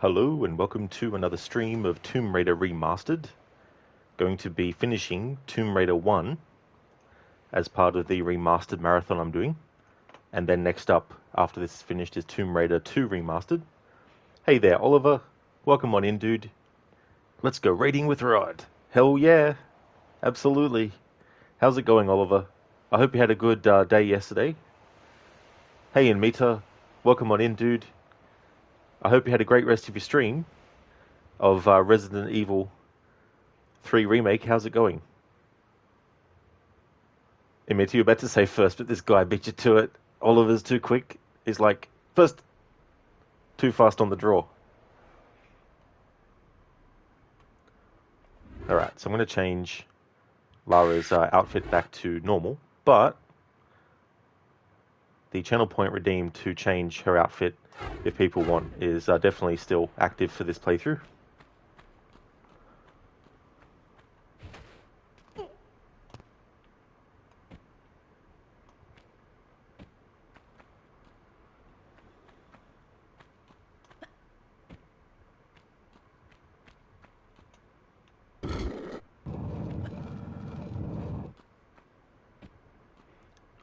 Hello and welcome to another stream of Tomb Raider Remastered. Going to be finishing Tomb Raider 1 as part of the Remastered marathon I'm doing. And then next up, after this is finished, is Tomb Raider 2 Remastered. Hey there, Oliver. Welcome on in, dude. Let's go raiding with Rod. Hell yeah. Absolutely. How's it going, Oliver? I hope you had a good day yesterday. Hey, and Mita. Welcome on in, dude. I hope you had a great rest of your stream of Resident Evil 3 Remake. How's it going? Mita, you're about to say first, but this guy beat you to it. Oliver's too quick. He's like, first, too fast on the draw. Alright, so I'm going to change Lara's outfit back to normal, but the channel point redeemed to change her outfit, if people want, is definitely still active for this playthrough.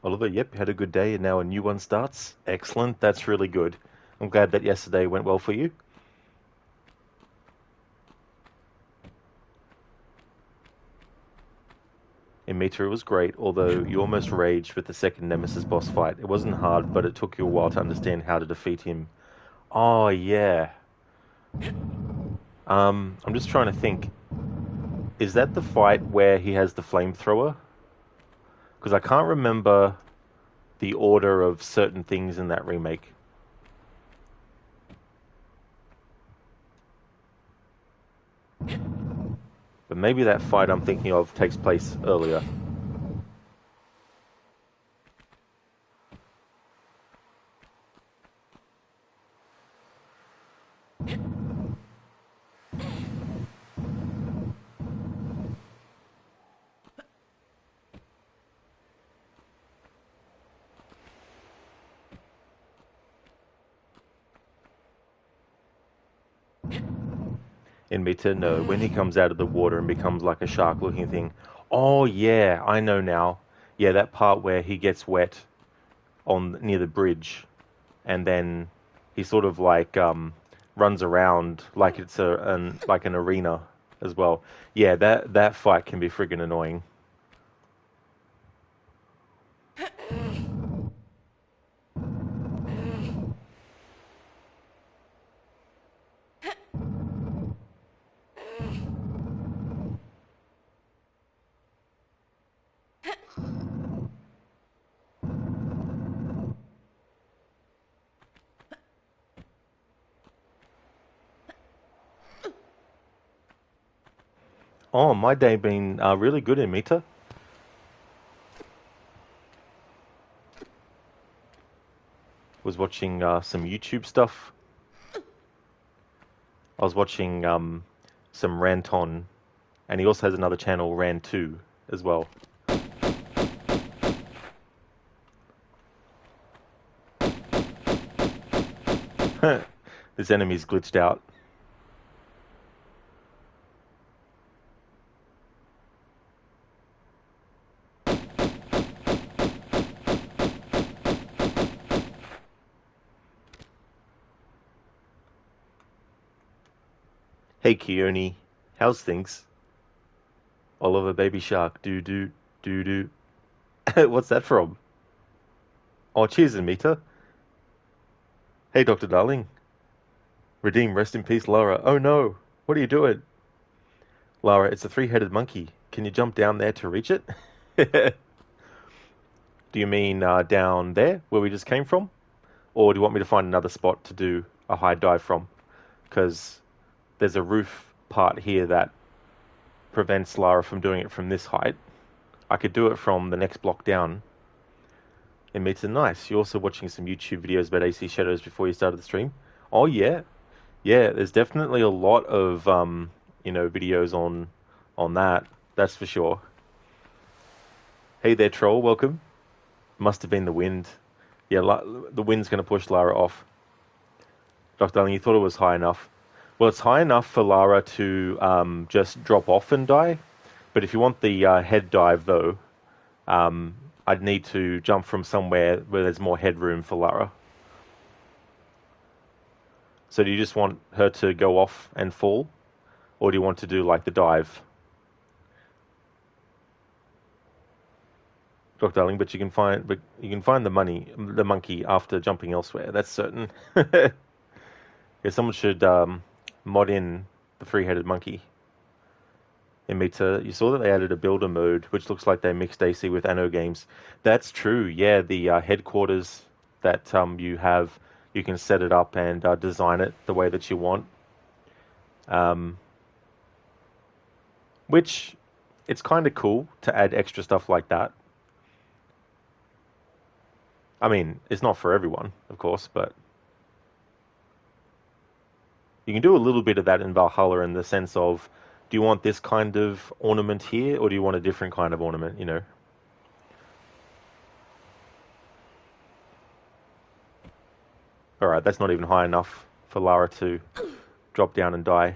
Oliver, yep, had a good day and now a new one starts. Excellent, that's really good. I'm glad that yesterday went well for you. In Mita, it was great, although you almost raged with the second Nemesis boss fight. It wasn't hard, but it took you a while to understand how to defeat him. Oh, yeah. I'm just trying to think. Is that the fight where he has the flamethrower? Because I can't remember the order of certain things in that remake. But maybe that fight I'm thinking of takes place earlier. In Mita, no. When he comes out of the water and becomes like a shark-looking thing. Oh, yeah, I know now. Yeah, that part where he gets wet near the bridge, and then he sort of like runs around like it's like an arena as well. Yeah, that fight can be friggin' annoying. Oh, my day been really good in Mita. Was watching some YouTube stuff. I was watching some Ranton, and he also has another channel, Ran2, as well. This enemy's glitched out. Hey Keone, how's things? Oliver Baby Shark, doo. What's that from? Oh, cheers, Anita. Hey, Dr. Darling. Redeem, rest in peace, Lara. Oh no, what are you doing? Lara, it's a three-headed monkey. Can you jump down there to reach it? Do you mean down there, where we just came from? Or do you want me to find another spot to do a high dive from? Because there's a roof part here that prevents Lara from doing it from this height. I could do it from the next block down. It meets it nice. You're also watching some YouTube videos about AC Shadows before you started the stream. Oh yeah, yeah. There's definitely a lot of videos on that. That's for sure. Hey there, troll. Welcome. Must have been the wind. Yeah, the wind's going to push Lara off. Dr. Darling, you thought it was high enough. Well, it's high enough for Lara to just drop off and die. But if you want the head dive, though, um, I'd need to jump from somewhere where there's more headroom for Lara. So do you just want her to go off and fall? Or do you want to do like the dive? Doc Darling, but you can find the monkey after jumping elsewhere. That's certain. Yeah, someone should mod in the three-headed monkey in Meta. You saw that they added a builder mode, which looks like they mixed AC with Anno games. That's true. Yeah, the headquarters that you have, you can set it up and design it the way that you want. Um, which it's kind of cool to add extra stuff like that. I mean, it's not for everyone, of course, but you can do a little bit of that in Valhalla in the sense of, do you want this kind of ornament here, or do you want a different kind of ornament, you know? Alright, that's not even high enough for Lara to drop down and die.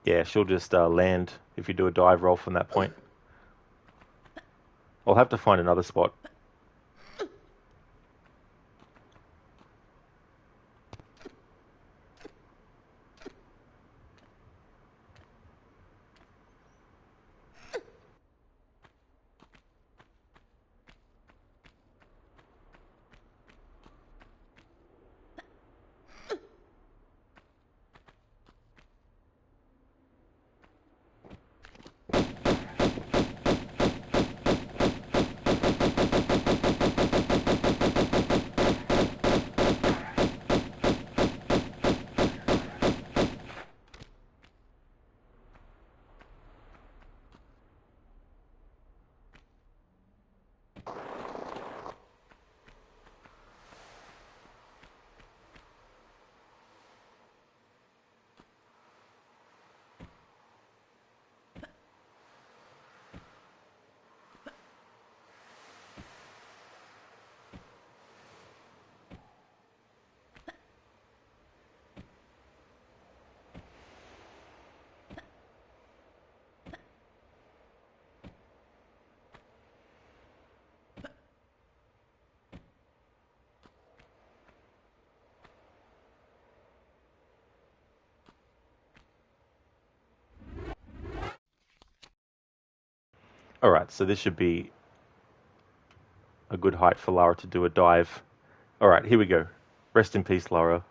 Yeah, she'll just land if you do a dive roll from that point. I'll have to find another spot. Alright, so this should be a good height for Lara to do a dive. Alright, here we go. Rest in peace, Lara.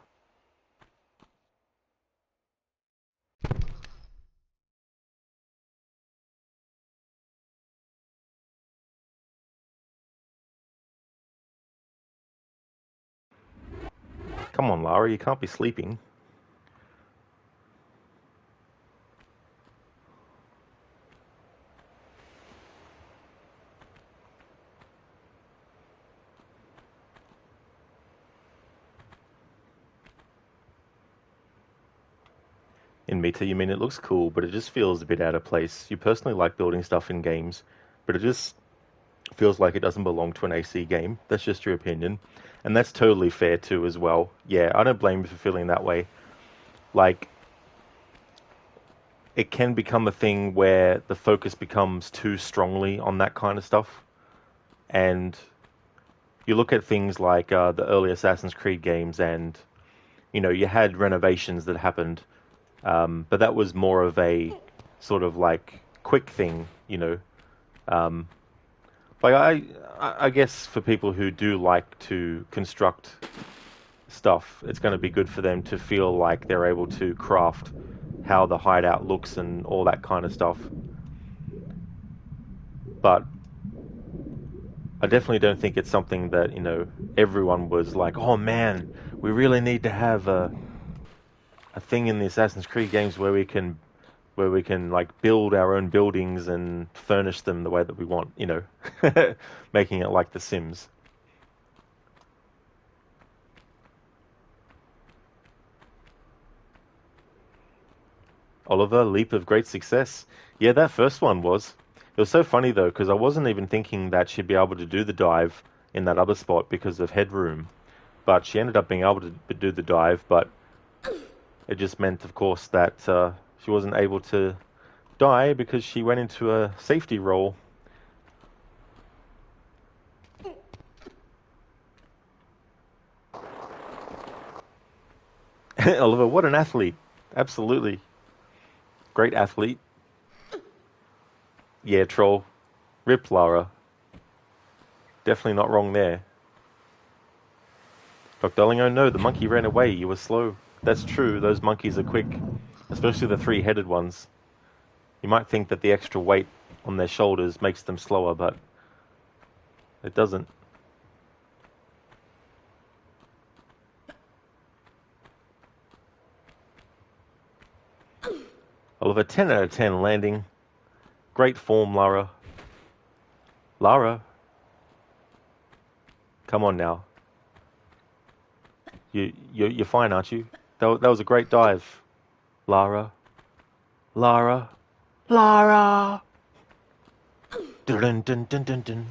Come on, Lara, you can't be sleeping. In Meta, you mean it looks cool, but it just feels a bit out of place. You personally like building stuff in games, but it just feels like it doesn't belong to an AC game. That's just your opinion. And that's totally fair too as well. Yeah, I don't blame you for feeling that way. Like, it can become a thing where the focus becomes too strongly on that kind of stuff. And you look at things like the early Assassin's Creed games and, you know, you had renovations that happened, but that was more of a sort of like quick thing, you know. Um, like I guess for people who do like to construct stuff, it's going to be good for them to feel like they're able to craft how the hideout looks and all that kind of stuff. But I definitely don't think it's something that, you know, everyone was like, oh man, we really need to have a a thing in the Assassin's Creed games where we can like build our own buildings and furnish them the way that we want, you know, making it like The Sims. Oliver, Leap of Great Success. Yeah, that first one was. It was so funny though, because I wasn't even thinking that she'd be able to do the dive in that other spot because of headroom. But she ended up being able to do the dive, but it just meant, of course, that she wasn't able to die because she went into a safety roll. Oliver, what an athlete. Absolutely. Great athlete. Yeah, troll. Rip Lara. Definitely not wrong there. Dr. Darling, no, the monkey ran away. You were slow. That's true, those monkeys are quick. Especially the three-headed ones. You might think that the extra weight on their shoulders makes them slower, but it doesn't. Oliver, 10 out of 10 landing. Great form, Lara. Lara? Come on now. You're fine, aren't you? That was a great dive. Lara. Lara. Lara! Dun dun dun dun dun.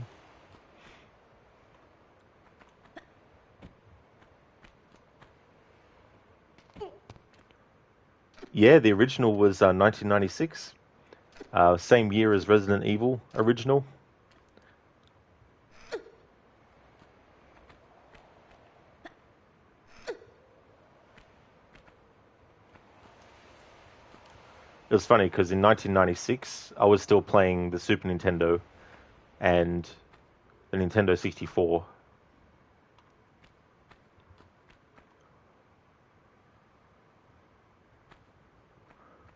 Yeah, the original was 1996. Same year as Resident Evil original. It was funny because in 1996 I was still playing the Super Nintendo and the Nintendo 64.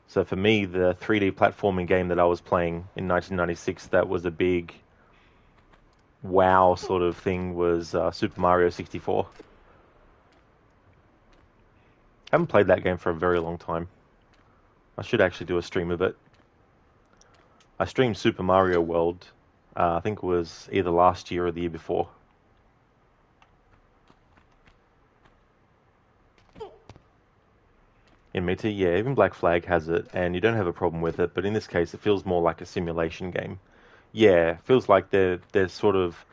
So for me, the 3D platforming game that I was playing in 1996, that was a big wow sort of thing, was Super Mario 64. I haven't played that game for a very long time. I should actually do a stream of it. I streamed Super Mario World, I think it was either last year or the year before. In Meta, yeah, even Black Flag has it, and you don't have a problem with it, but in this case it feels more like a simulation game. Yeah, feels like they're sort of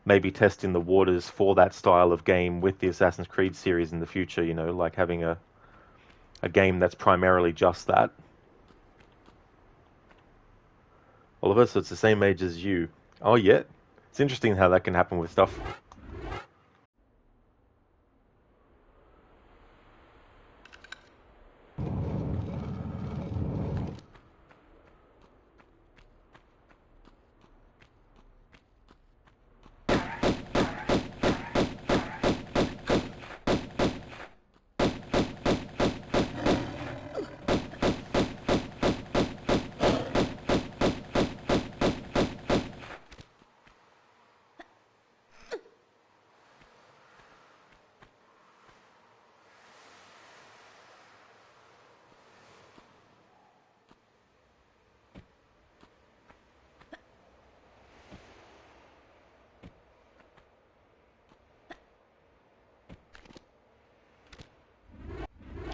maybe testing the waters for that style of game with the Assassin's Creed series in the future, you know, like having a game that's primarily just that. Oliver, so it's the same age as you. Oh, yeah. It's interesting how that can happen with stuff.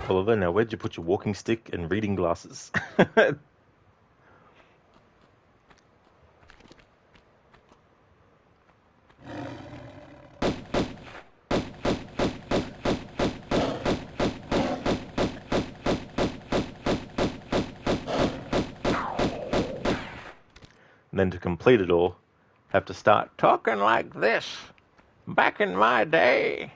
Oliver, now where'd you put your walking stick and reading glasses? And then to complete it all, have to start talking like this. Back in my day.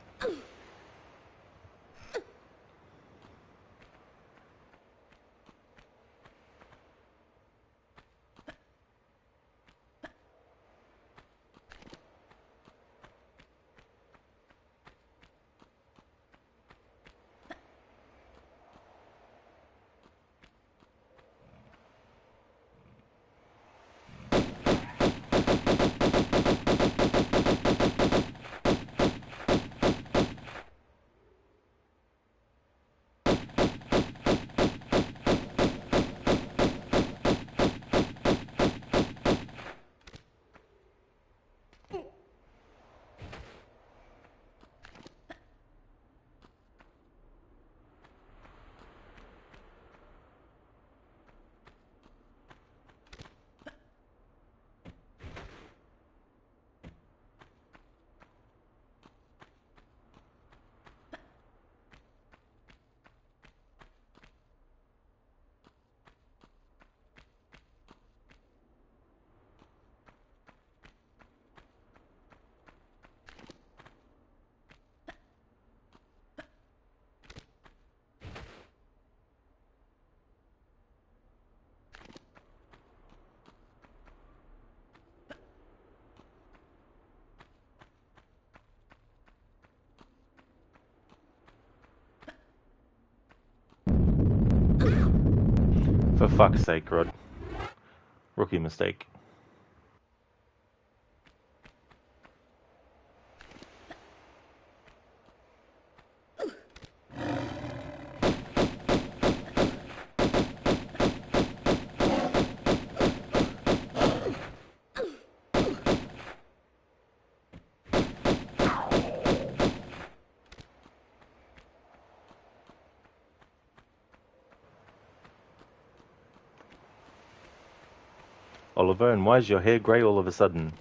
For fuck's sake, Rod. Rookie mistake. Oliver, and why is your hair grey all of a sudden?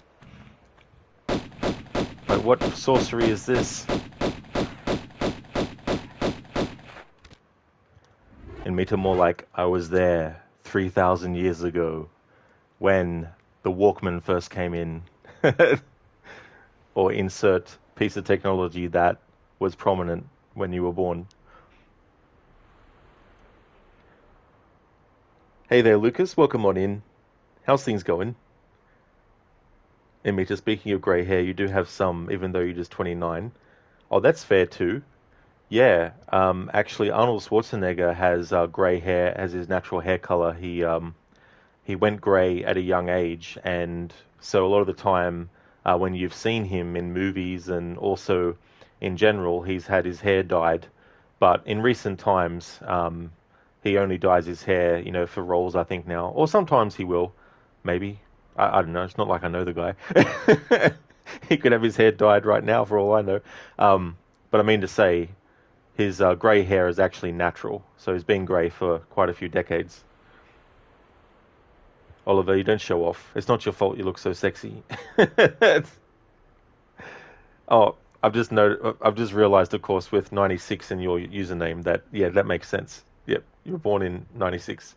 Like, what sorcery is this? And Mita more like, I was there 3,000 years ago when the Walkman first came in. Or insert piece of technology that was prominent when you were born. Hey there, Lucas. Welcome on in. How's things going? And Mita, speaking of grey hair, you do have some, even though you're just 29. Oh, that's fair too. Yeah, actually, Arnold Schwarzenegger has grey hair as his natural hair color. He went grey at a young age, and so a lot of the time, when you've seen him in movies and also in general, he's had his hair dyed. But in recent times, he only dyes his hair, for roles, I think now, or sometimes he will, maybe. I don't know. It's not like I know the guy. He could have his hair dyed right now, for all I know. But I mean to say, his grey hair is actually natural, so he's been grey for quite a few decades. Oliver, you don't show off. It's not your fault you look so sexy. Oh, I've just realized, of course, with 96 in your username that, yeah, that makes sense. Yep, you were born in 96.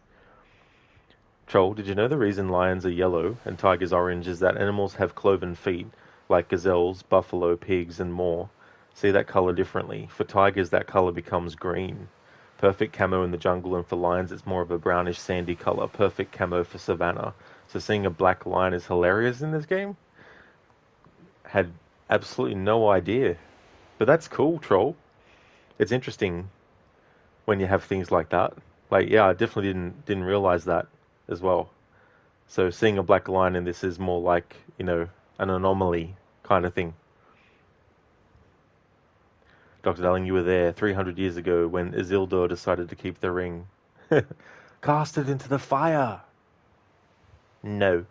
Troll, did you know the reason lions are yellow and tigers orange is that animals have cloven feet, like gazelles, buffalo, pigs, and more? See that color differently. For tigers, that color becomes green. Perfect camo in the jungle, and for lions, it's more of a brownish sandy color. Perfect camo for savanna. So seeing a black lion is hilarious in this game? Had absolutely no idea. But that's cool, Troll. It's interesting when you have things like that. Like, yeah, I definitely didn't realize that as well. So seeing a black lion in this is more like, an anomaly kind of thing. Dr. Darling, you were there 300 years ago when Isildur decided to keep the ring. Cast it into the fire! No.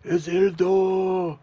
Isildur!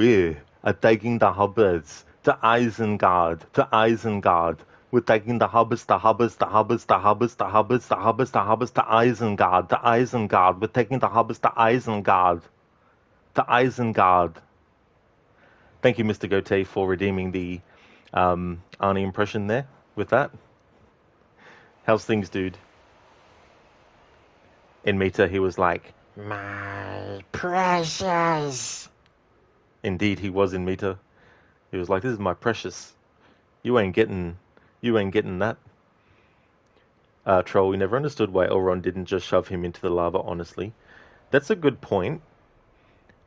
We are taking the hobbits to Isengard, to Isengard. We're taking the hobbits, the hobbits, the hobbits, the hobbits, the hobbits, the hobbits, the hobbits to Isengard, to Isengard. We're taking the hobbits to Isengard, to Isengard. Thank you, Mr. Gote, for redeeming the Arnie impression there with that. How's things, dude? In Meta, he was like, my precious. Indeed, he was in Meta. He was like, this is my precious. You ain't getting that. Troll, we never understood why Elrond didn't just shove him into the lava, honestly. That's a good point.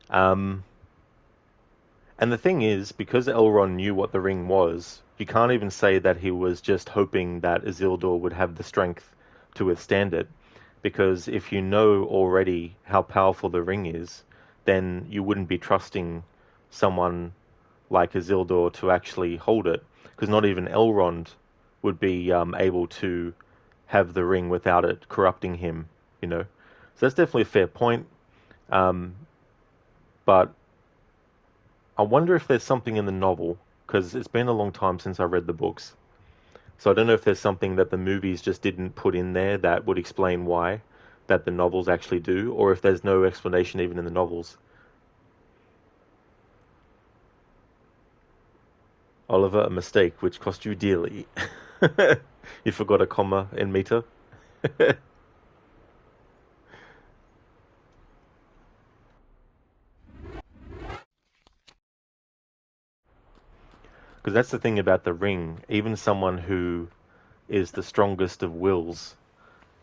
And the thing is, because Elrond knew what the ring was, you can't even say that he was just hoping that Isildur would have the strength to withstand it. Because if you know already how powerful the ring is, then you wouldn't be trusting someone like Isildur to actually hold it. Because not even Elrond would be able to have the ring without it corrupting him, you know. So that's definitely a fair point. But I wonder if there's something in the novel, because it's been a long time since I read the books. So I don't know if there's something that the movies just didn't put in there that would explain why, that the novels actually do, or if there's no explanation even in the novels. Oliver, a mistake which cost you dearly. You forgot a comma in meter. Because that's the thing about the ring. Even someone who is the strongest of wills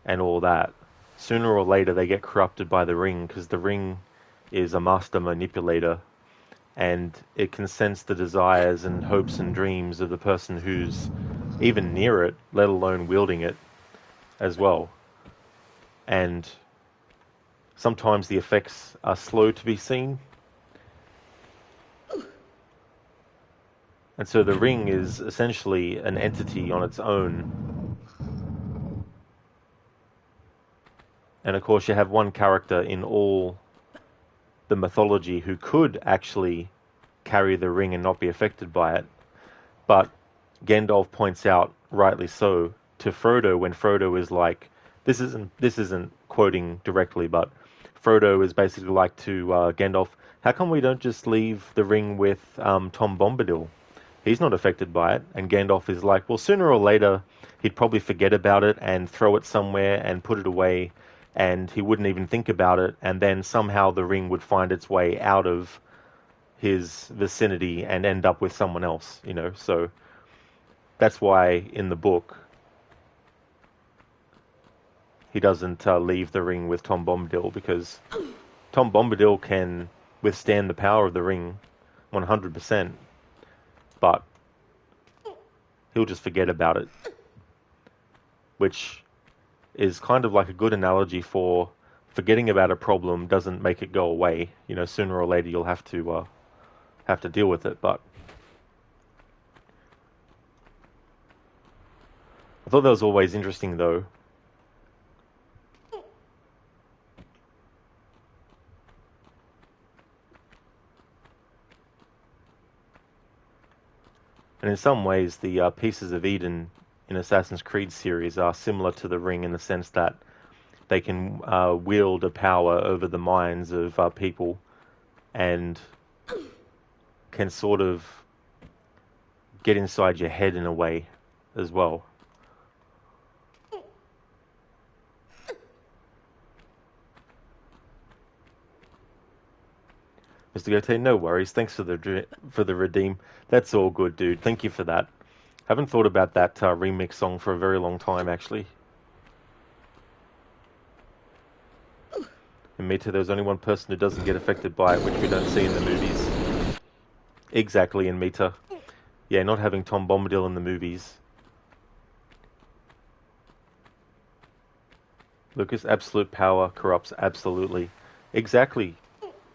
and all that, sooner or later they get corrupted by the ring, because the ring is a master manipulator, and it can sense the desires and hopes and dreams of the person who's even near it, let alone wielding it as well. And sometimes the effects are slow to be seen. And so the ring is essentially an entity on its own. And of course you have one character in all the mythology who could actually carry the ring and not be affected by it. But Gandalf points out, rightly so, to Frodo when Frodo is like, this isn't quoting directly, but Frodo is basically like to Gandalf, how come we don't just leave the ring with Tom Bombadil? He's not affected by it. And Gandalf is like, well, sooner or later he'd probably forget about it and throw it somewhere and put it away, and he wouldn't even think about it, and then somehow the ring would find its way out of his vicinity and end up with someone else, you know. So that's why in the book he doesn't leave the ring with Tom Bombadil, because Tom Bombadil can withstand the power of the ring 100%, but he'll just forget about it, which is kind of like a good analogy for forgetting about a problem doesn't make it go away. You know, sooner or later you'll have to deal with it. But I thought that was always interesting, though. And in some ways, the Pieces of Eden in Assassin's Creed series are similar to the Ring in the sense that they can wield a power over the minds of people and can sort of get inside your head in a way as well. Mr. Gote, no worries. Thanks for the redeem. That's all good, dude. Thank you for that. Haven't thought about that remix song for a very long time, actually. In Meta, there's only one person who doesn't get affected by it, which we don't see in the movies. Exactly, in Meta. Yeah, not having Tom Bombadil in the movies. Lucas, absolute power corrupts absolutely. Exactly,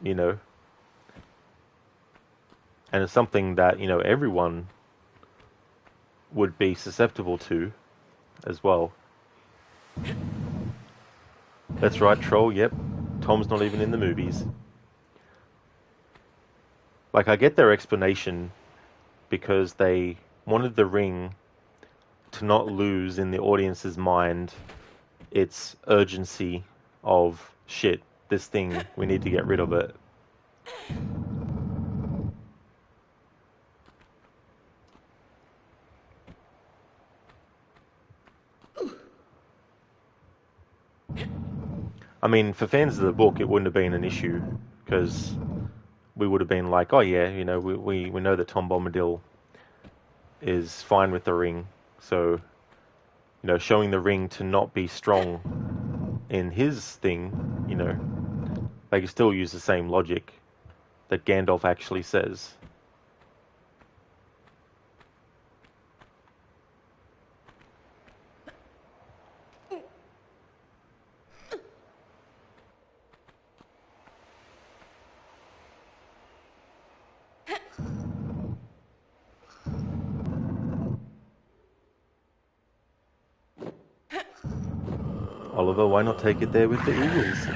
you know. And it's something that, you know, everyone would be susceptible to as well. That's right, Troll, yep. Tom's not even in the movies. Like, I get their explanation because they wanted the ring to not lose in the audience's mind its urgency of shit, this thing, we need to get rid of it. I mean, for fans of the book, it wouldn't have been an issue because we would have been like, oh yeah, you know, we know that Tom Bombadil is fine with the ring, so you know, showing the ring to not be strong in his thing, you know, they can still use the same logic that Gandalf actually says. Oliver, why not take it there with the eagles?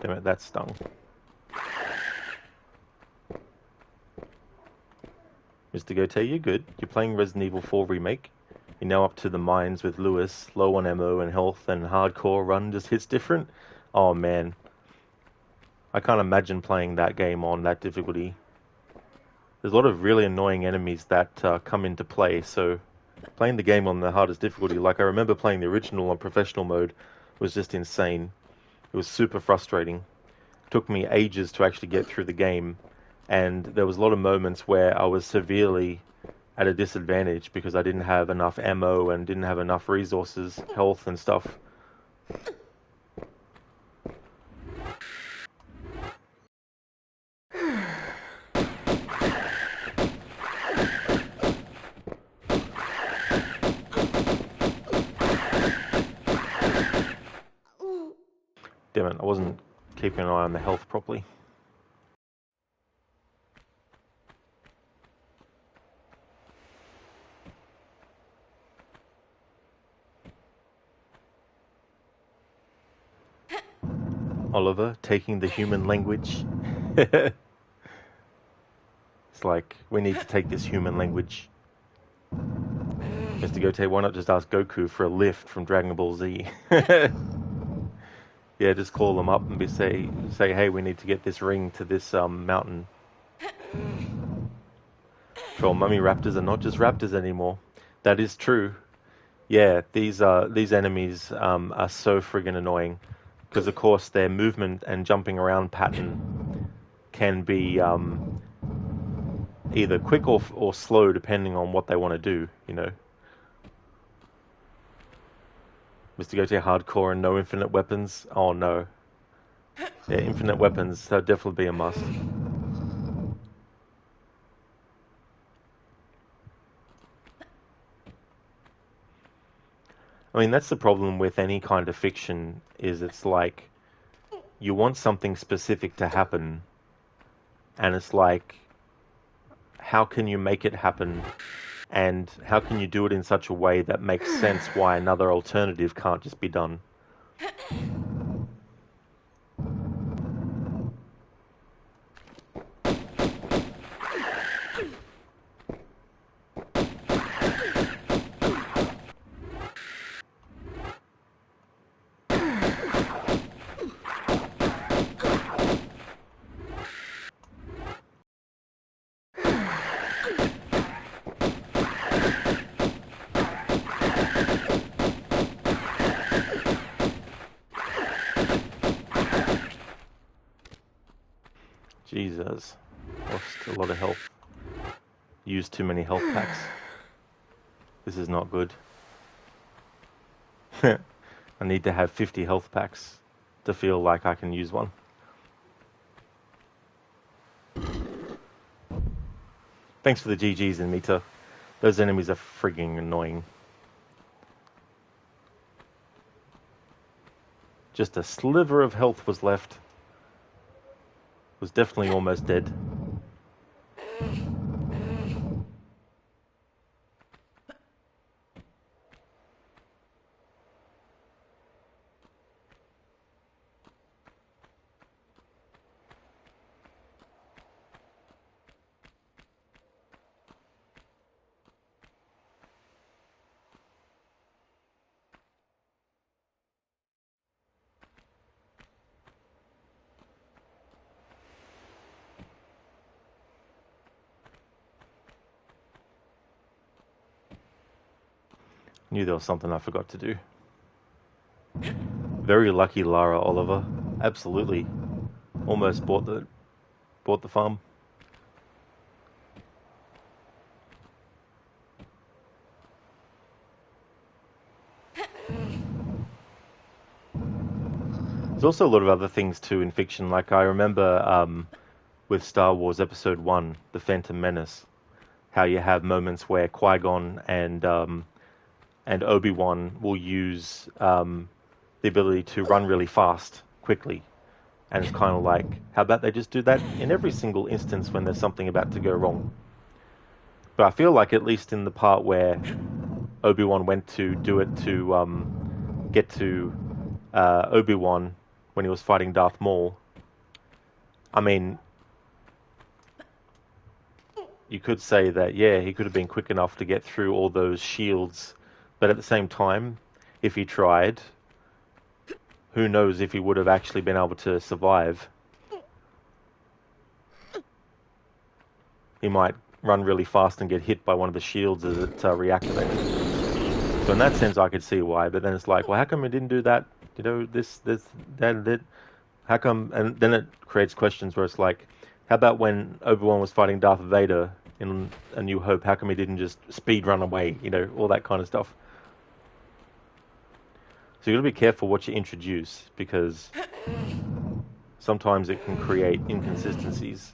Damn it, that stung. Mr. Gote, you're good. You're playing Resident Evil 4 Remake. You're now up to the mines with Lewis, low on ammo and health, and hardcore run just hits different. Oh man, I can't imagine playing that game on that difficulty. There's a lot of really annoying enemies that come into play, so playing the game on the hardest difficulty, like I remember playing the original on professional mode, was just insane. It was super frustrating. It took me ages to actually get through the game, and there was a lot of moments where I was severely at a disadvantage because I didn't have enough ammo and didn't have enough resources, health and stuff. Damn it, I wasn't keeping an eye on the health properly. Oliver taking the human language. It's like, we need to take this human language. Mr. Gote, why not just ask Goku for a lift from Dragon Ball Z? Yeah, just call them up and say, hey, we need to get this ring to this mountain. Sure, mummy raptors are not just raptors anymore. That is true. Yeah, these enemies are so friggin' annoying because, of course, their movement and jumping around pattern can be either quick or slow depending on what they want to do. You know, Mr. Gote hardcore and no infinite weapons. Oh no, yeah, infinite weapons, that'd definitely be a must. I mean, that's the problem with any kind of fiction, is it's like you want something specific to happen, and it's like, how can you make it happen? And how can you do it in such a way that makes sense why another alternative can't just be done? Jesus. Lost a lot of health. Used too many health packs. This is not good. I need to have 50 health packs to feel like I can use one. Thanks for the GGs, Mita. Those enemies are frigging annoying. Just a sliver of health was left. Was definitely almost dead. Knew there was something I forgot to do. Very lucky, Lara Oliver. Absolutely. Almost bought the farm. There's also a lot of other things too in fiction. Like I remember with Star Wars Episode One, The Phantom Menace, how you have moments where Qui-Gon and Obi-Wan will use the ability to run really fast, quickly. And it's kind of like, how about they just do that in every single instance when there's something about to go wrong? But I feel like at least in the part where Obi-Wan went to do it to get to Obi-Wan when he was fighting Darth Maul, I mean, you could say that, yeah, he could have been quick enough to get through all those shields, but at the same time, if he tried, who knows if he would have actually been able to survive. He might run really fast and get hit by one of the shields as it reactivates. So in that sense, I could see why, but then it's like, well, how come he didn't do that? You know, this, that. How come? And then it creates questions where it's like, how about when Obi-Wan was fighting Darth Vader in A New Hope? How come he didn't just speed run away? You know, all that kind of stuff. So you got to be careful what you introduce because sometimes it can create inconsistencies.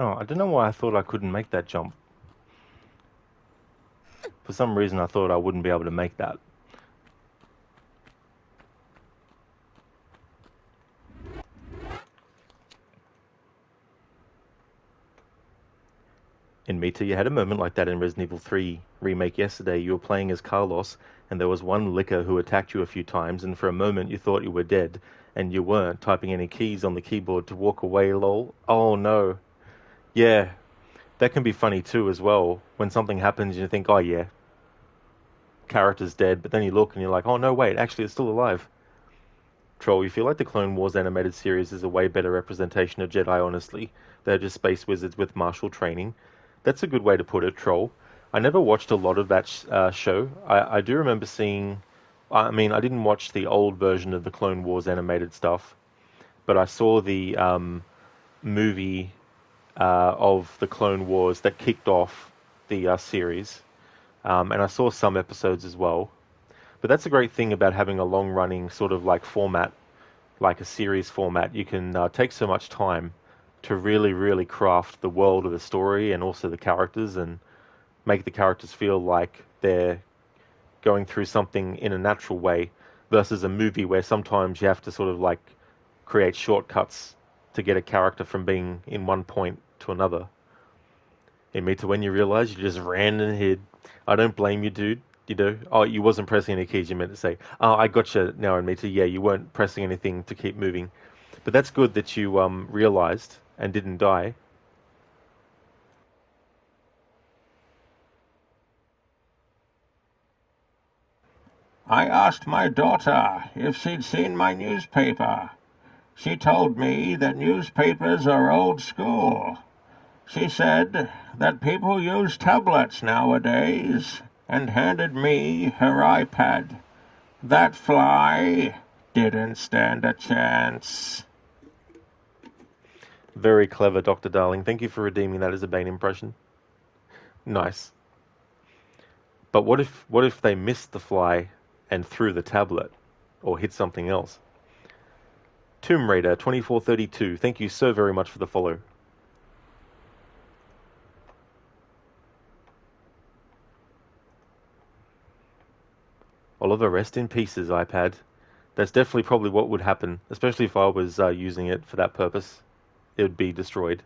Oh, I don't know why I thought I couldn't make that jump. For some reason, I thought I wouldn't be able to make that. In Mita, you had a moment like that in Resident Evil 3 remake yesterday. You were playing as Carlos, and there was one licker who attacked you a few times, and for a moment you thought you were dead, and you weren't typing any keys on the keyboard to walk away, lol. Oh no. Yeah, that can be funny too as well. When something happens, you think, oh yeah, character's dead, but then you look and you're like, oh no, wait, actually it's still alive. Troll, you feel like the Clone Wars animated series is a way better representation of Jedi, honestly. They're just space wizards with martial training. That's a good way to put it, Troll. I never watched a lot of that show. I do remember seeing. I mean, I didn't watch the old version of the Clone Wars animated stuff, but I saw the movie of the Clone Wars that kicked off the series, and I saw some episodes as well. But that's a great thing about having a long-running sort of like format, like a series format. You can take so much time to really, really craft the world of the story and also the characters and make the characters feel like they're going through something in a natural way versus a movie where sometimes you have to sort of like create shortcuts to get a character from being in one point to another. It means when you realize you just ran and hid. I don't blame you, dude. You know, oh, you wasn't pressing any keys. You meant to say, oh, I gotcha now, Anita. Yeah, you weren't pressing anything to keep moving, but that's good that you realized and didn't die. I asked my daughter if she'd seen my newspaper. She told me that newspapers are old school. She said that people use tablets nowadays and handed me her iPad. That fly didn't stand a chance. Very clever, Doctor Darling. Thank you for redeeming that as a Bane impression. Nice. But what if they missed the fly and threw the tablet or hit something else? Tomb Raider 2432. Thank you so very much for the follow. Oliver, rest in pieces, iPad. That's definitely probably what would happen, especially if I was using it for that purpose. It would be destroyed.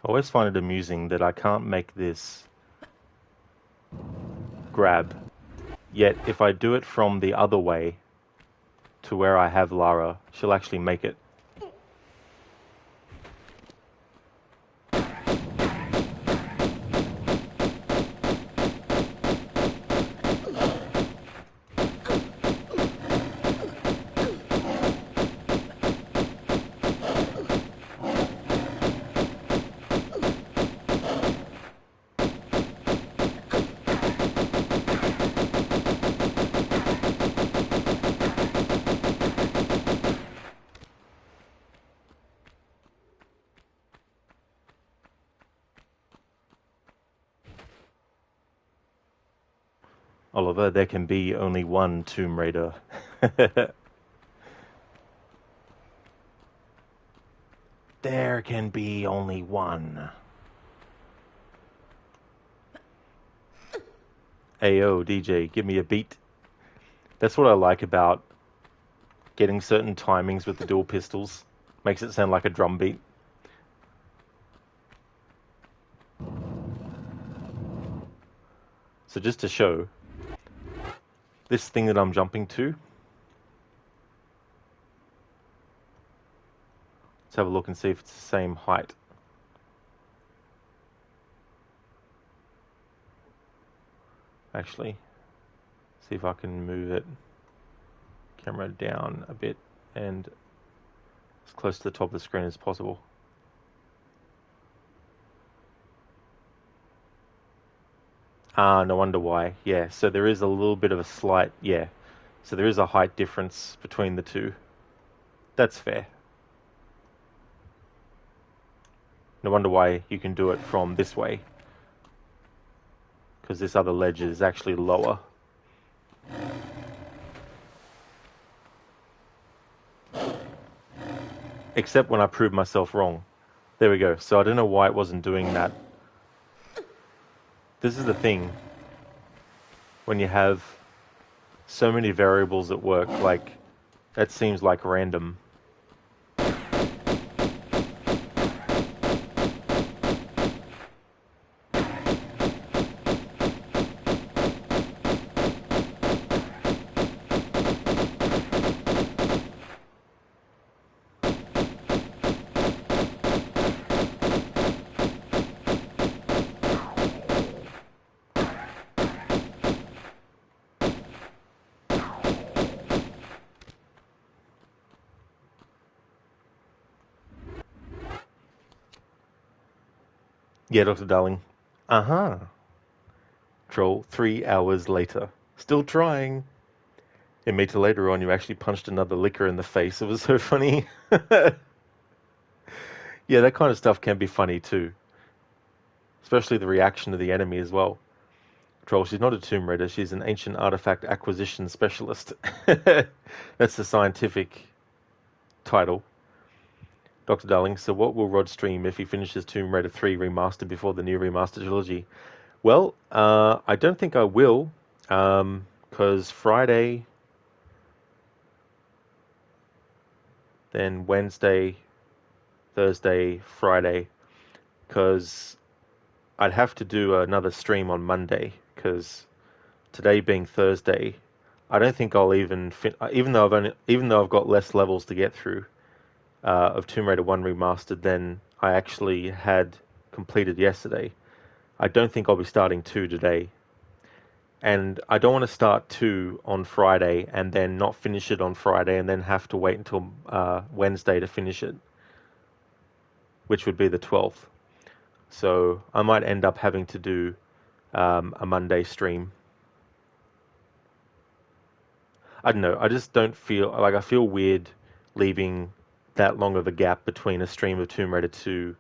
I always find it amusing that I can't make this grab. Yet if I do it from the other way to where I have Lara, she'll actually make it. Oliver, there can be only one Tomb Raider. There can be only one. Ayo, DJ, give me a beat. That's what I like about getting certain timings with the dual pistols. Makes it sound like a drum beat. So just to show, this thing that I'm jumping to, let's have a look and see if it's the same height. Actually, see if I can move it, camera down a bit and as close to the top of the screen as possible. Ah, no wonder why. Yeah, so there is a little bit of a slight, yeah. So there is a height difference between the two. That's fair. No wonder why you can do it from this way. Because this other ledge is actually lower. Except when I proved myself wrong. There we go. So I don't know why it wasn't doing that. This is the thing. When you have so many variables at work, like, that seems like random. Yeah, Dr. Darling. Uh-huh. Troll, 3 hours later. Still trying. And meter later on, you actually punched another licker in the face. It was so funny. Yeah, that kind of stuff can be funny too. Especially the reaction of the enemy as well. Troll, she's not a Tomb Raider. She's an ancient artifact acquisition specialist. That's the scientific title. Dr. Darling, so what will Rod stream if he finishes Tomb Raider 3 Remastered before the new Remastered trilogy? Well, I don't think I will, because Friday, then Wednesday, Thursday, Friday, because I'd have to do another stream on Monday, because today being Thursday, I don't think I'll even even though I've got less levels to get through of Tomb Raider 1 Remastered than I actually had completed yesterday. I don't think I'll be starting 2 today. And I don't want to start 2 on Friday and then not finish it on Friday and then have to wait until Wednesday to finish it, which would be the 12th. So I might end up having to do a Monday stream. I don't know. I just don't feel like I feel weird leaving that long of a gap between a stream of Tomb Raider 2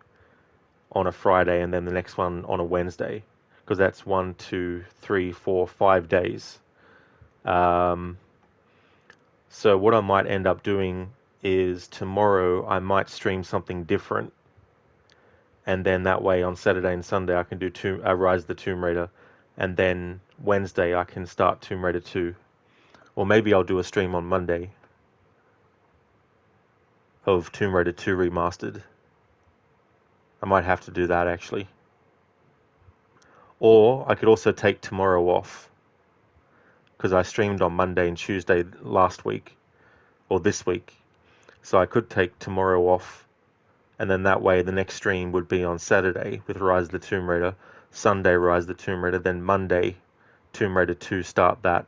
on a Friday and then the next one on a Wednesday, because that's 1, 2, 3, 4, 5 days. So what I might end up doing is tomorrow I might stream something different, and then that way on Saturday and Sunday I can do Rise of the Tomb Raider, and then Wednesday I can start Tomb Raider 2. Or maybe I'll do a stream on Monday of Tomb Raider 2 Remastered. I might have to do that actually. Or I could also take tomorrow off because I streamed on Monday and Tuesday last week or this week. So I could take tomorrow off, and then that way the next stream would be on Saturday with Rise of the Tomb Raider, Sunday Rise of the Tomb Raider, then Monday Tomb Raider 2 start that,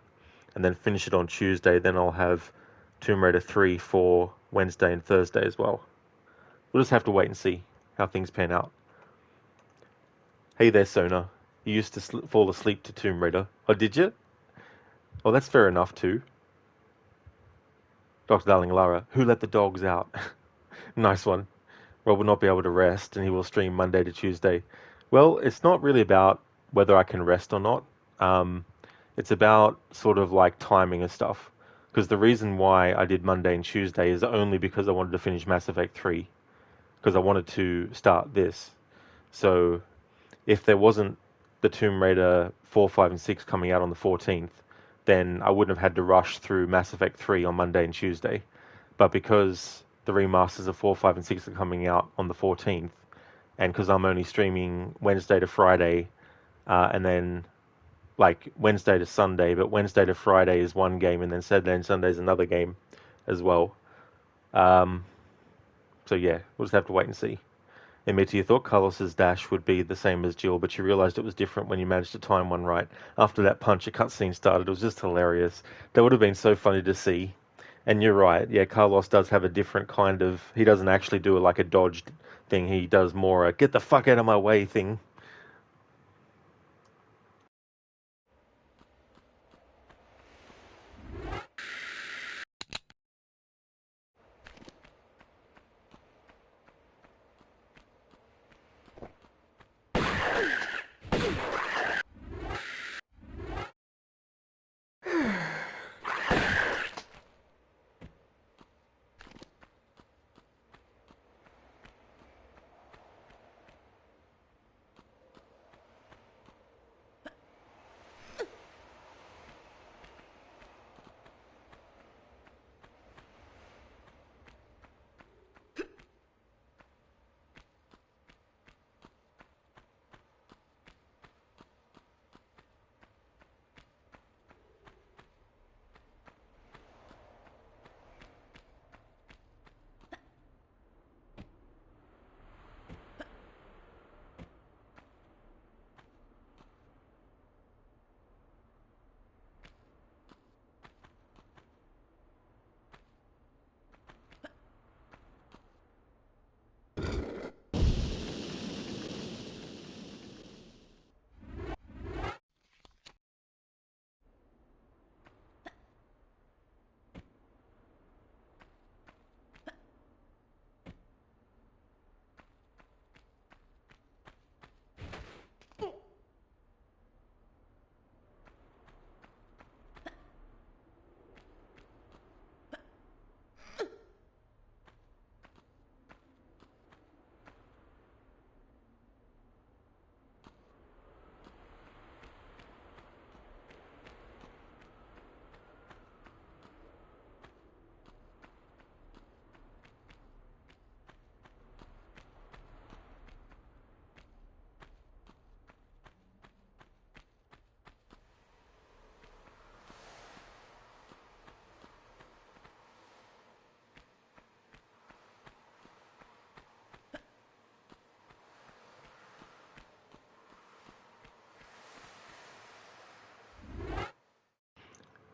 and then finish it on Tuesday. Then I'll have Tomb Raider 3 for Wednesday and Thursday as well. We'll just have to wait and see how things pan out. Hey there, Sona. You used to fall asleep to Tomb Raider. Oh, did you? Oh, that's fair enough too. Dr. Darling Lara, who let the dogs out? Nice one. Rob will not be able to rest, and he will stream Monday to Tuesday. Well, it's not really about whether I can rest or not. Um, it's about sort of like timing and stuff. Because the reason why I did Monday and Tuesday is only because I wanted to finish Mass Effect 3. Because I wanted to start this. So if there wasn't the Tomb Raider 4, 5, and 6 coming out on the 14th, then I wouldn't have had to rush through Mass Effect 3 on Monday and Tuesday. But because the remasters of 4, 5, and 6 are coming out on the 14th, and because I'm only streaming Wednesday to Friday, and then like Wednesday to Sunday, but Wednesday to Friday is one game, and then Saturday and Sunday is another game as well. Um, so yeah, we'll just have to wait and see. Admit you thought Carlos's dash would be the same as Jill, but you realized it was different when you managed to time one right. After that punch, a cutscene started. It was just hilarious. That would have been so funny to see. And you're right. Yeah, Carlos does have a different kind of. He doesn't actually do it like a dodge thing. He does more a get the fuck out of my way thing.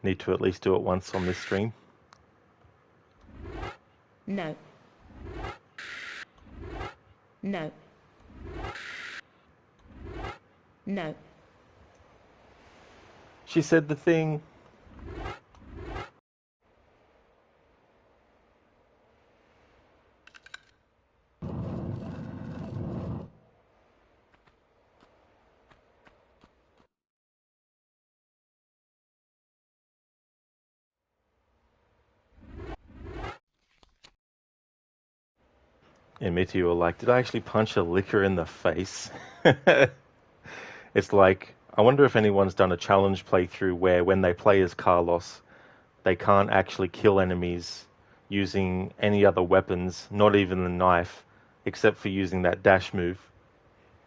Need to at least do it once on this stream. No. No. No. She said the thing. And me too were like, did I actually punch a licker in the face? It's like, I wonder if anyone's done a challenge playthrough where when they play as Carlos, they can't actually kill enemies using any other weapons, not even the knife, except for using that dash move.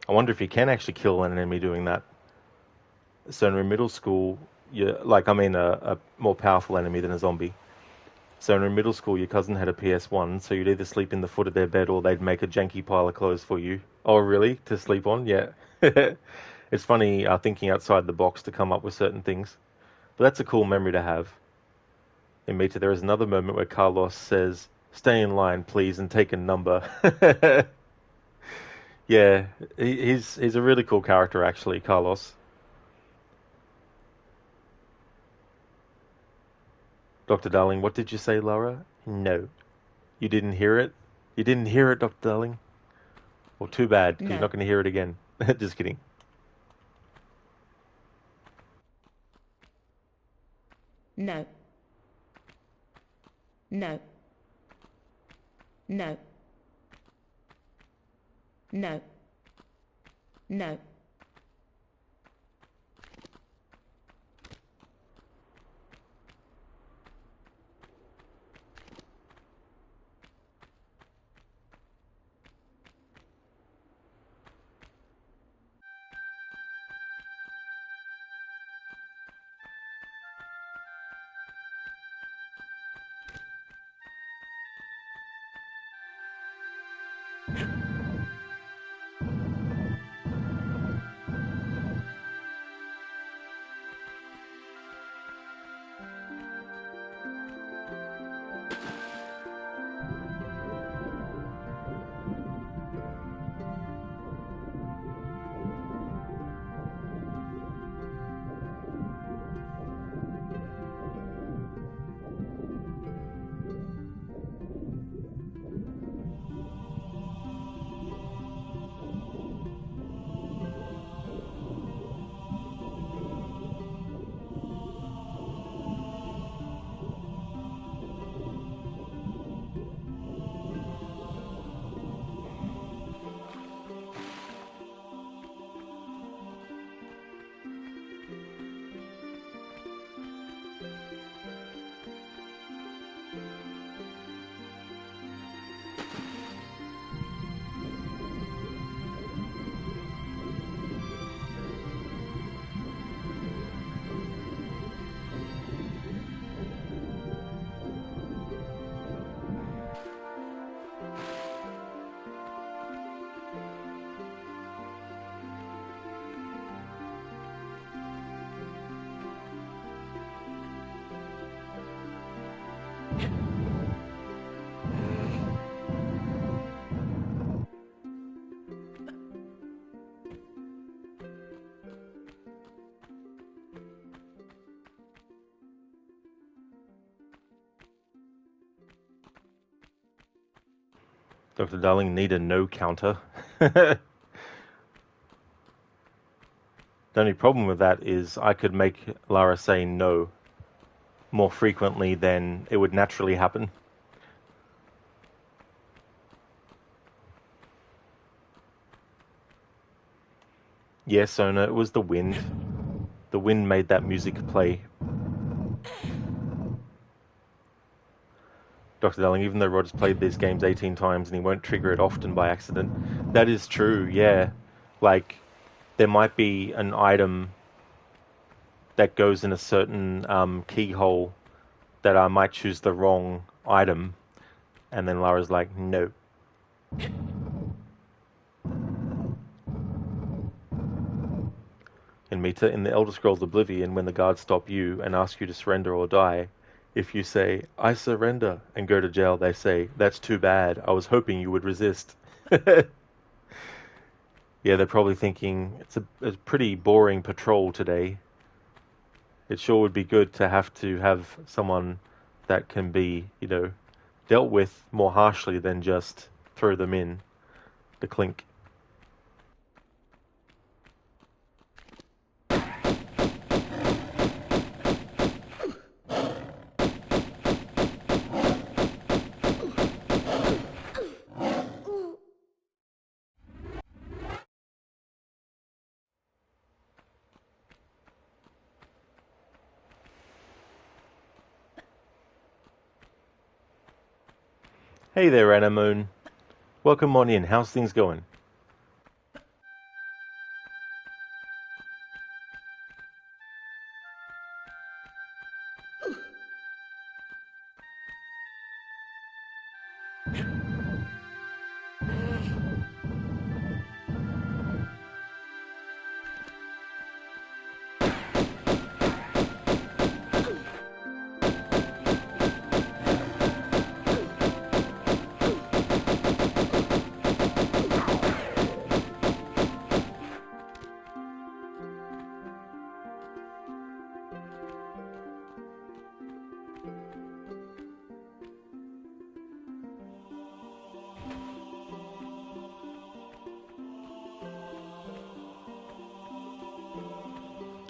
I wonder if you can actually kill an enemy doing that. So in middle school, a more powerful enemy than a zombie. So in middle school, your cousin had a PS1, so you'd either sleep in the foot of their bed or they'd make a janky pile of clothes for you. Oh, really? To sleep on? Yeah. It's funny thinking outside the box to come up with certain things. But that's a cool memory to have. In Meta, there is another moment where Carlos says, "Stay in line, please, and take a number." Yeah, he's a really cool character, actually, Carlos. Dr. Darling, what did you say, Lara? No. You didn't hear it? You didn't hear it, Dr. Darling? Well, too bad, because you're No. not going to hear it again. Just kidding. No. No. No. No. No. Dr. Darling, need a no counter. The only problem with that is I could make Lara say no more frequently than it would naturally happen. Yes, Sona, it was the wind. The wind made that music play. Dr. Darling, even though Rod's played these games 18 times and he won't trigger it often by accident. That is true, yeah. Like, there might be an item that goes in a certain keyhole that I might choose the wrong item, and then Lara's like, no. In Mita, in the Elder Scrolls Oblivion, when the guards stop you and ask you to surrender or die, if you say, "I surrender," and go to jail, they say, "That's too bad. I was hoping you would resist." Yeah, they're probably thinking, it's a pretty boring patrol today. It sure would be good to have someone that can be, dealt with more harshly than just throw them in the clink. Hey there, Anamoon. Welcome on in. How's things going?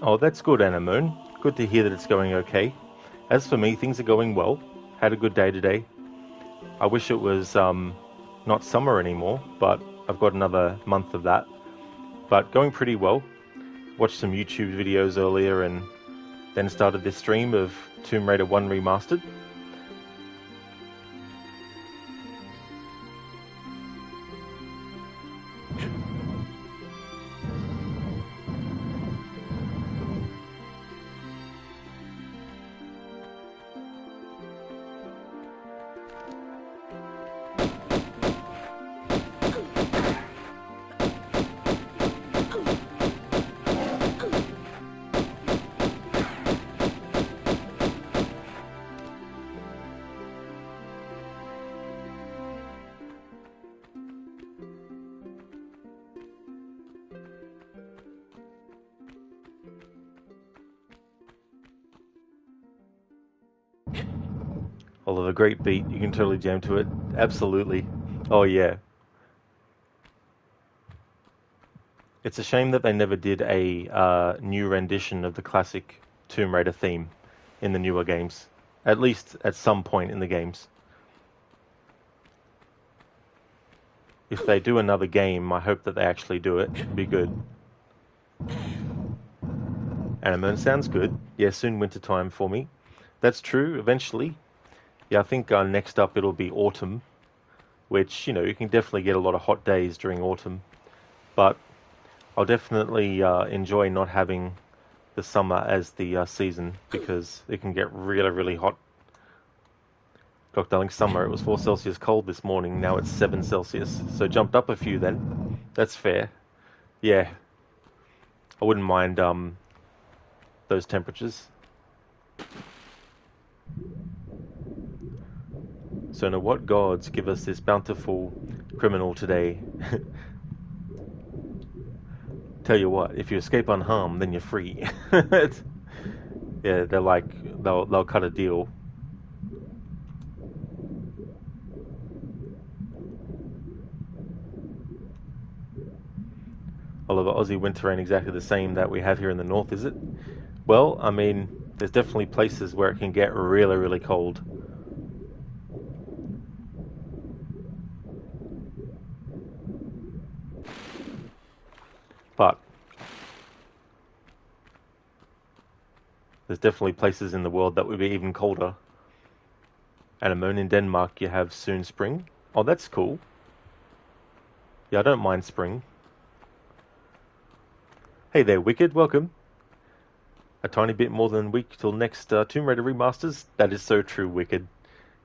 Oh, that's good, Moon. Good to hear that it's going okay. As for me, things are going well. Had a good day today. I wish it was not summer anymore, but I've got another month of that. But going pretty well. Watched some YouTube videos earlier and then started this stream of Tomb Raider 1 Remastered. Oliver, great beat. You can totally jam to it. Absolutely. Oh yeah. It's a shame that they never did a new rendition of the classic Tomb Raider theme in the newer games. At least at some point in the games. If they do another game, I hope that they actually do it. It'd be good. Animon sounds good. Yeah, soon winter time for me. That's true, eventually. Yeah, I think next up it'll be autumn, which, you can definitely get a lot of hot days during autumn. But I'll definitely enjoy not having the summer as the season because it can get really, really hot. God, darling, summer, it was 4 Celsius cold this morning. Now it's 7 Celsius. So jumped up a few then. That's fair. Yeah, I wouldn't mind those temperatures. So now what gods give us this bountiful criminal today? Tell you what, if you escape unharmed, then you're free. Yeah, they're like they'll cut a deal. Oliver, Aussie winter ain't exactly the same that we have here in the north, is it? Well, I mean, there's definitely places where it can get really, really cold. But there's definitely places in the world that would be even colder. And a moon in Denmark, you have soon spring. Oh, that's cool. Yeah, I don't mind spring. Hey there, Wicked, welcome. A tiny bit more than a week till next Tomb Raider remasters. That is so true, Wicked.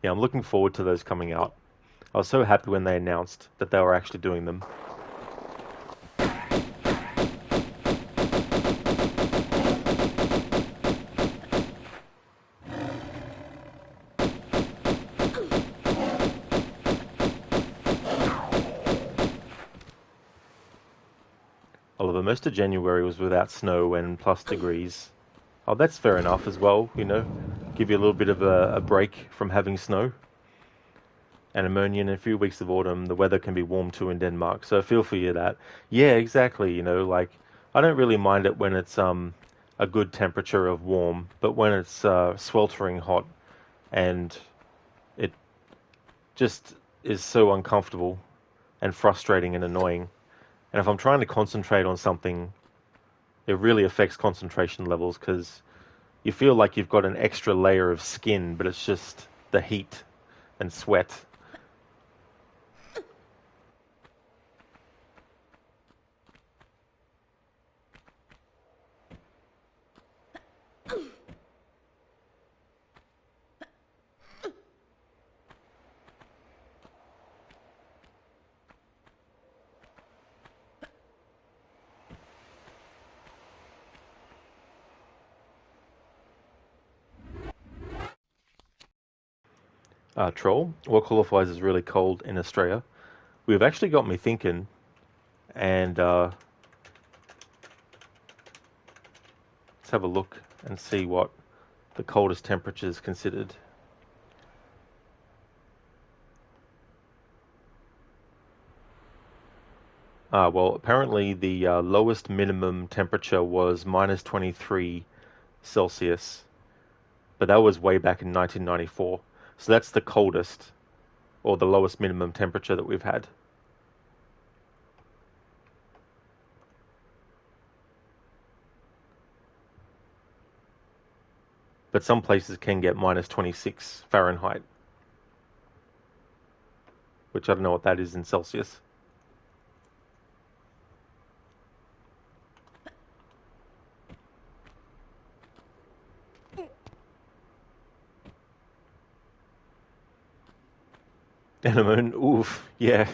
Yeah, I'm looking forward to those coming out. I was so happy when they announced that they were actually doing them. Oliver, most of January was without snow and plus degrees. Oh, that's fair enough as well, Give you a little bit of a break from having snow. And ammonia in a few weeks of autumn, the weather can be warm too in Denmark, so I feel for you that. Yeah, exactly, like, I don't really mind it when it's a good temperature of warm, but when it's sweltering hot and it just is so uncomfortable and frustrating and annoying. And if I'm trying to concentrate on something, it really affects concentration levels because you feel like you've got an extra layer of skin, but it's just the heat and sweat. Troll. What qualifies as really cold in Australia? We've actually got me thinking, and let's have a look and see what the coldest temperatures considered. Well, apparently the lowest minimum temperature was minus 23 Celsius, but that was way back in 1994. So that's the coldest or the lowest minimum temperature that we've had. But some places can get minus 26 Fahrenheit, which I don't know what that is in Celsius. Anemone, oof, yeah,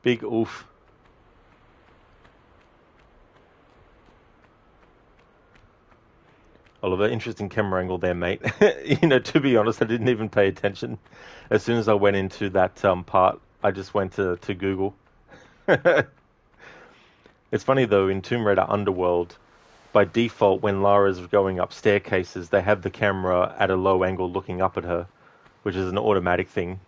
big oof. Oliver, interesting camera angle there, mate. To be honest, I didn't even pay attention. As soon as I went into that part, I just went to Google. It's funny though, in Tomb Raider Underworld, by default, when Lara's going up staircases, they have the camera at a low angle looking up at her, which is an automatic thing.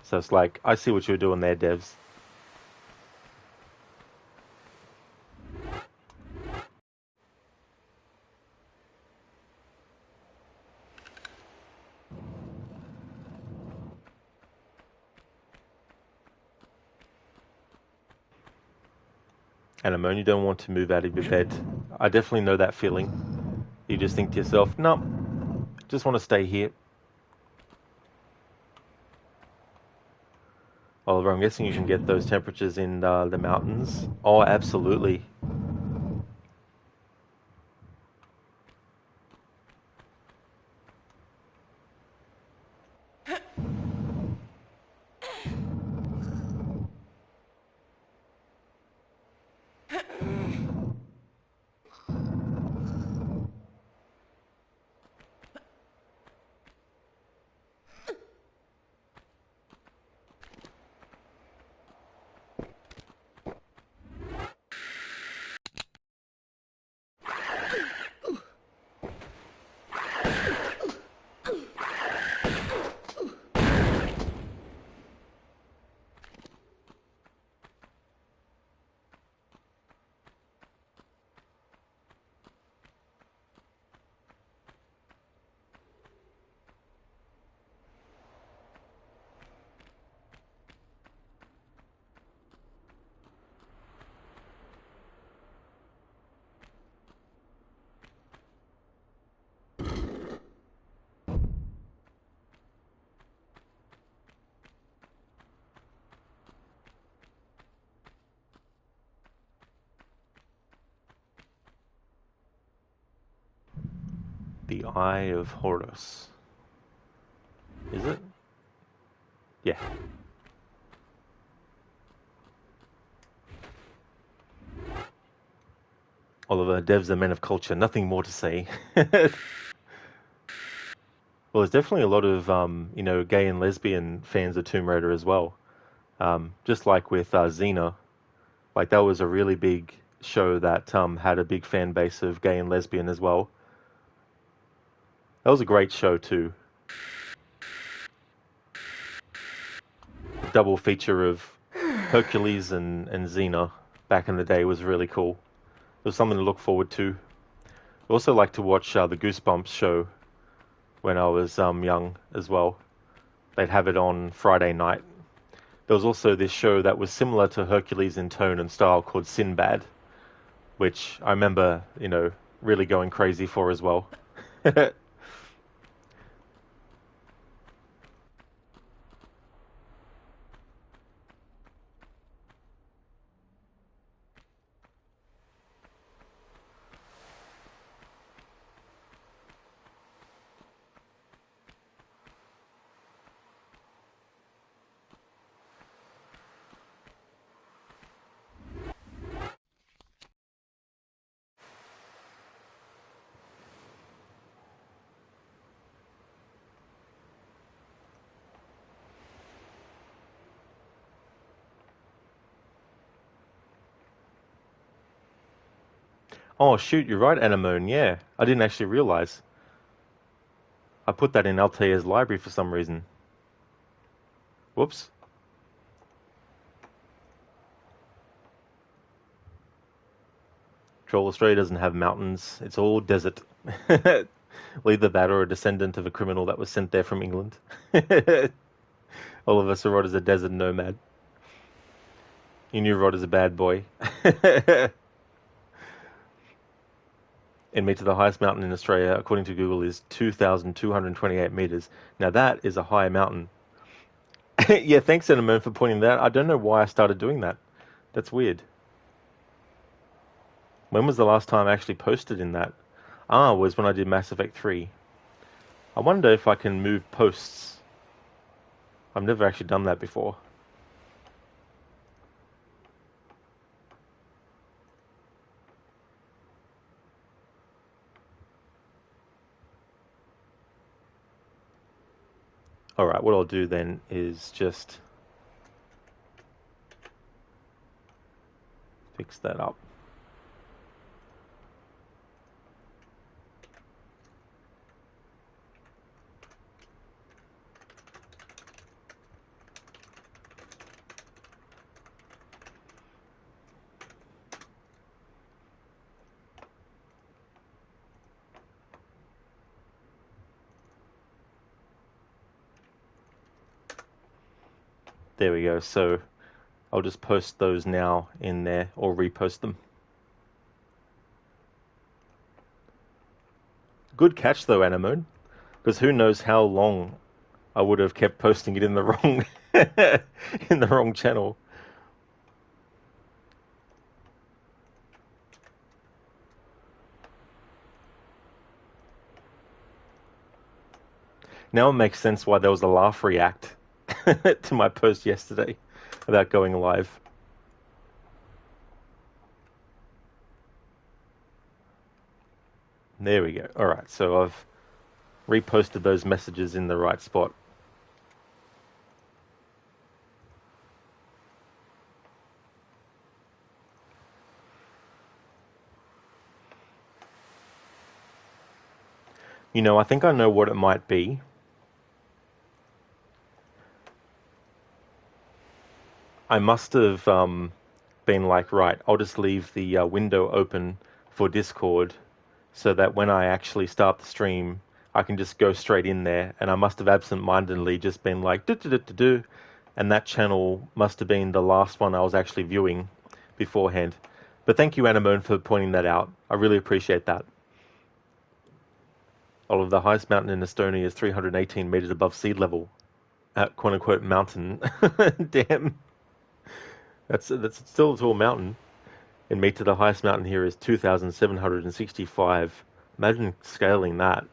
So it's like, I see what you're doing there, devs. And Amon, you don't want to move out of your bed. I definitely know that feeling. You just think to yourself, no, just want to stay here. Oliver, I'm guessing you can get those temperatures in the mountains. Oh, absolutely. The Eye of Horus. Is it? Yeah. Oliver, devs are men of culture. Nothing more to say. Well, there's definitely a lot of, gay and lesbian fans of Tomb Raider as well. Just like with Xena, like that was a really big show that had a big fan base of gay and lesbian as well. That was a great show too. The double feature of Hercules and Xena back in the day was really cool. It was something to look forward to. I also like to watch the Goosebumps show when I was young as well. They'd have it on Friday night. There was also this show that was similar to Hercules in tone and style called Sinbad, which I remember, really going crazy for as well. Oh, shoot, you're right, Anemone, yeah. I didn't actually realize. I put that in Altair's library for some reason. Whoops. Troll Australia doesn't have mountains. It's all desert. Well, either that or a descendant of a criminal that was sent there from England. Oliver Sarod is a desert nomad. You knew Rod is a bad boy. In Meter, the highest mountain in Australia, according to Google, is 2,228 meters. Now that is a high mountain. Yeah, thanks, Cinnamon, for pointing that out. I don't know why I started doing that. That's weird. When was the last time I actually posted in that? Ah, was when I did Mass Effect 3. I wonder if I can move posts. I've never actually done that before. Alright, what I'll do then is just fix that up. There we go. So I'll just post those now in there, or repost them. Good catch though, Anemone, because who knows how long I would have kept posting it in the wrong in the wrong channel. Now it makes sense why there was a laugh react to my post yesterday about going live. There we go. All right, so I've reposted those messages in the right spot. You know, I think I know what it might be. I must have been like, right, I'll just leave the window open for Discord so that when I actually start the stream, I can just go straight in there. And I must have absent-mindedly just been like, do, and that channel must have been the last one I was actually viewing beforehand. But thank you, Anemone, for pointing that out. I really appreciate that. Oliver, the highest mountain in Estonia is 318 meters above sea level. At quote-unquote mountain. Damn. That's still a tall mountain. In Meter, the highest mountain here is 2,765. Imagine scaling that.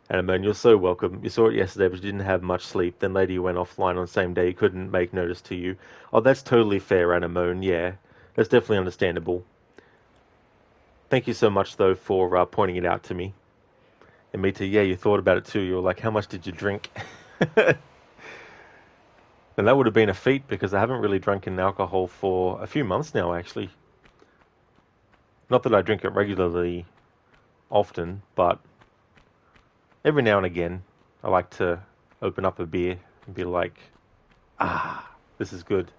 And you're so welcome. You saw it yesterday, but you didn't have much sleep. Then later you went offline on the same day. You couldn't make notice to you. Oh, that's totally fair, Anemone. Yeah, that's definitely understandable. Thank you so much, though, for pointing it out to me. And Meter, yeah, you thought about it too. You were like, how much did you drink? And that would have been a feat because I haven't really drunken alcohol for a few months now, actually. Not that I drink it regularly often, but every now and again, I like to open up a beer and be like, ah, this is good.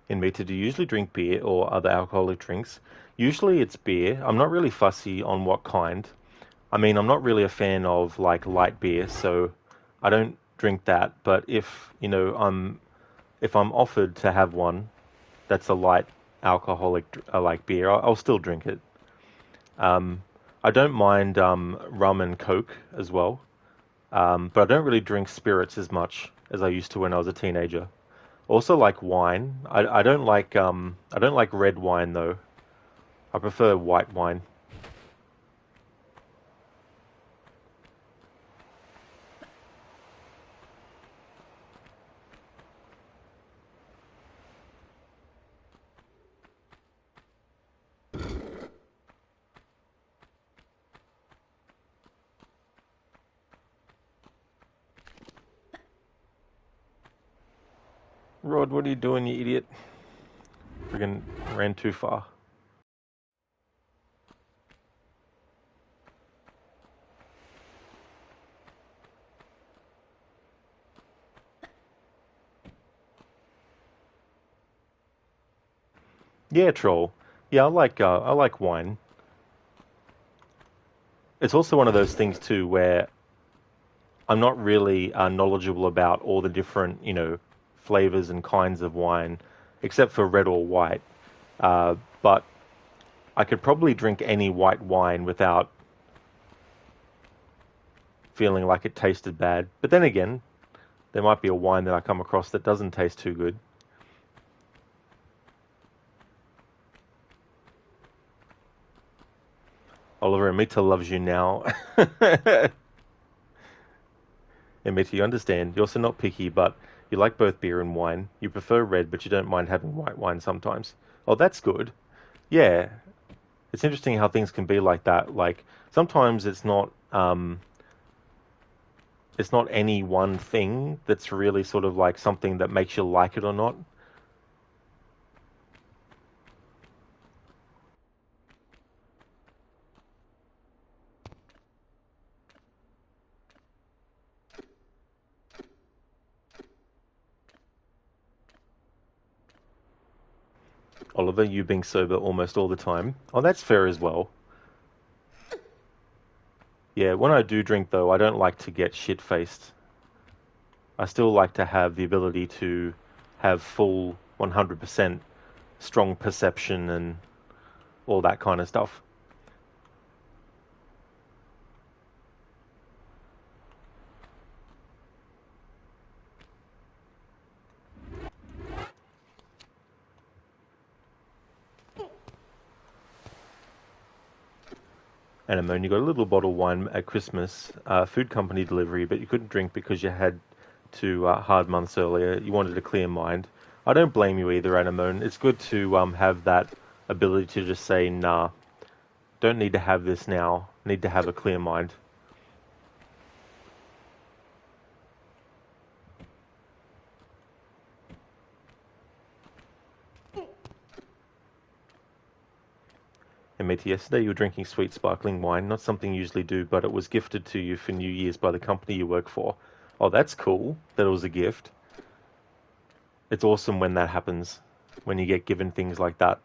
In Meta, do you usually drink beer or other alcoholic drinks? Usually it's beer. I'm not really fussy on what kind. I mean, I'm not really a fan of like light beer, so I don't drink that. But if, if I'm offered to have one that's a light alcoholic like beer, I'll still drink it. I don't mind rum and coke as well, but I don't really drink spirits as much as I used to when I was a teenager. Also like wine. I don't like red wine though. I prefer white wine. Rod, what are you doing, you idiot? Friggin' ran too far. Yeah, troll. Yeah, I like wine. It's also one of those things too where I'm not really knowledgeable about all the different, flavors and kinds of wine, except for red or white. But I could probably drink any white wine without feeling like it tasted bad. But then again, there might be a wine that I come across that doesn't taste too good. Oliver, Amita loves you now. Amita, you understand. You're also not picky, but you like both beer and wine. You prefer red, but you don't mind having white wine sometimes. Oh, that's good. Yeah, it's interesting how things can be like that. Like sometimes it's not any one thing that's really sort of like something that makes you like it or not. Oliver, you being sober almost all the time. Oh, that's fair as well. Yeah, when I do drink though, I don't like to get shit-faced. I still like to have the ability to have full 100% strong perception and all that kind of stuff. And Amon, you got a little bottle of wine at Christmas, food company delivery, but you couldn't drink because you had two hard months earlier. You wanted a clear mind. I don't blame you either, Anamone. It's good to have that ability to just say, nah, don't need to have this now. Need to have a clear mind. Amita, yesterday you were drinking sweet sparkling wine, not something you usually do, but it was gifted to you for New Year's by the company you work for. Oh, that's cool that it was a gift. It's awesome when that happens, when you get given things like that.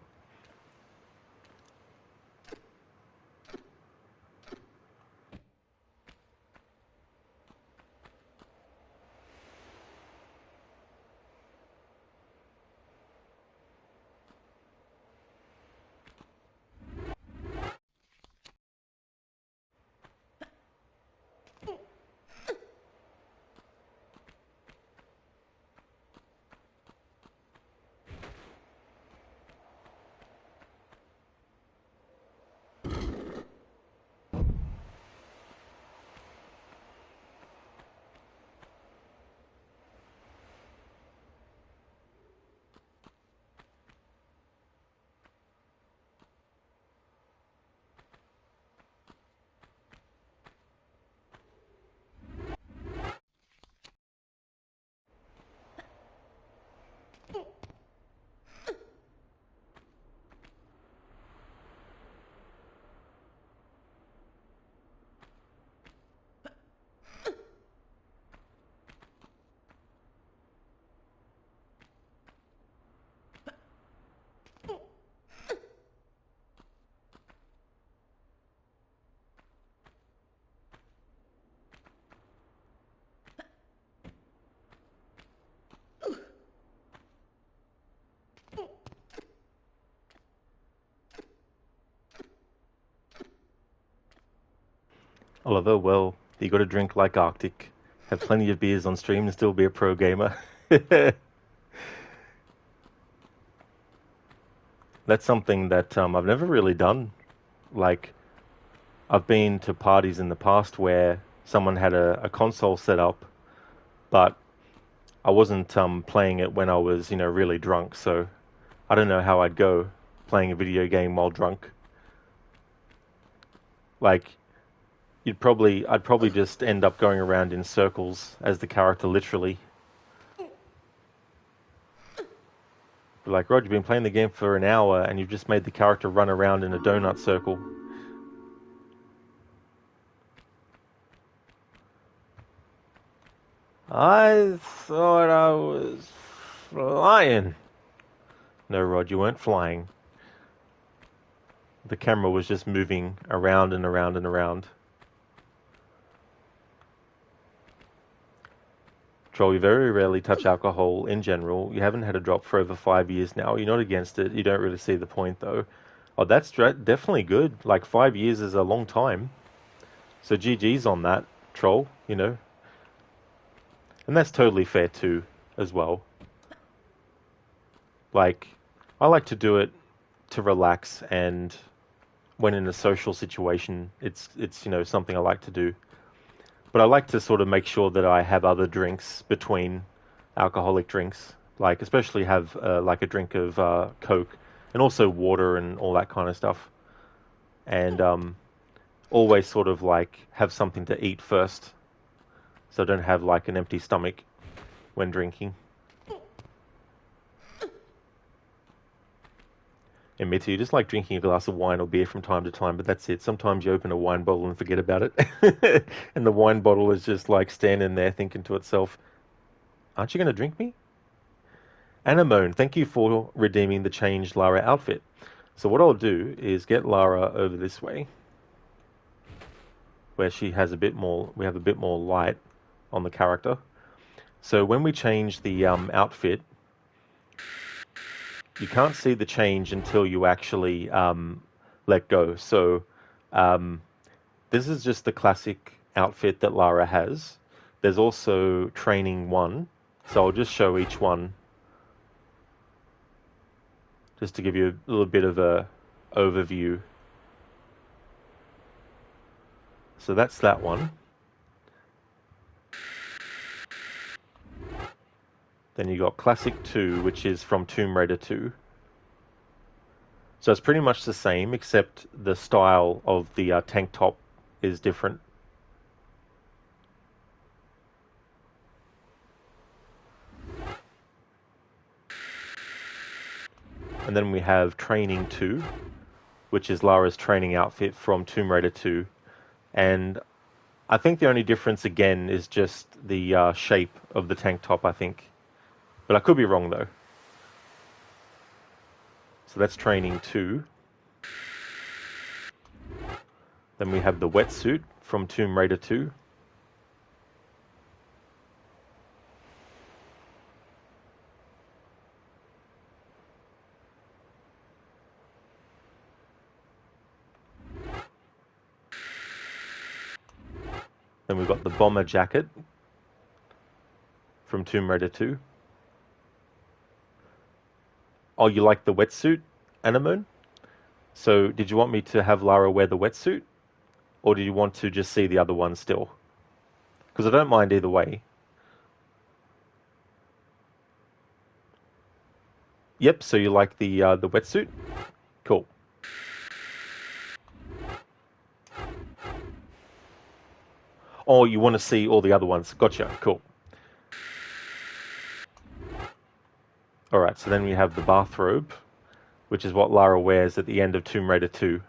Oliver, well, you got to drink like Arctic, have plenty of beers on stream, and still be a pro gamer. That's something that I've never really done. Like, I've been to parties in the past where someone had a console set up, but I wasn't playing it when I was, really drunk. So I don't know how I'd go playing a video game while drunk. Like, I'd probably just end up going around in circles as the character, literally. Like, Rod, you've been playing the game for an hour and you've just made the character run around in a donut circle. I thought I was flying. No, Rod, you weren't flying. The camera was just moving around and around and around. Troll, you very rarely touch alcohol in general. You haven't had a drop for over 5 years now. You're not against it. You don't really see the point, though. Oh, that's definitely good. Like, 5 years is a long time. So GG's on that, Troll. And that's totally fair, too, as well. Like, I like to do it to relax, and when in a social situation, it's something I like to do. But I like to sort of make sure that I have other drinks between alcoholic drinks, like especially have like a drink of Coke and also water and all that kind of stuff. And always sort of like have something to eat first, so I don't have like an empty stomach when drinking. And me too, you just like drinking a glass of wine or beer from time to time, but that's it. Sometimes you open a wine bottle and forget about it. And the wine bottle is just like standing there thinking to itself, aren't you going to drink me? Anemone, thank you for redeeming the changed Lara outfit. So what I'll do is get Lara over this way, where she has a bit more, we have a bit more light on the character. So when we change the outfit, you can't see the change until you actually let go. So um, this is just the classic outfit that Lara has. There's also training one, so I'll just show each one just to give you a little bit of a overview. So that's that one. Then you got Classic 2, which is from Tomb Raider 2. So it's pretty much the same, except the style of the tank top is different. And then we have Training 2, which is Lara's training outfit from Tomb Raider 2. And I think the only difference, again, is just the shape of the tank top, I think. But I could be wrong, though. So that's Training 2. Then we have the wetsuit from Tomb Raider 2. Then we've got the bomber jacket from Tomb Raider 2. Oh, you like the wetsuit, Anemone? So did you want me to have Lara wear the wetsuit? Or do you want to just see the other one still? Because I don't mind either way. Yep, so you like the wetsuit? Cool. Oh, you want to see all the other ones. Gotcha, cool. Alright, so then we have the bathrobe, which is what Lara wears at the end of Tomb Raider 2.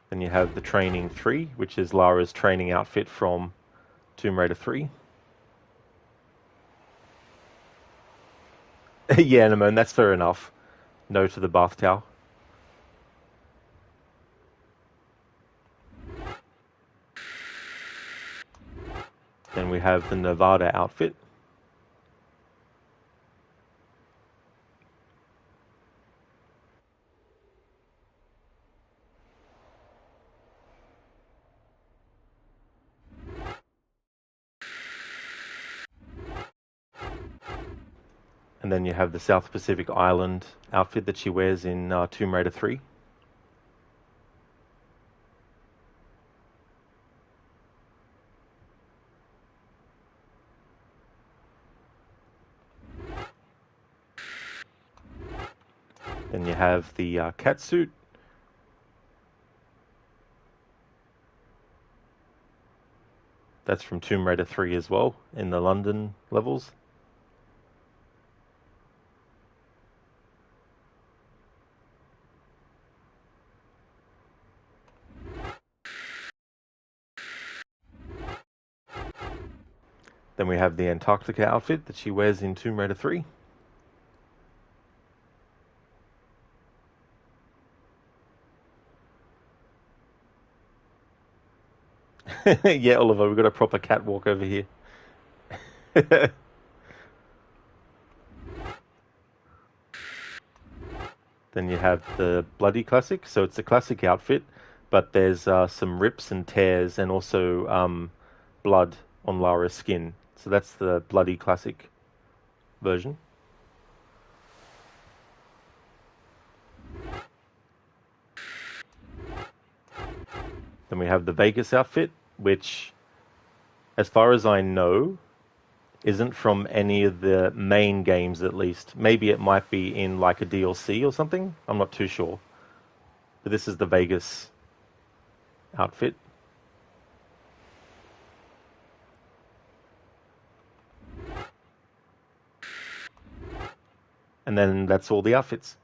Then you have the Training 3, which is Lara's training outfit from Tomb Raider 3. Yeah, Anemone, that's fair enough. No to the bath towel. Then we have the Nevada outfit. And then you have the South Pacific Island outfit that she wears in Tomb Raider 3. Then you have the cat suit. That's from Tomb Raider 3 as well, in the London levels. Then we have the Antarctica outfit that she wears in Tomb Raider 3. Yeah, Oliver, we've got a proper catwalk over here. Then you have the Bloody Classic. So it's a classic outfit, but there's some rips and tears and also blood on Lara's skin. So that's the Bloody Classic version. Then we have the Vegas outfit, which, as far as I know, isn't from any of the main games at least. Maybe it might be in like a DLC or something. I'm not too sure. But this is the Vegas outfit. And then that's all the outfits.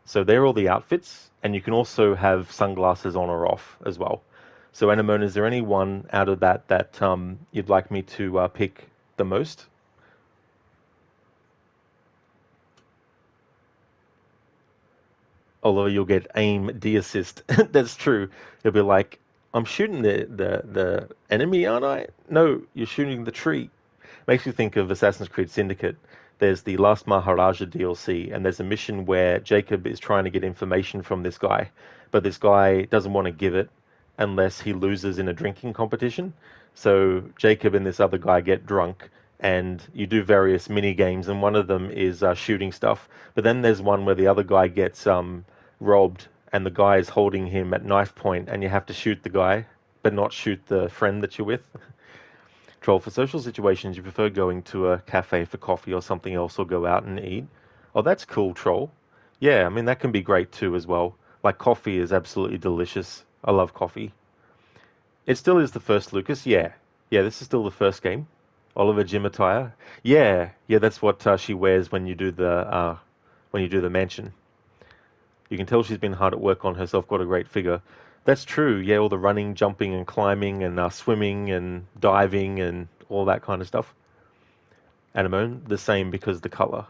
So they're all the outfits, and you can also have sunglasses on or off as well. So Anemone, is there any one out of that you'd like me to pick the most? Although you'll get aim de-assist. That's true. You'll be like, I'm shooting the enemy, aren't I? No, you're shooting the tree. Makes you think of Assassin's Creed Syndicate. There's the Last Maharaja DLC, and there's a mission where Jacob is trying to get information from this guy, but this guy doesn't want to give it unless he loses in a drinking competition. So Jacob and this other guy get drunk, and you do various mini games, and one of them is shooting stuff. But then there's one where the other guy gets robbed, and the guy is holding him at knife point, and you have to shoot the guy, but not shoot the friend that you're with. Troll, for social situations, you prefer going to a cafe for coffee or something else, or go out and eat? Oh, that's cool, Troll. Yeah, I mean, that can be great too as well. Like, coffee is absolutely delicious. I love coffee. It still is the first, Lucas. Yeah. Yeah, this is still the first game. Oliver gym attire. Yeah, yeah, that's what she wears when you do the mansion. You can tell she's been hard at work on herself, got a great figure. That's true. Yeah, all the running, jumping, and climbing, and swimming, and diving, and all that kind of stuff. Anemone, the same because the color.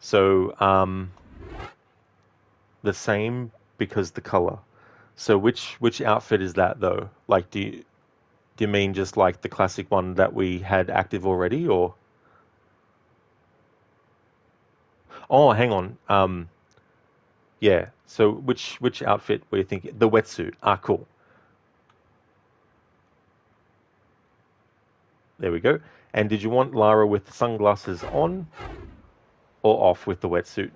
So, the same because the color. So, which outfit is that though? Like, do you mean just like the classic one that we had active already, or? Oh, hang on. Yeah. So, which outfit were you thinking? The wetsuit. Ah, cool. There we go. And did you want Lara with the sunglasses on or off with the wetsuit?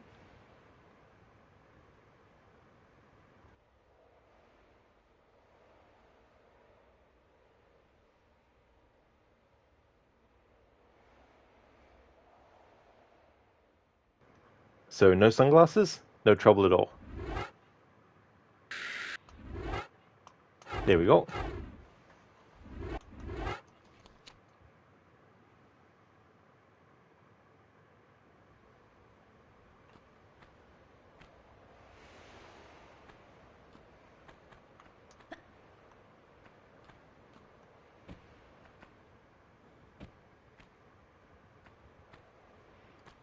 So no sunglasses, no trouble at all. There we go.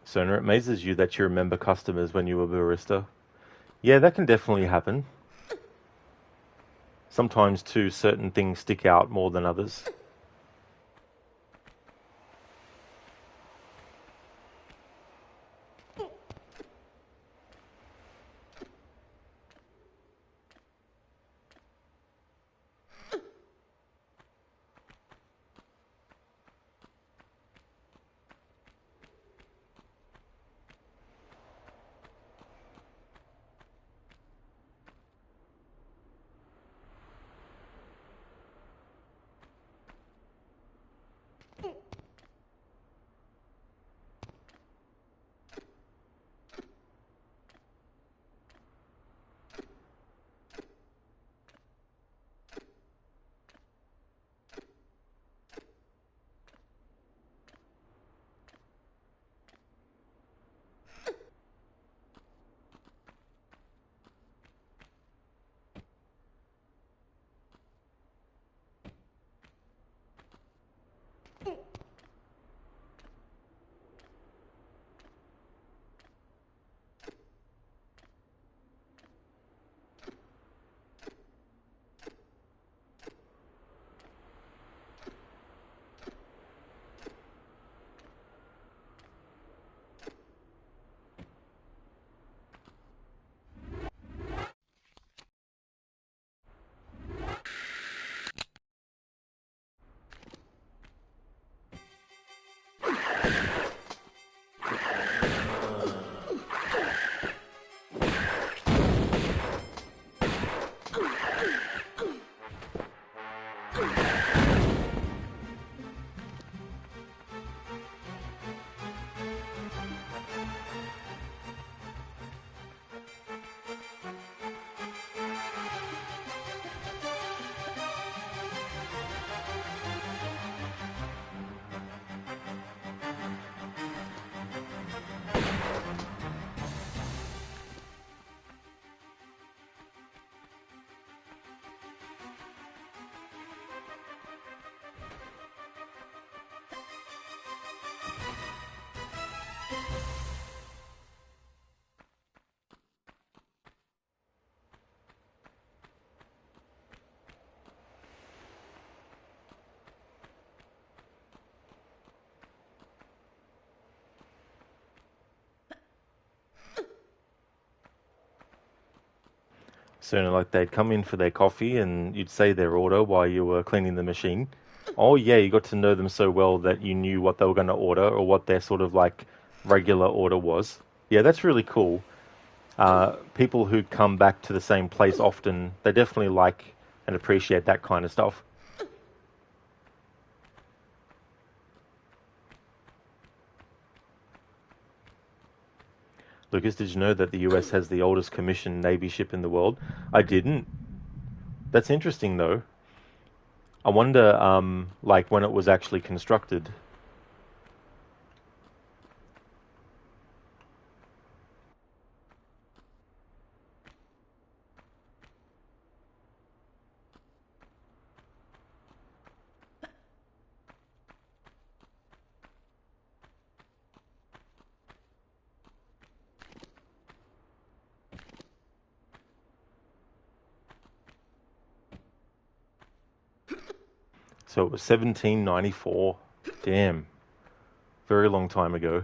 Sooner it amazes you that you remember customers when you were barista. Yeah, that can definitely happen. Sometimes too, certain things stick out more than others. So, like they'd come in for their coffee and you'd say their order while you were cleaning the machine. Oh, yeah, you got to know them so well that you knew what they were going to order or what their sort of like regular order was. Yeah, that's really cool. People who come back to the same place often, they definitely like and appreciate that kind of stuff. Lucas, did you know that the US has the oldest commissioned Navy ship in the world? I didn't. That's interesting, though. I wonder, like, when it was actually constructed. So it was 1794. Damn, very long time ago.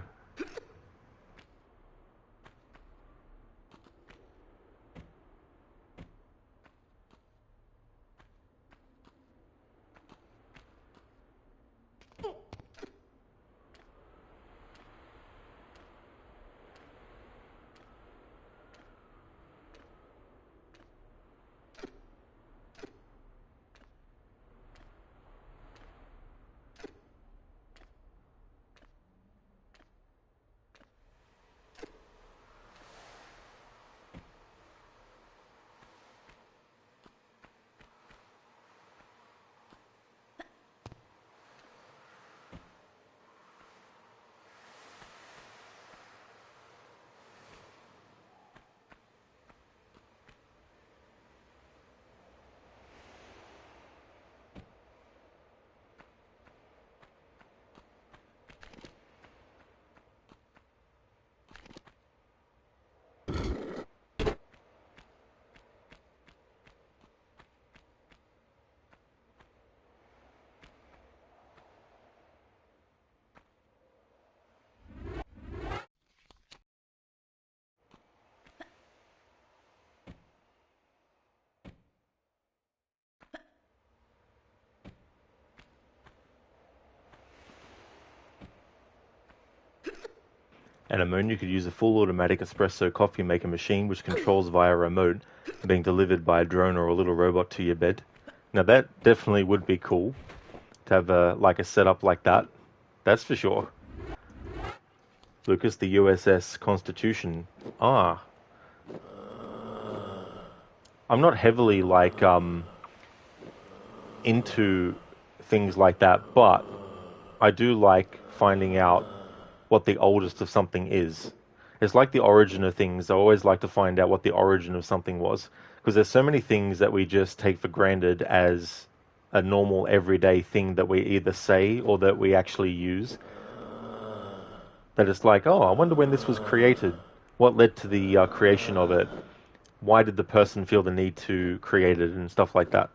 At a moon, you could use a full automatic espresso coffee maker machine which controls via remote, being delivered by a drone or a little robot to your bed. Now that definitely would be cool to have a setup like that. That's for sure. Lucas, the USS Constitution. Ah, I'm not heavily into things like that, but I do like finding out what the oldest of something is. It's like the origin of things. I always like to find out what the origin of something was, because there's so many things that we just take for granted as a normal everyday thing that we either say or that we actually use. That it's like, oh, I wonder when this was created. What led to the creation of it? Why did the person feel the need to create it and stuff like that?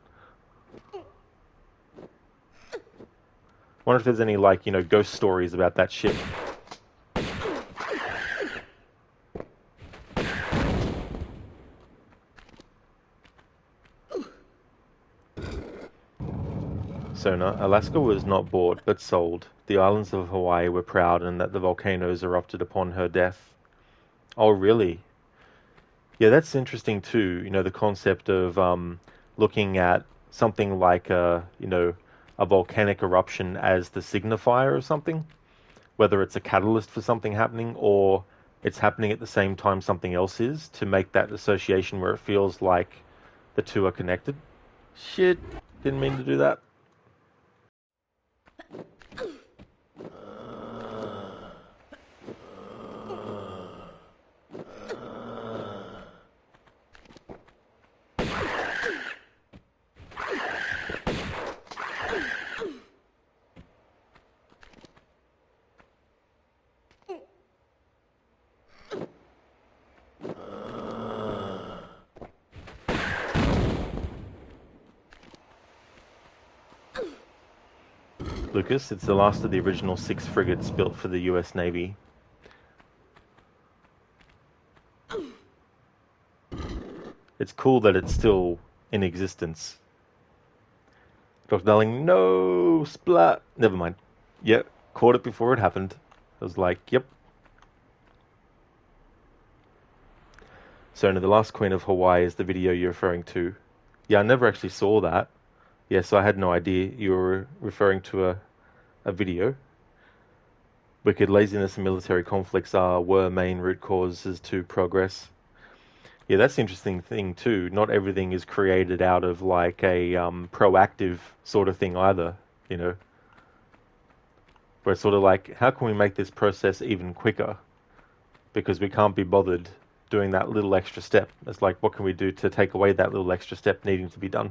Wonder if there's any, like, ghost stories about that shit. Sona, Alaska was not bought, but sold. The islands of Hawaii were proud in that the volcanoes erupted upon her death. Oh, really? Yeah, that's interesting too. The concept of looking at something like a volcanic eruption as the signifier of something, whether it's a catalyst for something happening or it's happening at the same time something else is, to make that association where it feels like the two are connected. Shit, didn't mean to do that. Lucas, it's the last of the original 6 frigates built for the US Navy. It's cool that it's still in existence. Dr. Darling, no, splat. Never mind. Yep, caught it before it happened. I was like, yep. So, no, the last Queen of Hawaii is the video you're referring to. Yeah, I never actually saw that. Yeah, so I had no idea you were referring to a video. Wicked laziness and military conflicts were main root causes to progress. Yeah, that's the interesting thing too. Not everything is created out of like a proactive sort of thing either, you know. Where it's sort of like, how can we make this process even quicker? Because we can't be bothered doing that little extra step. It's like, what can we do to take away that little extra step needing to be done?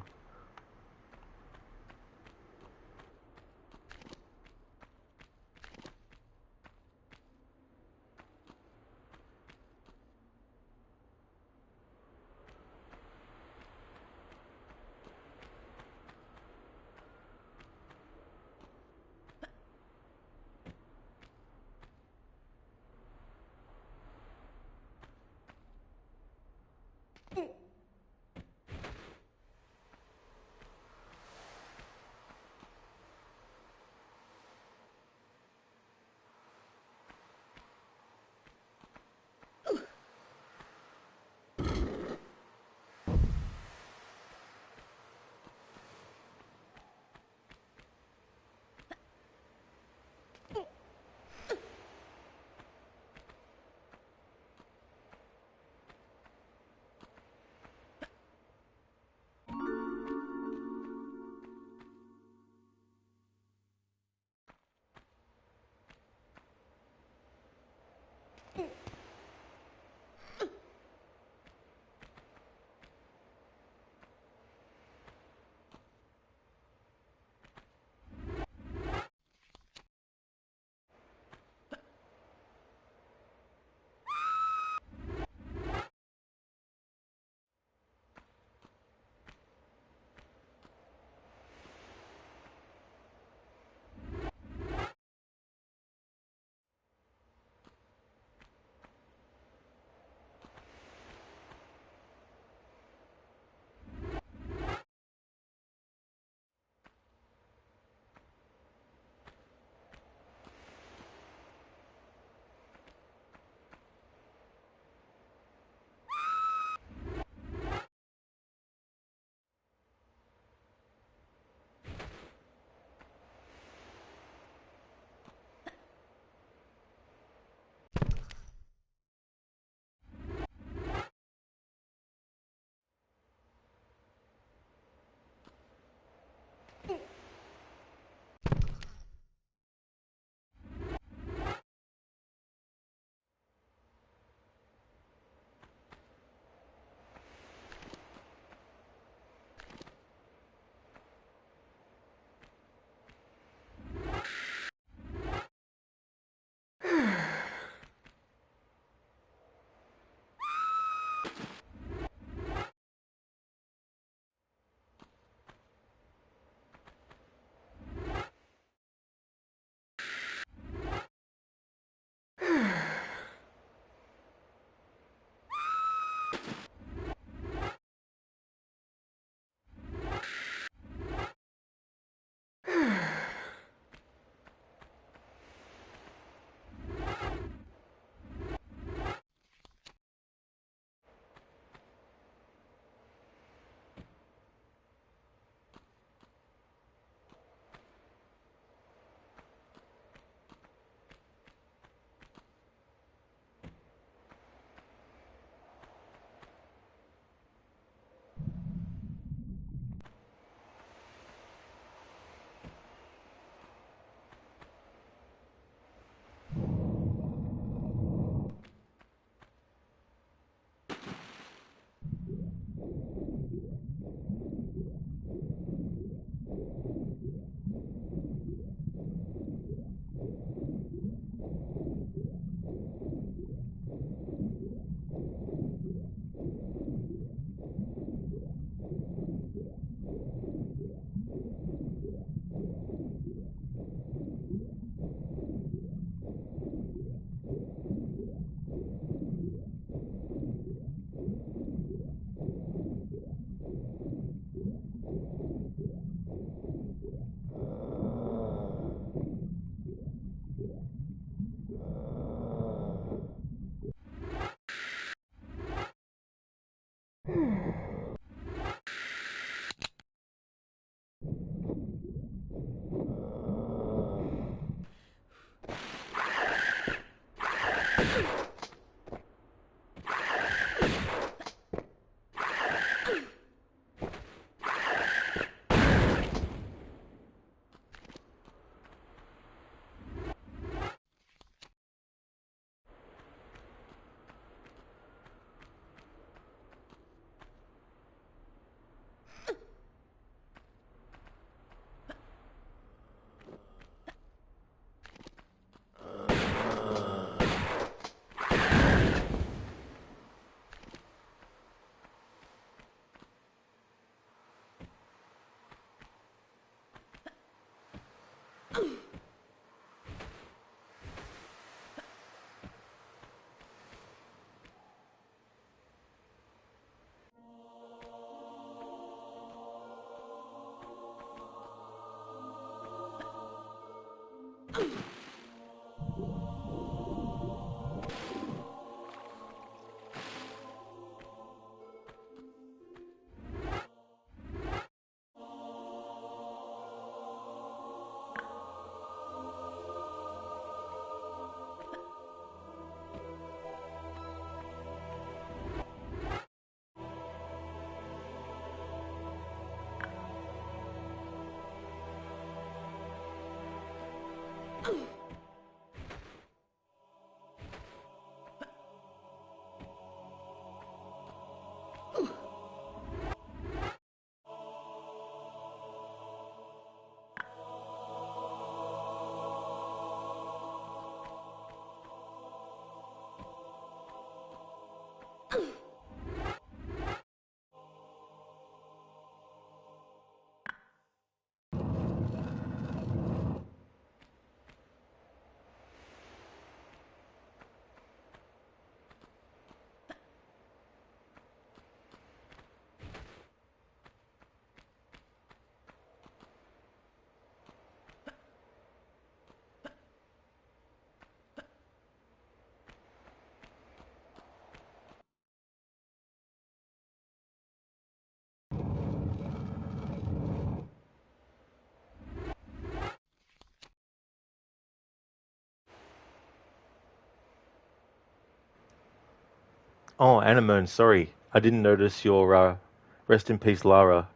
Oh, Anemone, sorry. I didn't notice your rest in peace, Lara,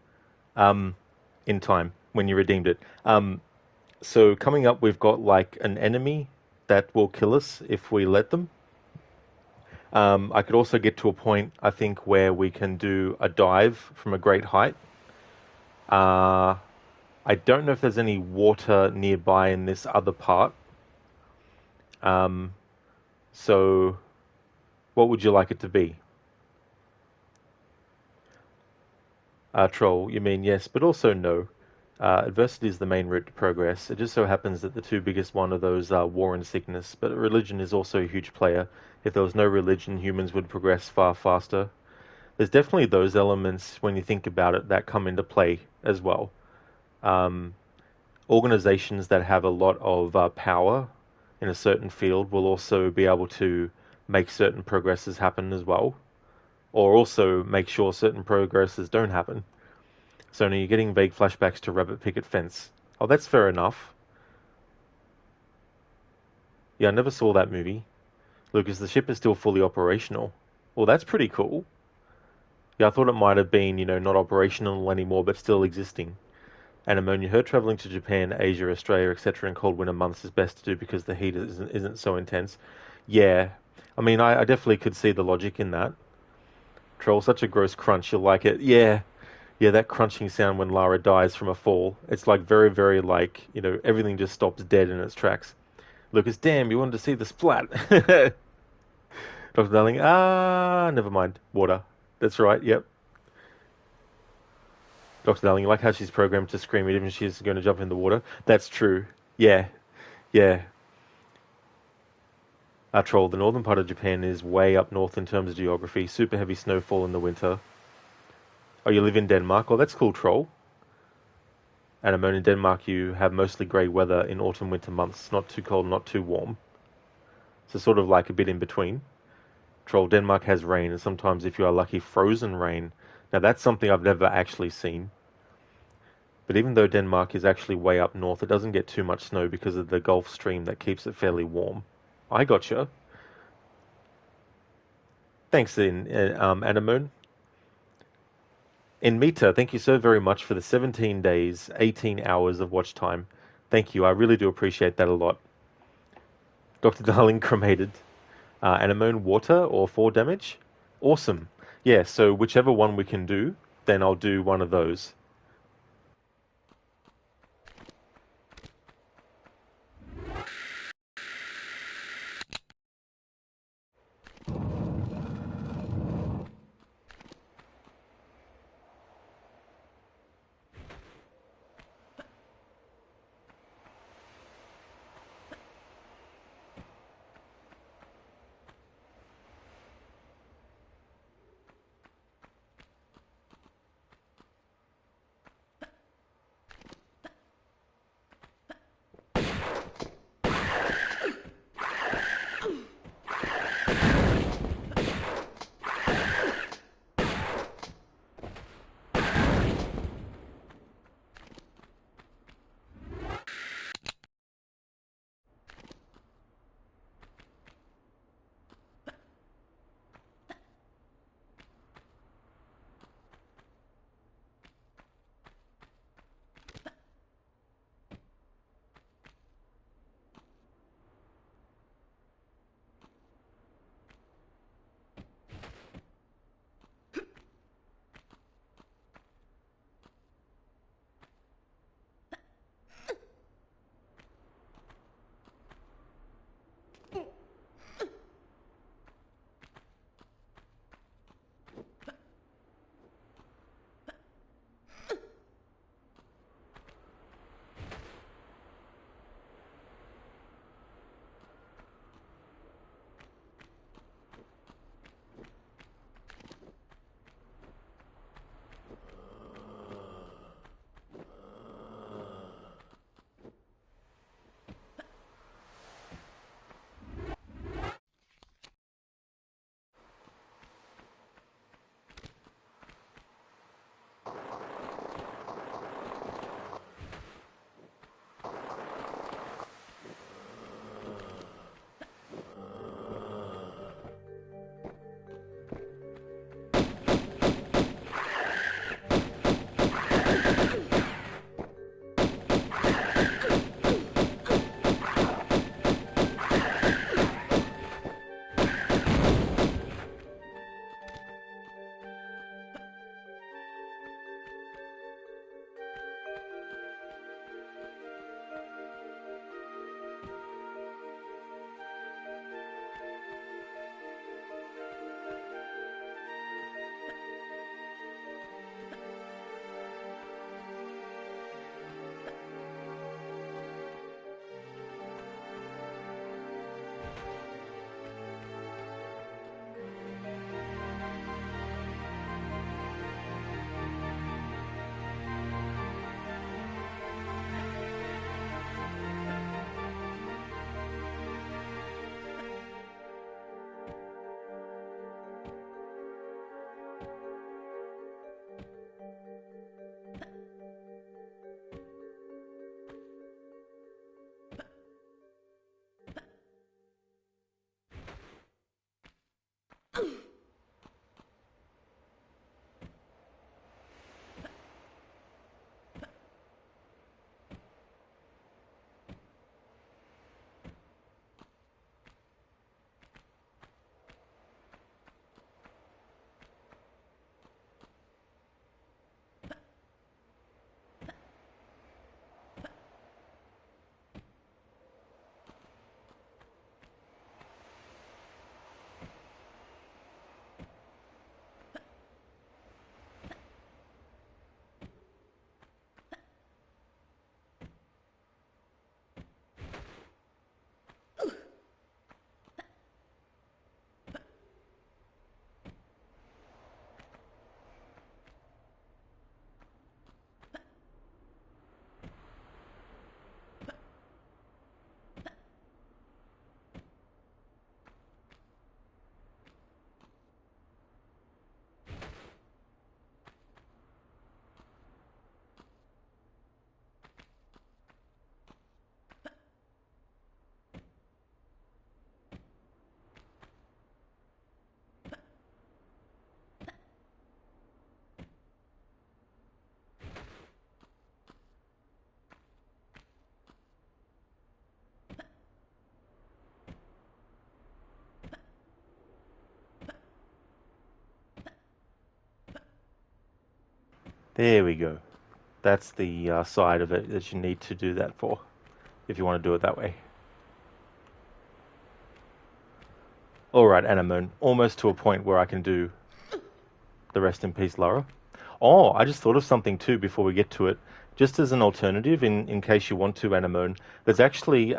um, in time when you redeemed it. So coming up, we've got like an enemy that will kill us if we let them. I could also get to a point, I think, where we can do a dive from a great height. Uh, I don't know if there's any water nearby in this other part. Um, so what would you like it to be? Troll, you mean yes, but also no. Adversity is the main route to progress. It just so happens that the two biggest one of those are war and sickness, but religion is also a huge player. If there was no religion, humans would progress far faster. There's definitely those elements, when you think about it, that come into play as well. Um, Organizations that have a lot of power in a certain field will also be able to make certain progresses happen as well, or also make sure certain progresses don't happen. So now you're getting vague flashbacks to Rabbit Picket Fence. Oh, that's fair enough. Yeah, I never saw that movie. Lucas, the ship is still fully operational. Well, that's pretty cool. Yeah, I thought it might have been, not operational anymore, but still existing. And ammonia, her traveling to Japan, Asia, Australia, etc. in cold winter months is best to do because the heat isn't so intense. Yeah, I mean, I definitely could see the logic in that. Troll, such a gross crunch, you'll like it. Yeah, yeah, that crunching sound when Lara dies from a fall. It's like very, very like, everything just stops dead in its tracks. Lucas, damn, you wanted to see the splat. Dr. Darling, never mind. Water. That's right, yep. Dr. Darling, you like how she's programmed to scream even if she's going to jump in the water? That's true. Yeah, yeah. Troll, the northern part of Japan is way up north in terms of geography. Super heavy snowfall in the winter. Oh, you live in Denmark? Oh, that's cool, Troll. And I'm in Denmark, you have mostly grey weather in autumn winter months. Not too cold, not too warm. So sort of like a bit in between. Troll, Denmark has rain, and sometimes if you are lucky, frozen rain. Now that's something I've never actually seen. But even though Denmark is actually way up north, it doesn't get too much snow because of the Gulf Stream that keeps it fairly warm. I gotcha. Thanks, Anemone. In Mita, thank you so very much for the 17 days, 18 hours of watch time. Thank you. I really do appreciate that a lot. Dr. Darling cremated. Anemone water or 4 damage? Awesome. Yeah, so whichever one we can do, then I'll do one of those. There we go. That's the side of it that you need to do that for, if you want to do it that way. Alright, Anemone. Almost to a point where I can do the rest in peace, Lara. Oh, I just thought of something too before we get to it. Just as an alternative, in case you want to, Anemone, there's actually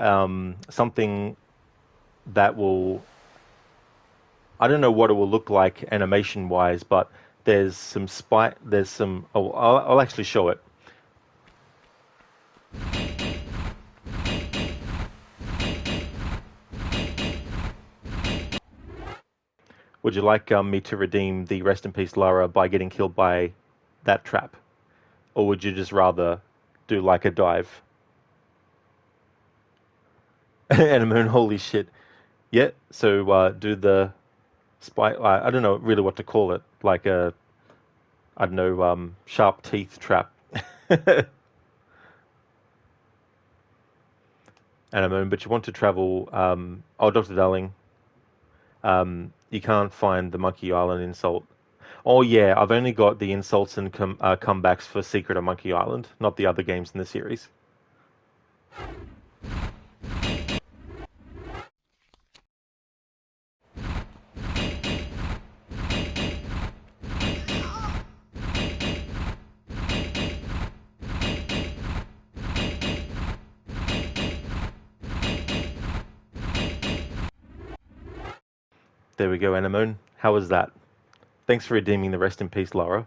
something that will... I don't know what it will look like animation-wise, but there's some spy... There's some... Oh, I'll actually show it. Would you like me to redeem the rest in peace Lara by getting killed by that trap? Or would you just rather do like a dive? Anemone, holy shit. Yeah, so do the spy... I don't know really what to call it. Like a... I don't know, sharp teeth trap. Anemone, but you want to travel... oh, Dr. Darling. You can't find the Monkey Island insult. Oh yeah, I've only got the insults and comebacks for Secret of Monkey Island, not the other games in the series. There we go, Anemone. How was that? Thanks for redeeming the rest in peace, Lara.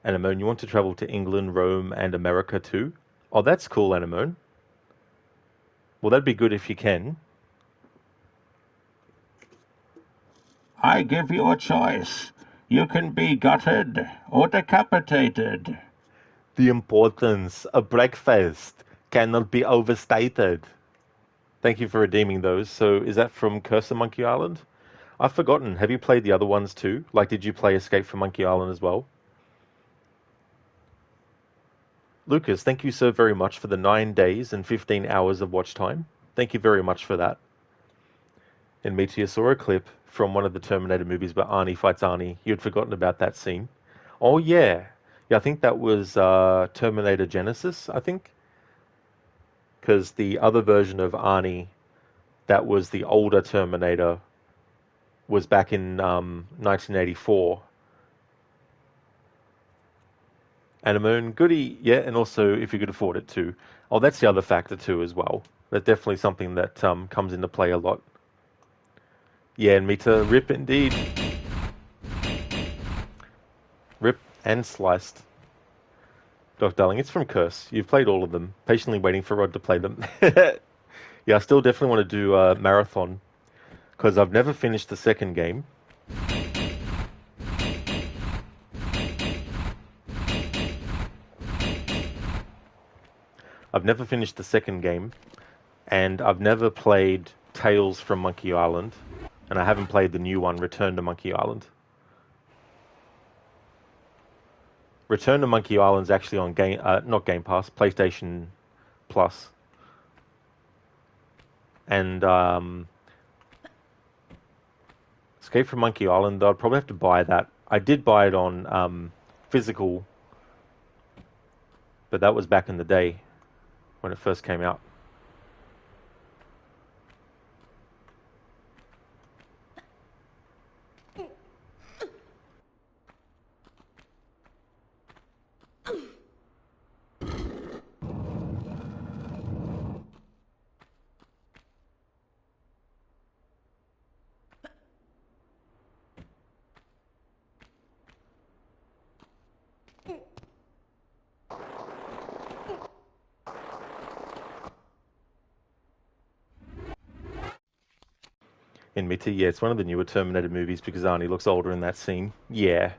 Anemone, you want to travel to England, Rome, and America too? Oh, that's cool, Anemone. Well, that'd be good if you can. I give you a choice. You can be gutted or decapitated. The importance of breakfast cannot be overstated. Thank you for redeeming those. So, is that from Curse of Monkey Island? I've forgotten. Have you played the other ones too? Like, did you play Escape from Monkey Island as well? Lucas, thank you so very much for the 9 days and 15 hours of watch time. Thank you very much for that. In Meteor saw a clip from one of the Terminator movies where Arnie fights Arnie. You'd forgotten about that scene. Oh, yeah. Yeah, I think that was Terminator Genesis, I think. Because the other version of Arnie, that was the older Terminator, was back in 1984. And a moon goodie, yeah, and also if you could afford it too. Oh, that's the other factor too as well. That's definitely something that comes into play a lot. Yeah, and Mita, rip indeed. Rip and sliced. Dr. Darling, it's from Curse. You've played all of them. Patiently waiting for Rod to play them. Yeah, I still definitely want to do a marathon. Because I've never finished the second game. I've never finished the second game. And I've never played Tales from Monkey Island. And I haven't played the new one, Return to Monkey Island. Return to Monkey Island's actually on not Game Pass, PlayStation Plus. And Escape from Monkey Island, though, I'd probably have to buy that. I did buy it on physical, but that was back in the day when it first came out. In Mita, yeah, it's one of the newer Terminator movies because Arnie looks older in that scene. Yeah.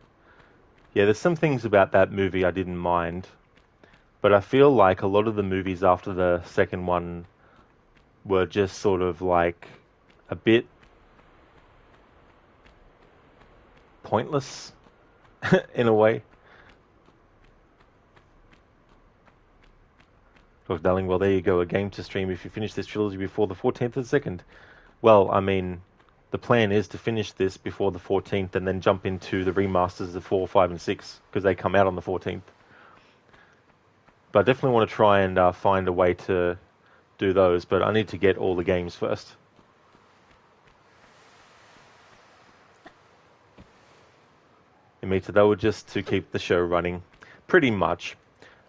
Yeah, there's some things about that movie I didn't mind. But I feel like a lot of the movies after the second one were just sort of like a bit pointless in a way. Dr. Darling, well, there you go. A game to stream if you finish this trilogy before the 14th of the 2nd. Well, I mean, the plan is to finish this before the 14th and then jump into the remasters of 4, 5, and 6 because they come out on the 14th. But I definitely want to try and find a way to do those, but I need to get all the games first. Amita, they were just to keep the show running, pretty much.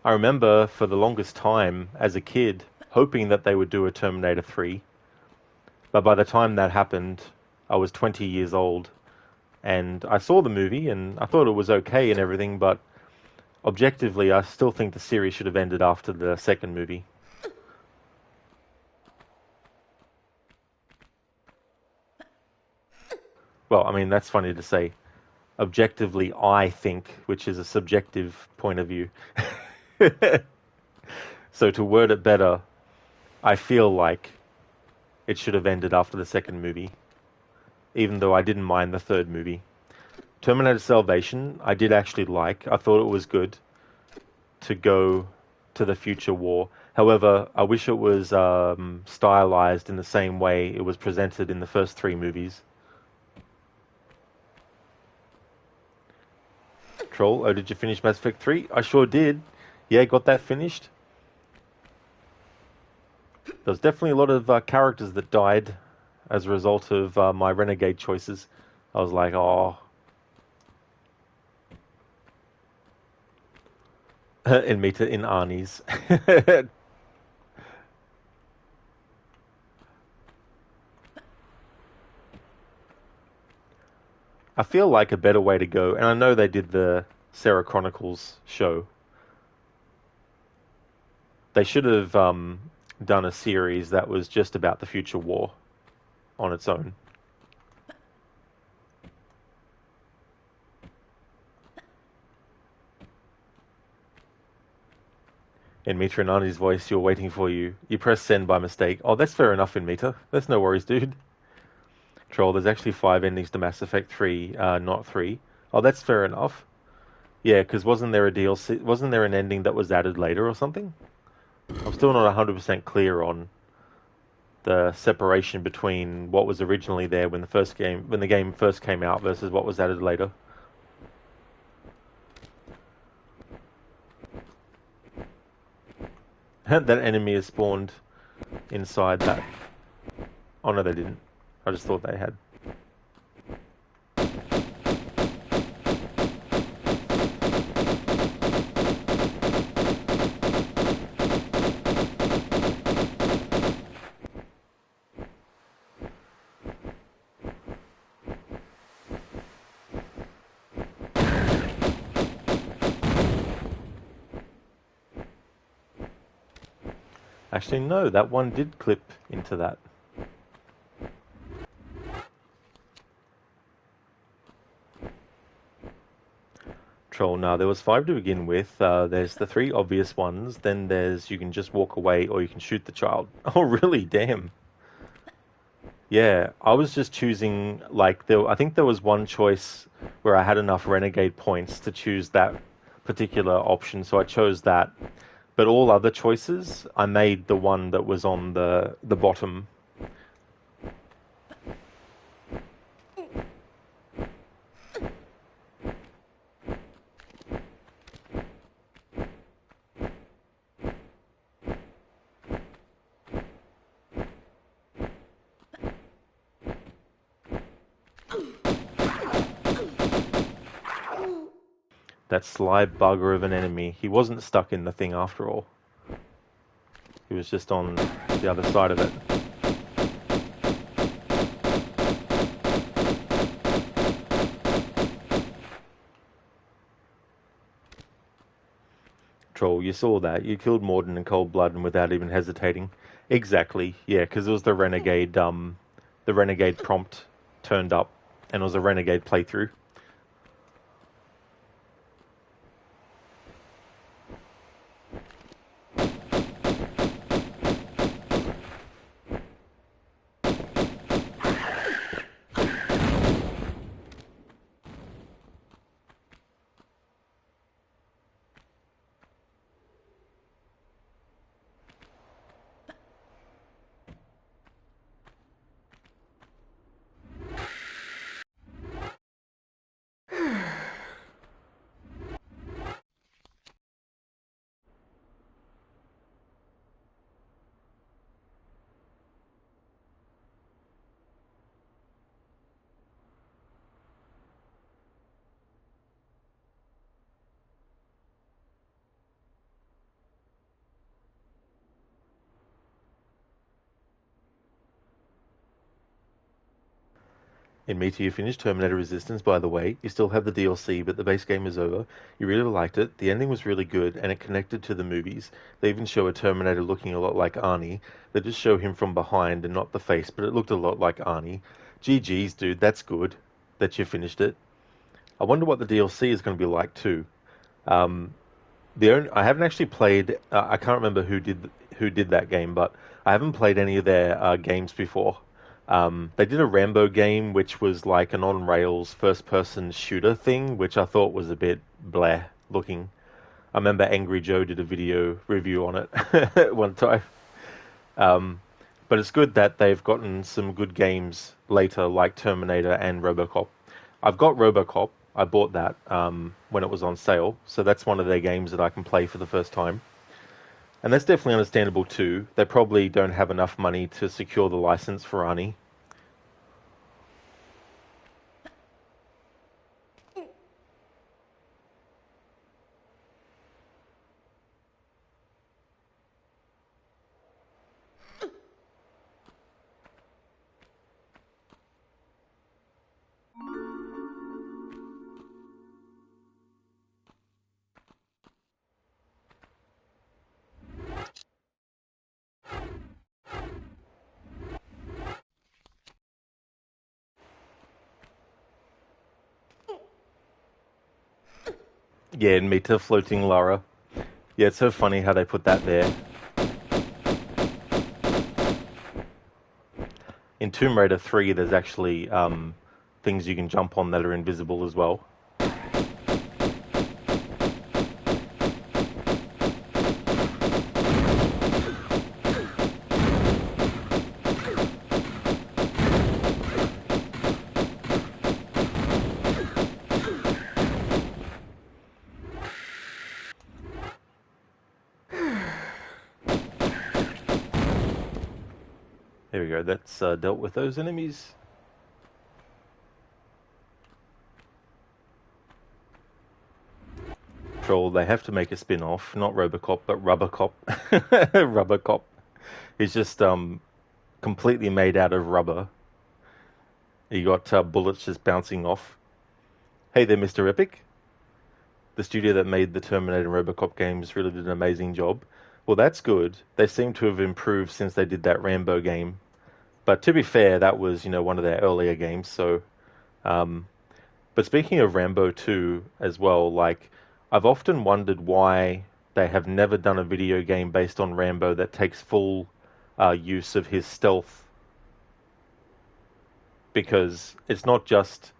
I remember for the longest time as a kid hoping that they would do a Terminator 3, but by the time that happened, I was 20 years old, and I saw the movie and I thought it was okay and everything, but objectively, I still think the series should have ended after the second movie. Well, I mean, that's funny to say. Objectively, I think, which is a subjective point of view. So to word it better, I feel like it should have ended after the second movie, even though I didn't mind the third movie. Terminator Salvation, I did actually like. I thought it was good to go to the future war. However, I wish it was stylized in the same way it was presented in the first three movies. Troll, oh, did you finish Mass Effect 3? I sure did. Yeah, got that finished. There was definitely a lot of characters that died as a result of my Renegade choices. I was like, oh. In Meta, in Arnie's. I feel like a better way to go, and I know they did the Sarah Chronicles show. They should have done a series that was just about the future war on its own. In Mita and Arnie's voice, you're waiting for you. You press send by mistake. Oh, that's fair enough in Mita. That's no worries, dude. Troll, there's actually 5 endings to Mass Effect 3, not 3. Oh, that's fair enough. Yeah, because wasn't there a DLC? Wasn't there an ending that was added later or something? I'm still not 100% clear on the separation between what was originally there when the game first came out versus what was added later. That enemy is spawned inside that. Oh no, they didn't. I just thought they had. Actually, no, that one did clip into that. Troll, no, there was 5 to begin with. There's the 3 obvious ones. Then there's you can just walk away or you can shoot the child. Oh, really? Damn. Yeah, I was just choosing, like, I think there was one choice where I had enough Renegade points to choose that particular option, so I chose that. But all other choices, I made the one that was on the bottom. That sly bugger of an enemy. He wasn't stuck in the thing after all. He was just on the other side of it. Troll, you saw that. You killed Morden in cold blood and without even hesitating. Exactly. Yeah, because it was the renegade prompt turned up, and it was a renegade playthrough. In Meteor, you finished Terminator Resistance, by the way. You still have the DLC, but the base game is over. You really liked it. The ending was really good, and it connected to the movies. They even show a Terminator looking a lot like Arnie. They just show him from behind and not the face, but it looked a lot like Arnie. GG's, dude. That's good that you finished it. I wonder what the DLC is going to be like, too. Um, I haven't actually played. I can't remember who did that game, but I haven't played any of their games before. They did a Rambo game, which was like an on-rails first-person shooter thing, which I thought was a bit bleh looking. I remember Angry Joe did a video review on it one time. Um, but it's good that they've gotten some good games later, like Terminator and RoboCop. I've got RoboCop. I bought that when it was on sale, so that's one of their games that I can play for the first time. And that's definitely understandable too. They probably don't have enough money to secure the license for Arnie. Yeah, and Mita floating Lara. Yeah, it's so funny how they put that there. In Tomb Raider 3, there's actually things you can jump on that are invisible as well. There we go, that's dealt with those enemies. Troll, they have to make a spin-off, not Robocop, but Rubbercop. Rubbercop. He's just completely made out of rubber. You got bullets just bouncing off. Hey there, Mr. Epic. The studio that made the Terminator and Robocop games really did an amazing job. Well, that's good. They seem to have improved since they did that Rambo game. But to be fair, that was, one of their earlier games. So, um, but speaking of Rambo 2 as well, like, I've often wondered why they have never done a video game based on Rambo that takes full use of his stealth. Because it's not just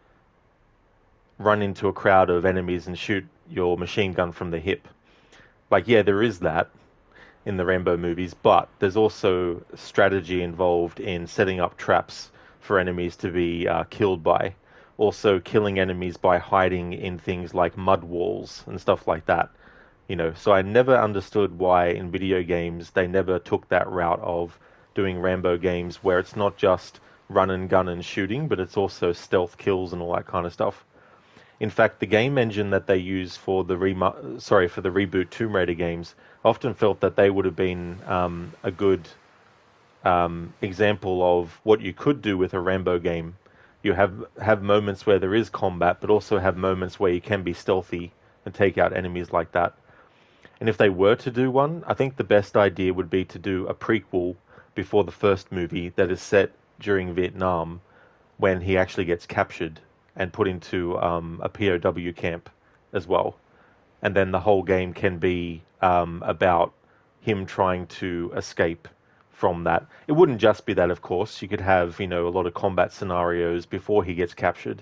run into a crowd of enemies and shoot your machine gun from the hip. Like, yeah, there is that in the Rambo movies, but there's also strategy involved in setting up traps for enemies to be killed by. Also, killing enemies by hiding in things like mud walls and stuff like that. So I never understood why in video games they never took that route of doing Rambo games where it's not just run and gun and shooting, but it's also stealth kills and all that kind of stuff. In fact, the game engine that they use for the for the reboot Tomb Raider games, I often felt that they would have been a good example of what you could do with a Rambo game. You have moments where there is combat, but also have moments where you can be stealthy and take out enemies like that. And if they were to do one, I think the best idea would be to do a prequel before the first movie that is set during Vietnam when he actually gets captured and put into a POW camp as well. And then the whole game can be about him trying to escape from that. It wouldn't just be that, of course. You could have, a lot of combat scenarios before he gets captured.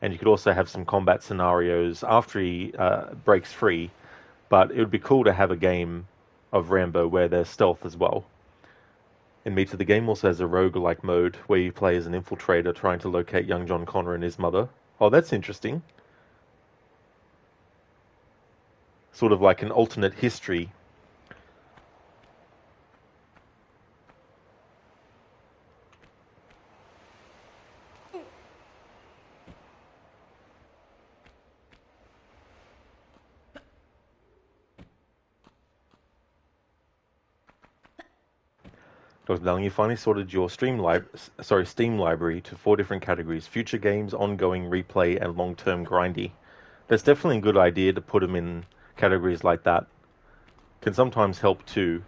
And you could also have some combat scenarios after he breaks free. But it would be cool to have a game of Rambo where there's stealth as well. In Meter, the game also has a roguelike mode where you play as an infiltrator trying to locate young John Connor and his mother. Oh, that's interesting. Sort of like an alternate history. Dr. Darling, you finally sorted your Steam library to 4 different categories: future games, ongoing, replay, and long-term grindy. That's definitely a good idea to put them in categories like that. Can sometimes help too.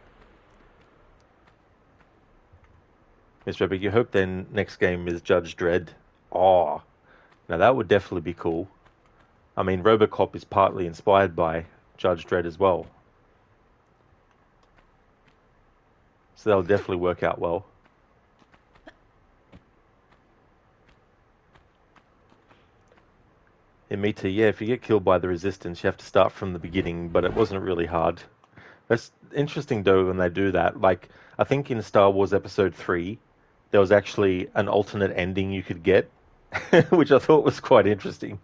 Mr. Epic, you hope then next game is Judge Dredd. Oh, now that would definitely be cool. I mean, Robocop is partly inspired by Judge Dredd as well. So that'll definitely work out well. In Mita, yeah, if you get killed by the Resistance, you have to start from the beginning, but it wasn't really hard. That's interesting, though, when they do that. Like, I think in Star Wars Episode 3, there was actually an alternate ending you could get, which I thought was quite interesting.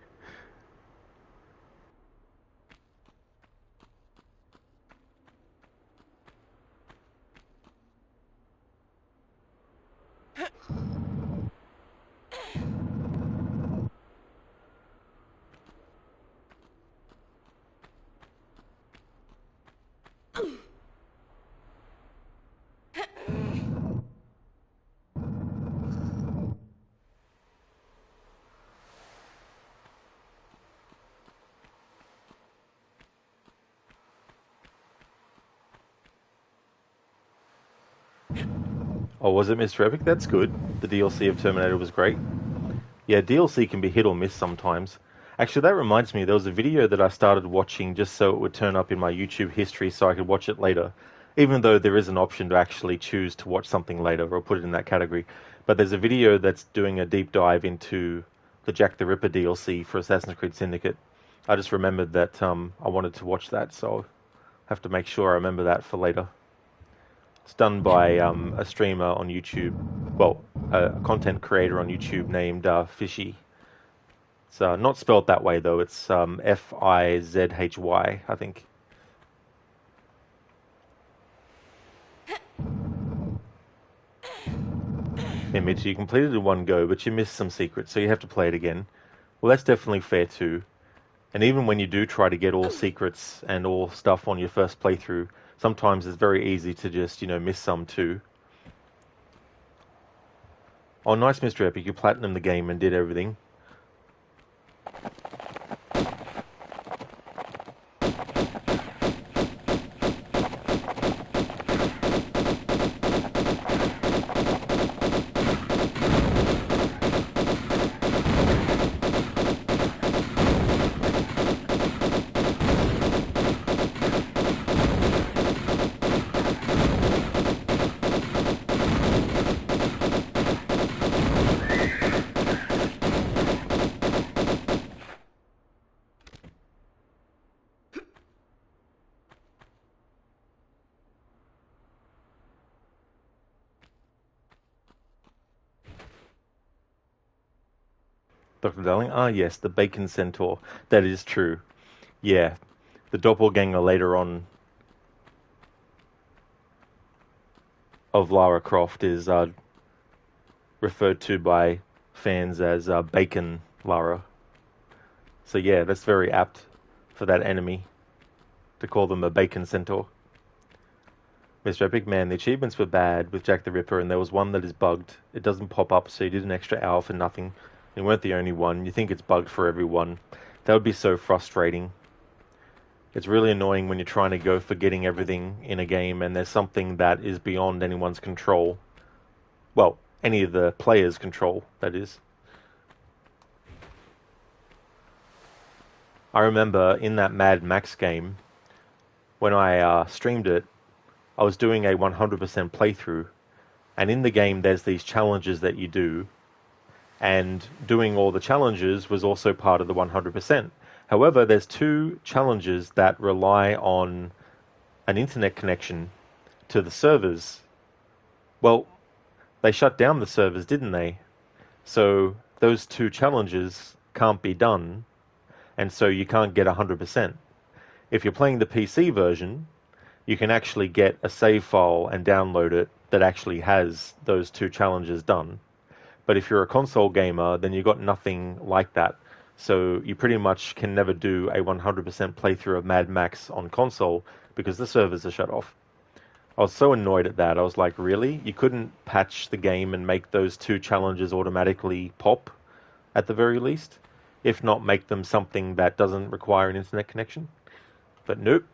Oh, was it Mr. Epic? That's good. The DLC of Terminator was great. Yeah, DLC can be hit or miss sometimes. Actually, that reminds me, there was a video that I started watching just so it would turn up in my YouTube history so I could watch it later. Even though there is an option to actually choose to watch something later or put it in that category. But there's a video that's doing a deep dive into the Jack the Ripper DLC for Assassin's Creed Syndicate. I just remembered that I wanted to watch that, so I have to make sure I remember that for later. It's done by a streamer on YouTube, well, a content creator on YouTube named Fishy. It's not spelled that way though. It's Fizhy, I think. Image, you completed it in one go, but you missed some secrets, so you have to play it again. Well, that's definitely fair too. And even when you do try to get all secrets and all stuff on your first playthrough, sometimes it's very easy to just, miss some too. Oh, nice, Mr. Epic. You platinumed the game and did everything. Dr. Darling? Ah, yes, the Bacon Centaur. That is true. Yeah, the doppelganger later on of Lara Croft is referred to by fans as Bacon Lara. So yeah, that's very apt for that enemy to call them a Bacon Centaur. Mr. Epic, man, the achievements were bad with Jack the Ripper, and there was one that is bugged. It doesn't pop up, so you did an extra hour for nothing. You weren't the only one. You think it's bugged for everyone. That would be so frustrating. It's really annoying when you're trying to go for getting everything in a game and there's something that is beyond anyone's control. Well, any of the players' control, that is. I remember in that Mad Max game, when I streamed it, I was doing a 100% playthrough, and in the game there's these challenges that you do, and doing all the challenges was also part of the 100%. However, there's 2 challenges that rely on an internet connection to the servers. Well, they shut down the servers, didn't they? So those 2 challenges can't be done, and so you can't get 100%. If you're playing the PC version, you can actually get a save file and download it that actually has those 2 challenges done. But if you're a console gamer, then you've got nothing like that. So you pretty much can never do a 100% playthrough of Mad Max on console because the servers are shut off. I was so annoyed at that. I was like, really? You couldn't patch the game and make those two challenges automatically pop at the very least? If not, make them something that doesn't require an internet connection? But nope.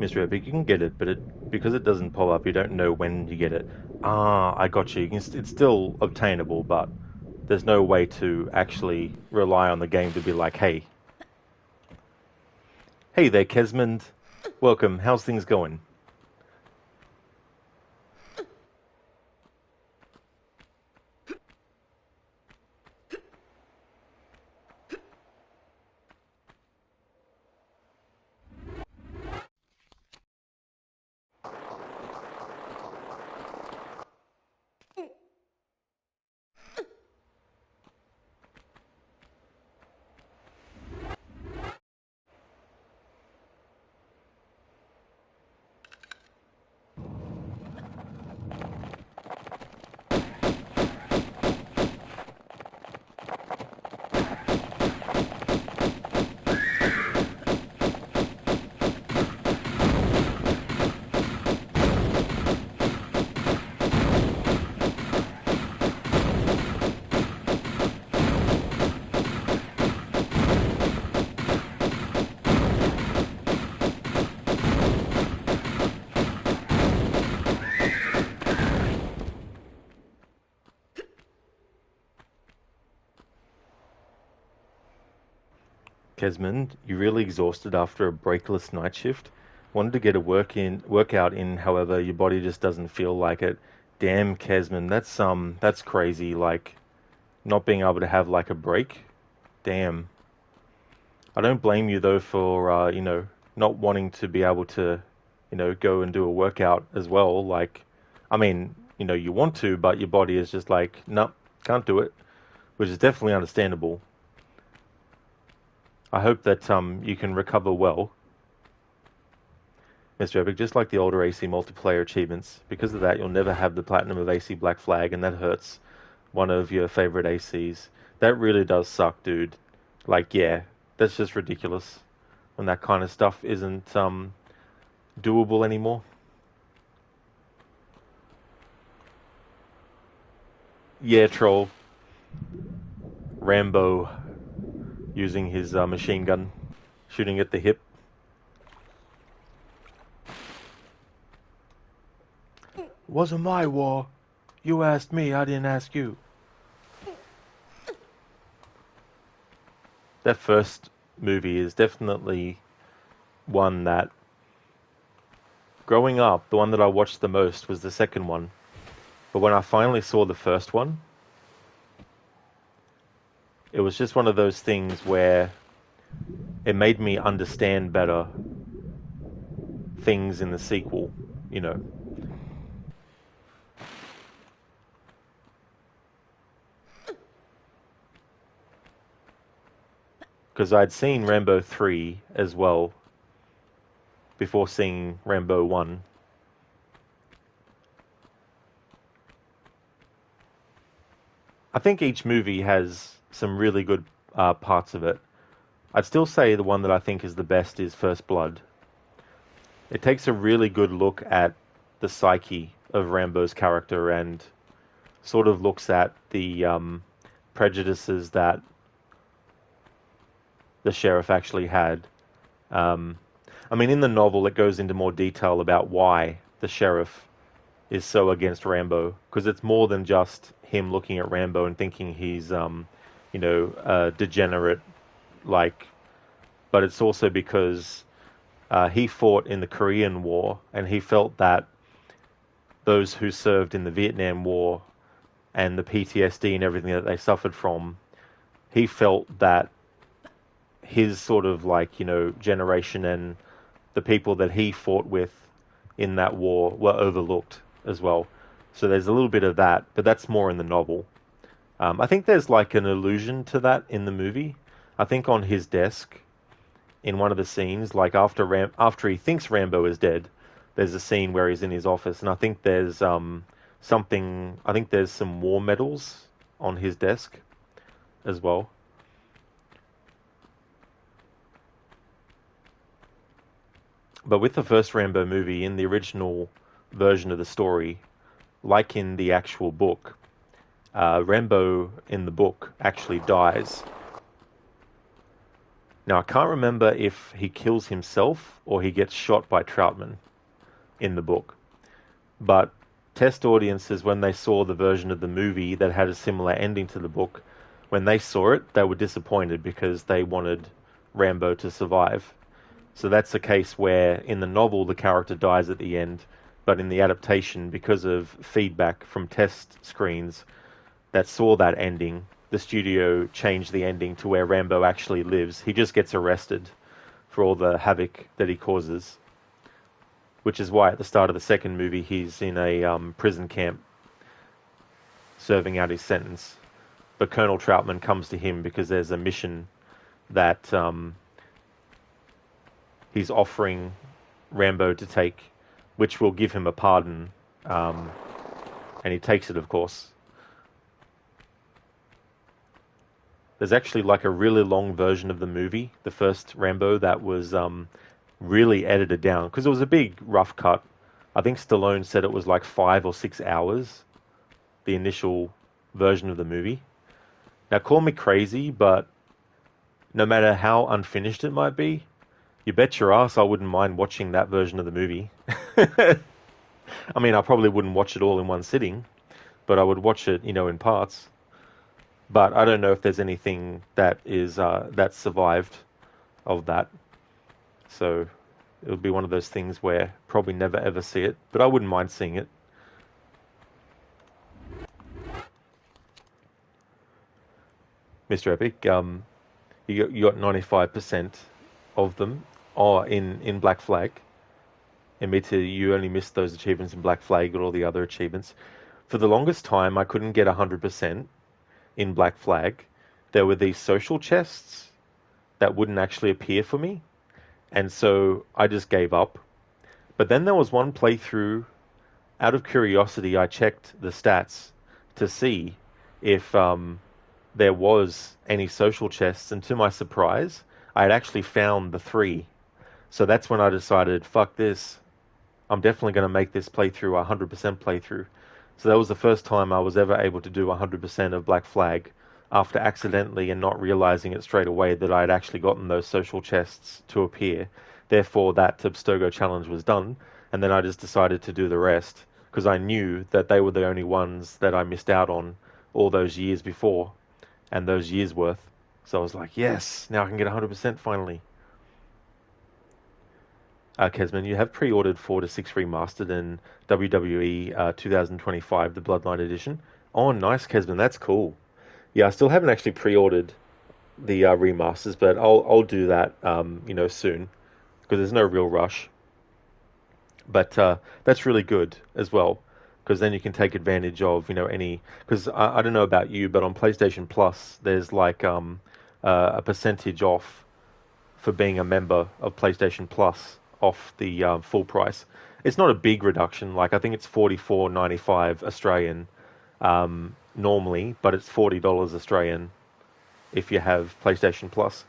Mr. Epic, you can get it, but because it doesn't pop up, you don't know when you get it. Ah, I got you. It's still obtainable, but there's no way to actually rely on the game to be like, hey there, Kesmond. Welcome. How's things going? Kesmond, you really exhausted after a breakless night shift? Wanted to get a workout in, however, your body just doesn't feel like it. Damn, Kesmond, that's crazy. Like not being able to have like a break. Damn. I don't blame you though for not wanting to be able to, go and do a workout as well. Like, I mean, you want to, but your body is just like, nope, can't do it, which is definitely understandable. I hope that you can recover well, Mr. Epic, just like the older AC multiplayer achievements. Because of that, you'll never have the platinum of AC Black Flag, and that hurts. One of your favorite ACs. That really does suck, dude. Like, yeah, that's just ridiculous when that kind of stuff isn't doable anymore. Yeah, troll. Rambo using his machine gun, shooting at the hip. Wasn't my war. You asked me, I didn't ask you. That first movie is definitely one that growing up, the one that I watched the most was the second one. But when I finally saw the first one, it was just one of those things where it made me understand better things in the sequel, you know. Because I'd seen Rambo 3 as well before seeing Rambo 1. I think each movie has some really good parts of it. I'd still say the one that I think is the best is First Blood. It takes a really good look at the psyche of Rambo's character and sort of looks at the prejudices that the sheriff actually had. I mean, in the novel, it goes into more detail about why the sheriff is so against Rambo, because it's more than just him looking at Rambo and thinking he's, a degenerate, like, but it's also because he fought in the Korean War, and he felt that those who served in the Vietnam War and the PTSD and everything that they suffered from, he felt that his sort of generation and the people that he fought with in that war were overlooked as well. So there's a little bit of that, but that's more in the novel. I think there's like an allusion to that in the movie. I think on his desk, in one of the scenes, like after he thinks Rambo is dead, there's a scene where he's in his office, and I think there's something. I think there's some war medals on his desk as well. But with the first Rambo movie, in the original version of the story, like in the actual book, Rambo in the book actually dies. Now, I can't remember if he kills himself or he gets shot by Troutman in the book. But test audiences, when they saw the version of the movie that had a similar ending to the book, when they saw it, they were disappointed because they wanted Rambo to survive. So that's a case where in the novel the character dies at the end, but in the adaptation, because of feedback from test screens that saw that ending, the studio changed the ending to where Rambo actually lives. He just gets arrested for all the havoc that he causes, which is why at the start of the second movie he's in a prison camp serving out his sentence. But Colonel Troutman comes to him because there's a mission that he's offering Rambo to take, which will give him a pardon, and he takes it, of course. There's actually like a really long version of the movie, the first Rambo, that was really edited down, because it was a big rough cut. I think Stallone said it was like 5 or 6 hours, the initial version of the movie. Now, call me crazy, but no matter how unfinished it might be, you bet your ass I wouldn't mind watching that version of the movie. I mean, I probably wouldn't watch it all in one sitting, but I would watch it, in parts. But I don't know if there's anything that is that survived of that. So it would be one of those things where probably never ever see it, but I wouldn't mind seeing it. Mr. Epic, you got 95% of them are in Black Flag. And me too, you only missed those achievements in Black Flag, got all the other achievements. For the longest time, I couldn't get 100% in Black Flag. There were these social chests that wouldn't actually appear for me, and so I just gave up. But then there was one playthrough, out of curiosity, I checked the stats to see if there was any social chests, and to my surprise, I had actually found the 3. So that's when I decided, fuck this, I'm definitely going to make this playthrough a 100% playthrough. So that was the first time I was ever able to do 100% of Black Flag, after accidentally and not realizing it straight away that I had actually gotten those social chests to appear. Therefore, that Abstergo challenge was done, and then I just decided to do the rest, because I knew that they were the only ones that I missed out on all those years before, and those years worth. So I was like, yes, now I can get 100% finally. Kesman, you have pre-ordered 4 to 6 Remastered and WWE 2025, the Bloodline Edition. Oh, nice, Kesman. That's cool. Yeah, I still haven't actually pre-ordered the remasters, but I'll do that, soon because there's no real rush. But that's really good as well because then you can take advantage of any because I don't know about you, but on PlayStation Plus there's like a percentage off for being a member of PlayStation Plus off the full price. It's not a big reduction. Like I think it's 44.95 Australian normally, but it's $40 Australian if you have PlayStation Plus.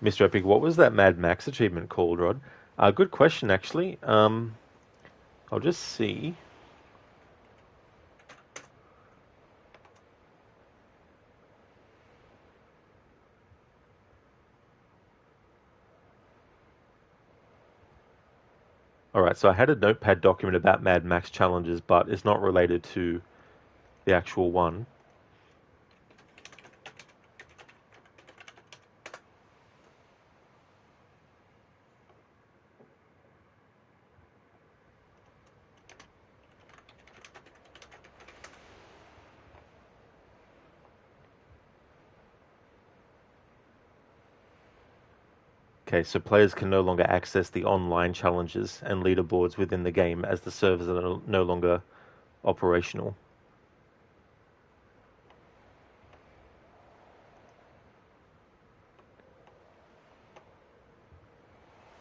Mr. Epic, what was that Mad Max achievement called, Rod? Good question, actually. I'll just see. All right, so I had a notepad document about Mad Max challenges, but it's not related to the actual one. Okay, so players can no longer access the online challenges and leaderboards within the game as the servers are no longer operational.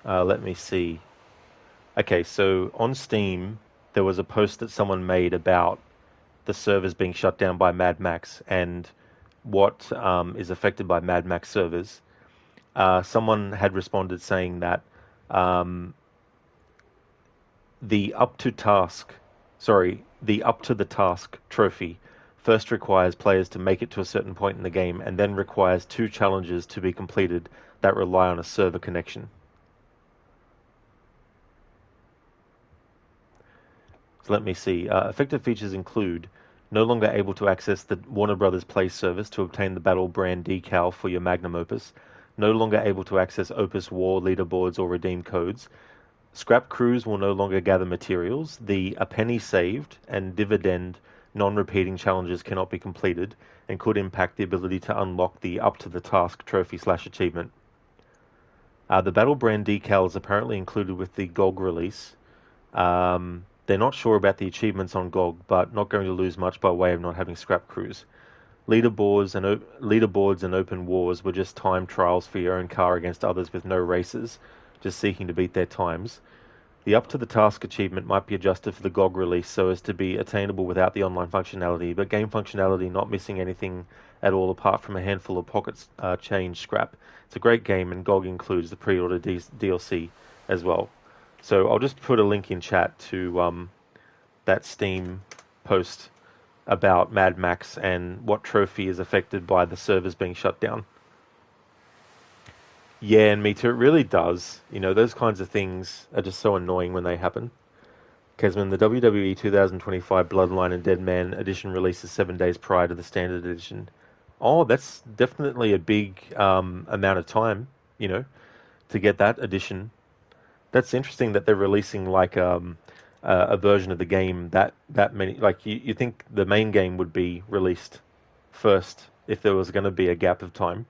Let me see. Okay, so on Steam, there was a post that someone made about the servers being shut down by Mad Max and what is affected by Mad Max servers. Someone had responded saying that um, the up to task, the up to the task trophy first requires players to make it to a certain point in the game and then requires 2 challenges to be completed that rely on a server connection. So let me see. Effective features include no longer able to access the Warner Brothers Play service to obtain the Battle brand decal for your Magnum Opus, no longer able to access Opus War leaderboards or redeem codes. Scrap crews will no longer gather materials. The a penny saved and dividend non-repeating challenges cannot be completed and could impact the ability to unlock the up to the task trophy/achievement. The Battle brand decal is apparently included with the GOG release. They're not sure about the achievements on GOG, but not going to lose much by way of not having scrap crews. Leaderboards and open wars were just time trials for your own car against others with no races, just seeking to beat their times. The up to the task achievement might be adjusted for the GOG release so as to be attainable without the online functionality, but game functionality not missing anything at all apart from a handful of pockets change scrap. It's a great game and GOG includes the pre-order DLC as well. So I'll just put a link in chat to that Steam post about Mad Max and what trophy is affected by the servers being shut down. Yeah, and me too. It really does. Those kinds of things are just so annoying when they happen. Kesman, the WWE 2025 Bloodline and Dead Man edition releases 7 days prior to the standard edition. Oh, that's definitely a big amount of time, to get that edition. That's interesting that they're releasing like a version of the game that many. Like you think the main game would be released first if there was going to be a gap of time.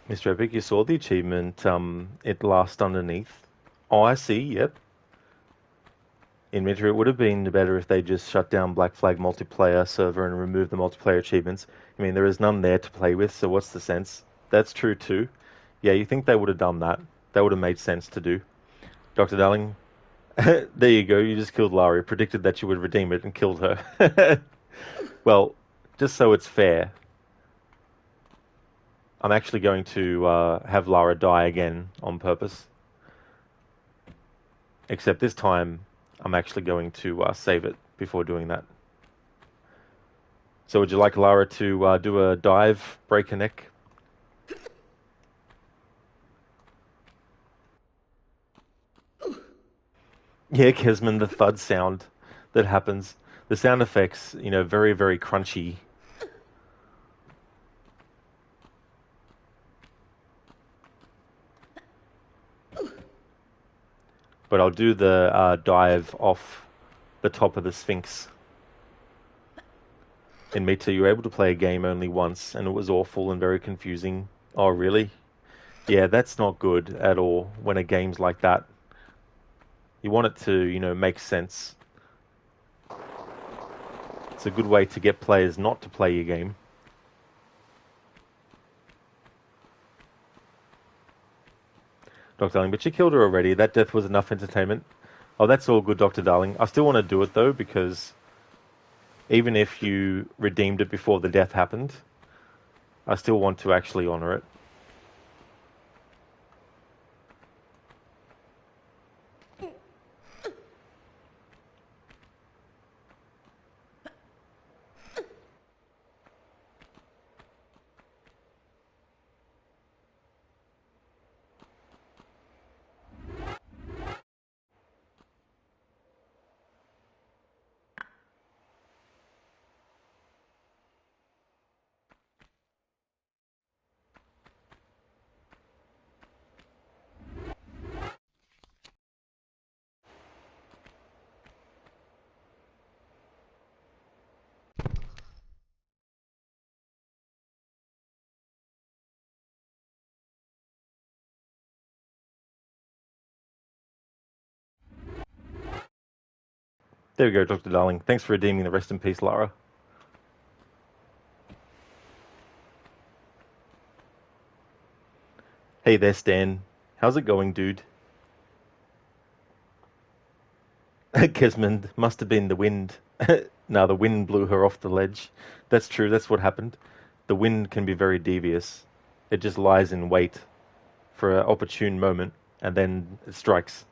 Mr. Epic, you saw the achievement, it lasts underneath. Oh, I see, yep. In Winter, it would have been better if they just shut down Black Flag multiplayer server and removed the multiplayer achievements. I mean, there is none there to play with, so what's the sense? That's true too. Yeah, you think they would have done that. That would have made sense to do. Dr. Darling, there you go, you just killed Lara. Predicted that you would redeem it and killed her. Well, just so it's fair, I'm actually going to have Lara die again on purpose. Except this time, I'm actually going to save it before doing that. So would you like Lara to do a dive, break her neck? Yeah, Kesman, the thud sound that happens. The sound effects, very, very crunchy. But I'll do the dive off the top of the Sphinx. In Meta, you were able to play a game only once, and it was awful and very confusing. Oh, really? Yeah, that's not good at all when a game's like that. You want it to, make sense. It's a good way to get players not to play your game. Dr. Darling, but you killed her already. That death was enough entertainment. Oh, that's all good, Dr. Darling. I still want to do it, though, because even if you redeemed it before the death happened, I still want to actually honor it. There we go, Dr. Darling. Thanks for redeeming the rest in peace, Lara. Hey there, Stan. How's it going, dude? Kesmond, must have been the wind. No, the wind blew her off the ledge. That's true, that's what happened. The wind can be very devious. It just lies in wait for an opportune moment, and then it strikes.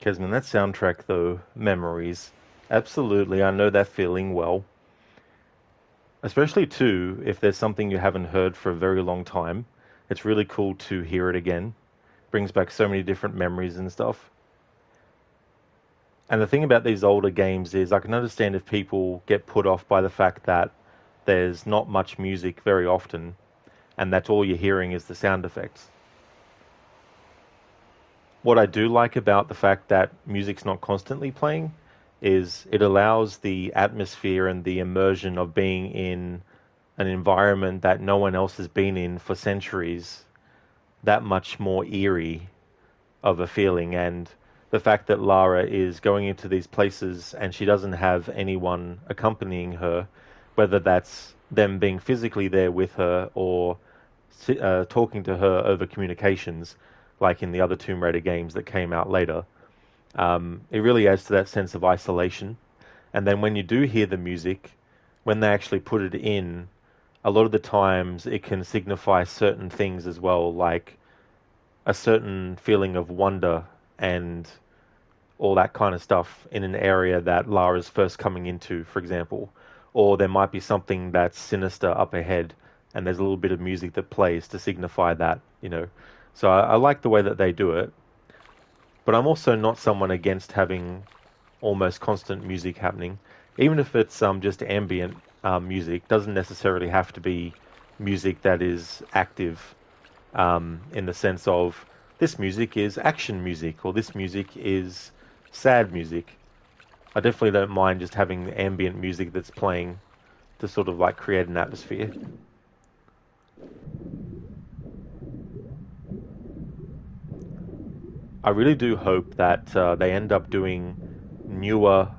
Kesman, that soundtrack though, memories. Absolutely, I know that feeling well. Especially too, if there's something you haven't heard for a very long time. It's really cool to hear it again. Brings back so many different memories and stuff. And the thing about these older games is I can understand if people get put off by the fact that there's not much music very often, and that's all you're hearing is the sound effects. What I do like about the fact that music's not constantly playing is it allows the atmosphere and the immersion of being in an environment that no one else has been in for centuries that much more eerie of a feeling. And the fact that Lara is going into these places and she doesn't have anyone accompanying her, whether that's them being physically there with her or talking to her over communications, like in the other Tomb Raider games that came out later, it really adds to that sense of isolation. And then when you do hear the music, when they actually put it in, a lot of the times it can signify certain things as well, like a certain feeling of wonder and all that kind of stuff in an area that Lara's first coming into, for example. Or there might be something that's sinister up ahead, and there's a little bit of music that plays to signify that, you know. So I like the way that they do it, but I'm also not someone against having almost constant music happening, even if it's just ambient music. Doesn't necessarily have to be music that is active in the sense of this music is action music or this music is sad music. I definitely don't mind just having ambient music that's playing to sort of like create an atmosphere. I really do hope that they end up doing newer,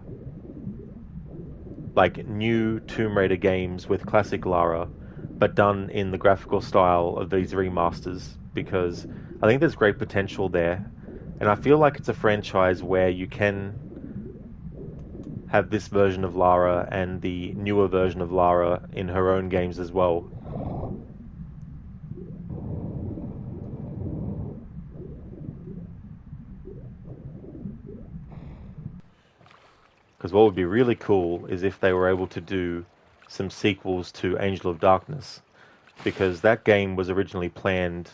like new Tomb Raider games with classic Lara, but done in the graphical style of these remasters, because I think there's great potential there. And I feel like it's a franchise where you can have this version of Lara and the newer version of Lara in her own games as well. Because what would be really cool is if they were able to do some sequels to Angel of Darkness, because that game was originally planned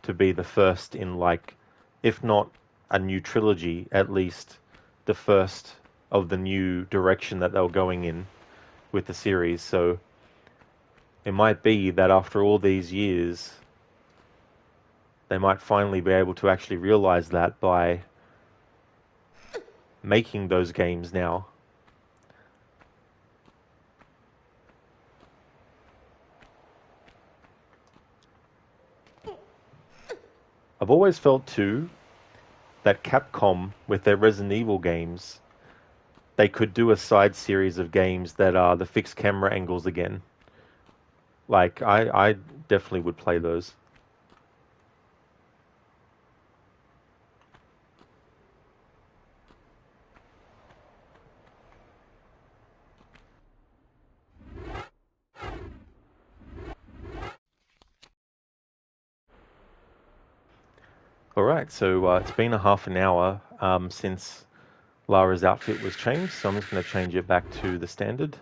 to be the first in, like, if not a new trilogy, at least the first of the new direction that they were going in with the series. So it might be that after all these years, they might finally be able to actually realize that by making those games now. I've always felt too that Capcom, with their Resident Evil games, they could do a side series of games that are the fixed camera angles again. Like, I definitely would play those. Alright, so it's been a half an hour since Lara's outfit was changed, so I'm just going to change it back to the standard.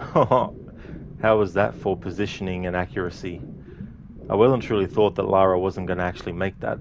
How was that for positioning and accuracy? I well and truly thought that Lara wasn't going to actually make that.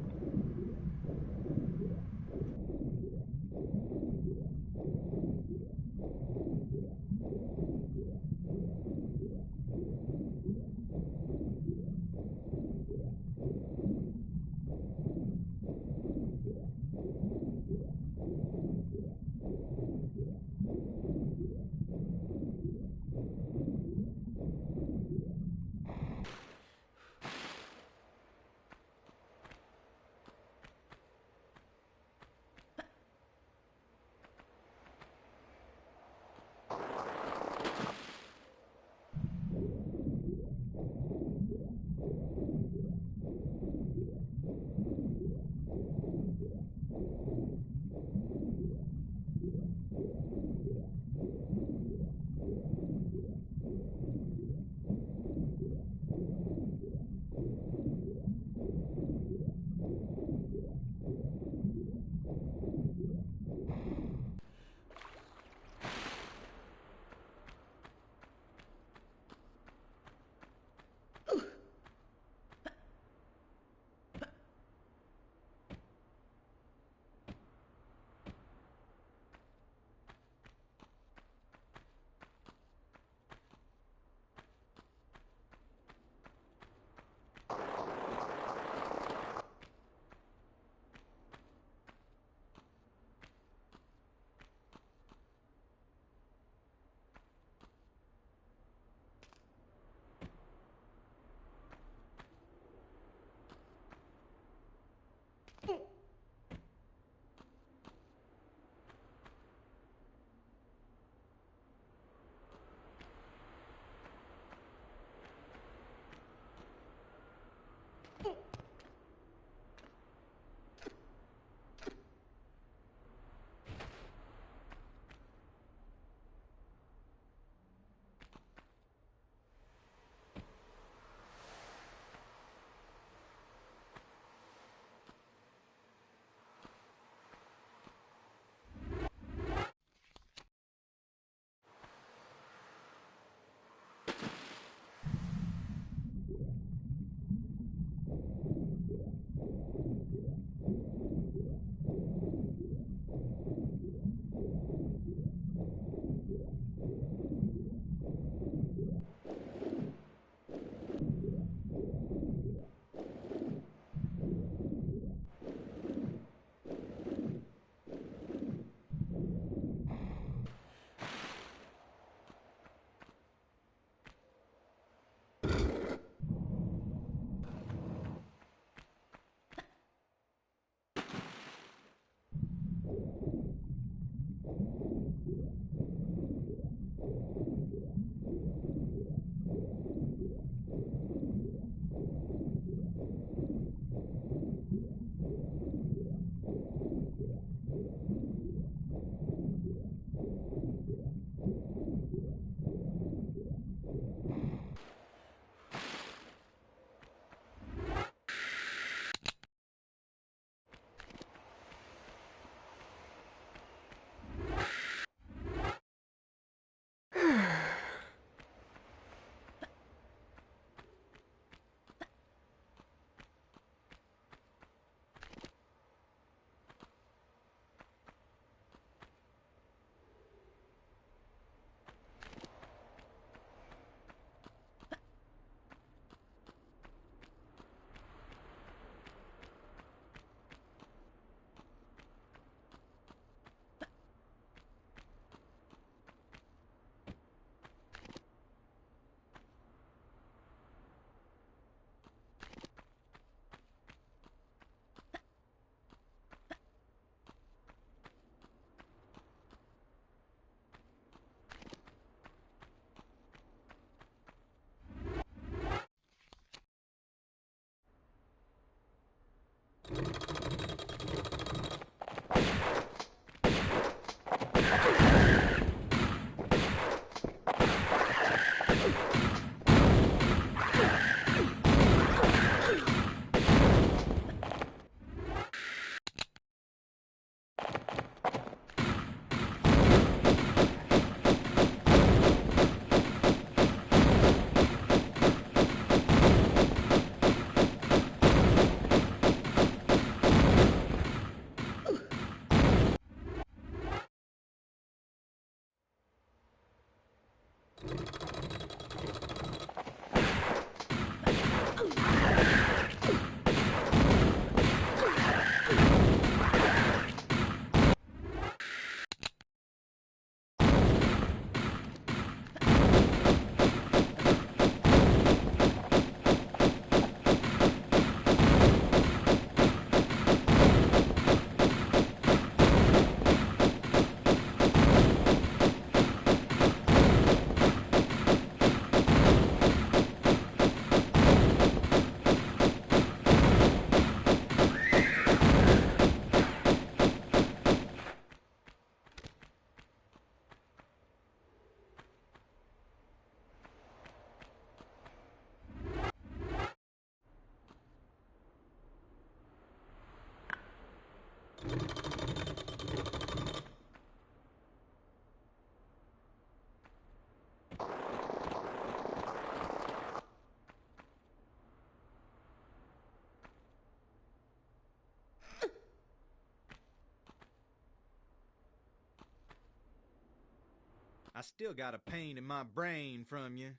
I still got a pain in my brain from you.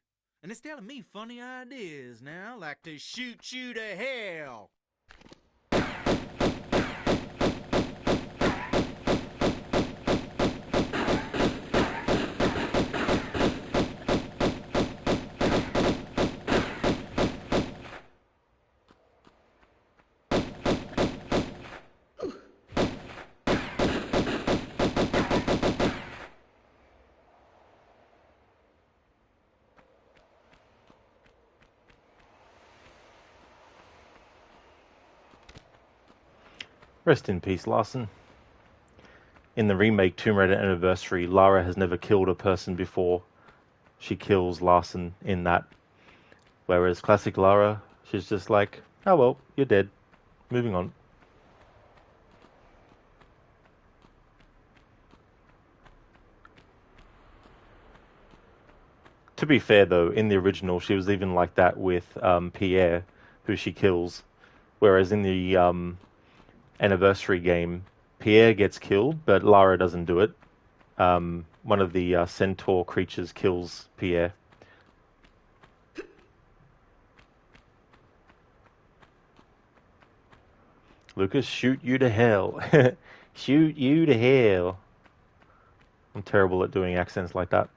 And it's telling me funny ideas now, like to shoot you to hell. Rest in peace, Larson. In the remake Tomb Raider Anniversary, Lara has never killed a person before she kills Larson in that. Whereas classic Lara, she's just like, oh well, you're dead. Moving on. To be fair though, in the original she was even like that with Pierre, who she kills. Whereas in the Anniversary game, Pierre gets killed, but Lara doesn't do it. One of the centaur creatures kills Pierre. Lucas, shoot you to hell. Shoot you to hell. I'm terrible at doing accents like that.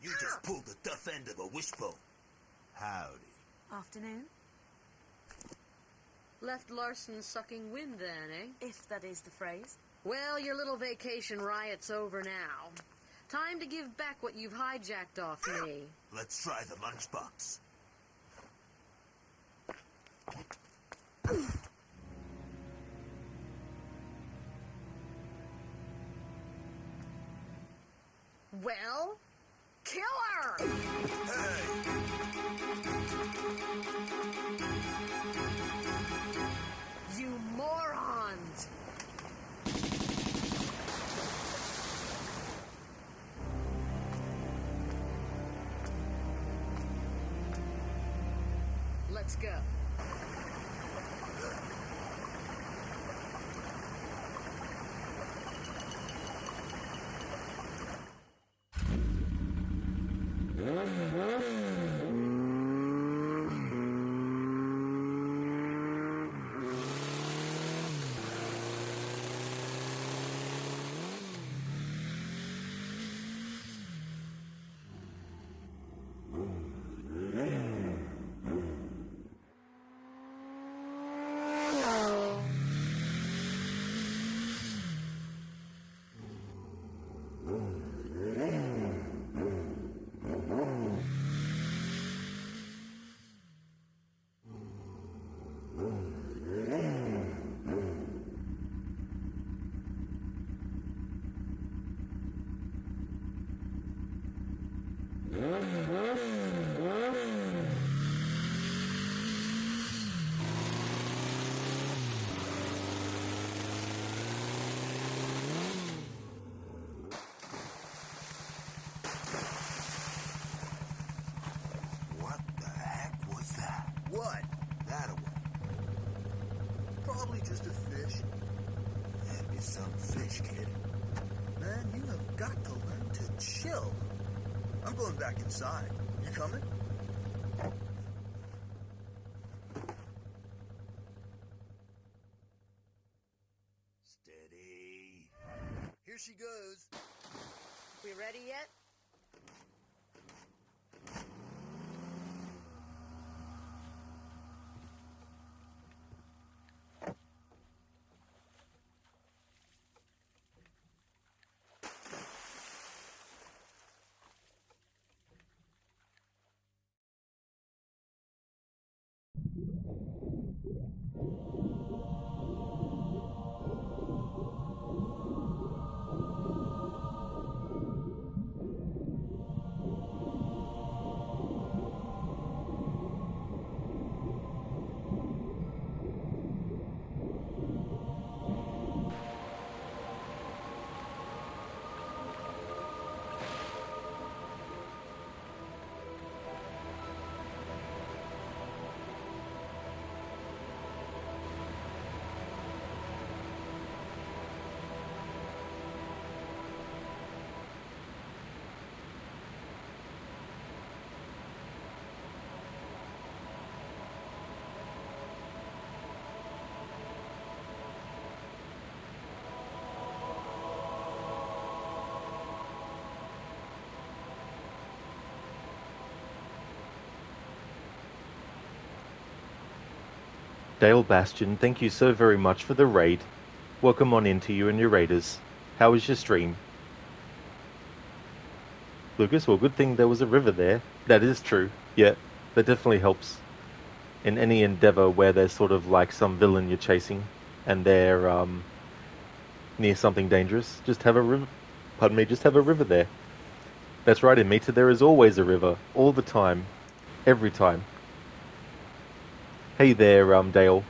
You just pulled the tough end of the wishbone. Howdy. Afternoon. Left Larson sucking wind then, eh? If that is the phrase. Well, your little vacation riot's over now. Time to give back what you've hijacked off me. Let's try the lunchbox. Well, kill her! Hey! You morons! Let's go. What the heck was that? What? That a one. Probably just a fish. Hand me some fish, kid. Man, you have got to learn to chill. I'm going back inside. You coming? Steady. Here she goes. We ready yet? Dale Bastion, thank you so very much for the raid. Welcome on into you and your raiders. How was your stream? Lucas, well, good thing there was a river there. That is true. Yeah, that definitely helps. In any endeavor where there's sort of like some villain you're chasing and they're near something dangerous, just have a river. Pardon me, just have a river there. That's right, in Meta, there is always a river. All the time. Every time. Hey there, Dale.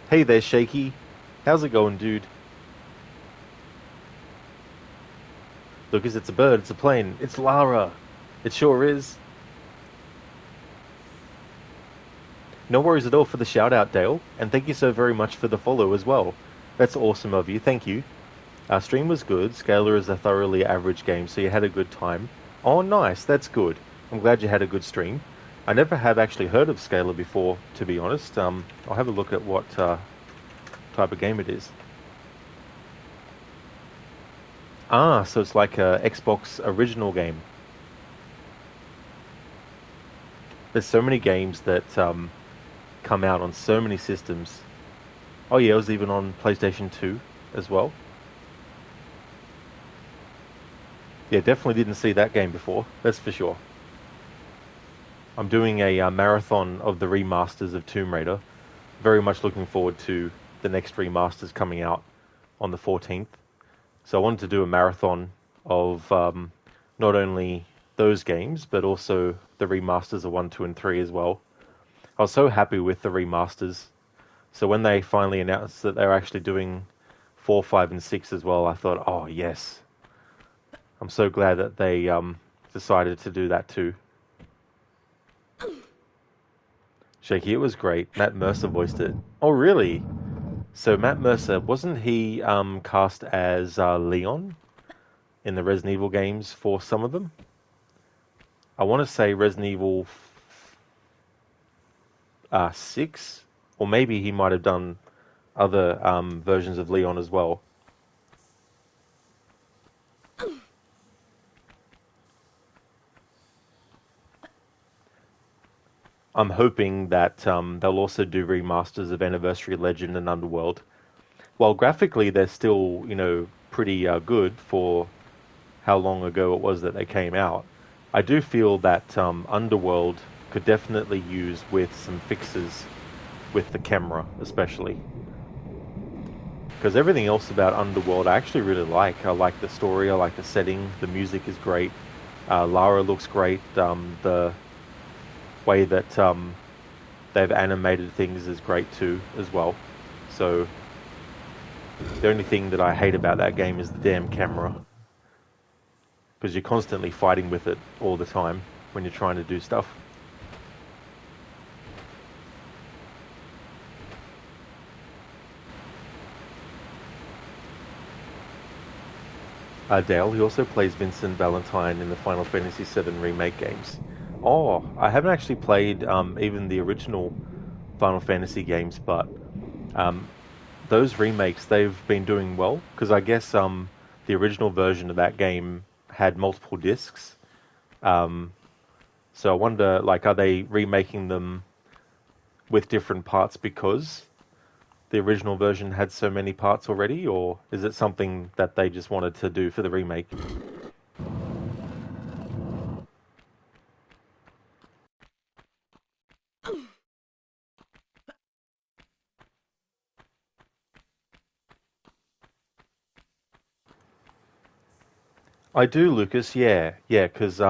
Hey there, Shaky. How's it going, dude? Lucas, it's a bird, it's a plane, it's Lara. It sure is. No worries at all for the shout out, Dale, and thank you so very much for the follow as well. That's awesome of you, thank you. Our stream was good. Scalar is a thoroughly average game, so you had a good time. Oh, nice, that's good. I'm glad you had a good stream. I never have actually heard of Scalar before, to be honest. I'll have a look at what type of game it is. Ah, so it's like a Xbox original game. There's so many games that come out on so many systems. Oh yeah, it was even on PlayStation 2 as well. Yeah, definitely didn't see that game before, that's for sure. I'm doing a marathon of the remasters of Tomb Raider. Very much looking forward to the next remasters coming out on the 14th. So I wanted to do a marathon of not only those games, but also the remasters of 1, 2, and 3 as well. I was so happy with the remasters. So when they finally announced that they were actually doing 4, 5, and 6 as well, I thought, oh yes. I'm so glad that they decided to do that too. Shaky, it was great. Matt Mercer voiced it. Oh, really? So Matt Mercer, wasn't he cast as Leon in the Resident Evil games for some of them? I want to say Resident Evil 6, or maybe he might have done other versions of Leon as well. I'm hoping that they'll also do remasters of Anniversary Legend and Underworld. While graphically they're still, pretty good for how long ago it was that they came out, I do feel that Underworld could definitely use with some fixes with the camera, especially. Because everything else about Underworld I actually really like. I like the story, I like the setting, the music is great, Lara looks great, the way that they've animated things is great too, as well. So the only thing that I hate about that game is the damn camera. Because you're constantly fighting with it all the time when you're trying to do stuff. Dale, he also plays Vincent Valentine in the Final Fantasy VII Remake games. Oh, I haven't actually played even the original Final Fantasy games, but those remakes, they've been doing well, because I guess the original version of that game had multiple discs. So I wonder, are they remaking them with different parts because the original version had so many parts already, or is it something that they just wanted to do for the remake? I do, Lucas. Yeah, because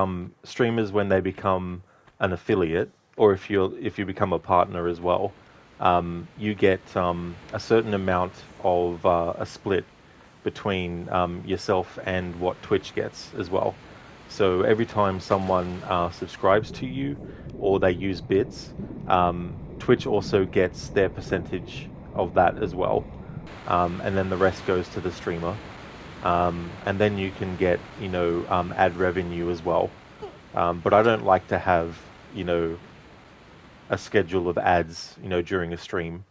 streamers, when they become an affiliate, or if you become a partner as well, you get a certain amount of a split between yourself and what Twitch gets as well. So every time someone subscribes to you or they use bits, Twitch also gets their percentage of that as well, and then the rest goes to the streamer. And then you can get, ad revenue as well. But I don't like to have, a schedule of ads, during a stream.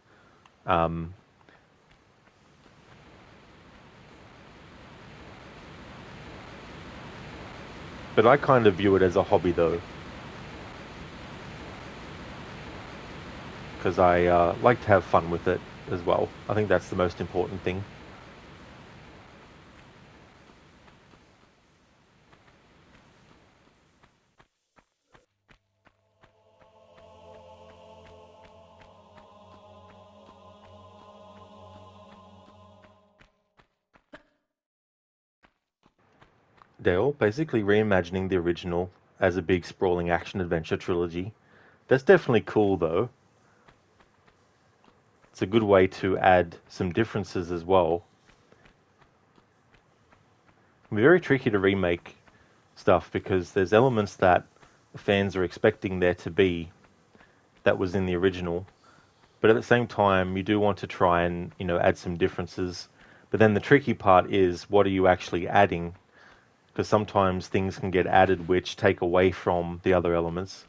But I kind of view it as a hobby though. because I like to have fun with it as well. I think that's the most important thing. They're basically reimagining the original as a big sprawling action-adventure trilogy. That's definitely cool, though. It's a good way to add some differences as well. It can be very tricky to remake stuff because there's elements that fans are expecting there to be that was in the original, but at the same time, you do want to try and, add some differences. But then the tricky part is, what are you actually adding? Because sometimes things can get added which take away from the other elements.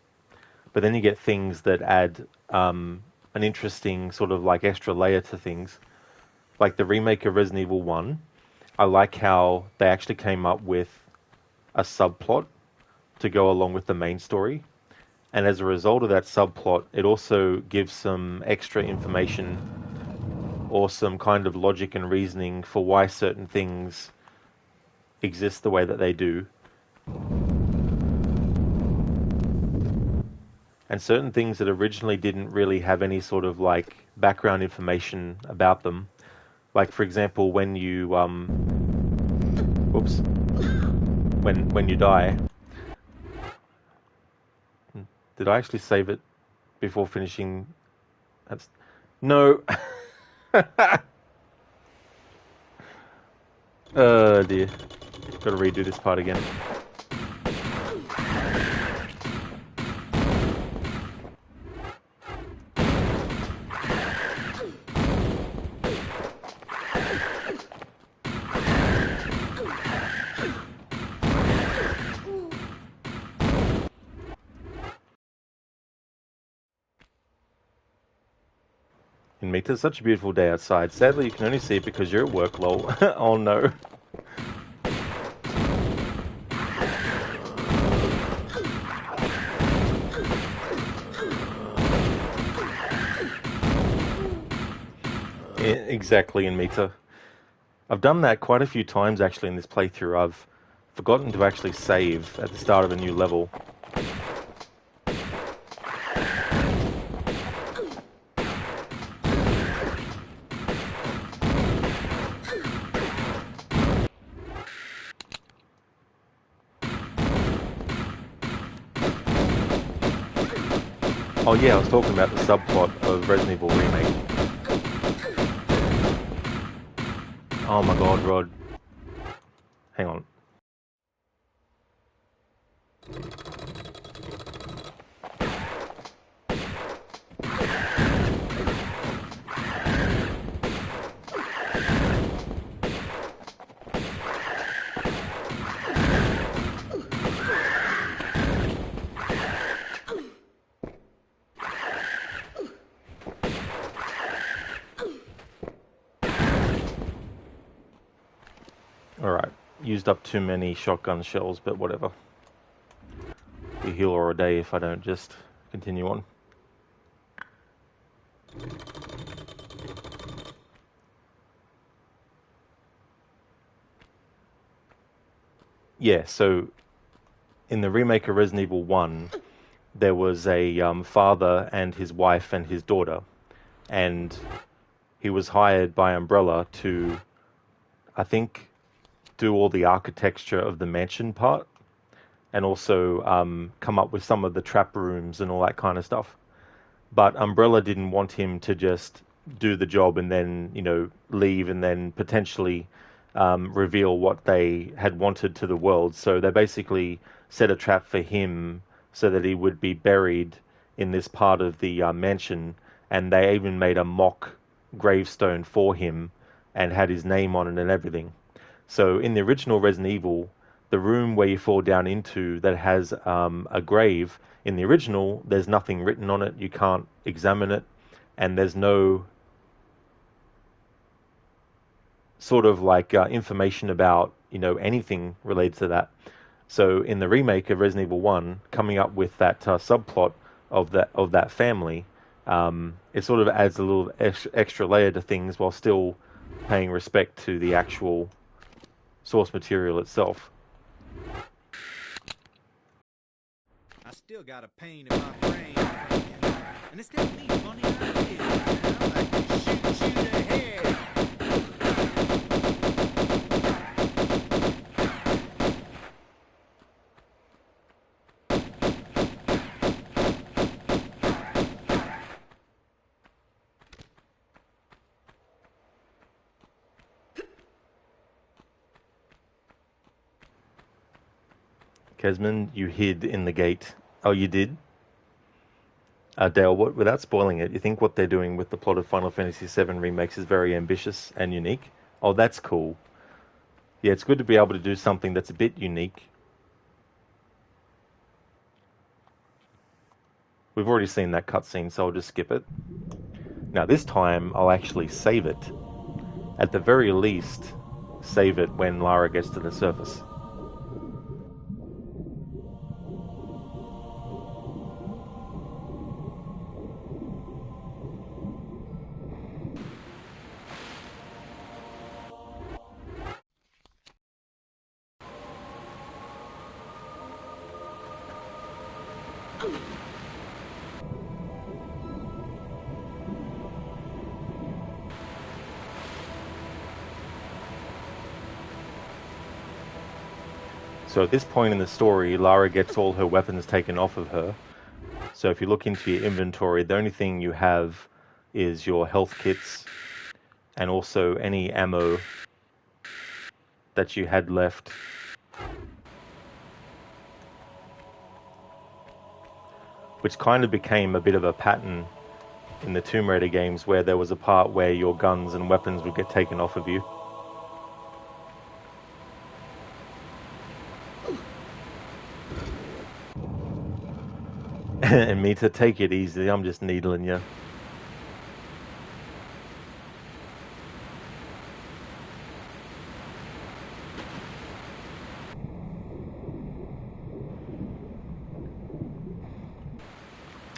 But then you get things that add an interesting sort of like extra layer to things. Like the remake of Resident Evil 1, I like how they actually came up with a subplot to go along with the main story. And as a result of that subplot, it also gives some extra information or some kind of logic and reasoning for why certain things exist the way that they do. And certain things that originally didn't really have any sort of like background information about them. Like, for example, when you when you die. Did I actually save it before finishing? That's no. Oh dear. Got to redo this part again. In Mita, it's such a beautiful day outside. Sadly, you can only see it because you're at work, lol. Oh no. Exactly, in Mita. I've done that quite a few times actually in this playthrough. I've forgotten to actually save at the start of a new level. Oh yeah, I was talking about the subplot of Resident Evil Remake. Oh my god, Rod. Hang on. Alright, used up too many shotgun shells, but whatever. Be a healer a day if I don't just continue on. Yeah, so in the remake of Resident Evil 1, there was a father and his wife and his daughter, and he was hired by Umbrella to, I think, do all the architecture of the mansion part, and also come up with some of the trap rooms and all that kind of stuff. But Umbrella didn't want him to just do the job and then, leave and then potentially reveal what they had wanted to the world. So they basically set a trap for him so that he would be buried in this part of the mansion, and they even made a mock gravestone for him and had his name on it and everything. So in the original Resident Evil, the room where you fall down into that has a grave, in the original, there's nothing written on it. You can't examine it, and there's no sort of like information about, anything related to that. So in the remake of Resident Evil 1, coming up with that subplot of that family, It sort of adds a little extra layer to things while still paying respect to the actual source material itself. I still got a pain in my brain from you. And it's telling me funny ideas now, like to shoot you to hell. Kesman, you hid in the gate. Oh, you did? Dale, without spoiling it, you think what they're doing with the plot of Final Fantasy VII Remakes is very ambitious and unique? Oh, that's cool. Yeah, it's good to be able to do something that's a bit unique. We've already seen that cutscene, so I'll just skip it. Now, this time, I'll actually save it. At the very least, save it when Lara gets to the surface. So at this point in the story, Lara gets all her weapons taken off of her. So if you look into your inventory, the only thing you have is your health kits and also any ammo that you had left. Which kind of became a bit of a pattern in the Tomb Raider games where there was a part where your guns and weapons would get taken off of you. And me to take it easy, I'm just needling you.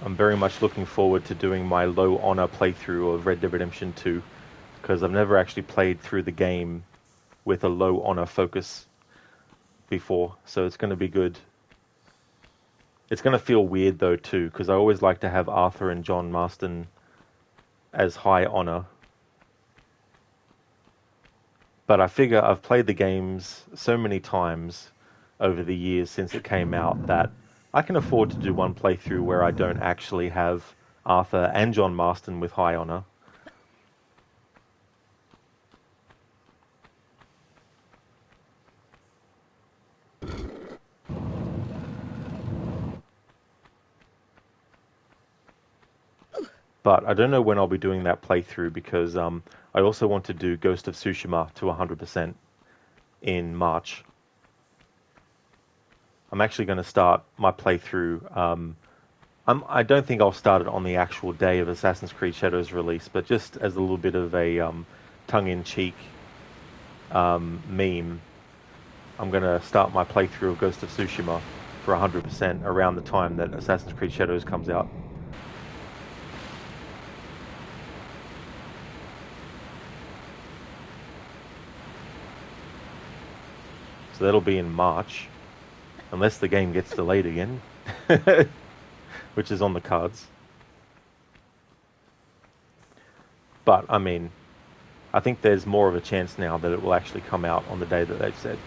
I'm very much looking forward to doing my low honor playthrough of Red Dead Redemption 2, because I've never actually played through the game with a low honor focus before, so it's going to be good. It's going to feel weird though too, because I always like to have Arthur and John Marston as high honor. But I figure I've played the games so many times over the years since it came out that I can afford to do one playthrough where I don't actually have Arthur and John Marston with high honor. But I don't know when I'll be doing that playthrough because I also want to do Ghost of Tsushima to 100% in March. I'm actually going to start my playthrough. I don't think I'll start it on the actual day of Assassin's Creed Shadows release, but just as a little bit of a tongue-in-cheek meme, I'm going to start my playthrough of Ghost of Tsushima for 100% around the time that Assassin's Creed Shadows comes out. So that'll be in March, unless the game gets delayed again, which is on the cards. But, I mean, I think there's more of a chance now that it will actually come out on the day that they've said.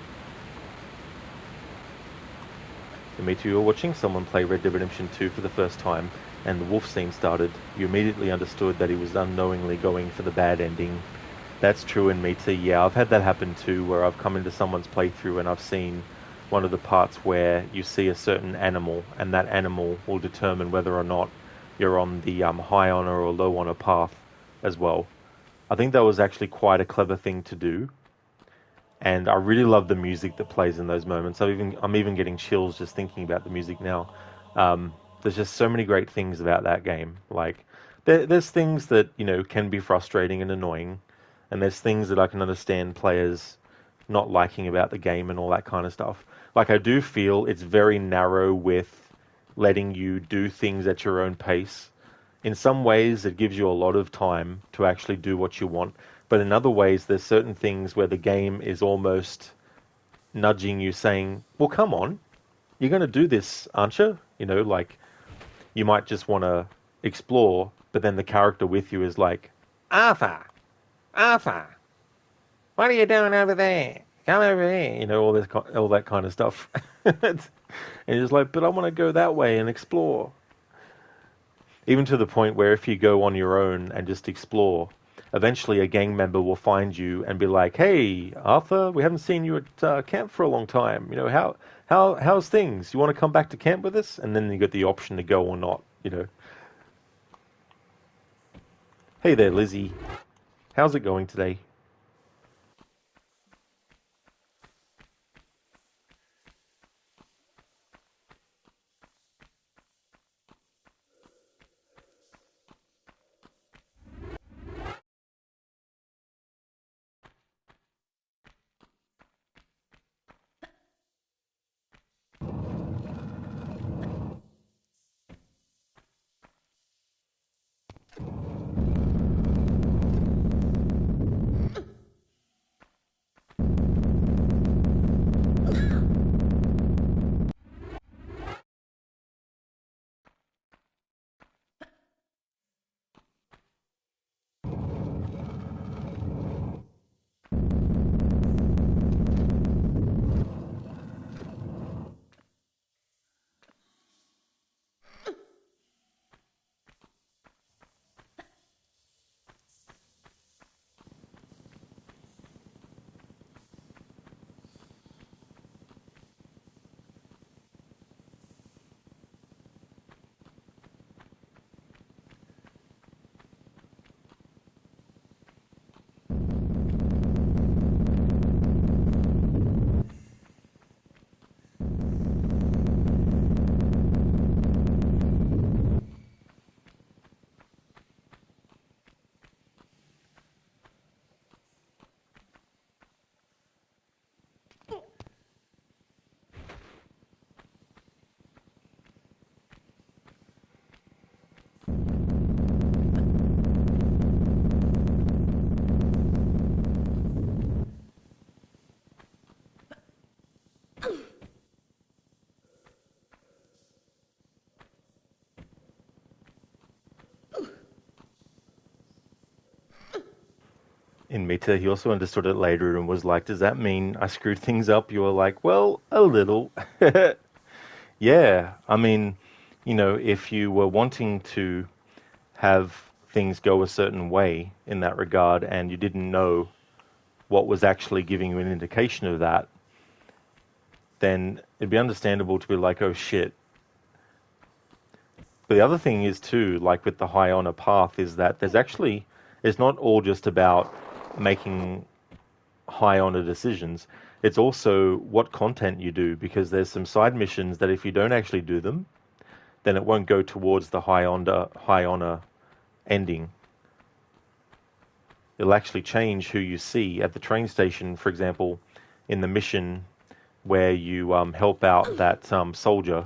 Dimitri, you were watching someone play Red Dead Redemption 2 for the first time, and the wolf scene started. You immediately understood that he was unknowingly going for the bad ending. That's true in me too. Yeah, I've had that happen too, where I've come into someone's playthrough and I've seen one of the parts where you see a certain animal, and that animal will determine whether or not you're on the high honor or low honor path as well. I think that was actually quite a clever thing to do, and I really love the music that plays in those moments. I'm even getting chills just thinking about the music now. There's just so many great things about that game. Like there's things that can be frustrating and annoying. And there's things that I can understand players not liking about the game and all that kind of stuff. Like, I do feel it's very narrow with letting you do things at your own pace. in some ways, it gives you a lot of time to actually do what you want. But in other ways, there's certain things where the game is almost nudging you, saying, well, come on, you're going to do this, aren't you? You know, like, you might just want to explore, but then the character with you is like, Arthur, Arthur, what are you doing over there? Come over here. You know, all that kind of stuff. And it's like, but I want to go that way and explore. Even to the point where if you go on your own and just explore, eventually a gang member will find you and be like, "Hey, Arthur, we haven't seen you at camp for a long time. You know, how's things? You want to come back to camp with us?" And then you get the option to go or not. You know, "Hey there, Lizzie. How's it going today?" In Meta, he also understood it later and was like, "Does that mean I screwed things up?" You were like, "Well, a little." Yeah, I mean, you know, if you were wanting to have things go a certain way in that regard and you didn't know what was actually giving you an indication of that, then it'd be understandable to be like, oh shit. But the other thing is too, like with the high honor path, is that it's not all just about making high honor decisions. It's also what content you do, because there's some side missions that if you don't actually do them, then it won't go towards the high honor ending. It'll actually change who you see at the train station, for example, in the mission where you help out that soldier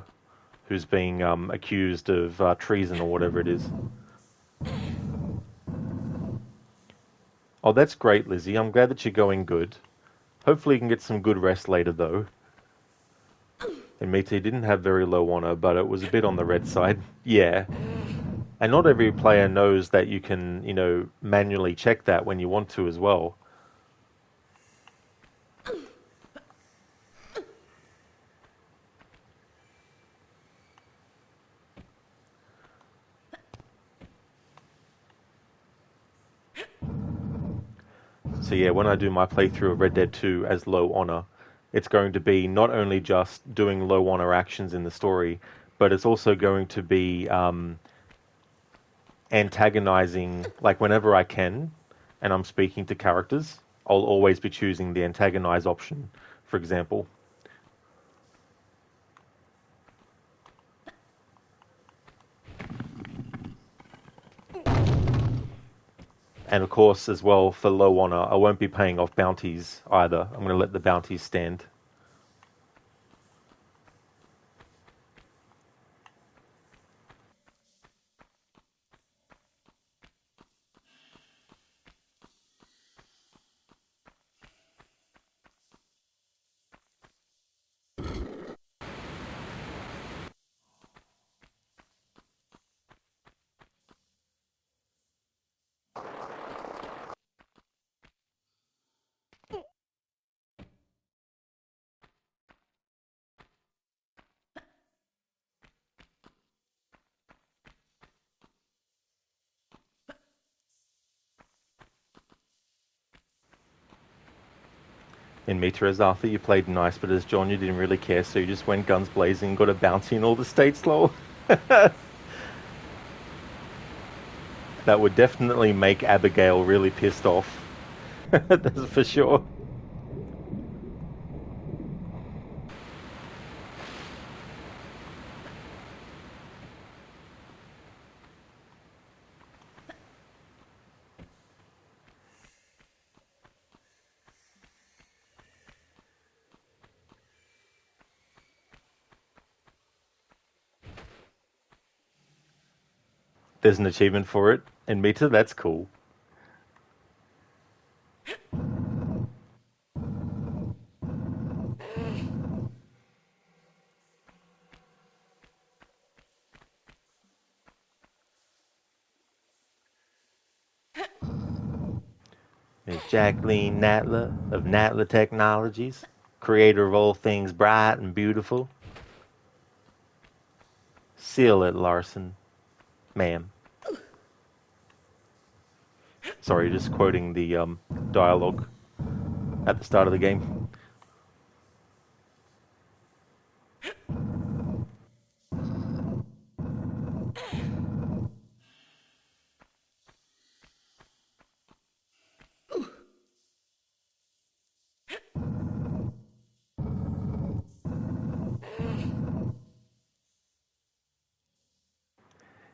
who's being accused of treason or whatever it is. Oh, that's great, Lizzie. I'm glad that you're going good. Hopefully you can get some good rest later, though. And Mita didn't have very low honor, but it was a bit on the red side. Yeah. And not every player knows that you can, you know, manually check that when you want to as well. So yeah, when I do my playthrough of Red Dead 2 as low honor, it's going to be not only just doing low honor actions in the story, but it's also going to be antagonizing, like whenever I can, and I'm speaking to characters, I'll always be choosing the antagonize option, for example. And of course, as well, for low honor, I won't be paying off bounties either. I'm going to let the bounties stand. In Mita as Arthur, you played nice, but as John, you didn't really care, so you just went guns blazing and got a bounty in all the states, lol. That would definitely make Abigail really pissed off. That's for sure. There's an achievement for it. In Mita, that's cool. There's Jacqueline Natler of Natler Technologies, creator of all things bright and beautiful. Seal it, Larson. Ma'am. Sorry, just quoting the dialogue at the start of the game.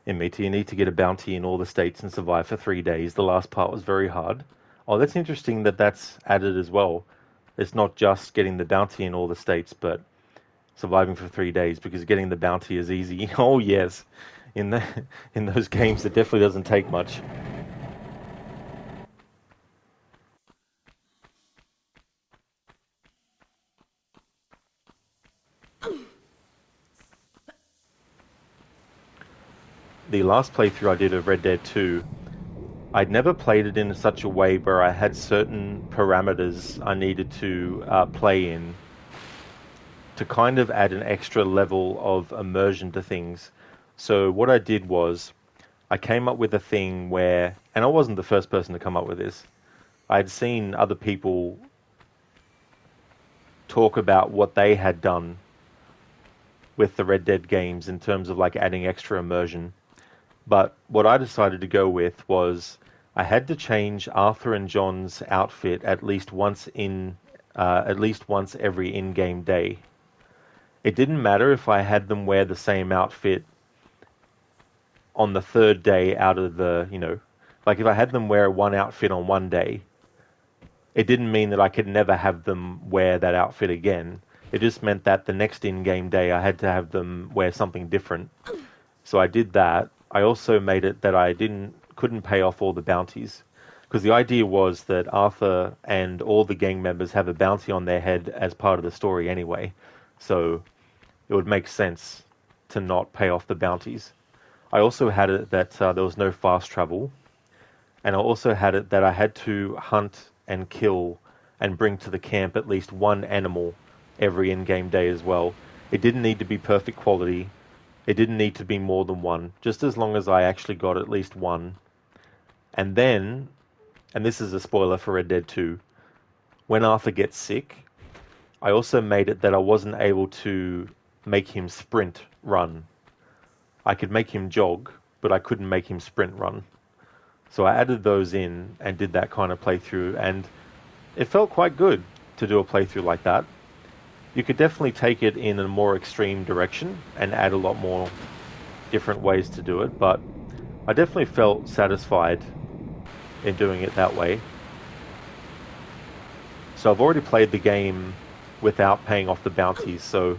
In Meta, you need to get a bounty in all the states and survive for 3 days. The last part was very hard. Oh, that's interesting that that's added as well. It's not just getting the bounty in all the states, but surviving for 3 days, because getting the bounty is easy. Oh yes, in the in those games, it definitely doesn't take much. The last playthrough I did of Red Dead 2, I'd never played it in such a way where I had certain parameters I needed to play in to kind of add an extra level of immersion to things. So what I did was I came up with a thing where, and I wasn't the first person to come up with this, I'd seen other people talk about what they had done with the Red Dead games in terms of like adding extra immersion. But what I decided to go with was I had to change Arthur and John's outfit at least once every in-game day. It didn't matter if I had them wear the same outfit on the third day out of the, like if I had them wear one outfit on one day, it didn't mean that I could never have them wear that outfit again. It just meant that the next in-game day I had to have them wear something different. So I did that. I also made it that I couldn't pay off all the bounties, because the idea was that Arthur and all the gang members have a bounty on their head as part of the story anyway. So it would make sense to not pay off the bounties. I also had it that there was no fast travel, and I also had it that I had to hunt and kill and bring to the camp at least one animal every in-game day as well. It didn't need to be perfect quality. It didn't need to be more than one, just as long as I actually got at least one. And then, and this is a spoiler for Red Dead 2, when Arthur gets sick, I also made it that I wasn't able to make him sprint run. I could make him jog, but I couldn't make him sprint run. So I added those in and did that kind of playthrough, and it felt quite good to do a playthrough like that. You could definitely take it in a more extreme direction and add a lot more different ways to do it, but I definitely felt satisfied in doing it that way. So I've already played the game without paying off the bounties, so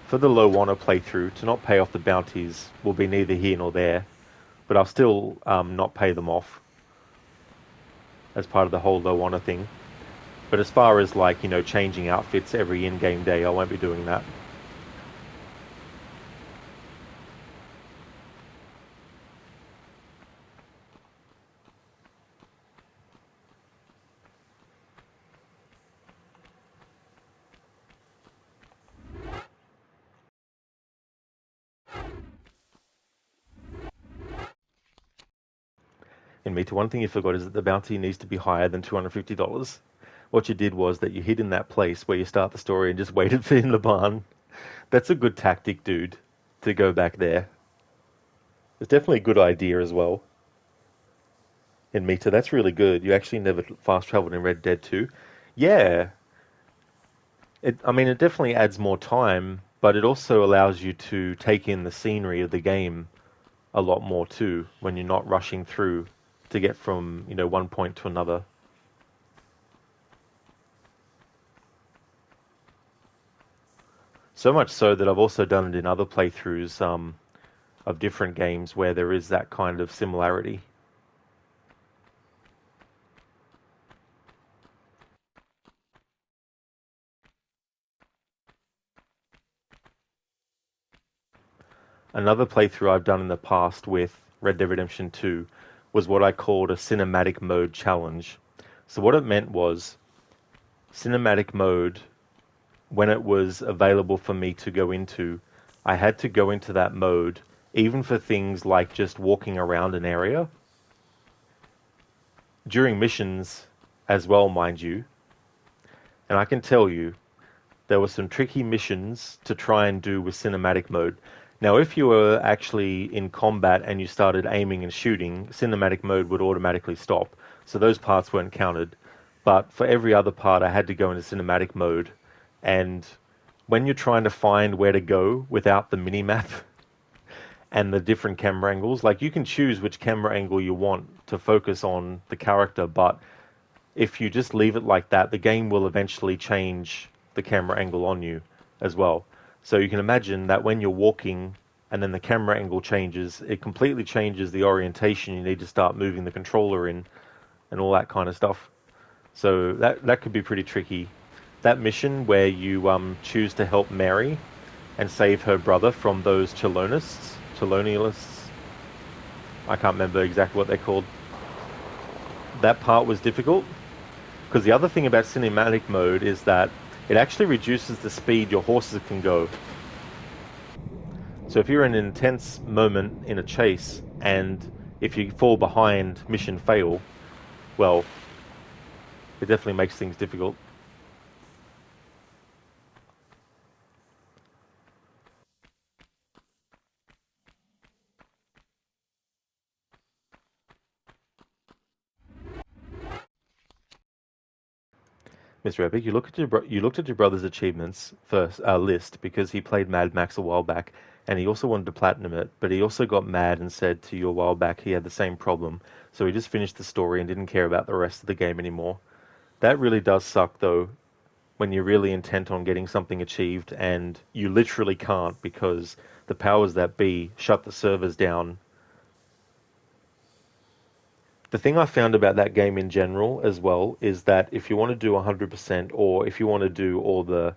for the low honor playthrough, to not pay off the bounties will be neither here nor there, but I'll still not pay them off as part of the whole low honor thing. But as far as like, changing outfits every in-game day, I won't be doing that. In Meta, one thing you forgot is that the bounty needs to be higher than $250. what you did was that you hid in that place where you start the story and just waited for in the barn. That's a good tactic, dude, to go back there. It's definitely a good idea as well. In Meta, that's really good. You actually never fast traveled in Red Dead 2. Yeah, I mean, it definitely adds more time, but it also allows you to take in the scenery of the game a lot more too, when you're not rushing through to get from, one point to another. So much so that I've also done it in other playthroughs of different games where there is that kind of similarity. Another playthrough I've done in the past with Red Dead Redemption 2 was what I called a cinematic mode challenge. So what it meant was cinematic mode, when it was available for me to go into, I had to go into that mode, even for things like just walking around an area. During missions as well, mind you. And I can tell you, there were some tricky missions to try and do with cinematic mode. Now, if you were actually in combat and you started aiming and shooting, cinematic mode would automatically stop. So those parts weren't counted. But for every other part, I had to go into cinematic mode. And when you're trying to find where to go without the mini-map and the different camera angles, like you can choose which camera angle you want to focus on the character, but if you just leave it like that, the game will eventually change the camera angle on you as well. So you can imagine that when you're walking and then the camera angle changes, it completely changes the orientation. You need to start moving the controller in and all that kind of stuff. So that could be pretty tricky. That mission where you choose to help Mary and save her brother from those Chelonialists. I can't remember exactly what they're called. That part was difficult because the other thing about cinematic mode is that it actually reduces the speed your horses can go. So if you're in an intense moment in a chase and if you fall behind, mission fail, well, it definitely makes things difficult. Mr. Epic, you looked at your brother's achievements first list because he played Mad Max a while back, and he also wanted to platinum it. But he also got mad and said to you a while back he had the same problem, so he just finished the story and didn't care about the rest of the game anymore. That really does suck, though, when you're really intent on getting something achieved and you literally can't because the powers that be shut the servers down. The thing I found about that game in general as well is that if you want to do 100% or if you want to do all the,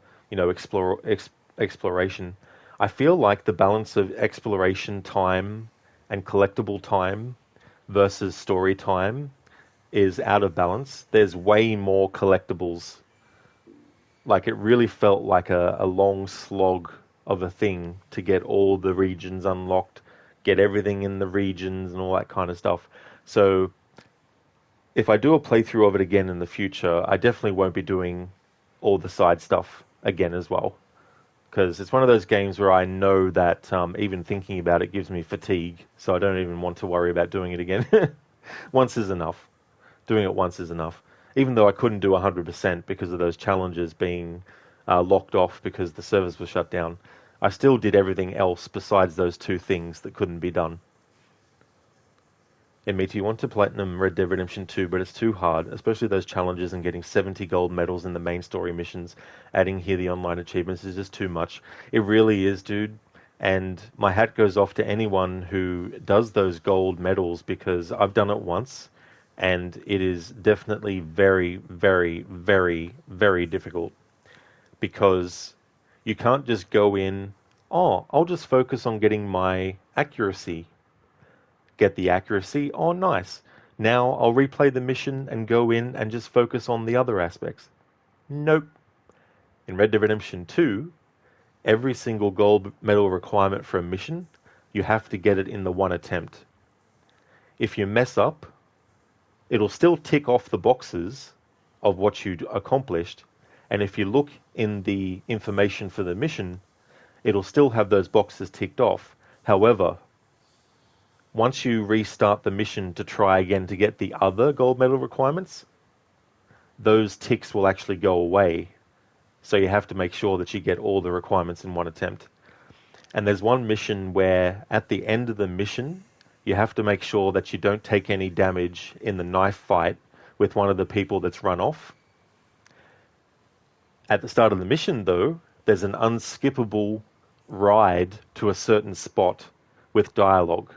exploration, I feel like the balance of exploration time and collectible time versus story time is out of balance. There's way more collectibles. Like it really felt like a long slog of a thing to get all the regions unlocked, get everything in the regions and all that kind of stuff. So if I do a playthrough of it again in the future, I definitely won't be doing all the side stuff again as well. Because it's one of those games where I know that even thinking about it gives me fatigue, so I don't even want to worry about doing it again. Once is enough. Doing it once is enough. Even though I couldn't do 100% because of those challenges being locked off because the servers were shut down, I still did everything else besides those two things that couldn't be done. And Meter, you want to platinum Red Dead Redemption 2, but it's too hard, especially those challenges and getting 70 gold medals in the main story missions. Adding here the online achievements is just too much. It really is, dude. And my hat goes off to anyone who does those gold medals because I've done it once, and it is definitely very, very, very, very difficult. Because you can't just go in, oh, I'll just focus on getting my accuracy. Get the accuracy. Oh, nice. Now I'll replay the mission and go in and just focus on the other aspects. Nope. In Red Dead Redemption 2, every single gold medal requirement for a mission, you have to get it in the one attempt. If you mess up, it'll still tick off the boxes of what you accomplished. And if you look in the information for the mission, it'll still have those boxes ticked off. However, once you restart the mission to try again to get the other gold medal requirements, those ticks will actually go away. So you have to make sure that you get all the requirements in one attempt. And there's one mission where at the end of the mission, you have to make sure that you don't take any damage in the knife fight with one of the people that's run off. At the start of the mission, though, there's an unskippable ride to a certain spot with dialogue.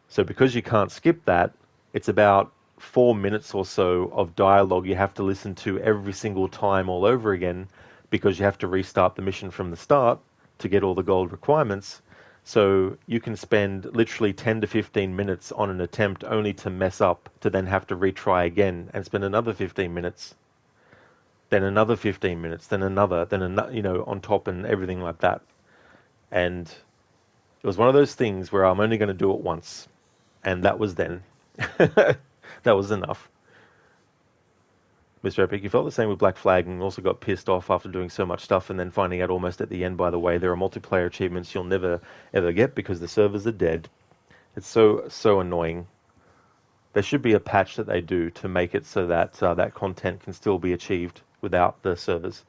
So because you can't skip that, it's about 4 minutes or so of dialogue you have to listen to every single time all over again, because you have to restart the mission from the start to get all the gold requirements. So you can spend literally 10 to 15 minutes on an attempt only to mess up, to then have to retry again and spend another 15 minutes, then another 15 minutes, then another, on top, and everything like that. And it was one of those things where I'm only going to do it once. And that was then. That was enough. Mr. Epic, you felt the same with Black Flag and also got pissed off after doing so much stuff and then finding out almost at the end, by the way, there are multiplayer achievements you'll never, ever get because the servers are dead. It's so annoying. There should be a patch that they do to make it so that that content can still be achieved without the servers.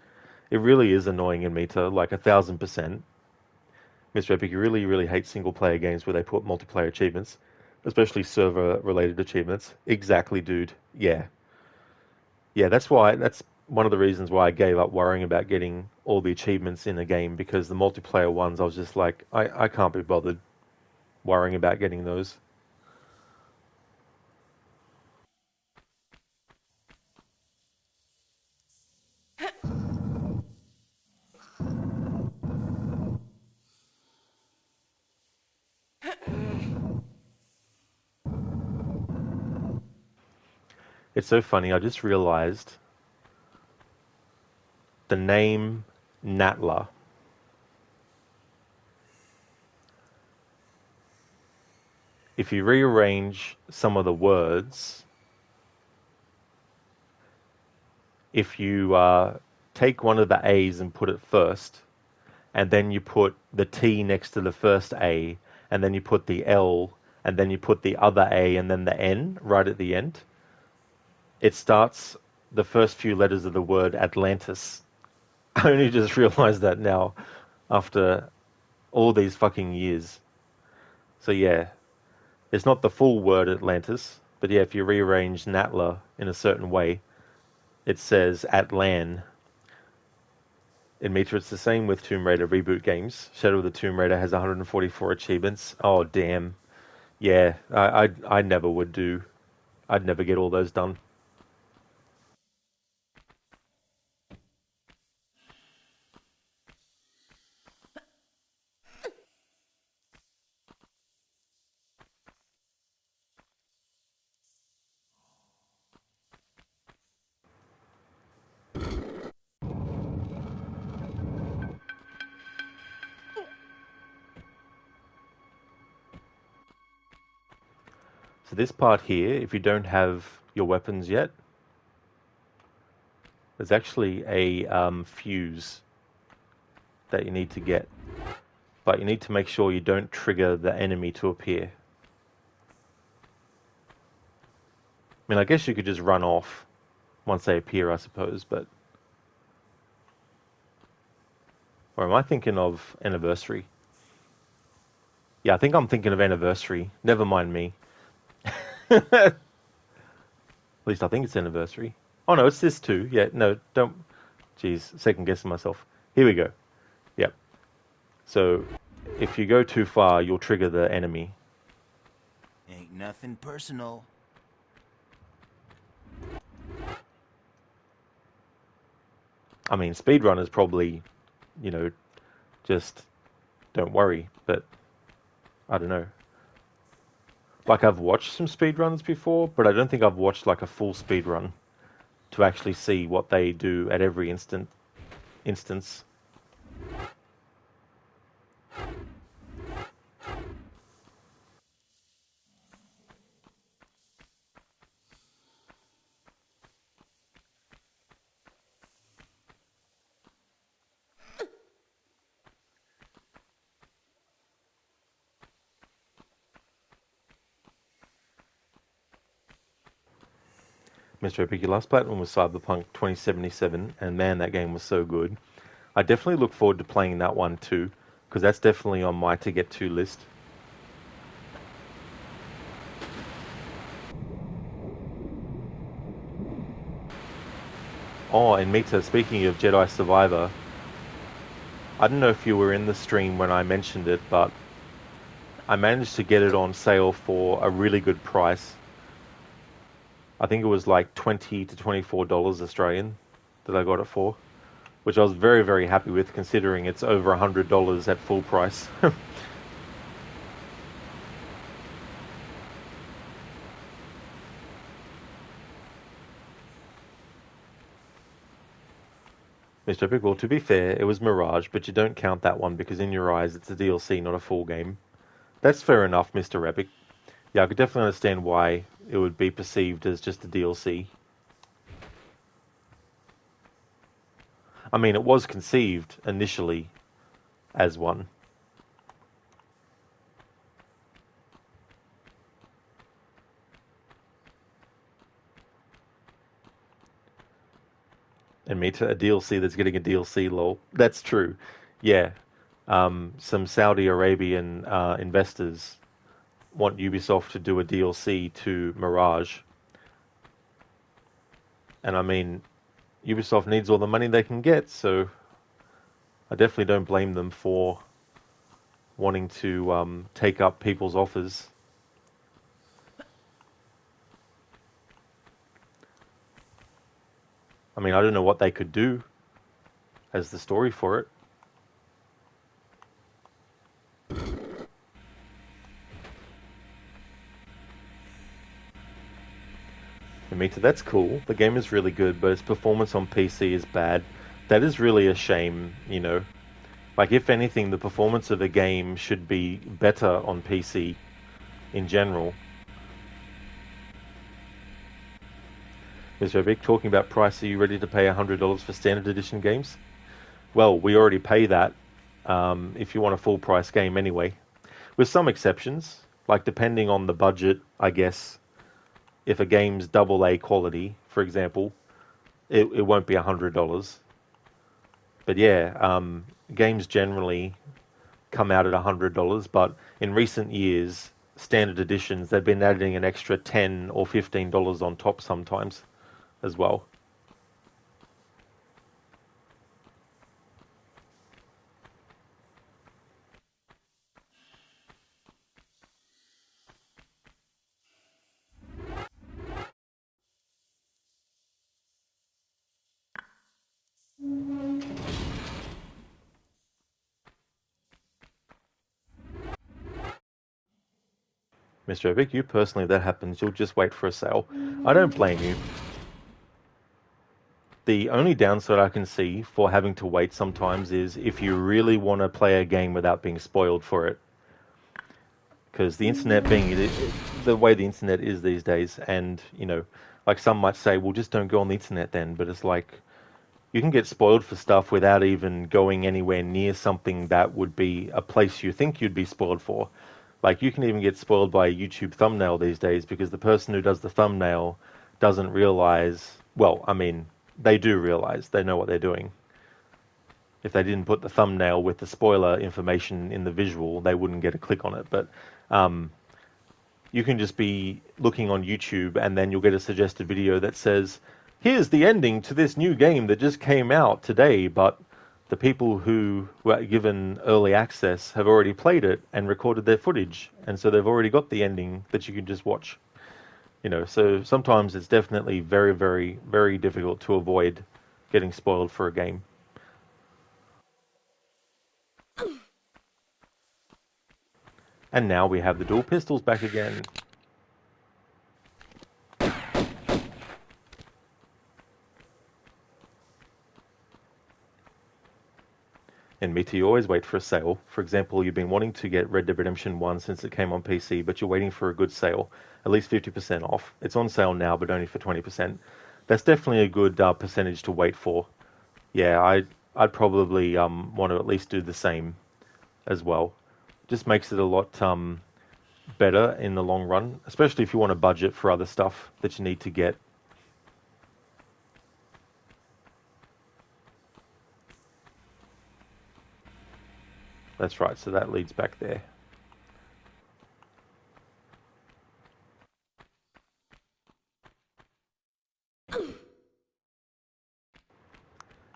It really is annoying in Meta, like 1,000%. Mr. Epic, you really, really hate single-player games where they put multiplayer achievements, especially server-related achievements. Exactly, dude. Yeah. Yeah, that's one of the reasons why I gave up worrying about getting all the achievements in a game, because the multiplayer ones, I was just like, I can't be bothered worrying about getting those. It's so funny, I just realized the name Natla. If you rearrange some of the words, if you take one of the A's and put it first, and then you put the T next to the first A, and then you put the L, and then you put the other A, and then the N right at the end, it starts the first few letters of the word Atlantis. I only just realized that now, after all these fucking years. So yeah, it's not the full word Atlantis, but yeah, if you rearrange Natla in a certain way, it says Atlan. In Meter, it's the same with Tomb Raider reboot games. Shadow of the Tomb Raider has 144 achievements. Oh, damn. Yeah, I never would do. I'd never get all those done. So this part here, if you don't have your weapons yet, there's actually a fuse that you need to get. But you need to make sure you don't trigger the enemy to appear. I mean, I guess you could just run off once they appear, I suppose, but... Or am I thinking of Anniversary? Yeah, I think I'm thinking of Anniversary. Never mind me. At least I think it's Anniversary. Oh no, it's this too. Yeah, no, don't... Jeez, second guessing myself. Here we go. Yep. So, if you go too far, you'll trigger the enemy. Ain't nothing personal. I mean, speedrunners probably, just don't worry, but I don't know. Like, I've watched some speedruns before, but I don't think I've watched like a full speedrun to actually see what they do at every instance. Mr. Epic, your last platinum was Cyberpunk 2077, and man, that game was so good. I definitely look forward to playing that one too, because that's definitely on my to get to list. Oh, and Mita, speaking of Jedi Survivor, I don't know if you were in the stream when I mentioned it, but I managed to get it on sale for a really good price. I think it was like $20 to $24 Australian that I got it for, which I was very, very happy with considering it's over $100 at full price. Mr. Epic, well, to be fair, it was Mirage, but you don't count that one because in your eyes it's a DLC, not a full game. That's fair enough, Mr. Epic. Yeah, I could definitely understand why it would be perceived as just a DLC. I mean, it was conceived initially as one. And Meta, a DLC that's getting a DLC, lol. That's true. Yeah. Some Saudi Arabian investors want Ubisoft to do a DLC to Mirage. And I mean, Ubisoft needs all the money they can get, so I definitely don't blame them for wanting to take up people's offers. I mean, I don't know what they could do as the story for it. Amita, that's cool. The game is really good, but its performance on PC is bad. That is really a shame, you know. Like, if anything, the performance of the game should be better on PC in general. Mr. Epic, talking about price, are you ready to pay $100 for standard edition games? Well, we already pay that if you want a full price game anyway. With some exceptions, like depending on the budget, I guess. If a game's AA quality, for example, it won't be $100. But yeah, games generally come out at $100, but in recent years, standard editions, they've been adding an extra $10 or $15 on top sometimes as well. Mr. Epic, you personally, that happens, you'll just wait for a sale. I don't blame you. The only downside I can see for having to wait sometimes is if you really want to play a game without being spoiled for it. Because the internet being the way the internet is these days, and, you know, like some might say, well, just don't go on the internet then, but it's like, you can get spoiled for stuff without even going anywhere near something that would be a place you think you'd be spoiled for. Like, you can even get spoiled by a YouTube thumbnail these days because the person who does the thumbnail doesn't realize, well, I mean, they do realize, they know what they're doing. If they didn't put the thumbnail with the spoiler information in the visual, they wouldn't get a click on it. But you can just be looking on YouTube and then you'll get a suggested video that says, here's the ending to this new game that just came out today, but the people who were given early access have already played it and recorded their footage, and so they've already got the ending that you can just watch. You know, so sometimes it's definitely very, very, very difficult to avoid getting spoiled for a game. And now we have the dual pistols back again. And Mita, you always wait for a sale. For example, you've been wanting to get Red Dead Redemption 1 since it came on PC, but you're waiting for a good sale, at least 50% off. It's on sale now, but only for 20%. That's definitely a good percentage to wait for. Yeah, I'd probably want to at least do the same as well. Just makes it a lot better in the long run, especially if you want to budget for other stuff that you need to get. That's right, so that leads back there.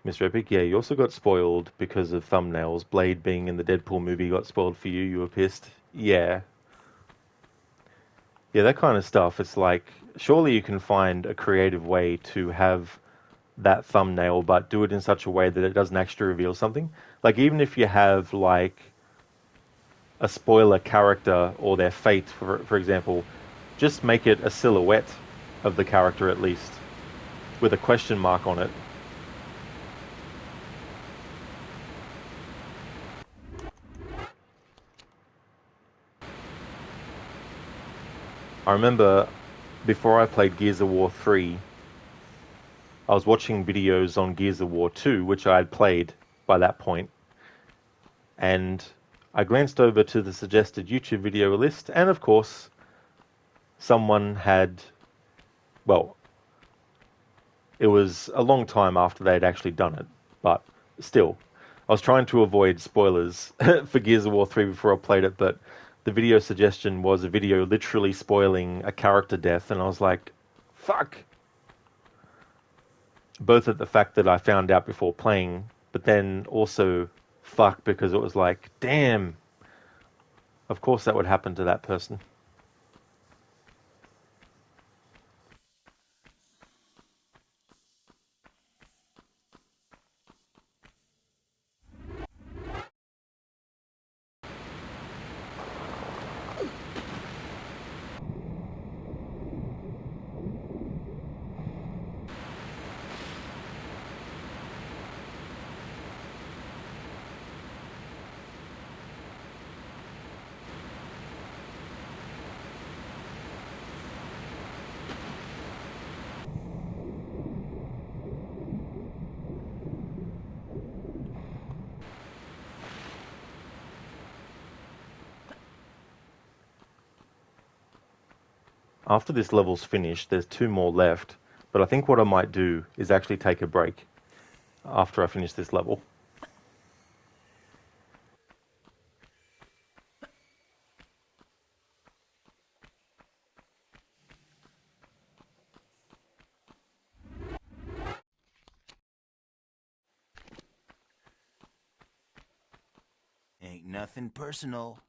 Mr. Epic, yeah, you also got spoiled because of thumbnails. Blade being in the Deadpool movie got spoiled for you. You were pissed. Yeah. Yeah, that kind of stuff. It's like, surely you can find a creative way to have that thumbnail, but do it in such a way that it doesn't actually reveal something. Like, even if you have, like, a spoiler character or their fate, for example, just make it a silhouette of the character at least, with a question mark on it. I remember before I played Gears of War 3, I was watching videos on Gears of War 2, which I had played by that point, and I glanced over to the suggested YouTube video list, and of course, someone had, well, it was a long time after they'd actually done it, but still, I was trying to avoid spoilers for Gears of War 3 before I played it, but the video suggestion was a video literally spoiling a character death, and I was like, fuck. Both at the fact that I found out before playing, but then also fuck because it was like, damn, of course that would happen to that person. After this level's finished, there's 2 more left, but I think what I might do is actually take a break after I finish this level. Ain't nothing personal.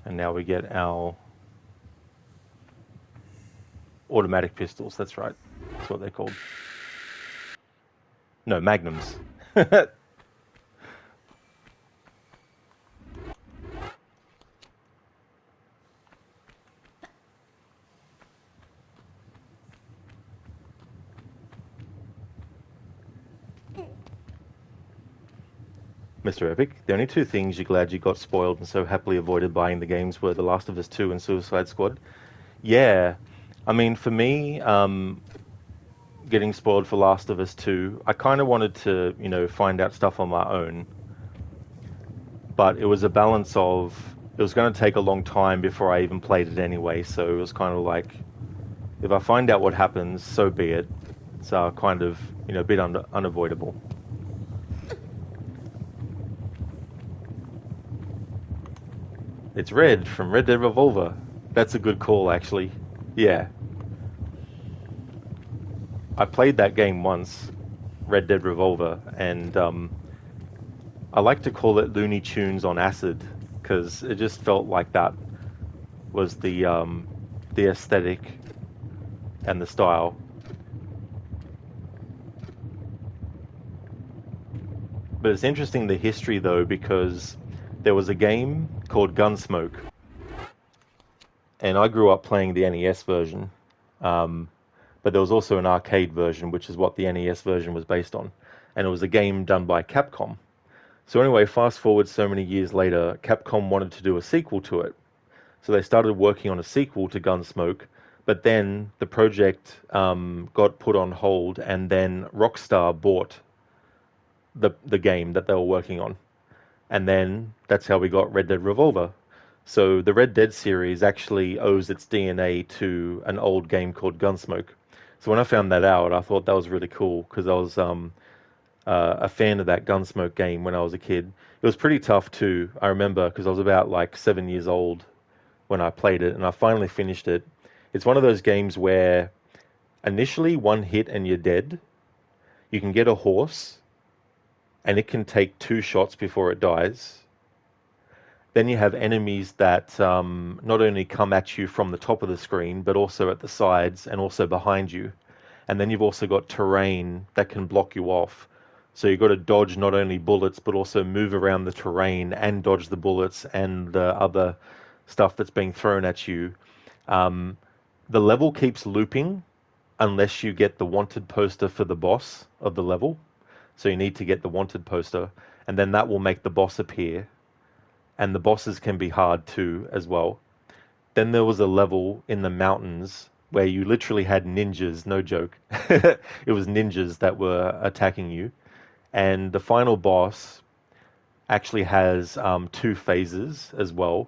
And now we get our automatic pistols, that's right. That's what they're called. No, magnums. Mr. Epic, the only 2 things you're glad you got spoiled and so happily avoided buying the games were The Last of Us 2 and Suicide Squad. Yeah, I mean, for me, getting spoiled for Last of Us 2, I kind of wanted to, find out stuff on my own. But it was a balance of, it was going to take a long time before I even played it anyway, so it was kind of like, if I find out what happens, so be it. It's kind of, a bit unavoidable. It's Red from Red Dead Revolver. That's a good call, actually. Yeah. I played that game once, Red Dead Revolver, and I like to call it Looney Tunes on acid, because it just felt like that was the aesthetic and the style. But it's interesting, the history, though, because there was a game called Gunsmoke, and I grew up playing the NES version. But there was also an arcade version, which is what the NES version was based on, and it was a game done by Capcom. So anyway, fast forward so many years later, Capcom wanted to do a sequel to it. So they started working on a sequel to Gunsmoke, but then the project got put on hold, and then Rockstar bought the game that they were working on. And then that's how we got Red Dead Revolver. So the Red Dead series actually owes its DNA to an old game called Gunsmoke. So when I found that out, I thought that was really cool because I was a fan of that Gunsmoke game when I was a kid. It was pretty tough too. I remember because I was about like 7 years old when I played it, and I finally finished it. It's one of those games where initially one hit and you're dead. You can get a horse, and it can take 2 shots before it dies. Then you have enemies that not only come at you from the top of the screen, but also at the sides and also behind you. And then you've also got terrain that can block you off. So you've got to dodge not only bullets, but also move around the terrain and dodge the bullets and the other stuff that's being thrown at you. The level keeps looping unless you get the wanted poster for the boss of the level. So you need to get the wanted poster, and then that will make the boss appear. And the bosses can be hard too, as well. Then there was a level in the mountains where you literally had ninjas, no joke. It was ninjas that were attacking you. And the final boss actually has 2 phases as well.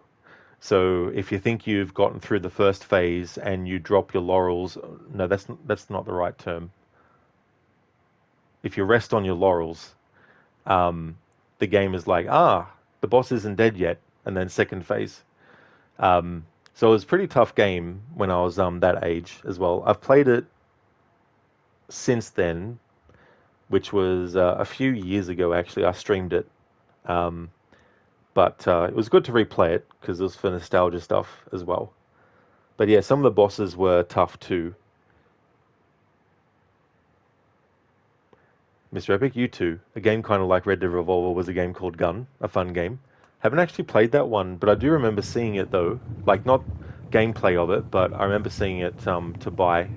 So if you think you've gotten through the first phase and you drop your laurels, no, that's not the right term. If you rest on your laurels, the game is like, the boss isn't dead yet, and then second phase. So it was a pretty tough game when I was that age as well. I've played it since then, which was a few years ago actually. I streamed it, but it was good to replay it because it was for nostalgia stuff as well. But yeah, some of the bosses were tough too. Mr. Epic, you too. A game kind of like Red Dead Revolver was a game called Gun, a fun game. Haven't actually played that one, but I do remember seeing it though. Like not gameplay of it, but I remember seeing it to buy.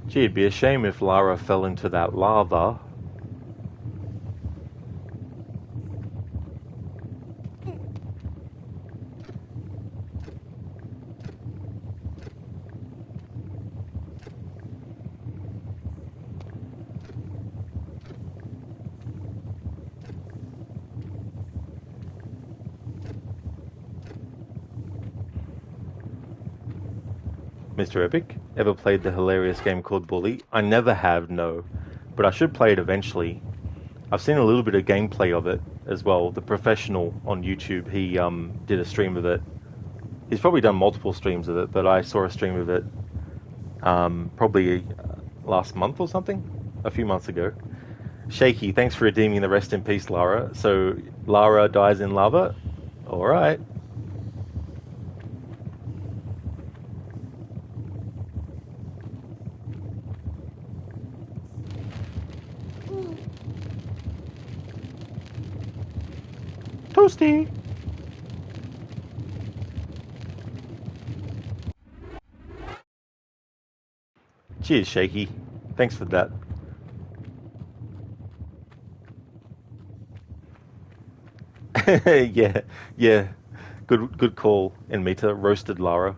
Gee, it'd be a shame if Lara fell into that lava. Mr. Epic, ever played the hilarious game called Bully? I never have, no. But I should play it eventually. I've seen a little bit of gameplay of it as well. The professional on YouTube, he did a stream of it. He's probably done multiple streams of it, but I saw a stream of it probably last month or something, a few months ago. Shaky, thanks for redeeming the rest in peace, Lara. So Lara dies in lava? Alright. Toasty! Cheers, Shaky. Thanks for that. Yeah, yeah. Good call, Enmita. Roasted Lara.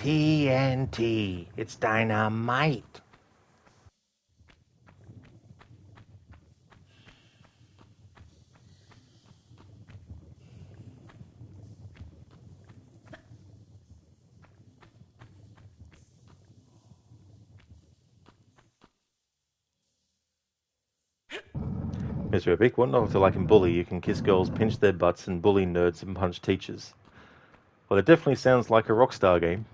TNT. It's dynamite. Mr. Epic, what not to like in Bully? You can kiss girls, pinch their butts, and bully nerds and punch teachers. Well, it definitely sounds like a Rockstar game.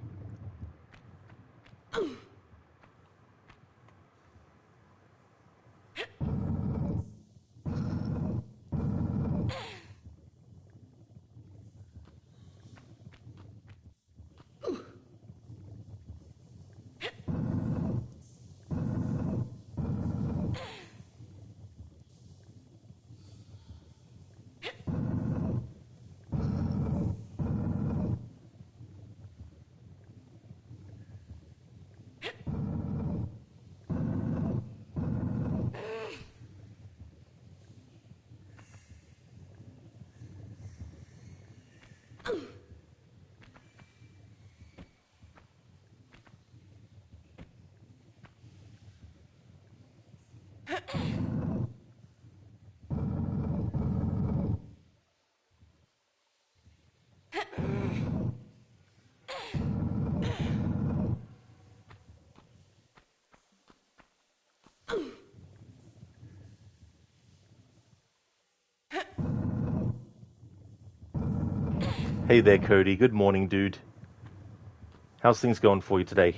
Hey there, Cody. Good morning, dude. How's things going for you today?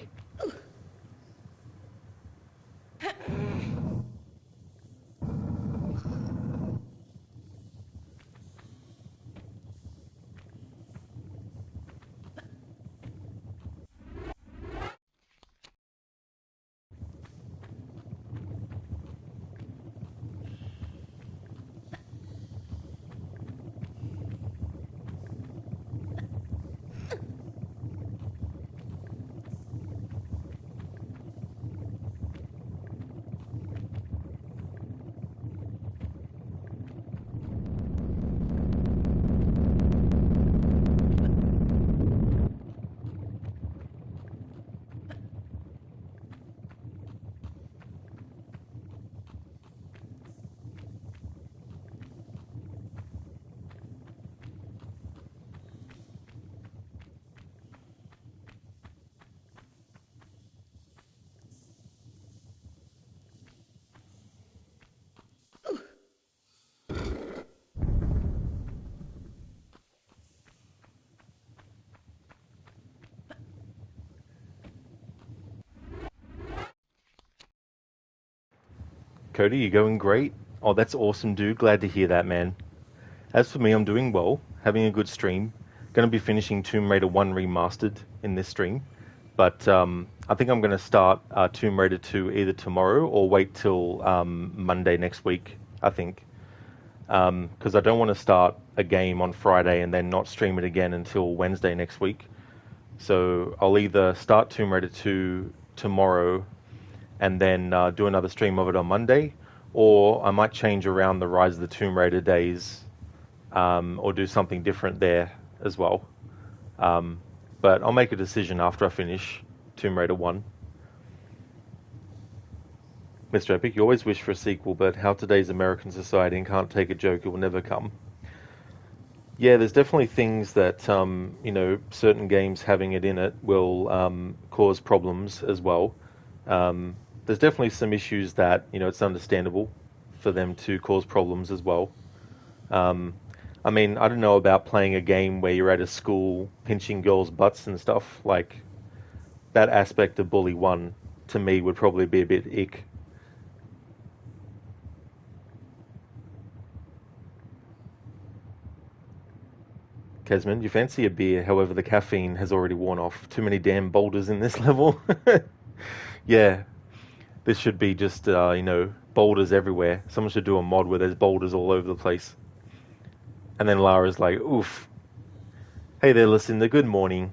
Cody, you going great? Oh, that's awesome, dude. Glad to hear that, man. As for me, I'm doing well, having a good stream. Going to be finishing Tomb Raider 1 Remastered in this stream. But I think I'm going to start Tomb Raider 2 either tomorrow or wait till Monday next week, I think. Because I don't want to start a game on Friday and then not stream it again until Wednesday next week. So I'll either start Tomb Raider 2 tomorrow and then do another stream of it on Monday, or I might change around the Rise of the Tomb Raider days or do something different there as well. But I'll make a decision after I finish Tomb Raider 1. Mr. Epic, you always wish for a sequel, but how today's American society and can't take a joke, it will never come. Yeah, there's definitely things that, certain games having it in it will cause problems as well. There's definitely some issues that, it's understandable for them to cause problems as well. I mean, I don't know about playing a game where you're at a school pinching girls' butts and stuff. Like, that aspect of Bully 1, to me, would probably be a bit ick. Kesman, you fancy a beer, however the caffeine has already worn off. Too many damn boulders in this level. Yeah, this should be just, boulders everywhere. Someone should do a mod where there's boulders all over the place. And then Lara's like, oof. Hey there, Lucinda, good morning.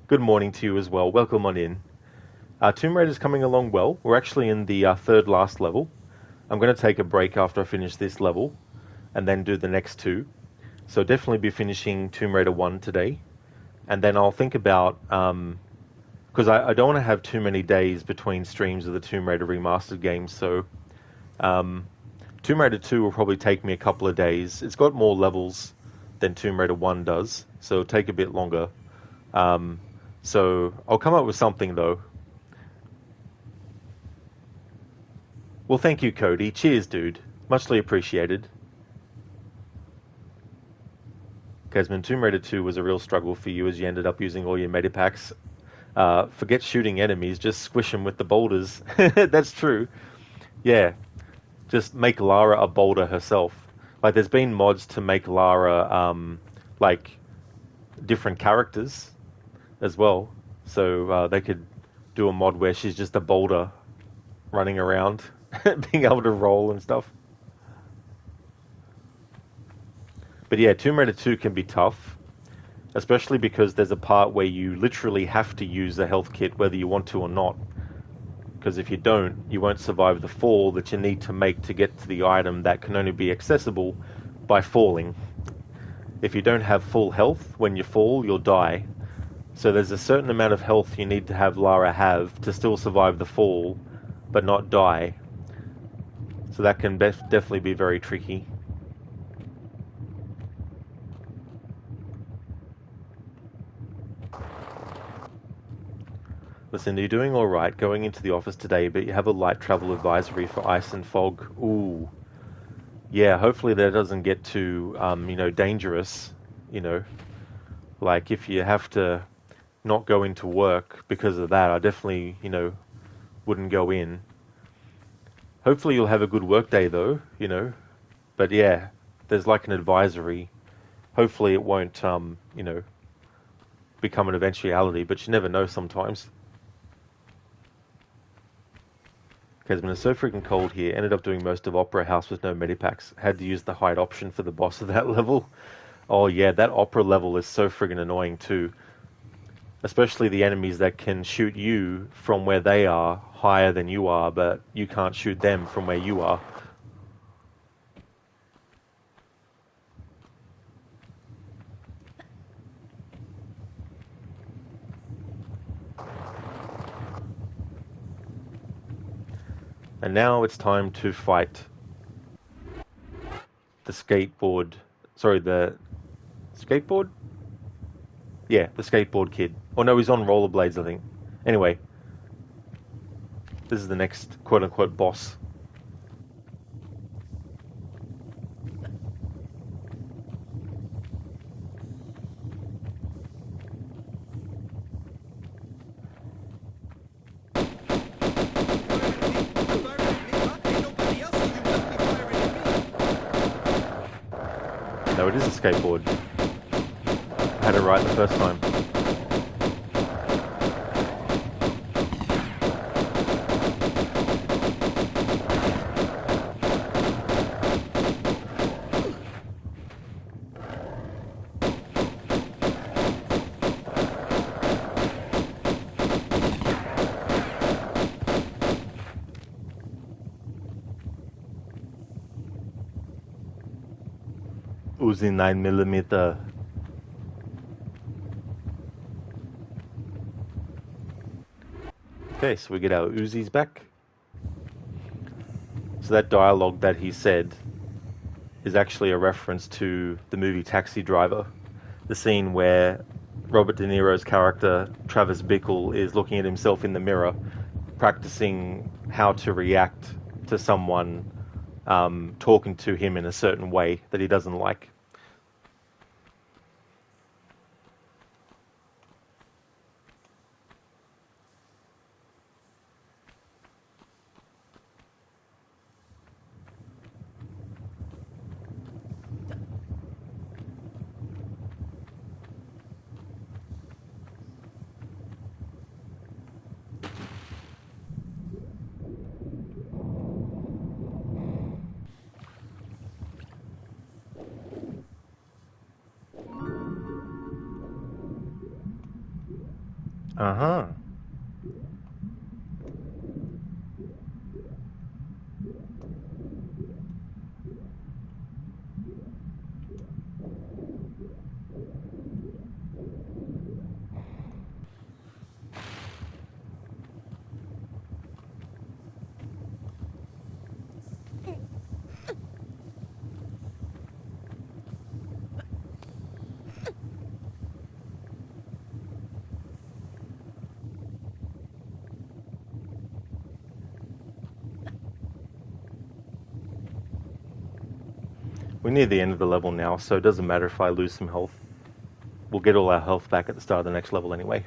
Good morning to you as well. Welcome on in. Tomb Raider's coming along well. We're actually in the third last level. I'm going to take a break after I finish this level and then do the next two. So definitely be finishing Tomb Raider 1 today. And then I'll think about because I don't want to have too many days between streams of the Tomb Raider Remastered games, so um, Tomb Raider 2 will probably take me a couple of days. It's got more levels than Tomb Raider 1 does, so it'll take a bit longer. So I'll come up with something, though. Well, thank you, Cody. Cheers, dude. Muchly appreciated. Kesman, Tomb Raider 2 was a real struggle for you as you ended up using all your medipacks. Forget shooting enemies, just squish them with the boulders. That's true. Yeah, just make Lara a boulder herself. Like, there's been mods to make Lara, like, different characters as well. So they could do a mod where she's just a boulder running around, being able to roll and stuff. But yeah, Tomb Raider 2 can be tough, especially because there's a part where you literally have to use a health kit whether you want to or not. Because if you don't, you won't survive the fall that you need to make to get to the item that can only be accessible by falling. If you don't have full health when you fall, you'll die. So there's a certain amount of health you need to have Lara have to still survive the fall, but not die. So that can definitely be very tricky. Listen, you're doing alright going into the office today, but you have a light travel advisory for ice and fog. Ooh. Yeah, hopefully that doesn't get too, dangerous, Like, if you have to not go into work because of that, I definitely, wouldn't go in. Hopefully you'll have a good work day, though, But yeah, there's like an advisory. Hopefully it won't, become an eventuality, but you never know sometimes. Kesman, it's so freaking cold here. Ended up doing most of Opera House with no medipacks. Had to use the hide option for the boss of that level. Oh yeah, that Opera level is so friggin' annoying too. Especially the enemies that can shoot you from where they are higher than you are, but you can't shoot them from where you are. And now it's time to fight the skateboard. Sorry, the skateboard? Yeah, the skateboard kid. Oh no, he's on rollerblades, I think. Anyway, this is the next quote-unquote boss. No, it is a skateboard. I had it right the first time. Uzi 9mm. Okay, so we get our Uzis back. So that dialogue that he said is actually a reference to the movie Taxi Driver. The scene where Robert De Niro's character, Travis Bickle, is looking at himself in the mirror, practicing how to react to someone talking to him in a certain way that he doesn't like. Uh-huh. We're near the end of the level now, so it doesn't matter if I lose some health. We'll get all our health back at the start of the next level anyway.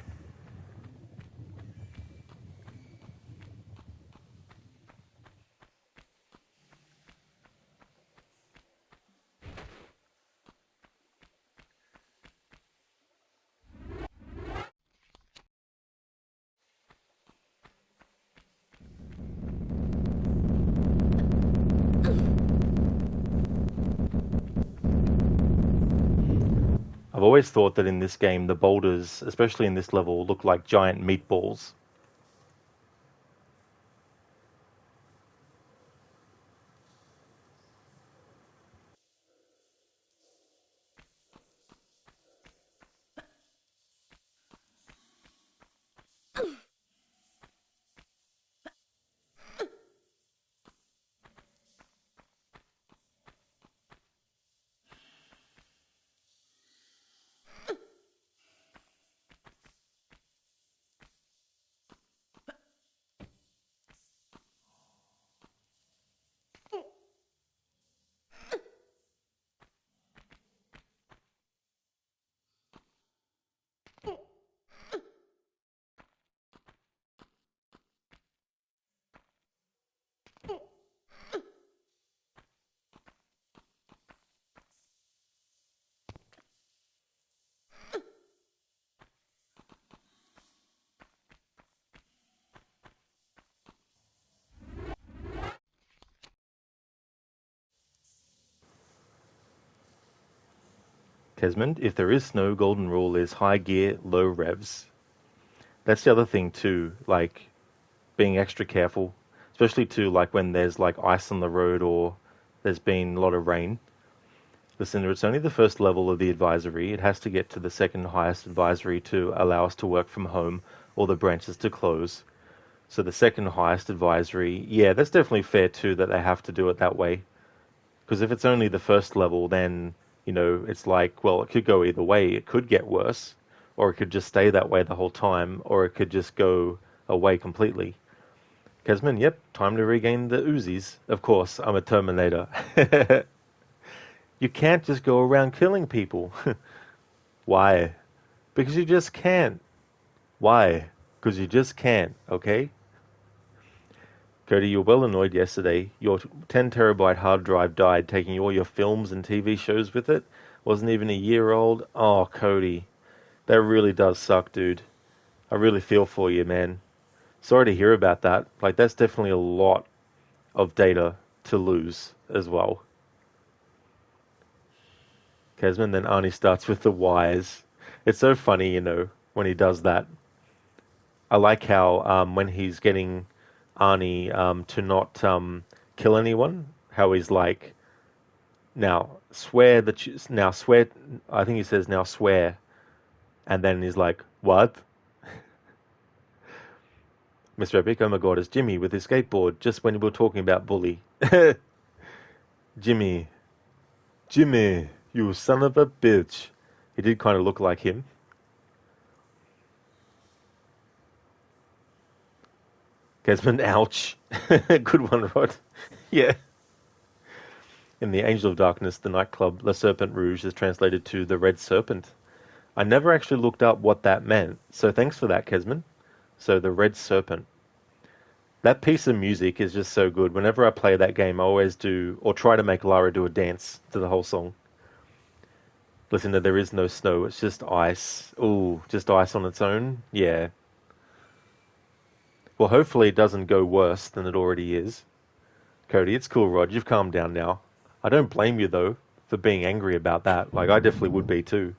I've always thought that in this game, the boulders, especially in this level, look like giant meatballs. Kesmond, if there is snow, golden rule is high gear, low revs. That's the other thing too, like being extra careful, especially too like when there's like ice on the road or there's been a lot of rain. Listen, it's only the first level of the advisory. It has to get to the second highest advisory to allow us to work from home or the branches to close. So the second highest advisory, yeah, that's definitely fair too that they have to do it that way. Because if it's only the first level, then, it's like, well, it could go either way. It could get worse, or it could just stay that way the whole time, or it could just go away completely. Kesman, yep, time to regain the Uzis. Of course, I'm a Terminator. You can't just go around killing people. Why? Because you just can't. Why? Because you just can't, okay? Cody, you were well annoyed yesterday. Your 10 terabyte hard drive died, taking all your films and TV shows with it. Wasn't even a year old. Oh, Cody. That really does suck, dude. I really feel for you, man. Sorry to hear about that. Like, that's definitely a lot of data to lose as well. Kesman, then Arnie starts with the whys. It's so funny, when he does that. I like how when he's getting Arnie to not kill anyone, how he's like, now swear that now swear. I think he says now swear, and then he's like, what? Mr. Epic, oh my god, it's Jimmy with his skateboard. Just when we were talking about bully, Jimmy, Jimmy, you son of a bitch. He did kind of look like him. Kesmond, ouch. Good one, Rod. Yeah. In the Angel of Darkness, the nightclub Le Serpent Rouge is translated to the Red Serpent. I never actually looked up what that meant, so thanks for that, Kesman. So the Red Serpent. That piece of music is just so good. Whenever I play that game, I always do, or try to make Lara do a dance to the whole song. Listen to There Is No Snow, it's just ice. Ooh, just ice on its own? Yeah. Well, hopefully it doesn't go worse than it already is. Cody, it's cool, Rod. You've calmed down now. I don't blame you, though, for being angry about that. Like, I definitely would be, too.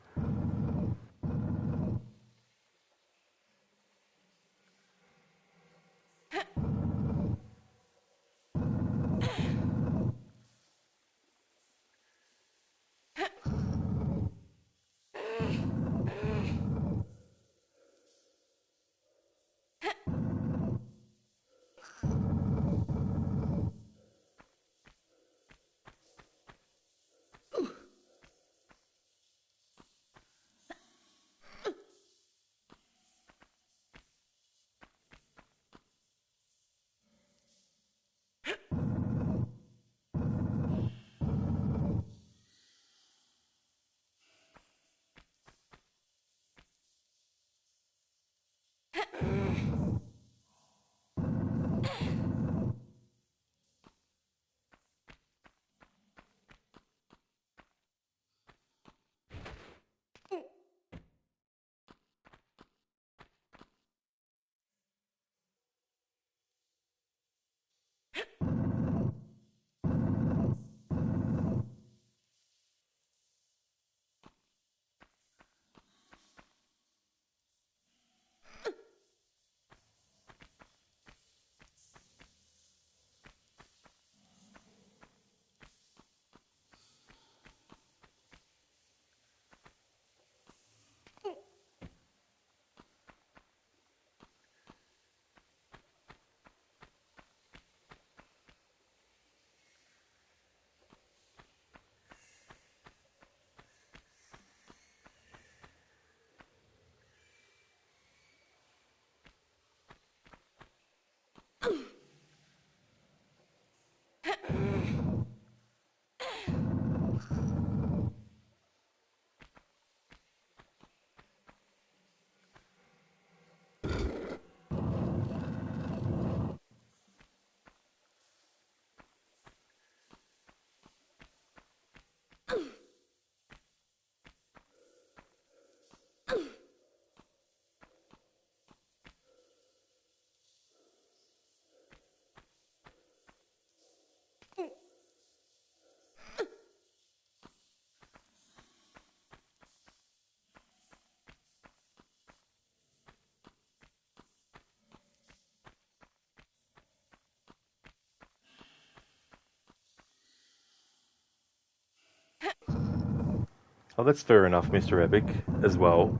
Oh, that's fair enough, Mr. Epic, as well.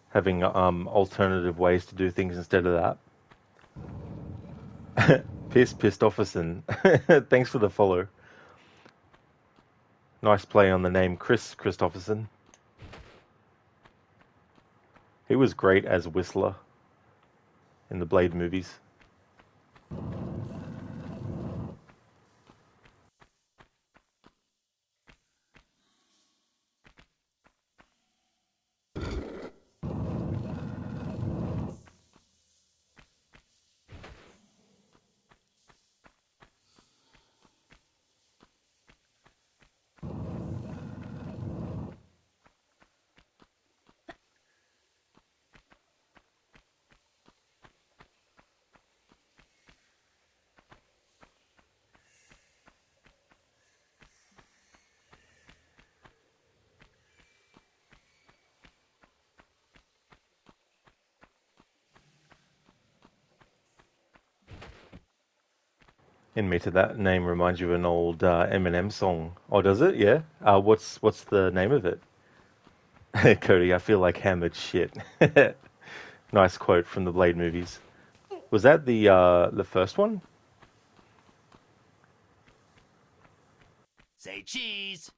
Having alternative ways to do things instead of that. Pissed Offerson. Thanks for the follow. Nice play on the name Chris Christopherson. He was great as Whistler in the Blade movies. In Meter, that name reminds you of an old Eminem song. Oh, does it? Yeah. What's the name of it? Cody, I feel like hammered shit. Nice quote from the Blade movies. Was that the first one? Say cheese.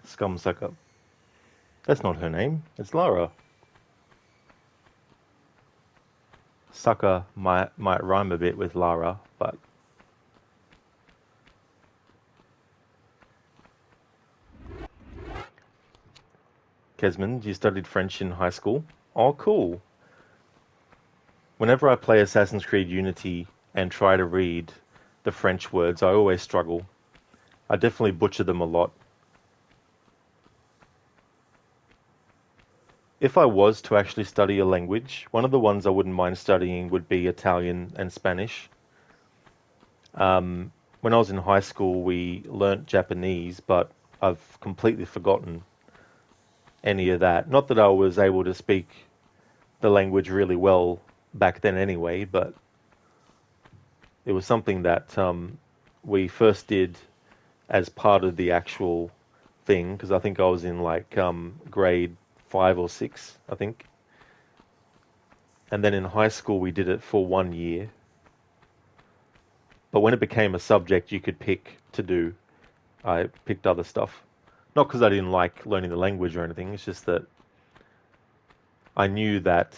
Scumsucker. That's not her name. It's Lara. Sucker might rhyme a bit with Lara, but Kesmond, you studied French in high school? Oh, cool. Whenever I play Assassin's Creed Unity and try to read the French words, I always struggle. I definitely butcher them a lot. If I was to actually study a language, one of the ones I wouldn't mind studying would be Italian and Spanish. When I was in high school, we learnt Japanese, but I've completely forgotten any of that. Not that I was able to speak the language really well back then anyway, but it was something that we first did as part of the actual thing, because I think I was in like grade 5 or 6, I think. And then in high school, we did it for 1 year. But when it became a subject you could pick to do, I picked other stuff. Not because I didn't like learning the language or anything, it's just that I knew that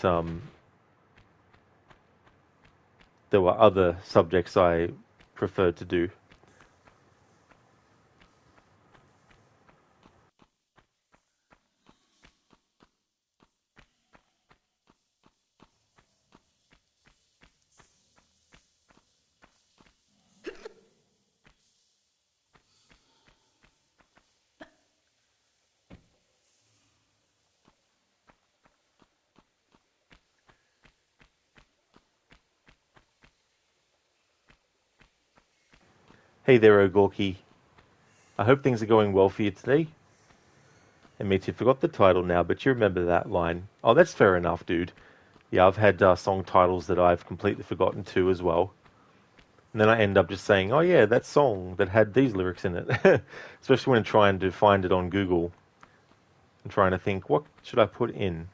there were other subjects I preferred to do. Hey there, Ogorki. I hope things are going well for you today. And me too, forgot the title now, but you remember that line. Oh, that's fair enough, dude. Yeah, I've had song titles that I've completely forgotten too as well. And then I end up just saying, oh yeah, that song that had these lyrics in it. Especially when I'm trying to find it on Google. I'm trying to think, what should I put in?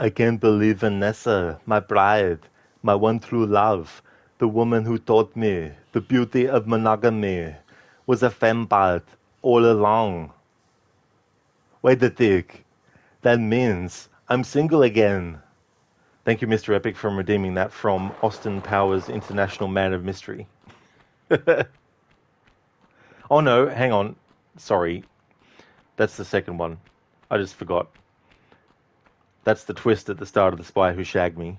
I can't believe Vanessa, my bride, my one true love, the woman who taught me the beauty of monogamy, was a fembot all along. Wait a tick. That means I'm single again. Thank you, Mr. Epic, for redeeming that from Austin Powers, International Man of Mystery. Oh no, hang on. Sorry. That's the second one. I just forgot. That's the twist at the start of The Spy Who Shagged Me.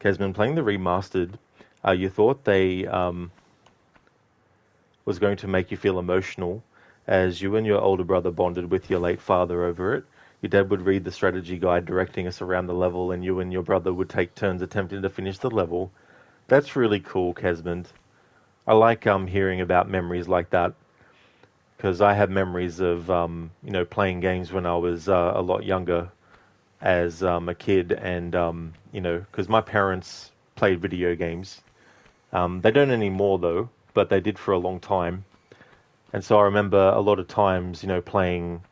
Kesman, playing the remastered, you thought they was going to make you feel emotional as you and your older brother bonded with your late father over it. Your dad would read the strategy guide directing us around the level, and you and your brother would take turns attempting to finish the level. That's really cool, Kesmond. I like hearing about memories like that because I have memories of playing games when I was a lot younger as a kid, and because my parents played video games. They don't anymore though, but they did for a long time. And so I remember a lot of times, playing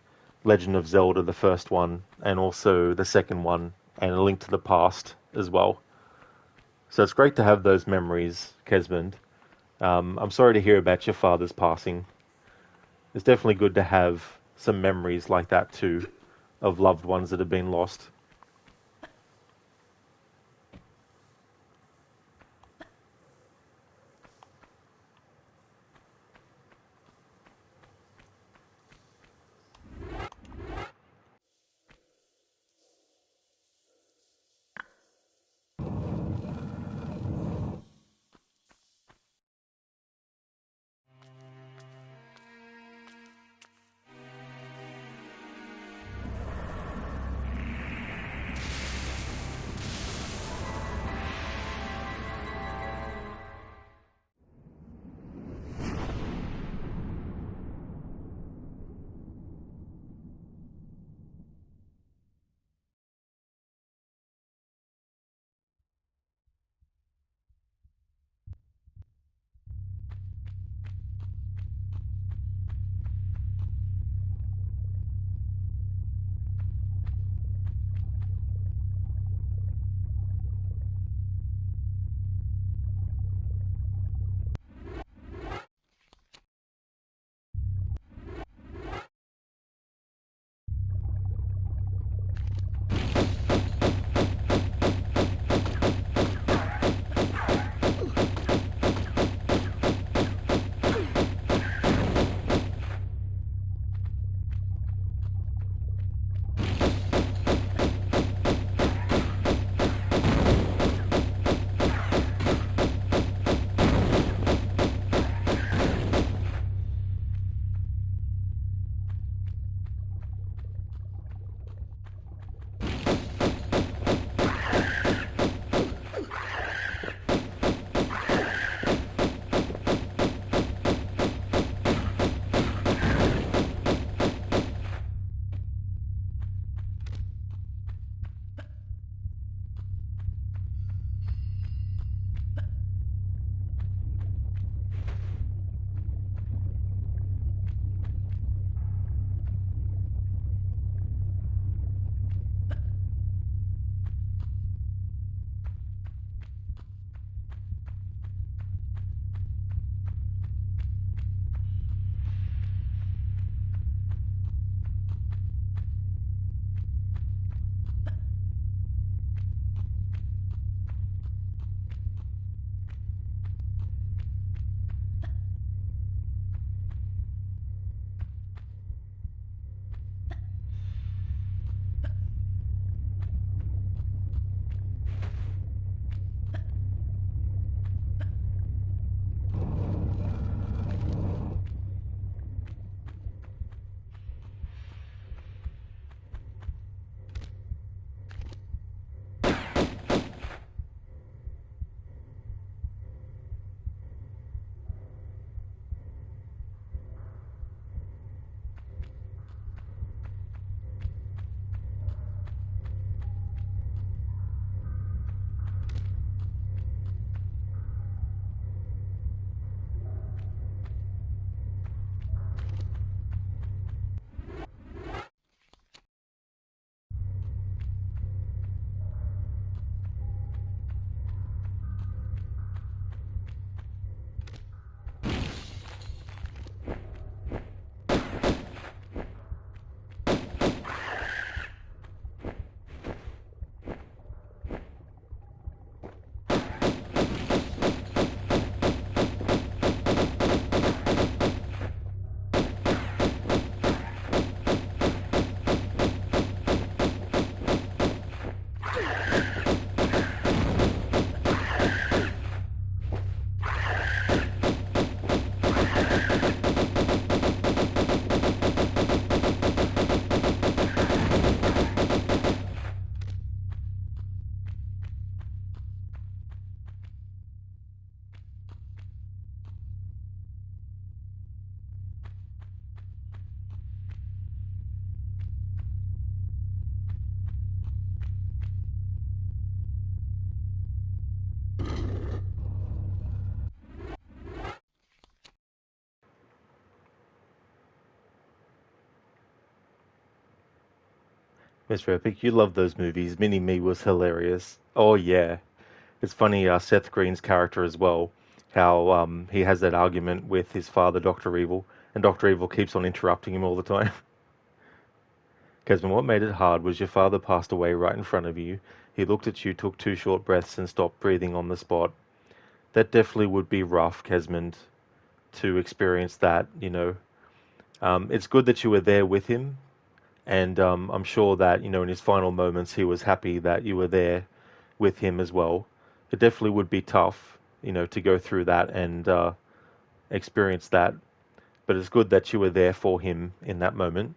Legend of Zelda, the first one, and also the second one, and A Link to the Past as well. So it's great to have those memories, Kesmond. I'm sorry to hear about your father's passing. It's definitely good to have some memories like that too, of loved ones that have been lost. Mr. Epic, you love those movies. Mini-Me was hilarious. Oh yeah. It's funny, Seth Green's character as well, how he has that argument with his father, Dr. Evil, and Dr. Evil keeps on interrupting him all the time. Kesman, what made it hard was your father passed away right in front of you. He looked at you, took 2 short breaths, and stopped breathing on the spot. That definitely would be rough, Kesmond, to experience that. It's good that you were there with him, and I'm sure that, in his final moments, he was happy that you were there with him as well. It definitely would be tough, to go through that and experience that, but it's good that you were there for him in that moment.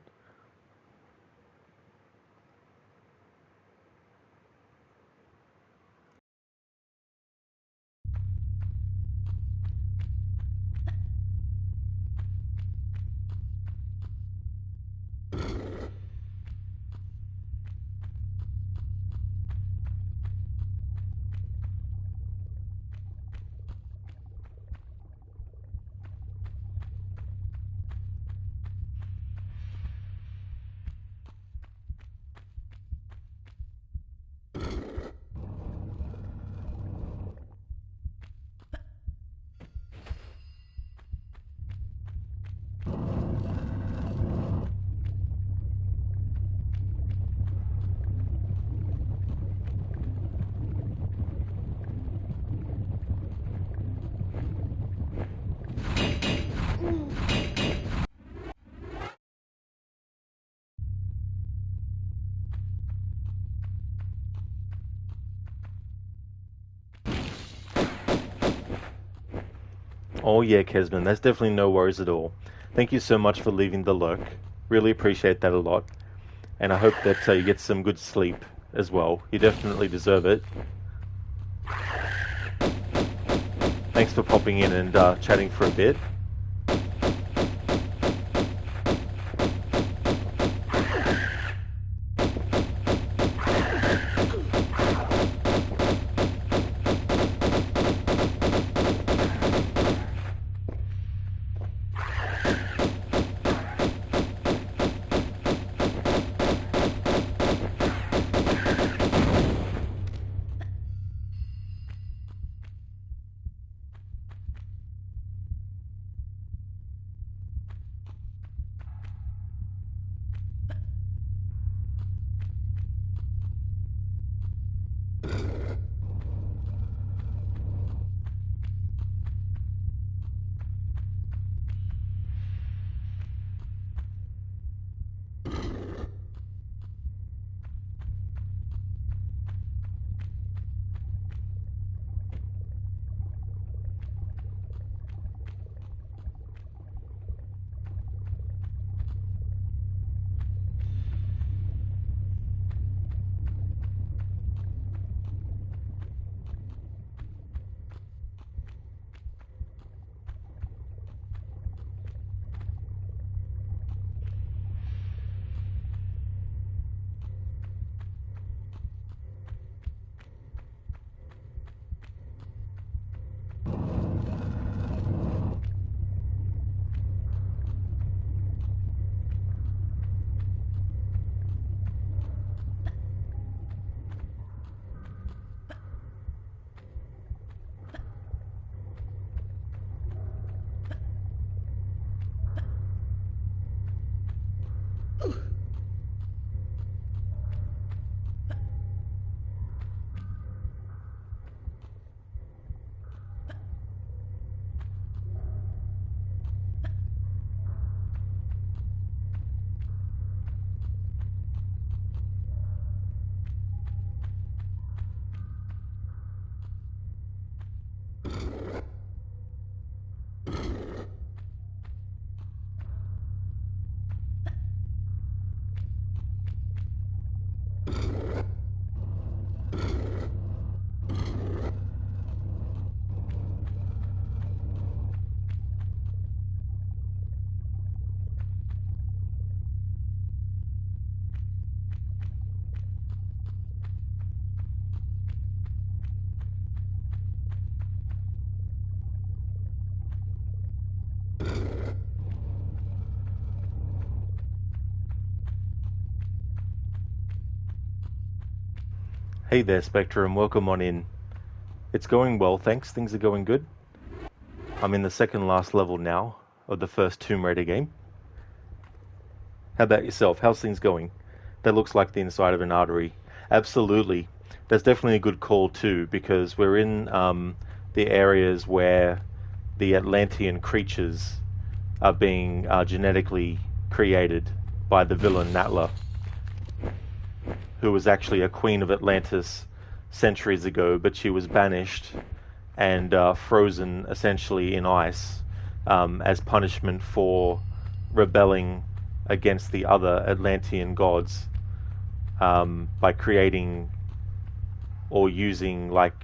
Oh yeah, Kesman, that's definitely no worries at all. Thank you so much for leaving the lurk. Really appreciate that a lot. And I hope that you get some good sleep as well. You definitely deserve it. Thanks for popping in and chatting for a bit. Hey there, Spectrum. Welcome on in. It's going well, thanks. Things are going good. I'm in the second last level now of the first Tomb Raider game. How about yourself? How's things going? That looks like the inside of an artery. Absolutely. That's definitely a good call too, because we're in the areas where the Atlantean creatures are being genetically created by the villain Natla, who was actually a queen of Atlantis centuries ago, but she was banished and frozen essentially in ice as punishment for rebelling against the other Atlantean gods by creating or using like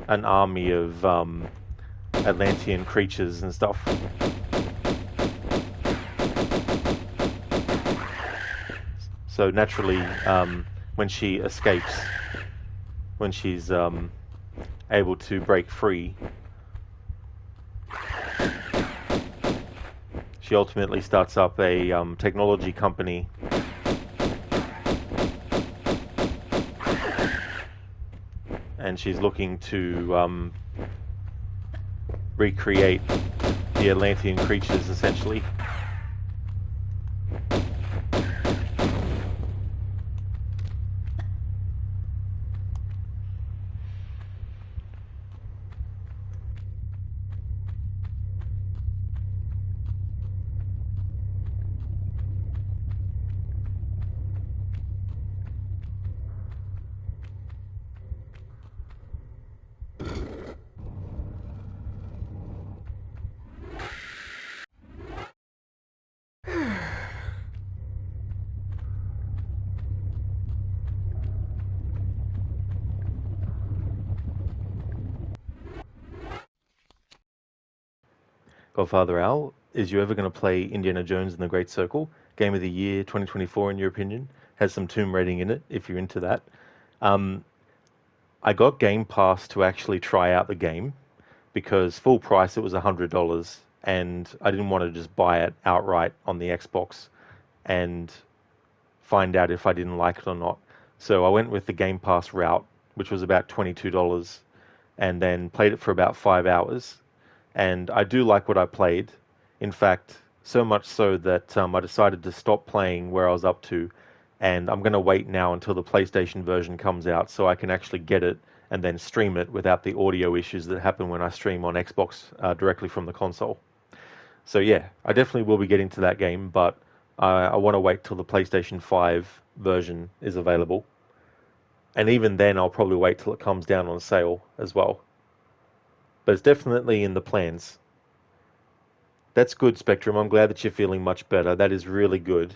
an army of Atlantean creatures and stuff. So naturally, when she escapes, when she's able to break free, she ultimately starts up a technology company and she's looking to recreate the Atlantean creatures essentially. Godfather Al, is you ever going to play Indiana Jones and the Great Circle? Game of the Year 2024, in your opinion? Has some tomb raiding in it, if you're into that. Um, I got Game Pass to actually try out the game because full price it was $100, and I didn't want to just buy it outright on the Xbox and find out if I didn't like it or not. So I went with the Game Pass route, which was about $22, and then played it for about 5 hours. And I do like what I played. In fact, so much so that I decided to stop playing where I was up to, and I'm going to wait now until the PlayStation version comes out so I can actually get it and then stream it without the audio issues that happen when I stream on Xbox directly from the console. So yeah, I definitely will be getting to that game, but I want to wait till the PlayStation 5 version is available. And even then, I'll probably wait till it comes down on sale as well. But it's definitely in the plans. That's good, Spectrum. I'm glad that you're feeling much better. That is really good.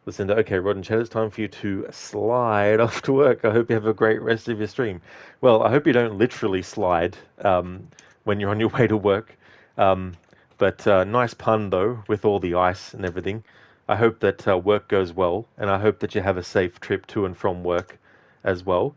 Listen to, okay, Rod and Chad, it's time for you to slide off to work. I hope you have a great rest of your stream. Well, I hope you don't literally slide when you're on your way to work. But nice pun, though, with all the ice and everything. I hope that work goes well, and I hope that you have a safe trip to and from work as well.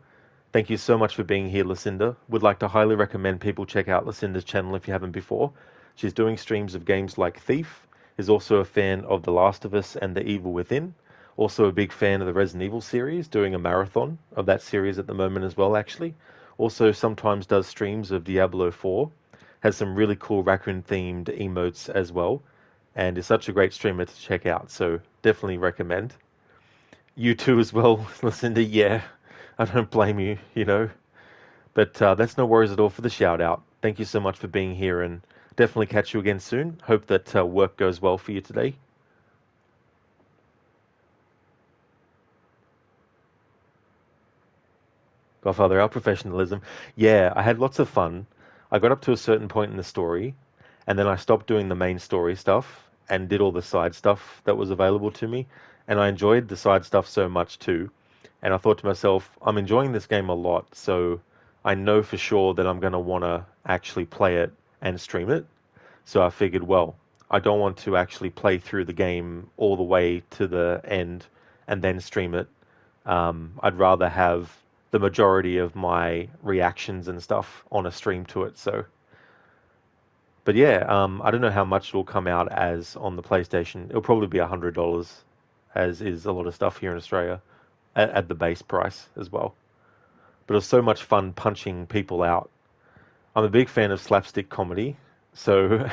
Thank you so much for being here, Lucinda. Would like to highly recommend people check out Lucinda's channel if you haven't before. She's doing streams of games like Thief, is also a fan of The Last of Us and The Evil Within. Also a big fan of the Resident Evil series, doing a marathon of that series at the moment as well, actually. Also sometimes does streams of Diablo 4. Has some really cool raccoon-themed emotes as well. And is such a great streamer to check out, so definitely recommend. You too as well, Lucinda, yeah. I don't blame you, you know. But that's no worries at all for the shout out. Thank you so much for being here and definitely catch you again soon. Hope that work goes well for you today. Godfather, our professionalism. Yeah, I had lots of fun. I got up to a certain point in the story, and then I stopped doing the main story stuff and did all the side stuff that was available to me. And I enjoyed the side stuff so much too. And I thought to myself, I'm enjoying this game a lot, so I know for sure that I'm going to want to actually play it and stream it. So I figured, well, I don't want to actually play through the game all the way to the end and then stream it. I'd rather have the majority of my reactions and stuff on a stream to it. So, but yeah, I don't know how much it'll come out as on the PlayStation. It'll probably be $100, as is a lot of stuff here in Australia. at the base price as well. But it was so much fun punching people out. I'm a big fan of slapstick comedy, so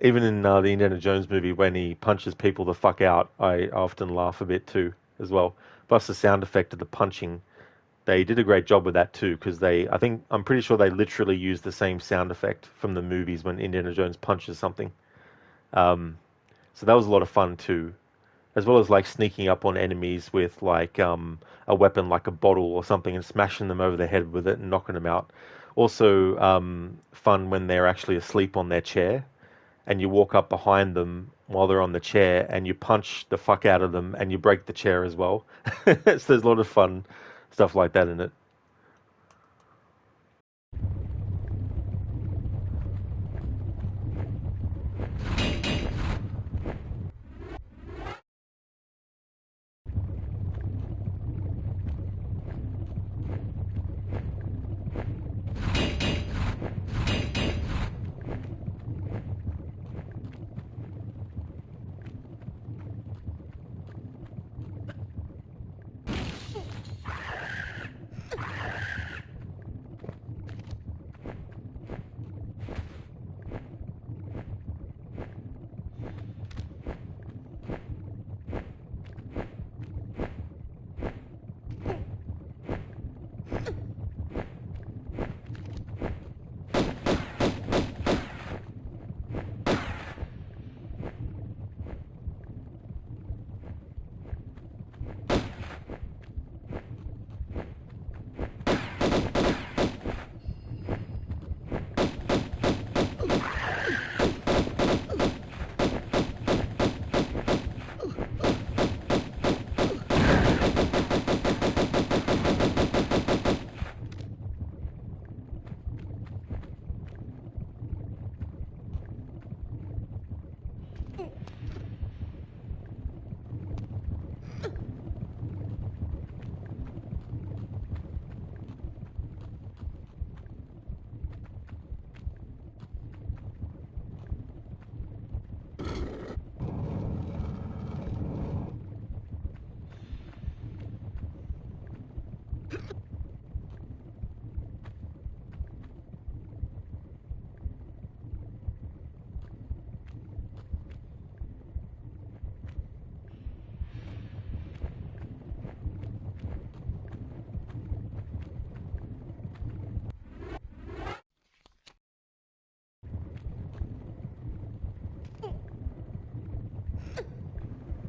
even in the Indiana Jones movie, when he punches people the fuck out, I often laugh a bit too, as well. Plus the sound effect of the punching, they did a great job with that too, because I'm pretty sure they literally used the same sound effect from the movies when Indiana Jones punches something. So that was a lot of fun too, as well as like sneaking up on enemies with like a weapon like a bottle or something and smashing them over the head with it and knocking them out. Also, fun when they're actually asleep on their chair and you walk up behind them while they're on the chair and you punch the fuck out of them and you break the chair as well. So there's a lot of fun stuff like that in it.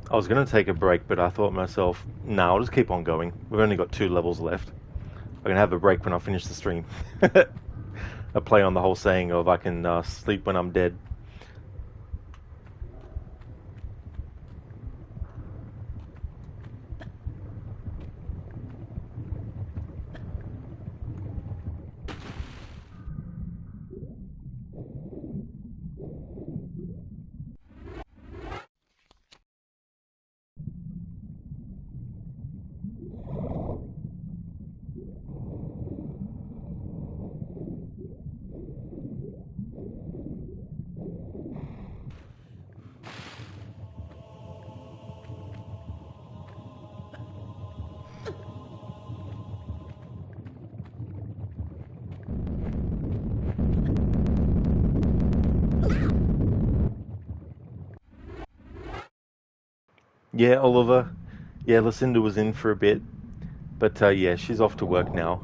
I was going to take a break, but I thought to myself, nah, I'll just keep on going. We've only got 2 levels left. I can have a break when I finish the stream. A play on the whole saying of I can sleep when I'm dead. Yeah, Oliver. Yeah, Lucinda was in for a bit, but yeah, she's off to work now.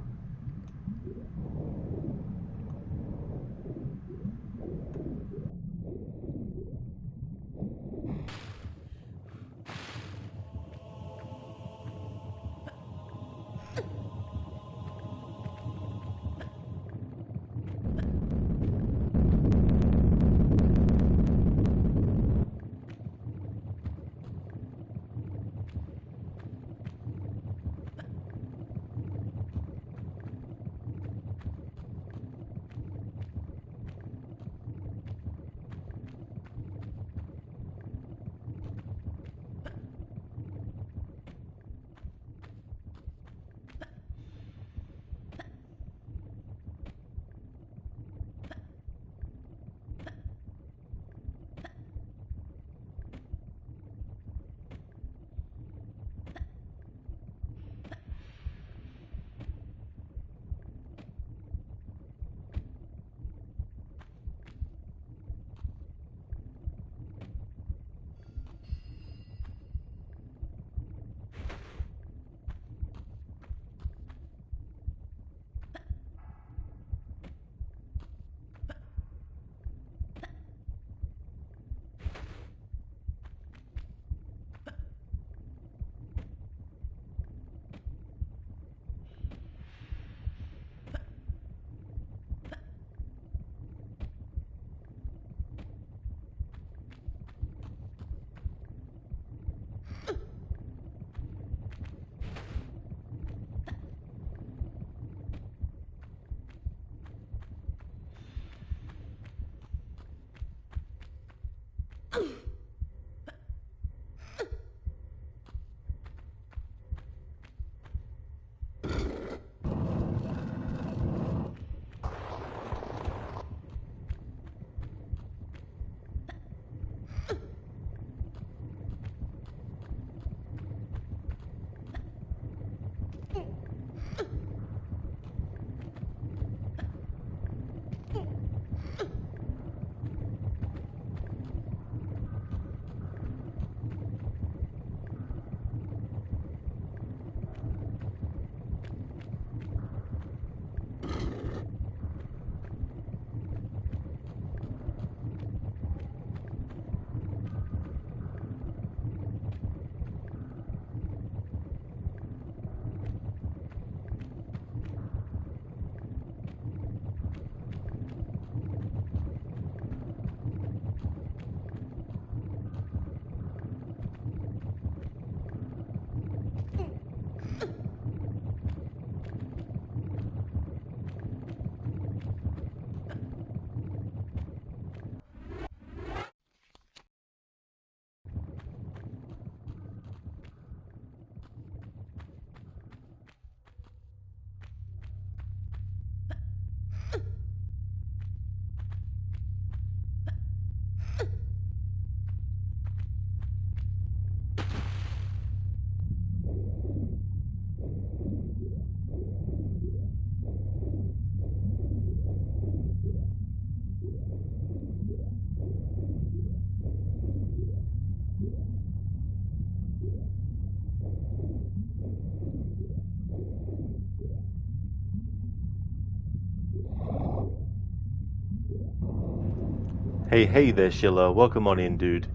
Hey there, Sheila. Welcome on in, dude.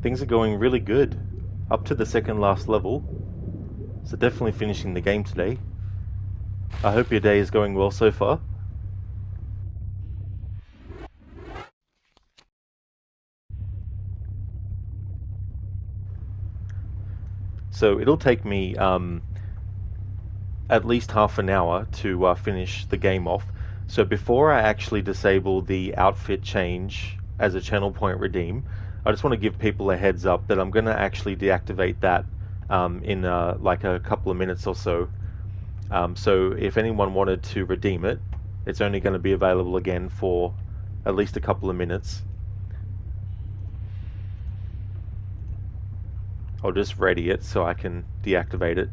Things are going really good. Up to the second last level, so definitely finishing the game today. I hope your day is going well so far. So it'll take me at least half an hour to finish the game off. So before I actually disable the outfit change as a channel point redeem, I just want to give people a heads up that I'm going to actually deactivate that in like a couple of minutes or so. So if anyone wanted to redeem it, it's only going to be available again for at least a couple of minutes. I'll just ready it so I can deactivate it.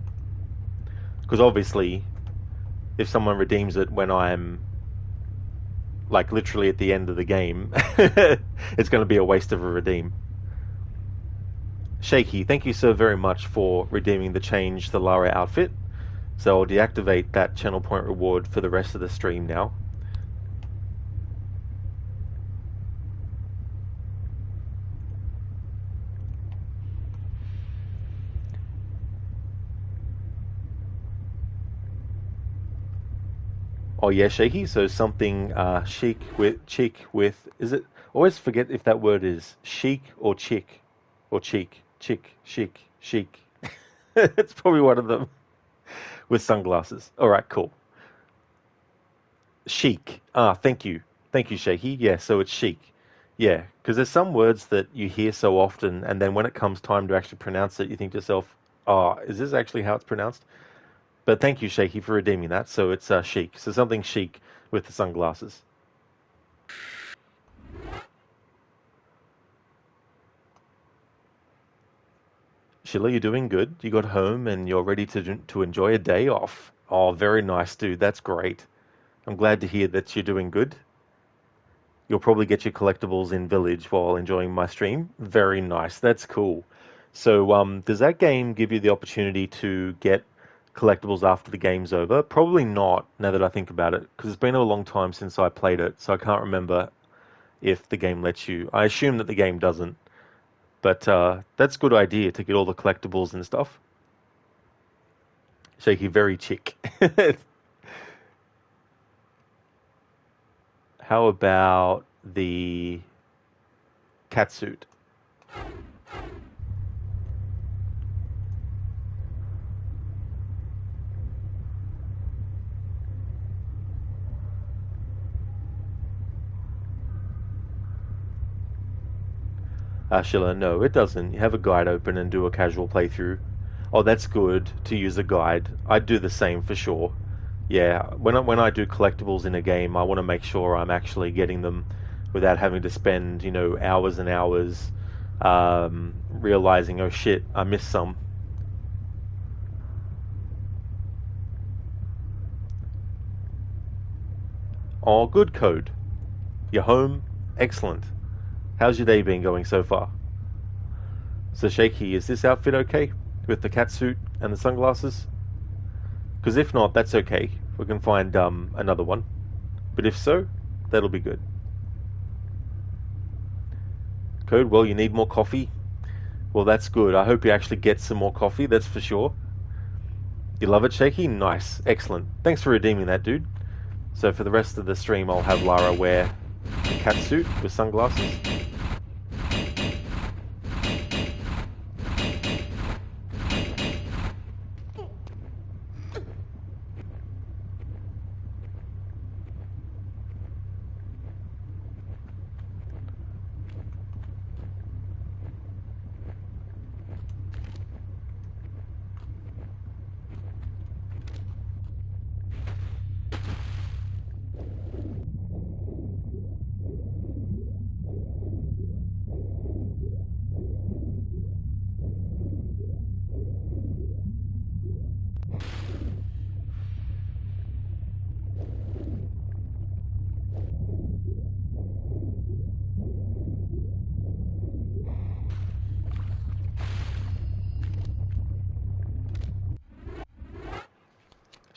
Because obviously, if someone redeems it when I'm like literally at the end of the game, it's going to be a waste of a redeem. Shaky, thank you so very much for redeeming the change the Lara outfit. So I'll deactivate that channel point reward for the rest of the stream now. Oh yeah, shaky. So something chic with is it? Always forget if that word is chic or chic or cheek, chic. It's probably one of them with sunglasses. All right, cool. Chic. Thank you, shaky. Yeah, so it's chic. Yeah, because there's some words that you hear so often, and then when it comes time to actually pronounce it, you think to yourself, "Oh, is this actually how it's pronounced?" But thank you, Shaky, for redeeming that. So it's chic. So something chic with the sunglasses. Sheila, you're doing good. You got home and you're ready to enjoy a day off. Oh, very nice, dude. That's great. I'm glad to hear that you're doing good. You'll probably get your collectibles in Village while enjoying my stream. Very nice. That's cool. So, does that game give you the opportunity to get collectibles after the game's over? Probably not, now that I think about it, because it's been a long time since I played it, so I can't remember if the game lets you. I assume that the game doesn't, but that's a good idea to get all the collectibles and stuff. Shaky, very chick. How about the catsuit? Sheila, no, it doesn't. You have a guide open and do a casual playthrough. Oh, that's good to use a guide. I'd do the same for sure. Yeah, when I do collectibles in a game, I want to make sure I'm actually getting them without having to spend, hours and hours realizing, oh shit, I missed some. Oh, good code. You're home. Excellent. How's your day been going so far? So, Shaky, is this outfit okay with the catsuit and the sunglasses? Because if not, that's okay. We can find another one. But if so, that'll be good. Code, well, you need more coffee? Well, that's good. I hope you actually get some more coffee, that's for sure. You love it, Shaky? Nice. Excellent. Thanks for redeeming that, dude. So for the rest of the stream, I'll have Lara wear the catsuit with sunglasses.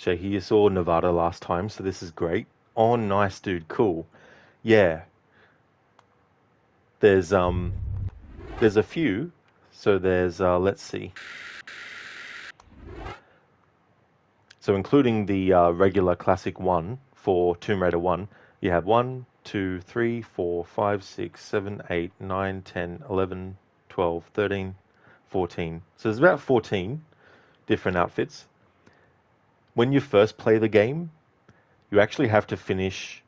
Shaky, you saw Nevada last time, so this is great. Oh, nice, dude. Cool. Yeah. There's a few. So there's let's see. So including the regular classic one for Tomb Raider 1, you have 1, 2, 3, 4, 5, 6, 7, 8, 9, 10, 11, 12, 13, 14. So there's about 14 different outfits. When you first play the game, you actually have to finish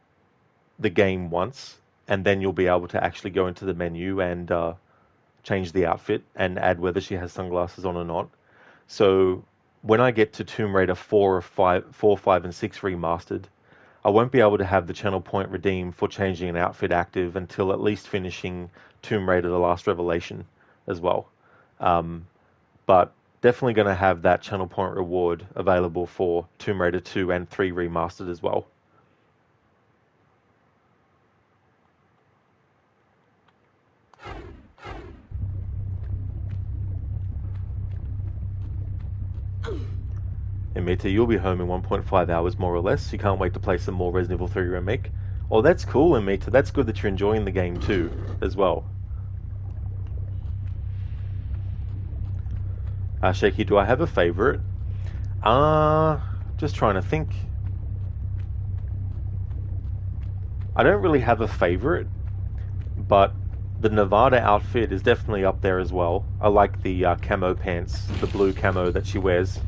the game once, and then you'll be able to actually go into the menu and change the outfit and add whether she has sunglasses on or not. So when I get to Tomb Raider 4, 5, and 6 remastered, I won't be able to have the channel point redeem for changing an outfit active until at least finishing Tomb Raider: The Last Revelation as well. But definitely going to have that channel point reward available for Tomb Raider 2 and 3 remastered as well. And Mita, you'll be home in 1.5 hours more or less. You can't wait to play some more Resident Evil 3 Remake. Oh, that's cool, Amita. That's good that you're enjoying the game too, as well. Shaky, do I have a favorite? Just trying to think. I don't really have a favorite, but the Nevada outfit is definitely up there as well. I like the camo pants, the blue camo that she wears.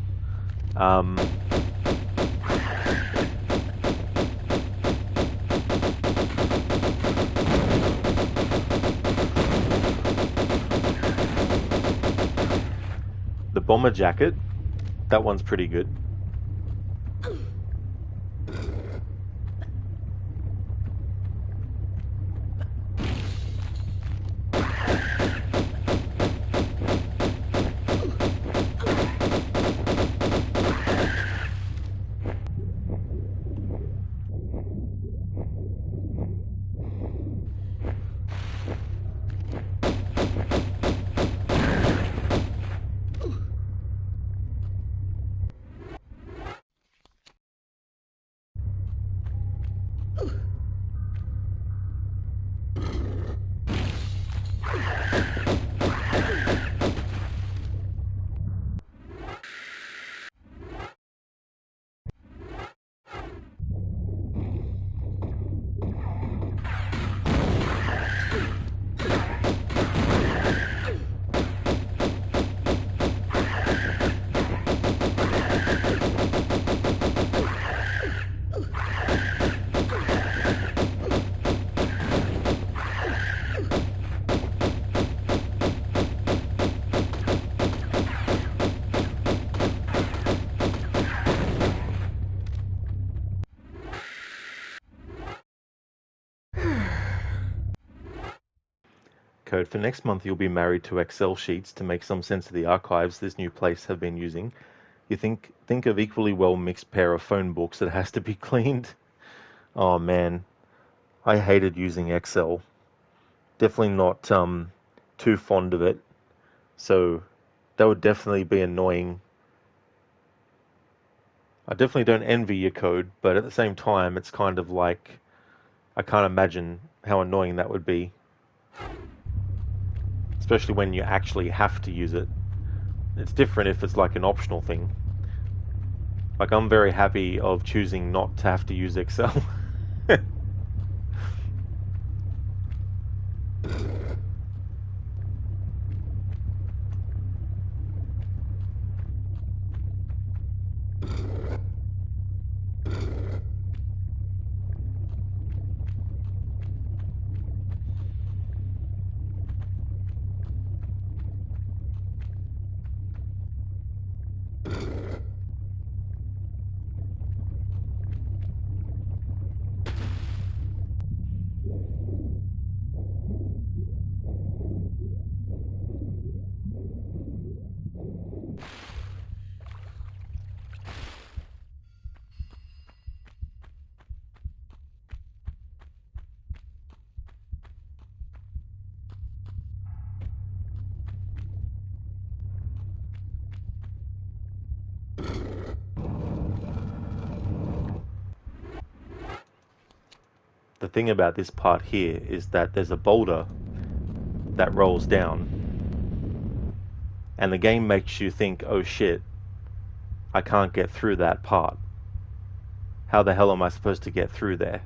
The bomber jacket, that one's pretty good. Code for next month, you'll be married to Excel sheets to make some sense of the archives this new place have been using. You think of equally well mixed pair of phone books that has to be cleaned. Oh man, I hated using Excel. Definitely not too fond of it. So that would definitely be annoying. I definitely don't envy your code, but at the same time, it's kind of like I can't imagine how annoying that would be. Especially when you actually have to use it. It's different if it's like an optional thing. Like, I'm very happy of choosing not to have to use Excel. The thing about this part here is that there's a boulder that rolls down. And the game makes you think, oh shit, I can't get through that part. How the hell am I supposed to get through there?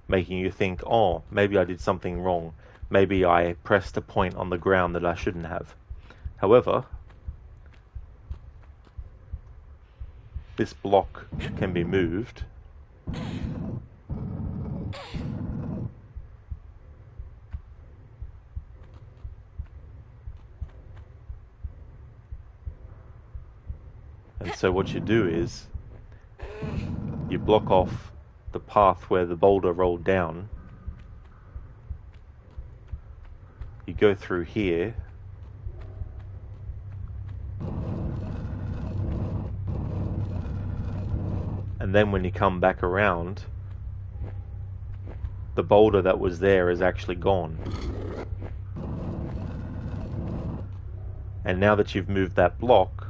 Making you think, oh, maybe I did something wrong. Maybe I pressed a point on the ground that I shouldn't have. However, this block can be moved. And so what you do is you block off the path where the boulder rolled down. You go through here. And then when you come back around, the boulder that was there is actually gone. And now that you've moved that block,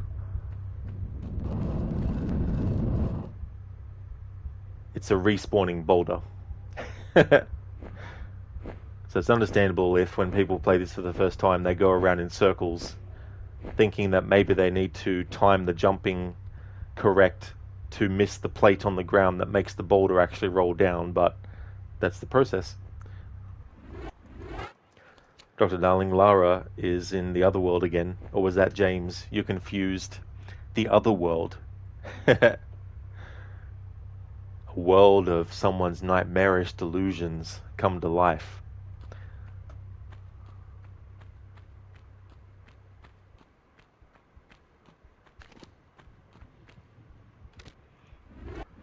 it's a respawning boulder. So it's understandable if when people play this for the first time, they go around in circles, thinking that maybe they need to time the jumping correct to miss the plate on the ground that makes the boulder actually roll down, but that's the process. Dr. Darling, Lara is in the other world again. Or was that James? You confused. The other world. A world of someone's nightmarish delusions come to life.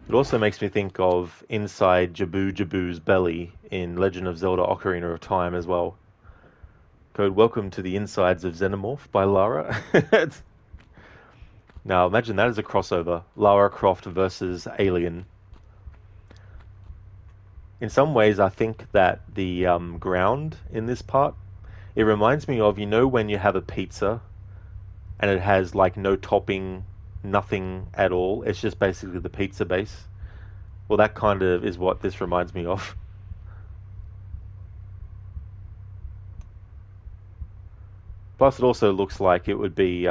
It also makes me think of inside Jabu Jabu's belly in Legend of Zelda Ocarina of Time as well. Code Welcome to the Insides of Xenomorph by Lara. Now imagine that as a crossover. Lara Croft versus Alien. In some ways I think that the ground in this part, it reminds me of, you know when you have a pizza and it has like no topping, nothing at all, it's just basically the pizza base. Well, that kind of is what this reminds me of. Plus it also looks like it would be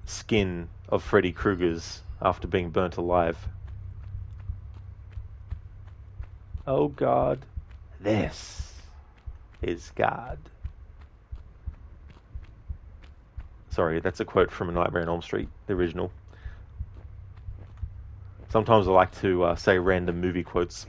skin of Freddy Krueger's after being burnt alive. Oh God, this is God. Sorry, that's a quote from A Nightmare on Elm Street, the original. Sometimes I like to say random movie quotes.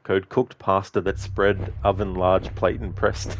Code cooked pasta that spread oven large plate and pressed.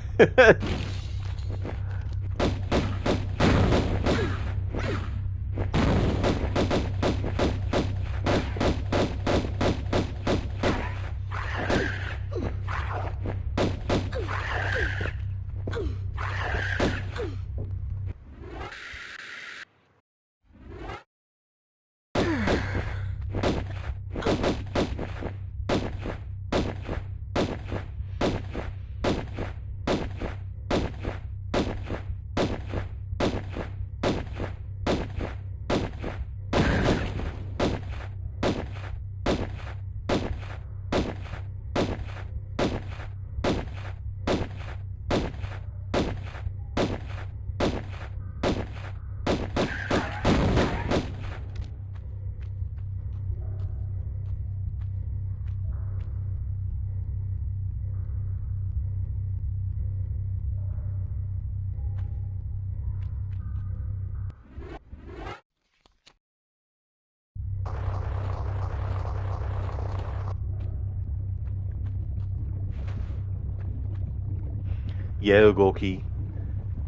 Yeah, Gorky.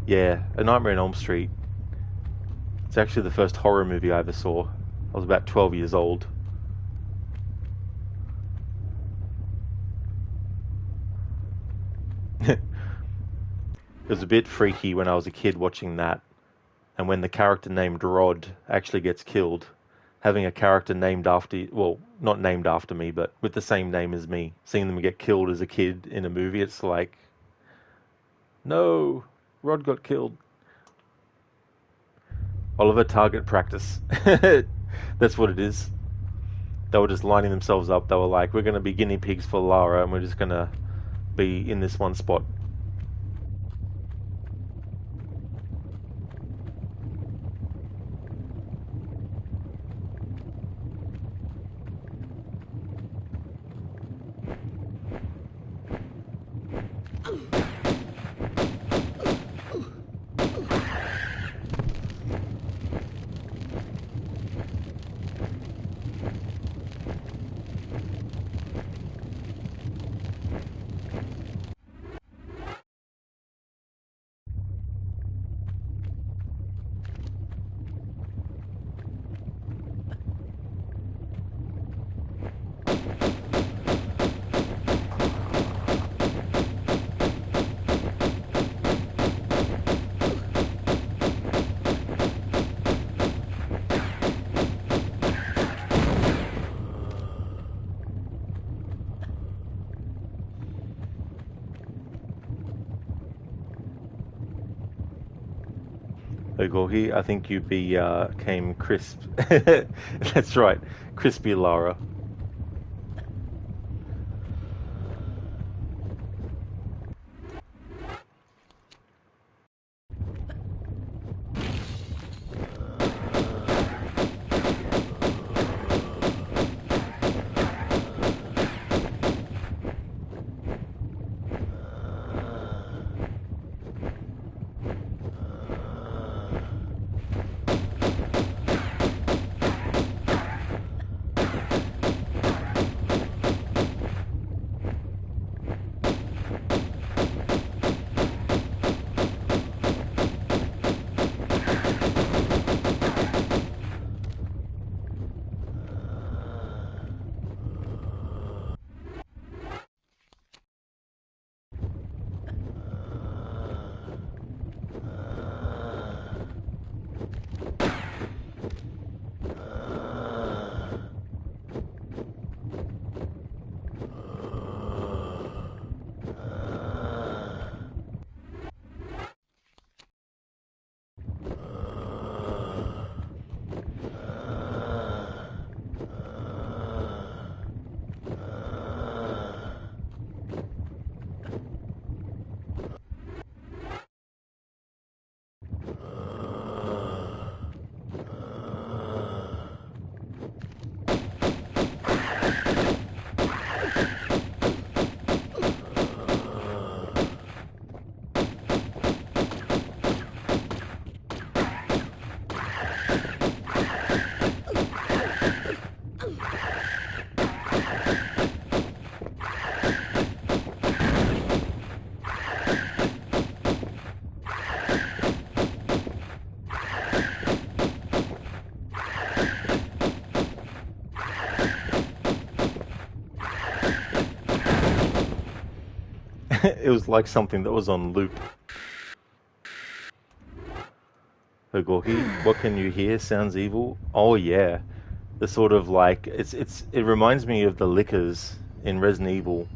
Yeah, A Nightmare on Elm Street. It's actually the first horror movie I ever saw. I was about 12 years old. It was a bit freaky when I was a kid watching that. And when the character named Rod actually gets killed, having a character named after, well, not named after me, but with the same name as me, seeing them get killed as a kid in a movie, it's like, no, Rod got killed. Oliver target practice. That's what it is. They were just lining themselves up. They were like, we're going to be guinea pigs for Lara, and we're just going to be in this one spot. Gorgi, I think you became crisp. That's right, crispy Lara. It was like something that was on loop. Gorgi, what can you hear? Sounds evil. Oh yeah, the sort of like it reminds me of the lickers in Resident Evil,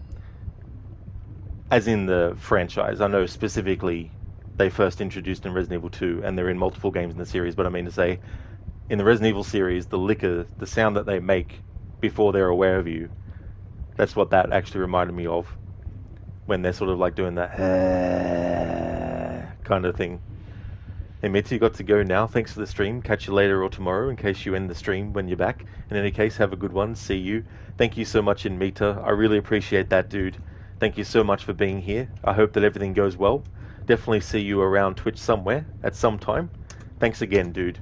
as in the franchise. I know specifically they first introduced in Resident Evil 2, and they're in multiple games in the series. But I mean to say, in the Resident Evil series, the licker, the sound that they make before they're aware of you, that's what that actually reminded me of. When they're sort of like doing that kind of thing. Hey Mitzi, you got to go now. Thanks for the stream. Catch you later or tomorrow in case you end the stream when you're back. In any case, have a good one. See you. Thank you so much, in Mita. I really appreciate that, dude. Thank you so much for being here. I hope that everything goes well. Definitely see you around Twitch somewhere at some time. Thanks again, dude.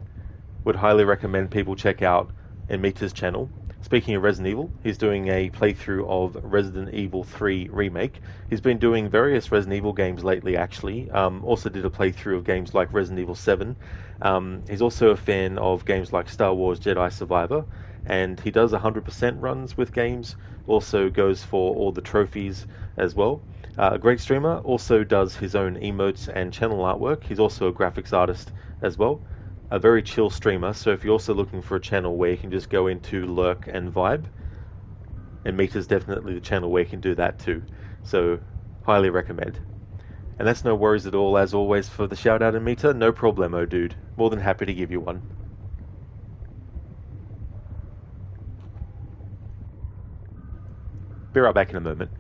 Would highly recommend people check out Mita's channel. Speaking of Resident Evil, he's doing a playthrough of Resident Evil 3 Remake. He's been doing various Resident Evil games lately, actually. Also did a playthrough of games like Resident Evil 7. He's also a fan of games like Star Wars Jedi Survivor, and he does 100% runs with games. Also goes for all the trophies as well. A great streamer, also does his own emotes and channel artwork. He's also a graphics artist as well. a very chill streamer, so if you're also looking for a channel where you can just go into lurk and vibe, and Mita's definitely the channel where you can do that too. So, highly recommend. And that's no worries at all, as always, for the shout out, Mita. No problemo, dude. More than happy to give you one. Be right back in a moment.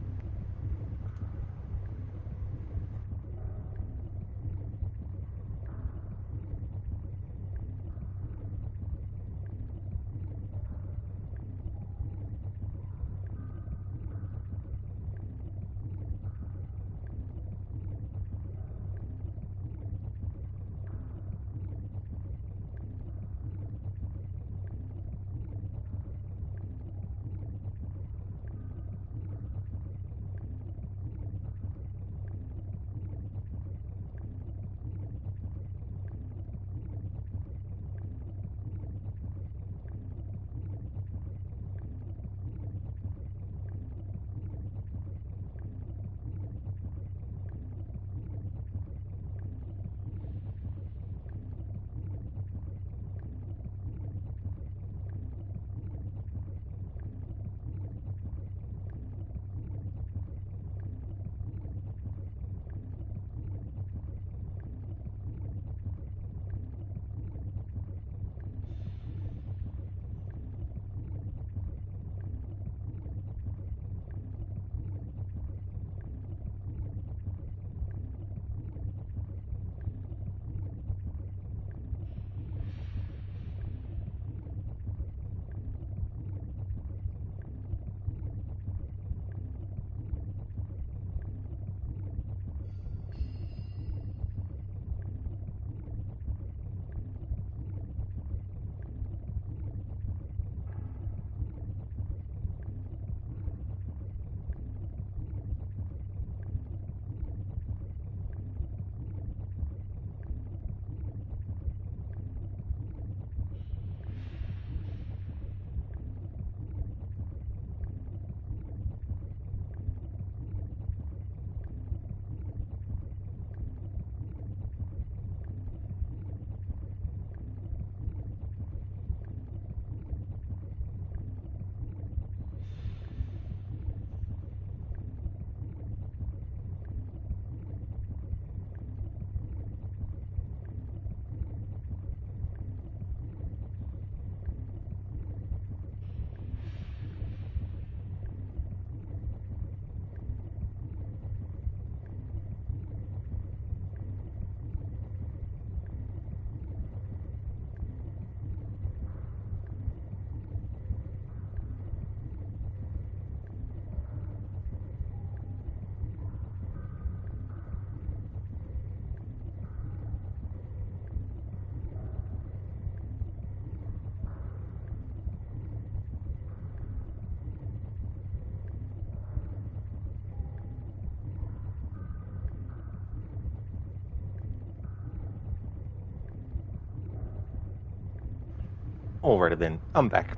Alrighty then, I'm back.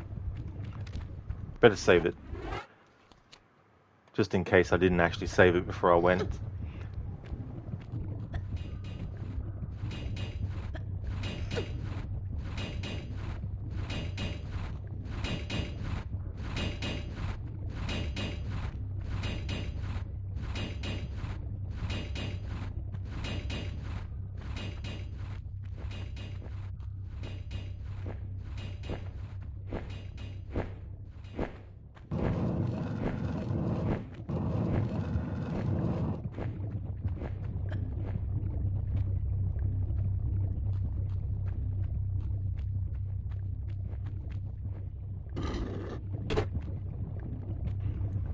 Better save it. Just in case I didn't actually save it before I went.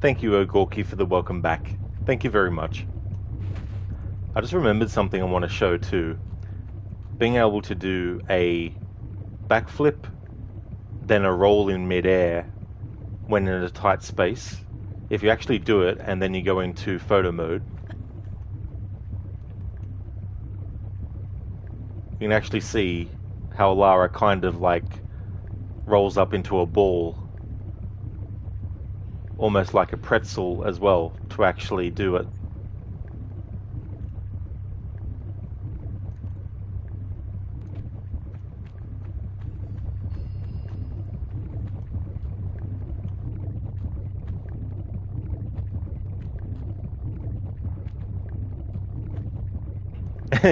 Thank you, Ogorki, for the welcome back. Thank you very much. I just remembered something I want to show too. Being able to do a backflip, then a roll in midair when in a tight space. If you actually do it and then you go into photo mode, you can actually see how Lara kind of like rolls up into a ball, almost like a pretzel as well, to actually do it.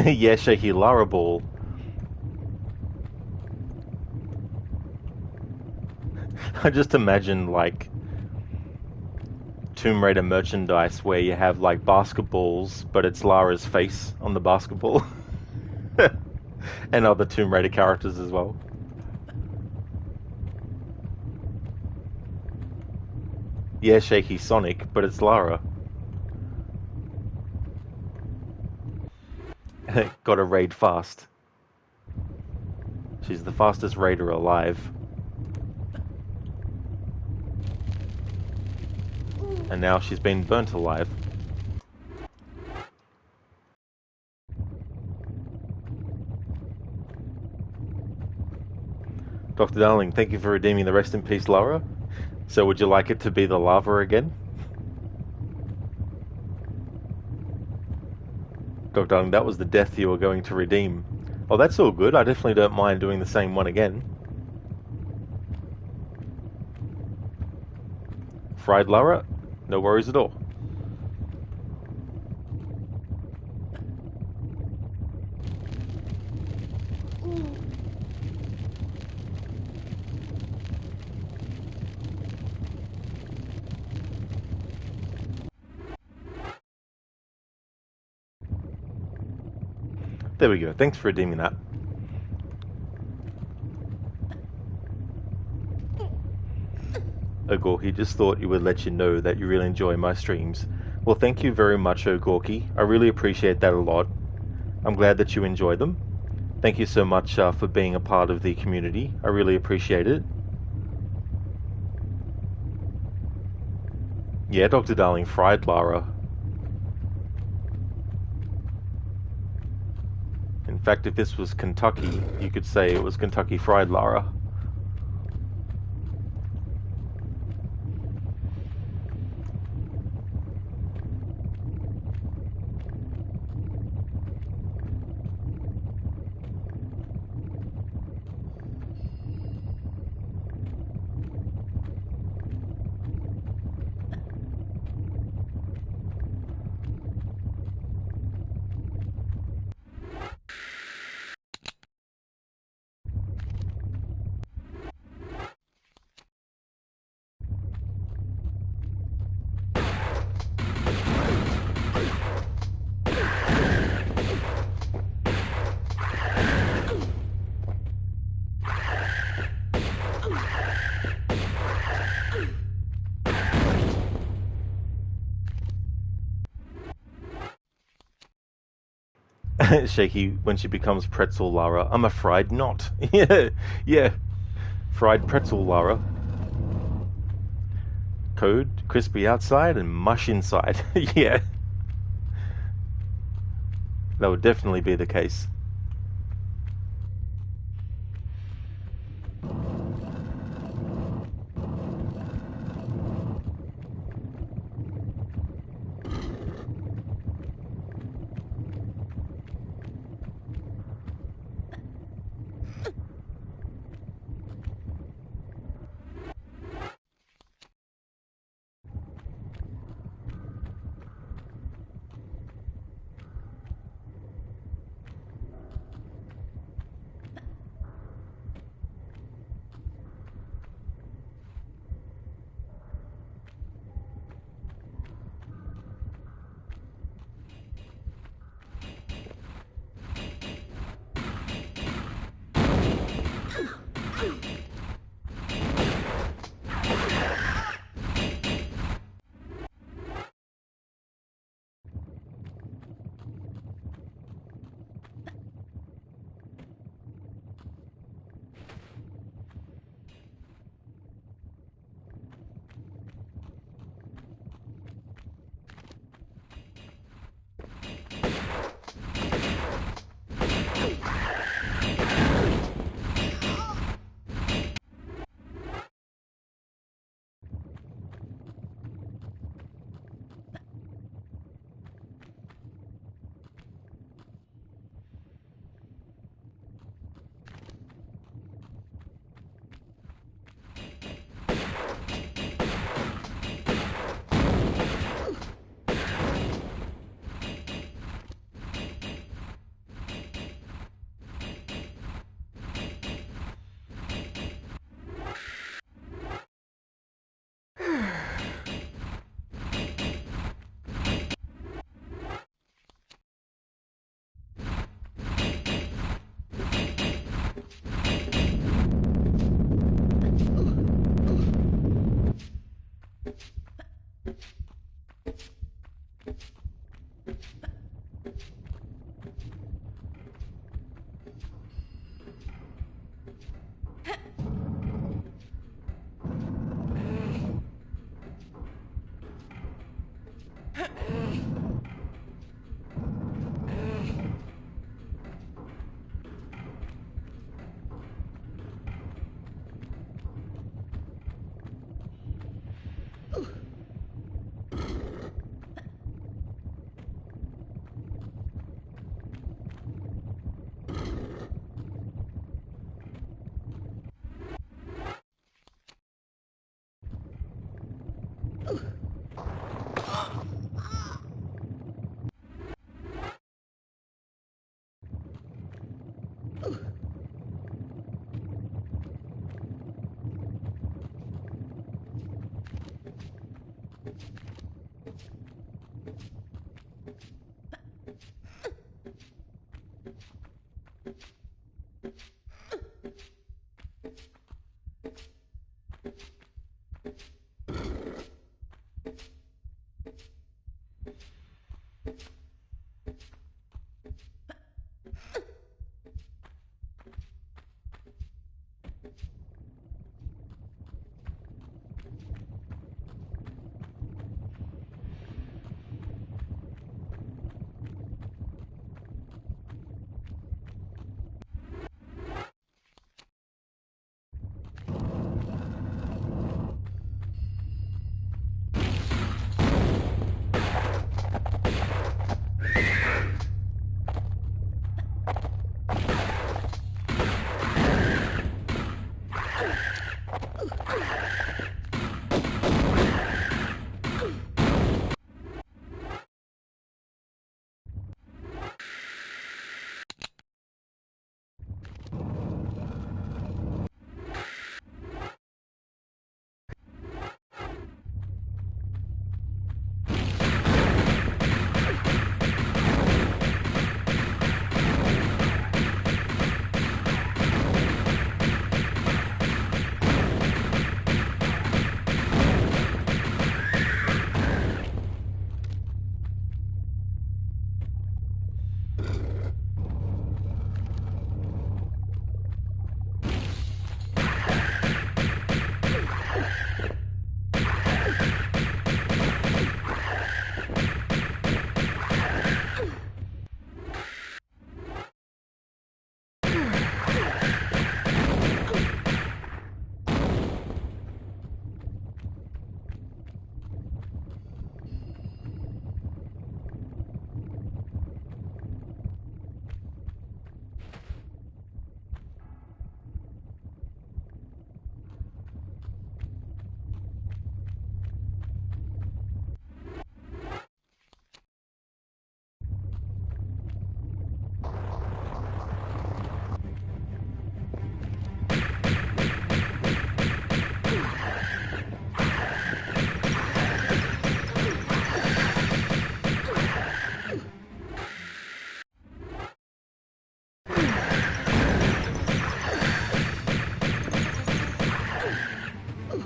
Yeah, shaky Lara ball. I just imagine like Tomb Raider merchandise where you have like basketballs, but it's Lara's face on the basketball. And other Tomb Raider characters as well. Yeah, shaky Sonic, but it's Lara. Gotta raid fast. She's the fastest raider alive. And now she's been burnt alive. Dr. Darling, thank you for redeeming the rest in peace, Lara. So would you like it to be the lava again? Dr. Darling, that was the death you were going to redeem. Oh, that's all good. I definitely don't mind doing the same one again. Fried Lara? No worries at all. There we go. Thanks for redeeming that. Ogorki just thought he would let you know that you really enjoy my streams. Well, thank you very much, Ogorki. I really appreciate that a lot. I'm glad that you enjoy them. Thank you so much for being a part of the community. I really appreciate it. Yeah, Dr. Darling, fried Lara. In fact, if this was Kentucky, you could say it was Kentucky Fried Lara. Shaky when she becomes pretzel Lara. I'm a fried knot. Yeah, yeah. Fried pretzel Lara. Code, crispy outside and mush inside. Yeah, that would definitely be the case.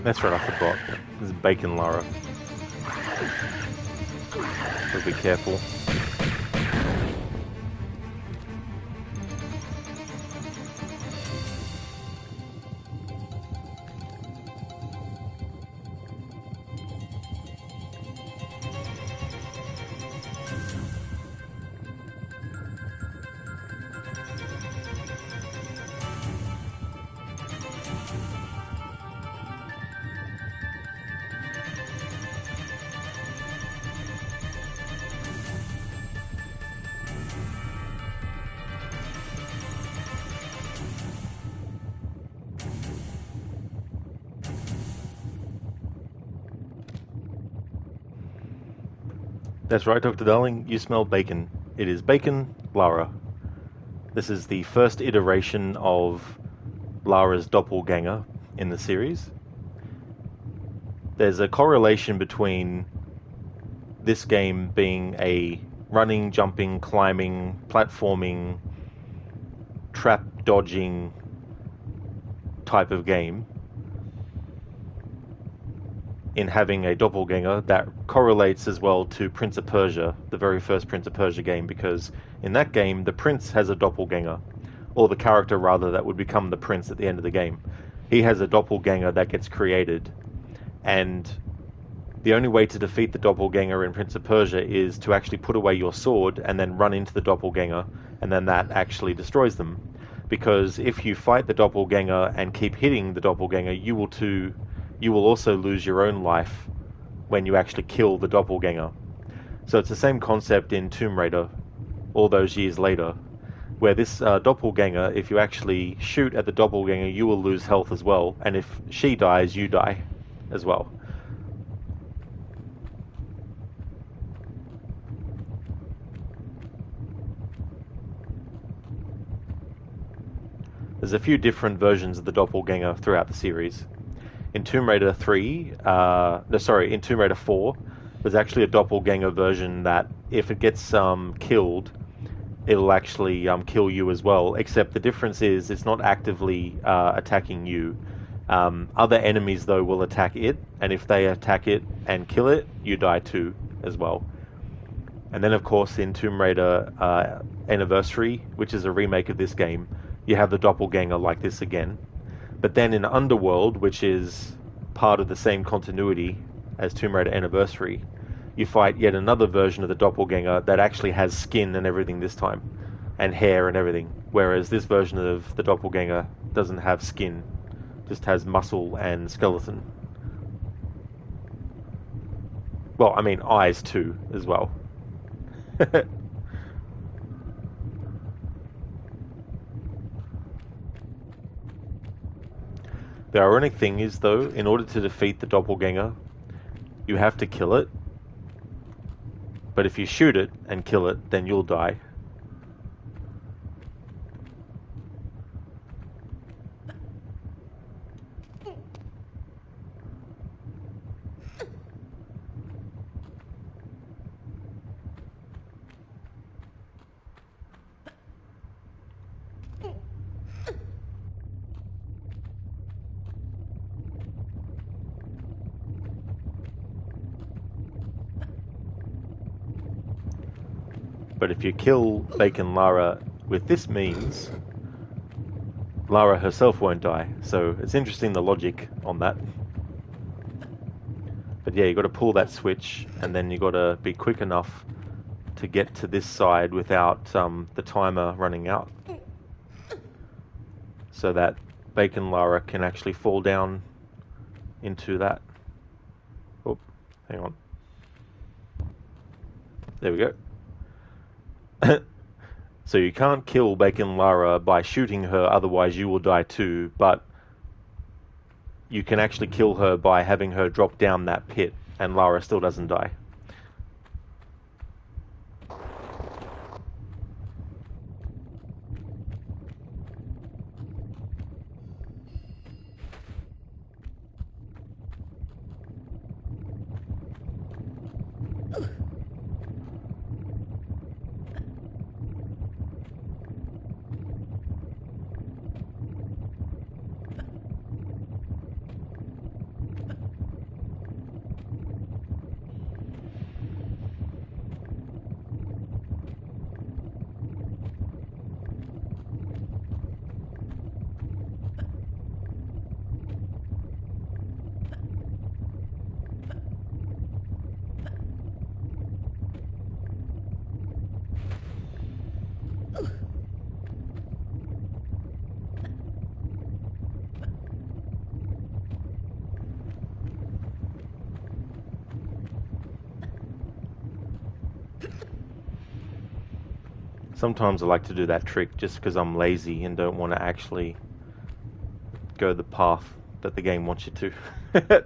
That's right, I forgot. There's bacon, Lara. So be careful. That's right, Dr. Darling, you smell bacon. It is bacon, Lara. This is the first iteration of Lara's doppelganger in the series. There's a correlation between this game being a running, jumping, climbing, platforming, trap dodging type of game in having a doppelganger that correlates as well to Prince of Persia, the very first Prince of Persia game, because in that game the prince has a doppelganger, or the character rather that would become the prince at the end of the game. He has a doppelganger that gets created, and the only way to defeat the doppelganger in Prince of Persia is to actually put away your sword and then run into the doppelganger, and then that actually destroys them. Because if you fight the doppelganger and keep hitting the doppelganger, you will also lose your own life when you actually kill the doppelganger. So it's the same concept in Tomb Raider all those years later, where this doppelganger, if you actually shoot at the doppelganger, you will lose health as well, and if she dies, you die as well. There's a few different versions of the doppelganger throughout the series. In Tomb Raider 4, there's actually a doppelganger version that if it gets killed, it'll actually kill you as well, except the difference is it's not actively attacking you. Other enemies, though, will attack it, and if they attack it and kill it, you die too as well. And then, of course, in Tomb Raider Anniversary, which is a remake of this game, you have the doppelganger like this again. But then in Underworld, which is part of the same continuity as Tomb Raider Anniversary, you fight yet another version of the doppelganger that actually has skin and everything this time, and hair and everything, whereas this version of the doppelganger doesn't have skin, just has muscle and skeleton. Well, I mean eyes too, as well. The ironic thing is, though, in order to defeat the doppelganger, you have to kill it. But if you shoot it and kill it, then you'll die. But if you kill Bacon Lara with this means, Lara herself won't die. So it's interesting, the logic on that. But yeah, you got to pull that switch, and then you got to be quick enough to get to this side without the timer running out, so that Bacon Lara can actually fall down into that. Oh, hang on. There we go. So you can't kill Bacon Lara by shooting her, otherwise you will die too, but you can actually kill her by having her drop down that pit, and Lara still doesn't die. Sometimes I like to do that trick just because I'm lazy and don't want to actually go the path that the game wants you to.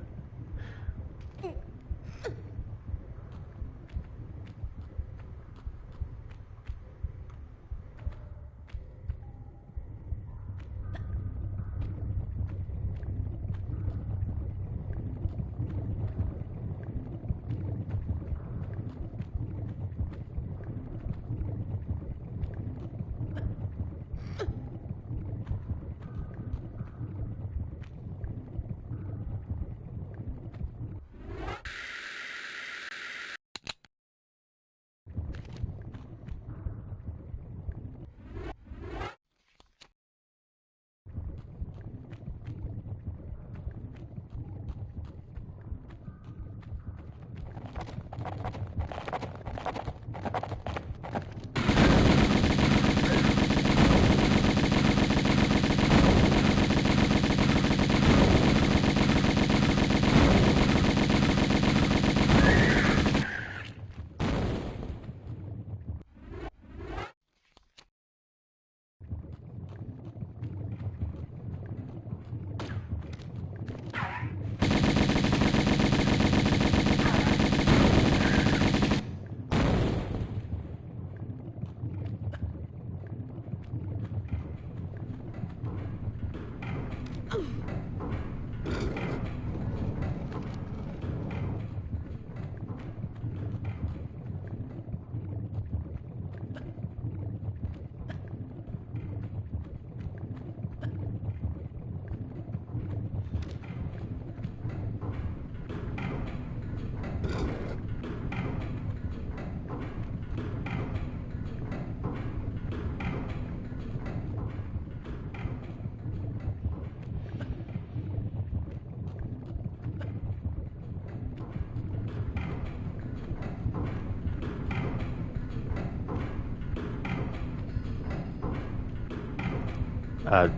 Uh,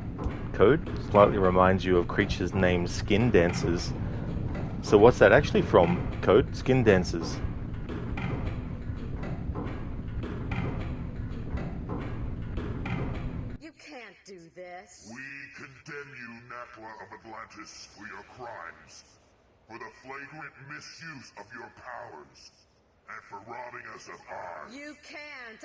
Code slightly reminds you of creatures named Skin Dancers. So what's that actually from, Code? Skin Dancers. You can't do this. We condemn you, Natla of Atlantis, for your crimes, for the flagrant misuse of your powers, and for robbing us of ours. You can't,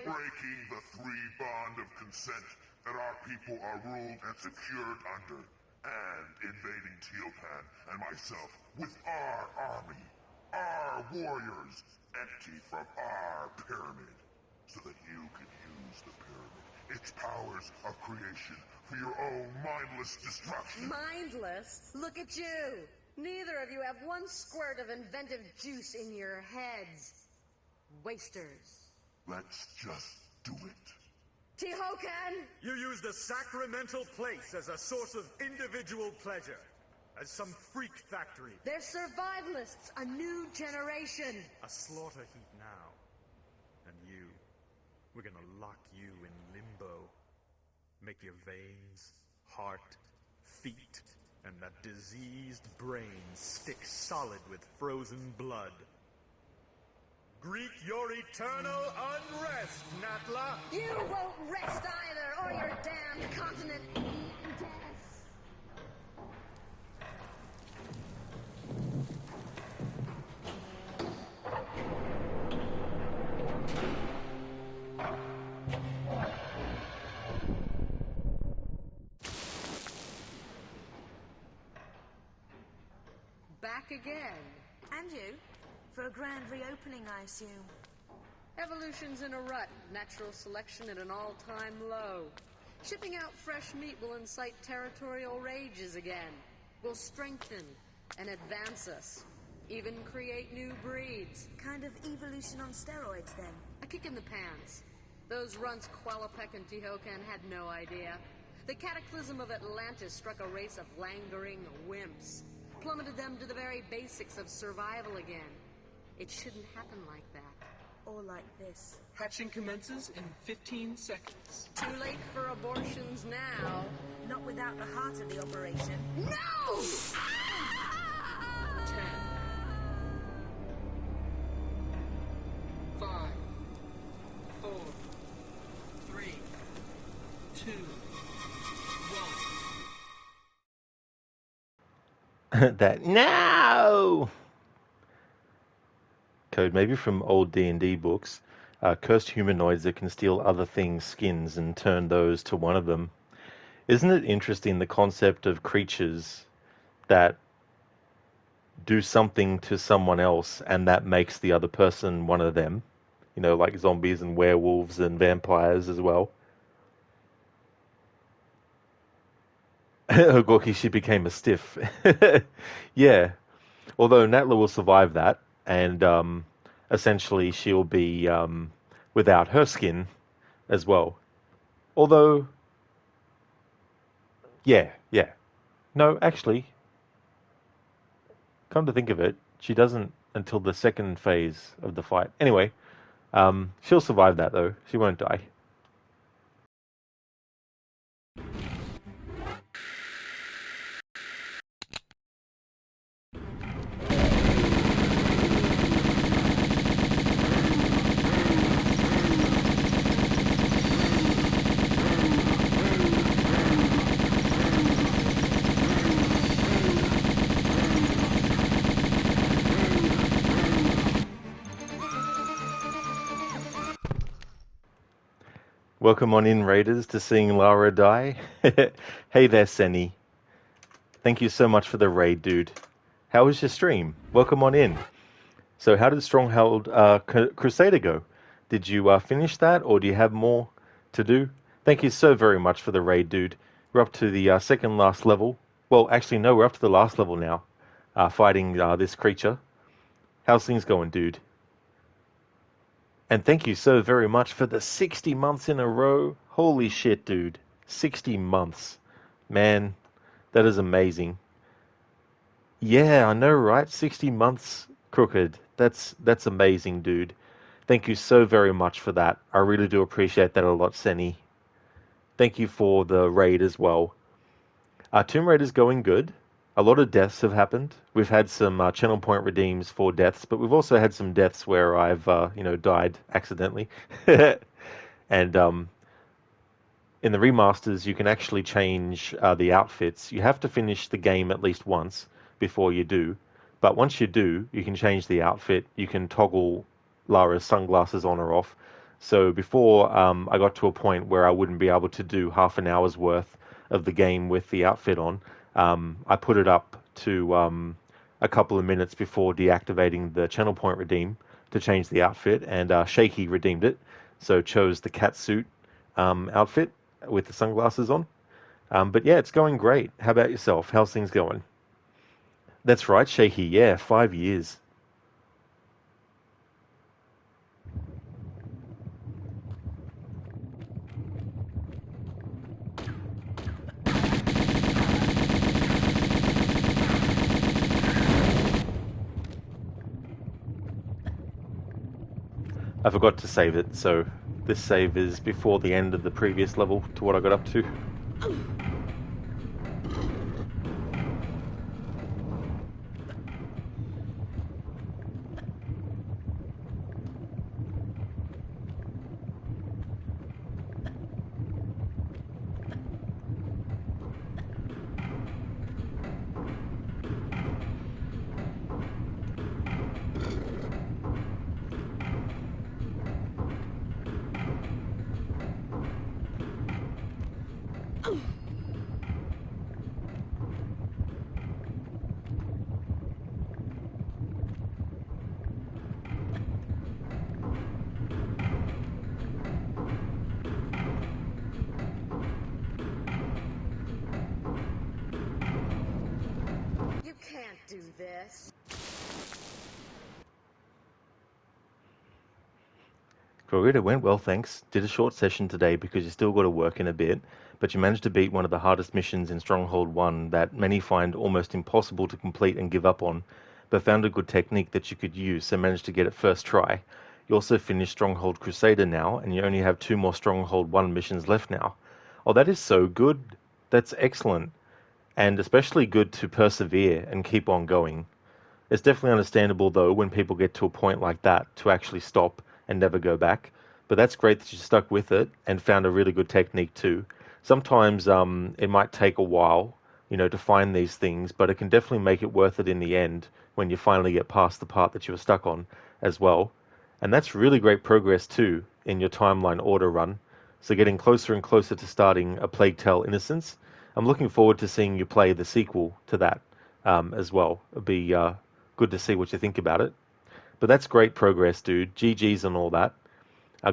Breaking the three bond of consent that our people are ruled and secured under, and invading Teopan and myself with our army, our warriors, empty from our pyramid, so that you can use the pyramid, its powers of creation, for your own mindless destruction. Mindless? Look at you! Neither of you have one squirt of inventive juice in your heads. Wasters. Let's just do it. Tehokan! You use the sacramental place as a source of individual pleasure, as some freak factory. They're survivalists, a new generation. A slaughter heap now. And you, we're gonna lock you in limbo. Make your veins, heart, feet, and that diseased brain stick solid with frozen blood. Greet your eternal unrest, Natla! You won't rest either, or your damned continent death. Back again. And you? For a grand reopening, I assume. Evolution's in a rut. Natural selection at an all-time low. Shipping out fresh meat will incite territorial rages again. Will strengthen and advance us. Even create new breeds. Kind of evolution on steroids, then. A kick in the pants. Those runts Qualopec and Tehokan had no idea. The cataclysm of Atlantis struck a race of languoring wimps. Plummeted them to the very basics of survival again. It shouldn't happen like that. Or like this. Hatching commences in 15 seconds. Too late for abortions now. Not without the heart of the operation. No! 10, 5, 4, 3, 2, 1. That no. Code maybe from old D&D books. Cursed humanoids that can steal other things' skins and turn those to one of them. Isn't it interesting, the concept of creatures that do something to someone else and that makes the other person one of them? You know, like zombies and werewolves and vampires as well. Gorky, she became a stiff. Yeah. Although Natla will survive that, and essentially she'll be without her skin as well. Although, yeah. No, actually, come to think of it, she doesn't until the second phase of the fight. Anyway, she'll survive that though. She won't die. Welcome on in, Raiders, to seeing Lara die. Hey there, Senny. Thank you so much for the raid, dude. How was your stream? Welcome on in. So how did Stronghold Crusader go? Did you finish that, or do you have more to do? Thank you so very much for the raid, dude. We're up to the second last level. Well, actually, no, we're up to the last level now, fighting this creature. How's things going, dude? And thank you so very much for the 60 months in a row. Holy shit, dude. 60 months. Man, that is amazing. Yeah, I know, right? 60 months, Crooked. That's amazing, dude. Thank you so very much for that. I really do appreciate that a lot, Senny. Thank you for the raid as well. Tomb Raider's going good. A lot of deaths have happened. We've had some channel point redeems for deaths, but we've also had some deaths where I've, died accidentally. And in the remasters, you can actually change the outfits. You have to finish the game at least once before you do. But once you do, you can change the outfit. You can toggle Lara's sunglasses on or off. So before I got to a point where I wouldn't be able to do half an hour's worth of the game with the outfit on, I put it up to a couple of minutes before deactivating the channel point redeem to change the outfit, and Shaky redeemed it, so chose the cat suit outfit with the sunglasses on. But yeah, it's going great. How about yourself? How's things going? That's right, Shaky. Yeah, 5 years. I forgot to save it, so this save is before the end of the previous level to what I got up to. You can't do this. Good, it went well, thanks. Did a short session today because you still got to work in a bit, but you managed to beat one of the hardest missions in Stronghold 1 that many find almost impossible to complete and give up on, but found a good technique that you could use, so managed to get it first try. You also finished Stronghold Crusader now, and you only have 2 more Stronghold 1 missions left now. Oh, that is so good. That's excellent. And especially good to persevere and keep on going. It's definitely understandable, though, when people get to a point like that to actually stop and never go back. But that's great that you stuck with it and found a really good technique too. Sometimes it might take a while, to find these things, but it can definitely make it worth it in the end when you finally get past the part that you were stuck on as well. And that's really great progress too in your timeline order run. So getting closer and closer to starting A Plague Tale Innocence. I'm looking forward to seeing you play the sequel to that as well. It'll be good to see what you think about it. But that's great progress, dude. GG's and all that.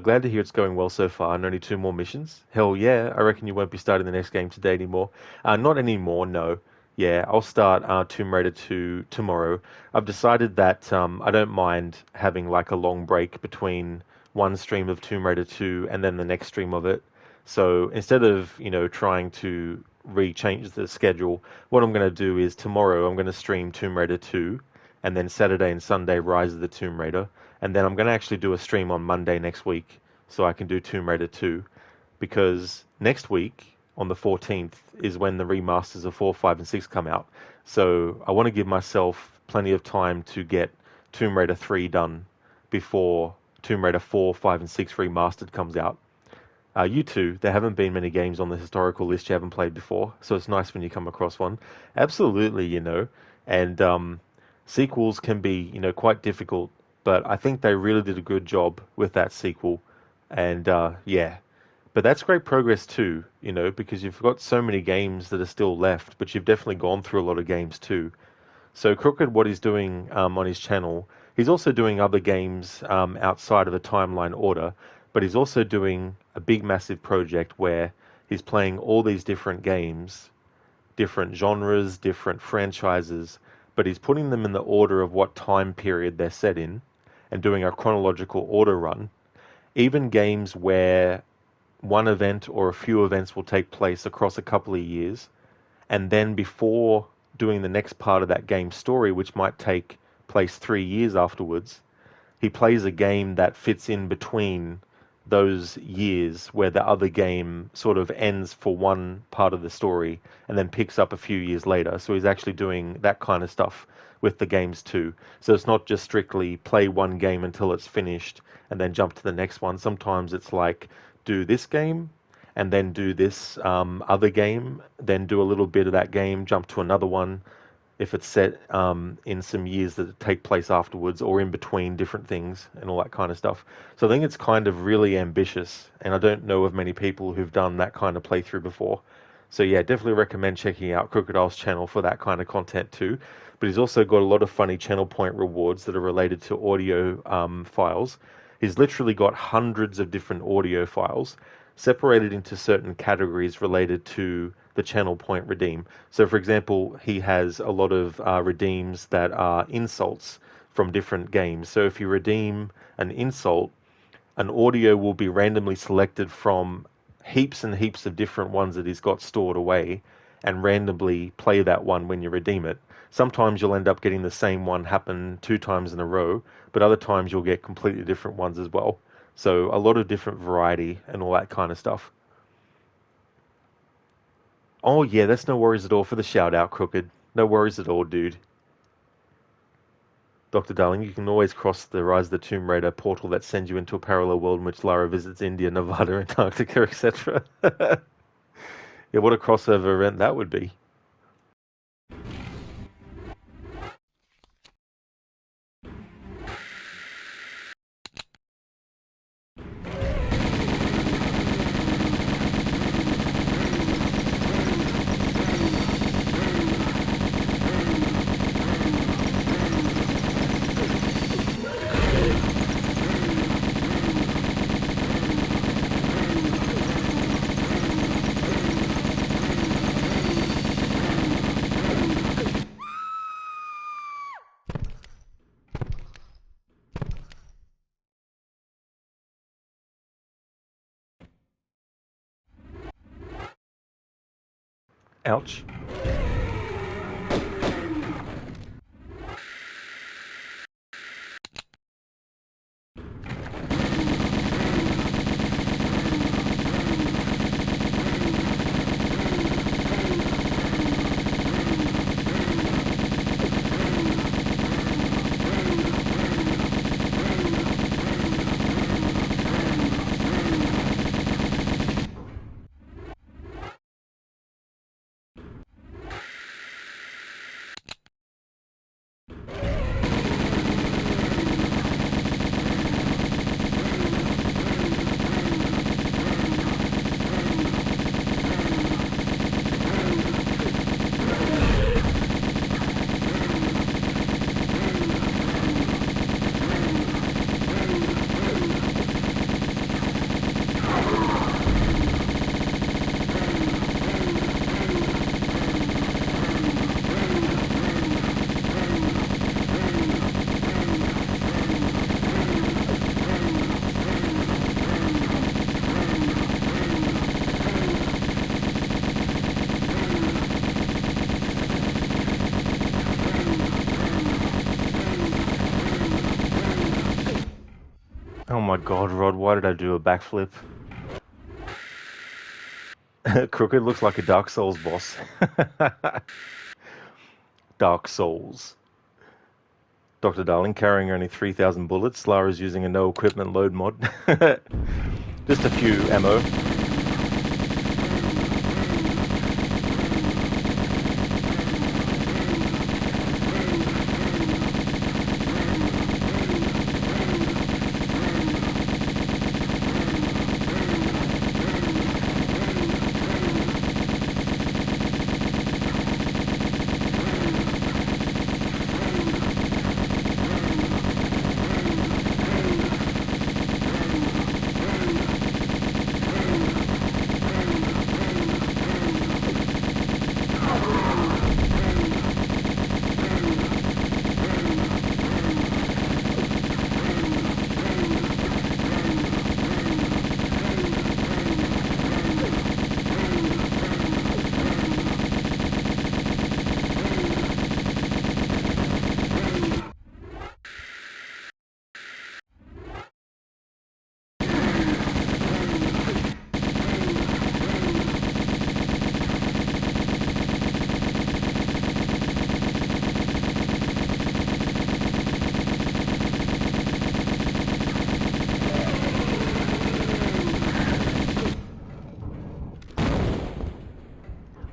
Glad to hear it's going well so far and only 2 more missions. Hell yeah, I reckon you won't be starting the next game today anymore. Not anymore, no. Yeah, I'll start Tomb Raider 2 tomorrow. I've decided that I don't mind having like a long break between one stream of Tomb Raider 2 and then the next stream of it. So instead of, trying to rechange the schedule, what I'm going to do is tomorrow I'm going to stream Tomb Raider 2, and then Saturday and Sunday Rise of the Tomb Raider, and then I'm going to actually do a stream on Monday next week so I can do Tomb Raider 2, because next week on the 14th is when the remasters of 4, 5, and 6 come out. So I want to give myself plenty of time to get Tomb Raider 3 done before Tomb Raider 4, 5, and 6 remastered comes out. You too, there haven't been many games on the historical list you haven't played before, so it's nice when you come across one. Absolutely, and sequels can be, quite difficult, but I think they really did a good job with that sequel, and yeah. But that's great progress too, because you've got so many games that are still left, but you've definitely gone through a lot of games too. So Crooked, what he's doing on his channel, he's also doing other games outside of a timeline order, but he's also doing a big, massive project where he's playing all these different games, different genres, different franchises, but he's putting them in the order of what time period they're set in and doing a chronological order run. Even games where one event or a few events will take place across a couple of years, and then before doing the next part of that game's story, which might take place 3 years afterwards, he plays a game that fits in between those years where the other game sort of ends for one part of the story and then picks up a few years later. So he's actually doing that kind of stuff with the games too. So it's not just strictly play one game until it's finished and then jump to the next one. Sometimes it's like do this game and then do this other game, then do a little bit of that game, jump to another one, if it's set in some years that take place afterwards or in between different things and all that kind of stuff. So I think it's kind of really ambitious, and I don't know of many people who've done that kind of playthrough before. So yeah, definitely recommend checking out Crocodile's channel for that kind of content too. But he's also got a lot of funny channel point rewards that are related to audio files. He's literally got hundreds of different audio files separated into certain categories related to the channel point redeem. So, for example, he has a lot of redeems that are insults from different games. So, if you redeem an insult, an audio will be randomly selected from heaps and heaps of different ones that he's got stored away and randomly play that one when you redeem it. Sometimes you'll end up getting the same one happen 2 times in a row, but other times you'll get completely different ones as well. So a lot of different variety and all that kind of stuff. Oh yeah, that's no worries at all for the shout out, Crooked. No worries at all, dude. Dr. Darling, you can always cross the Rise of the Tomb Raider portal that sends you into a parallel world in which Lara visits India, Nevada, Antarctica, etc. Yeah, what a crossover event that would be. Ouch. Oh my god, Rod, why did I do a backflip? Crooked looks like a Dark Souls boss. Dark Souls. Dr. Darling carrying only 3,000 bullets. Lara's using a no equipment load mod. Just a few ammo.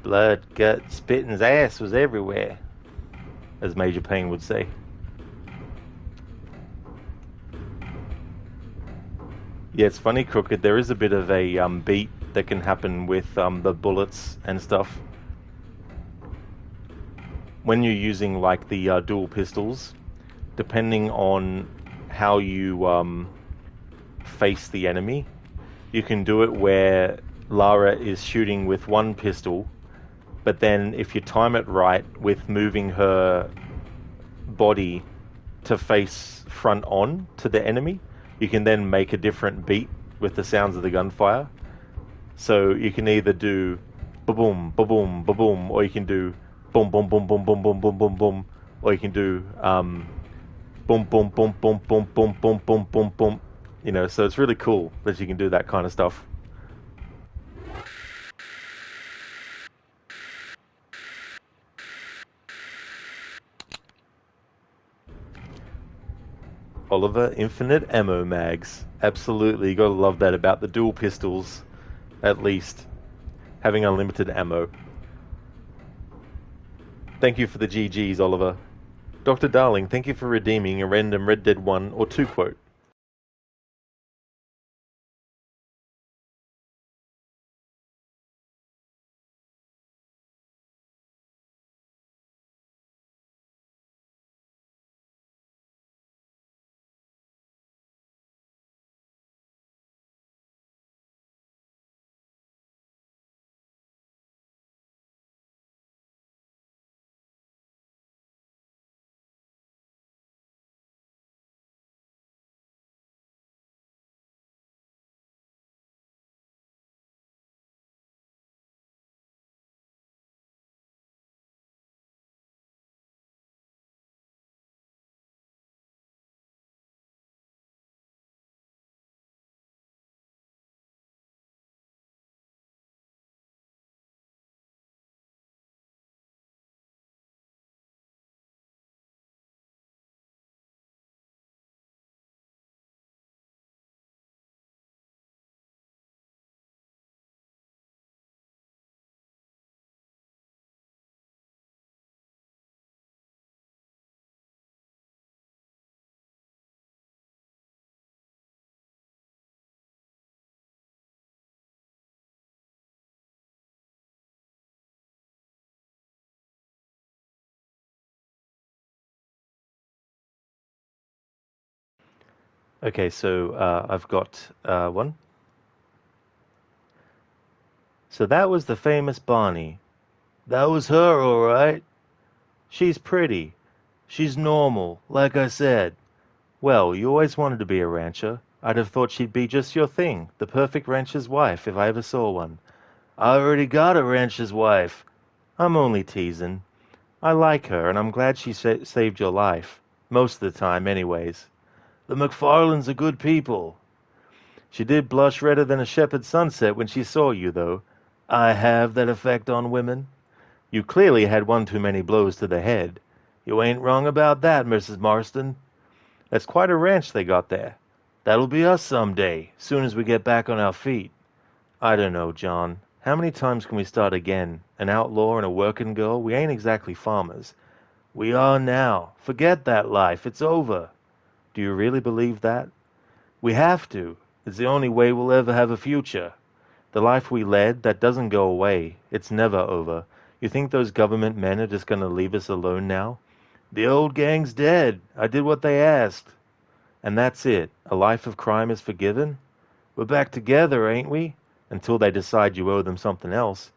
Blood, gut, spit, and ass was everywhere, as Major Payne would say. Yeah, it's funny, Crooked. There is a bit of a beat that can happen with the bullets and stuff. When you're using like the dual pistols, depending on how you face the enemy, you can do it where Lara is shooting with one pistol, but then if you time it right with moving her body to face front on to the enemy, you can then make a different beat with the sounds of the gunfire. So you can either do ba-boom, ba-boom, ba-boom, or you can do boom, boom, boom, boom, boom, boom, boom, boom, boom, or you can do boom, boom, boom, boom, boom, boom, boom, boom, boom, boom. You know, so it's really cool that you can do that kind of stuff. Oliver, infinite ammo mags. Absolutely, you gotta love that about the dual pistols, at least. Having unlimited ammo. Thank you for the GGs, Oliver. Dr. Darling, thank you for redeeming a random Red Dead 1 or 2 quote. Okay, so I've got one. So that was the famous Bonnie. That was her, all right. She's pretty. She's normal, like I said. Well, you always wanted to be a rancher. I'd have thought she'd be just your thing, the perfect rancher's wife, if I ever saw one. I already got a rancher's wife. I'm only teasing. I like her, and I'm glad she saved your life. Most of the time, anyways. The McFarlanes are good people. She did blush redder than a shepherd's sunset when she saw you, though. I have that effect on women. You clearly had one too many blows to the head. You ain't wrong about that, Mrs. Marston. That's quite a ranch they got there. That'll be us someday, soon as we get back on our feet. I don't know, John. How many times can we start again? An outlaw and a working girl? We ain't exactly farmers. We are now. Forget that life. It's over. Do you really believe that? We have to. It's the only way we'll ever have a future. The life we led, that doesn't go away. It's never over. You think those government men are just going to leave us alone now? The old gang's dead. I did what they asked. And that's it. A life of crime is forgiven? We're back together, ain't we? Until they decide you owe them something else.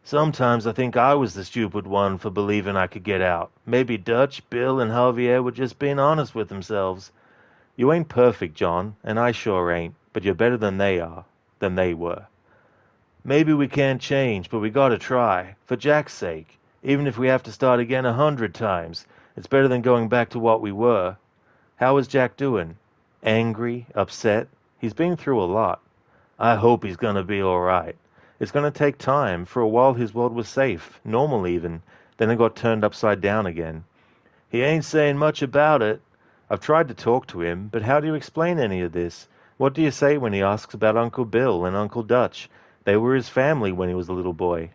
Sometimes I think I was the stupid one for believing I could get out. Maybe Dutch, Bill, and Javier were just being honest with themselves. You ain't perfect, John, and I sure ain't, but you're better than they are, than they were. Maybe we can't change, but we gotta try, for Jack's sake. Even if we have to start again 100 times, it's better than going back to what we were. How is Jack doing? Angry? Upset? He's been through a lot. I hope he's gonna be all right. It's gonna take time. For a while his world was safe, normal even. Then it got turned upside down again. He ain't saying much about it. I've tried to talk to him, but how do you explain any of this? What do you say when he asks about Uncle Bill and Uncle Dutch? They were his family when he was a little boy.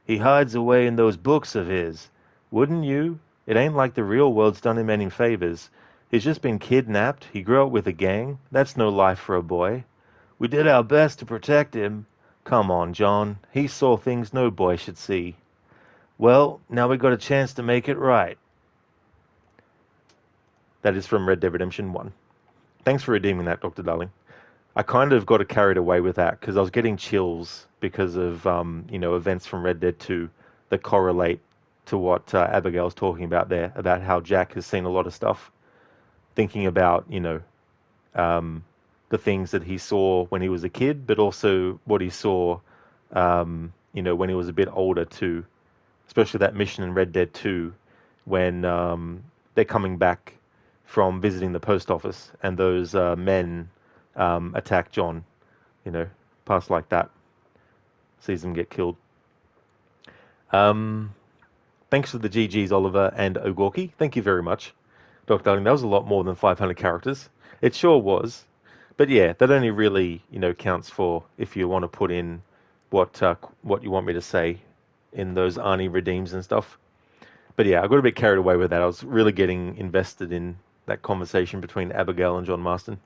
He hides away in those books of his. Wouldn't you? It ain't like the real world's done him any favors. He's just been kidnapped. He grew up with a gang. That's no life for a boy. We did our best to protect him. Come on, John. He saw things no boy should see. Well, now we got a chance to make it right. That is from Red Dead Redemption 1. Thanks for redeeming that, Dr. Darling. I kind of got carried away with that because I was getting chills because of, events from Red Dead 2 that correlate to what Abigail's talking about there, about how Jack has seen a lot of stuff, thinking about, the things that he saw when he was a kid, but also what he saw, when he was a bit older too, especially that mission in Red Dead 2 when they're coming back from visiting the post office and those men attack John, past like that, sees him get killed. Thanks for the GGs, Oliver and Ogorki. Thank you very much, Dr. Darling. That was a lot more than 500 characters. It sure was. But yeah, that only really, counts for if you want to put in what you want me to say in those Arnie redeems and stuff. But yeah, I got a bit carried away with that. I was really getting invested in that conversation between Abigail and John Marston.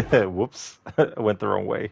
Whoops. I went the wrong way.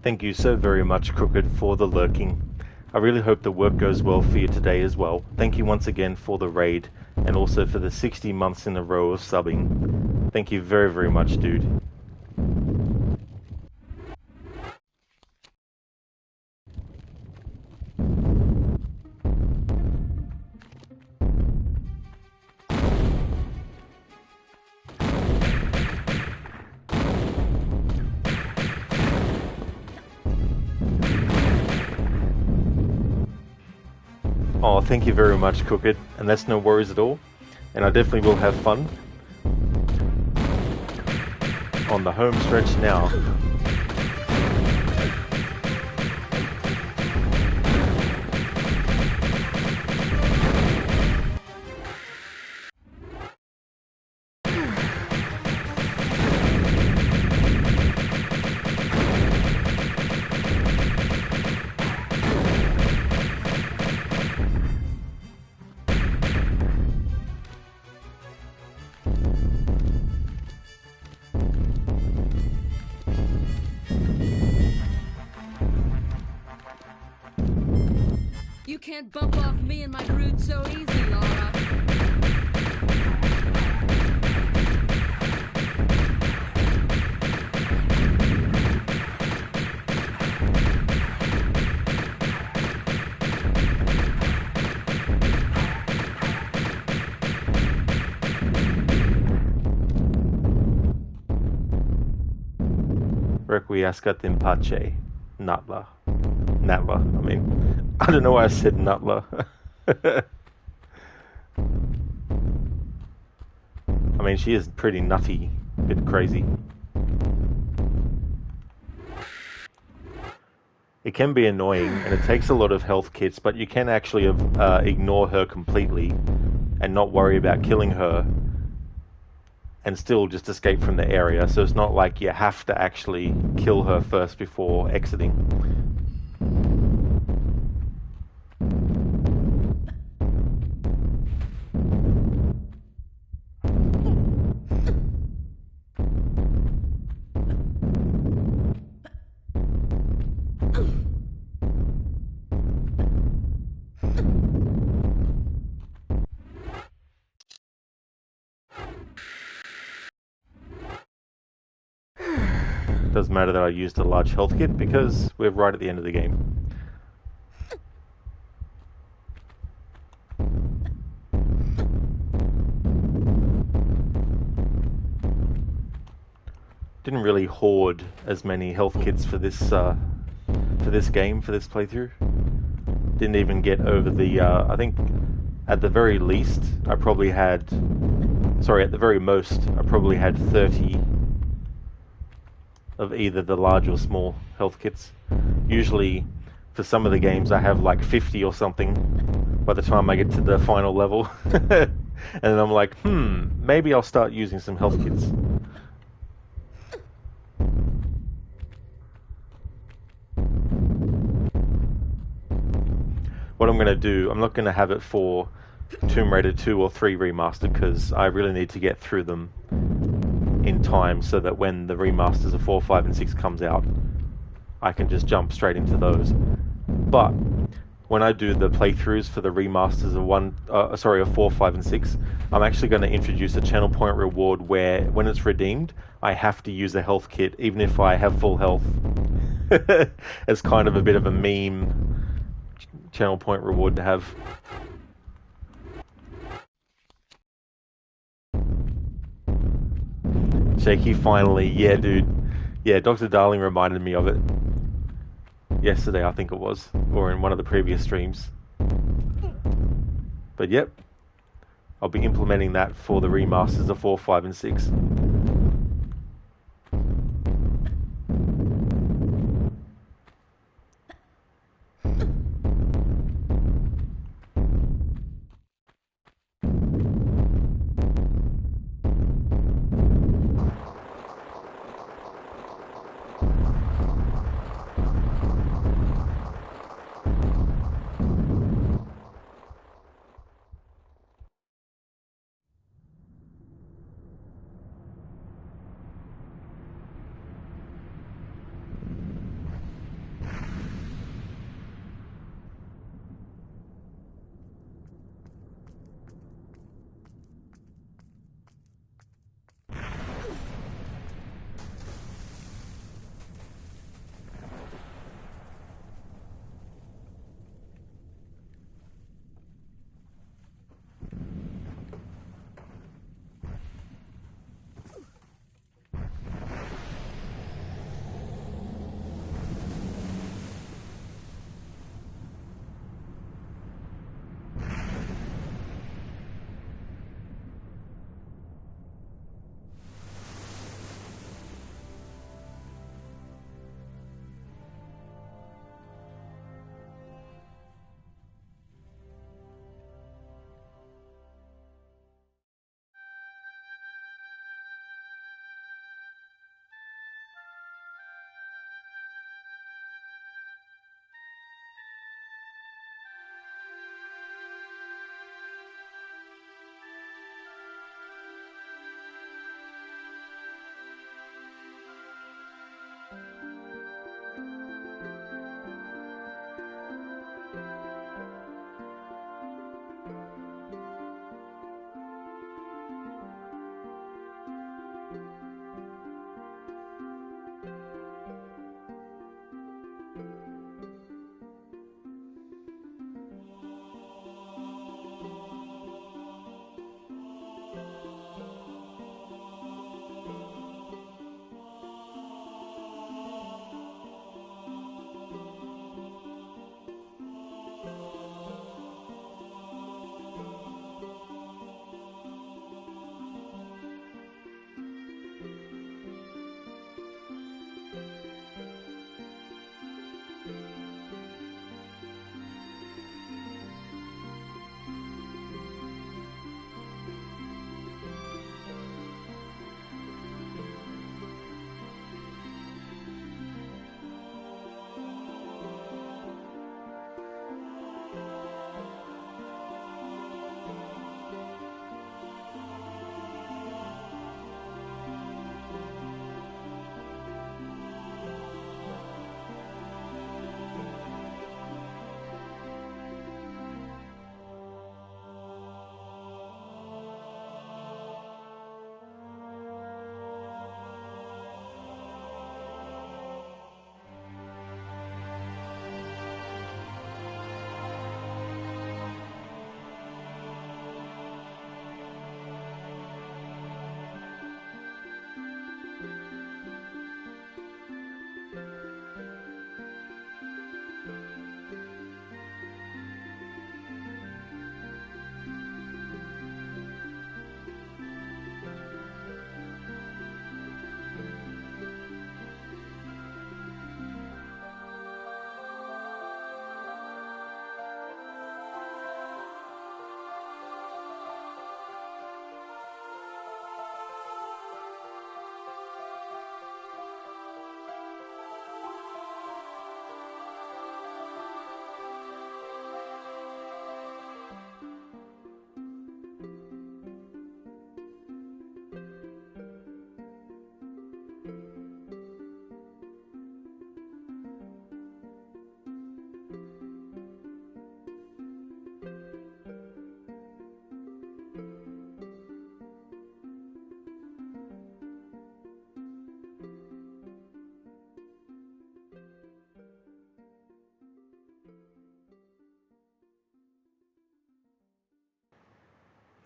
Thank you so very much, Crooked, for the lurking. I really hope the work goes well for you today as well. Thank you once again for the raid, and also for the 60 months in a row of subbing. Thank you very, very much, dude. Oh, thank you very much, Crooked, and that's no worries at all. And I definitely will have fun on the home stretch now. You can't bump off me and my brood so easy, Lara. Requiescat in pace. Natla. Natla, I mean. I don't know why I said Natla. I mean, she is pretty nutty. A bit crazy. It can be annoying, and it takes a lot of health kits, but you can actually ignore her completely and not worry about killing her and still just escape from the area. So it's not like you have to actually kill her first before exiting. Doesn't matter that I used a large health kit because we're right at the end of the game. Didn't really hoard as many health kits for this game, for this playthrough. Didn't even get over the, I think at the very least, I probably had, sorry, at the very most, I probably had 30 of either the large or small health kits. Usually, for some of the games, I have like 50 or something by the time I get to the final level. And then I'm like, maybe I'll start using some health kits. What I'm going to do, I'm not going to have it for Tomb Raider 2 or 3 Remastered because I really need to get through them in time so that when the remasters of 4, 5, and 6 comes out, I can just jump straight into those. But when I do the playthroughs for the remasters of 4, 5, and 6, I'm actually going to introduce a channel point reward where, when it's redeemed, I have to use a health kit, even if I have full health. It's kind of a bit of a meme channel point reward to have. Shaky finally, yeah dude. Yeah, Dr. Darling reminded me of it. Yesterday, I think it was. Or in one of the previous streams. But yep. I'll be implementing that for the remasters of 4, 5, and 6.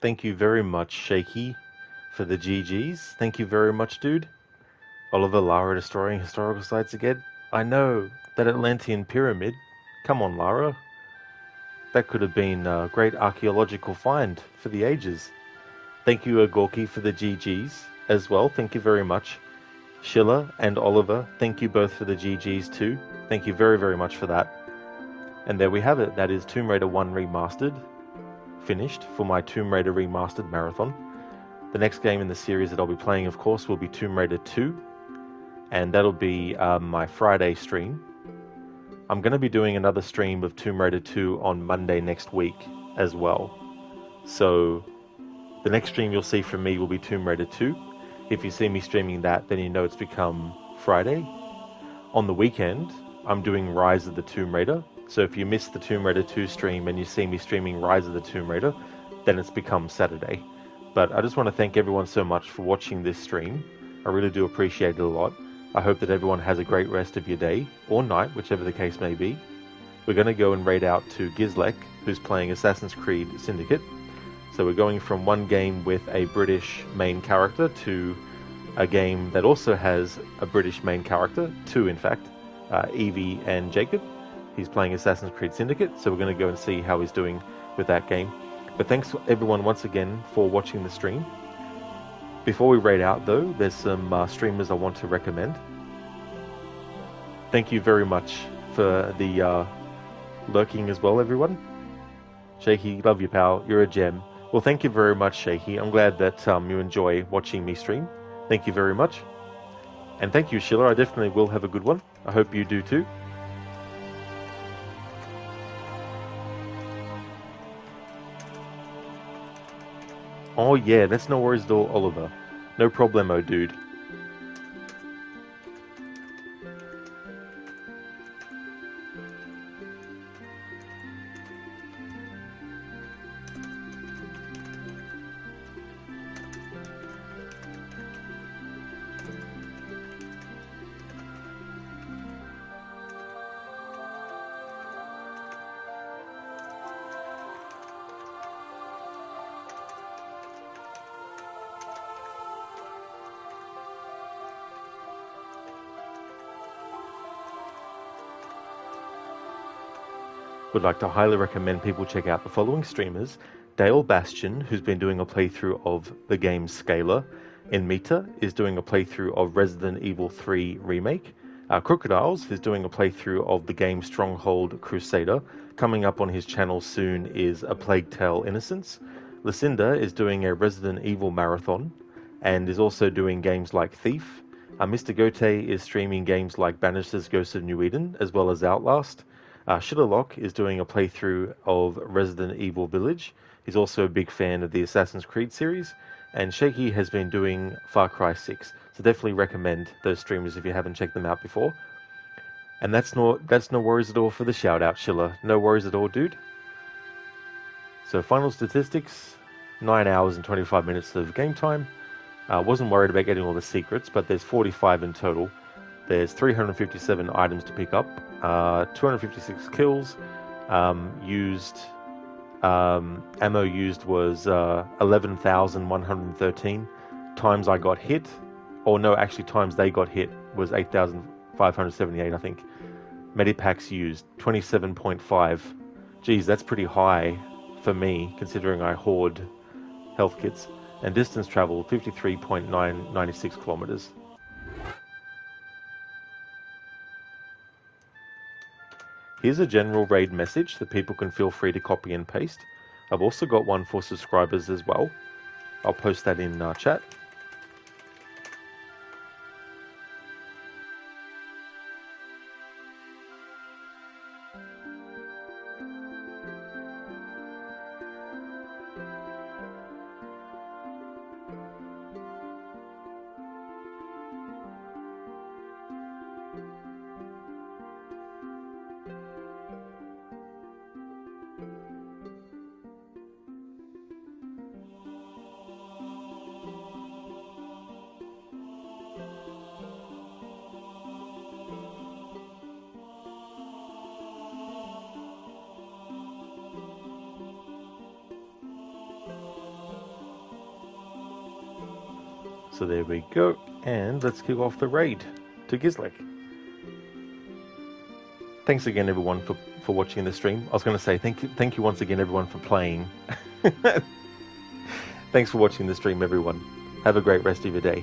Thank you very much, Shaky, for the GGs. Thank you very much, dude. Oliver, Lara destroying historical sites again. I know, that Atlantean pyramid. Come on, Lara. That could have been a great archaeological find for the ages. Thank you, Agorki, for the GGs as well. Thank you very much. Schiller and Oliver, thank you both for the GGs too. Thank you very, very much for that. And there we have it. That is Tomb Raider 1 Remastered, finished for my Tomb Raider Remastered marathon. The next game in the series that I'll be playing, of course, will be Tomb Raider 2, and that'll be my Friday stream. I'm going to be doing another stream of Tomb Raider 2 on Monday next week as well. So the next stream you'll see from me will be Tomb Raider 2. If you see me streaming that, then you know it's become Friday. On the weekend, I'm doing Rise of the Tomb Raider. So if you missed the Tomb Raider 2 stream and you see me streaming Rise of the Tomb Raider, then it's become Saturday. But I just want to thank everyone so much for watching this stream. I really do appreciate it a lot. I hope that everyone has a great rest of your day, or night, whichever the case may be. We're going to go and raid out to Gizlek, who's playing Assassin's Creed Syndicate. So we're going from one game with a British main character to a game that also has a British main character, two in fact, Evie and Jacob. He's playing Assassin's Creed Syndicate, so we're going to go and see how he's doing with that game. But thanks everyone once again for watching the stream. Before we raid out though, there's some streamers I want to recommend. Thank you very much for the lurking as well, everyone. Shaky, love you, pal. You're a gem. Well, thank you very much, Shaky. I'm glad that you enjoy watching me stream. Thank you very much. And thank you, Schiller. I definitely will have a good one. I hope you do too. Oh yeah, that's no worries at all, Oliver. No problemo, dude. Would like to highly recommend people check out the following streamers. Dale Bastion, who's been doing a playthrough of the game Scalar. Enmita is doing a playthrough of Resident Evil 3 Remake. Crocodiles is doing a playthrough of the game Stronghold Crusader. Coming up on his channel soon is A Plague Tale Innocence. Lucinda is doing a Resident Evil marathon and is also doing games like Thief. Mr. Gote is streaming games like Bannister's Ghost of New Eden as well as Outlast. Shitterlock is doing a playthrough of Resident Evil Village. He's also a big fan of the Assassin's Creed series. And Shaky has been doing Far Cry 6. So definitely recommend those streamers if you haven't checked them out before. And that's no worries at all for the shout out, Schiller. No worries at all, dude. So final statistics, 9 hours and 25 minutes of game time. Wasn't worried about getting all the secrets, but there's 45 in total. There's 357 items to pick up, 256 kills, ammo used was 11,113, times I got hit, or no, actually times they got hit was 8,578, I think. Medipacks used, 27.5. Geez, that's pretty high for me, considering I hoard health kits. And distance travel, 53.996 kilometers. Here's a general raid message that people can feel free to copy and paste. I've also got one for subscribers as well. I'll post that in chat. So there we go. And let's kick off the raid to Gizlek. Thanks again, everyone, for watching the stream. I was going to say thank you once again, everyone, for playing. Thanks for watching the stream, everyone. Have a great rest of your day.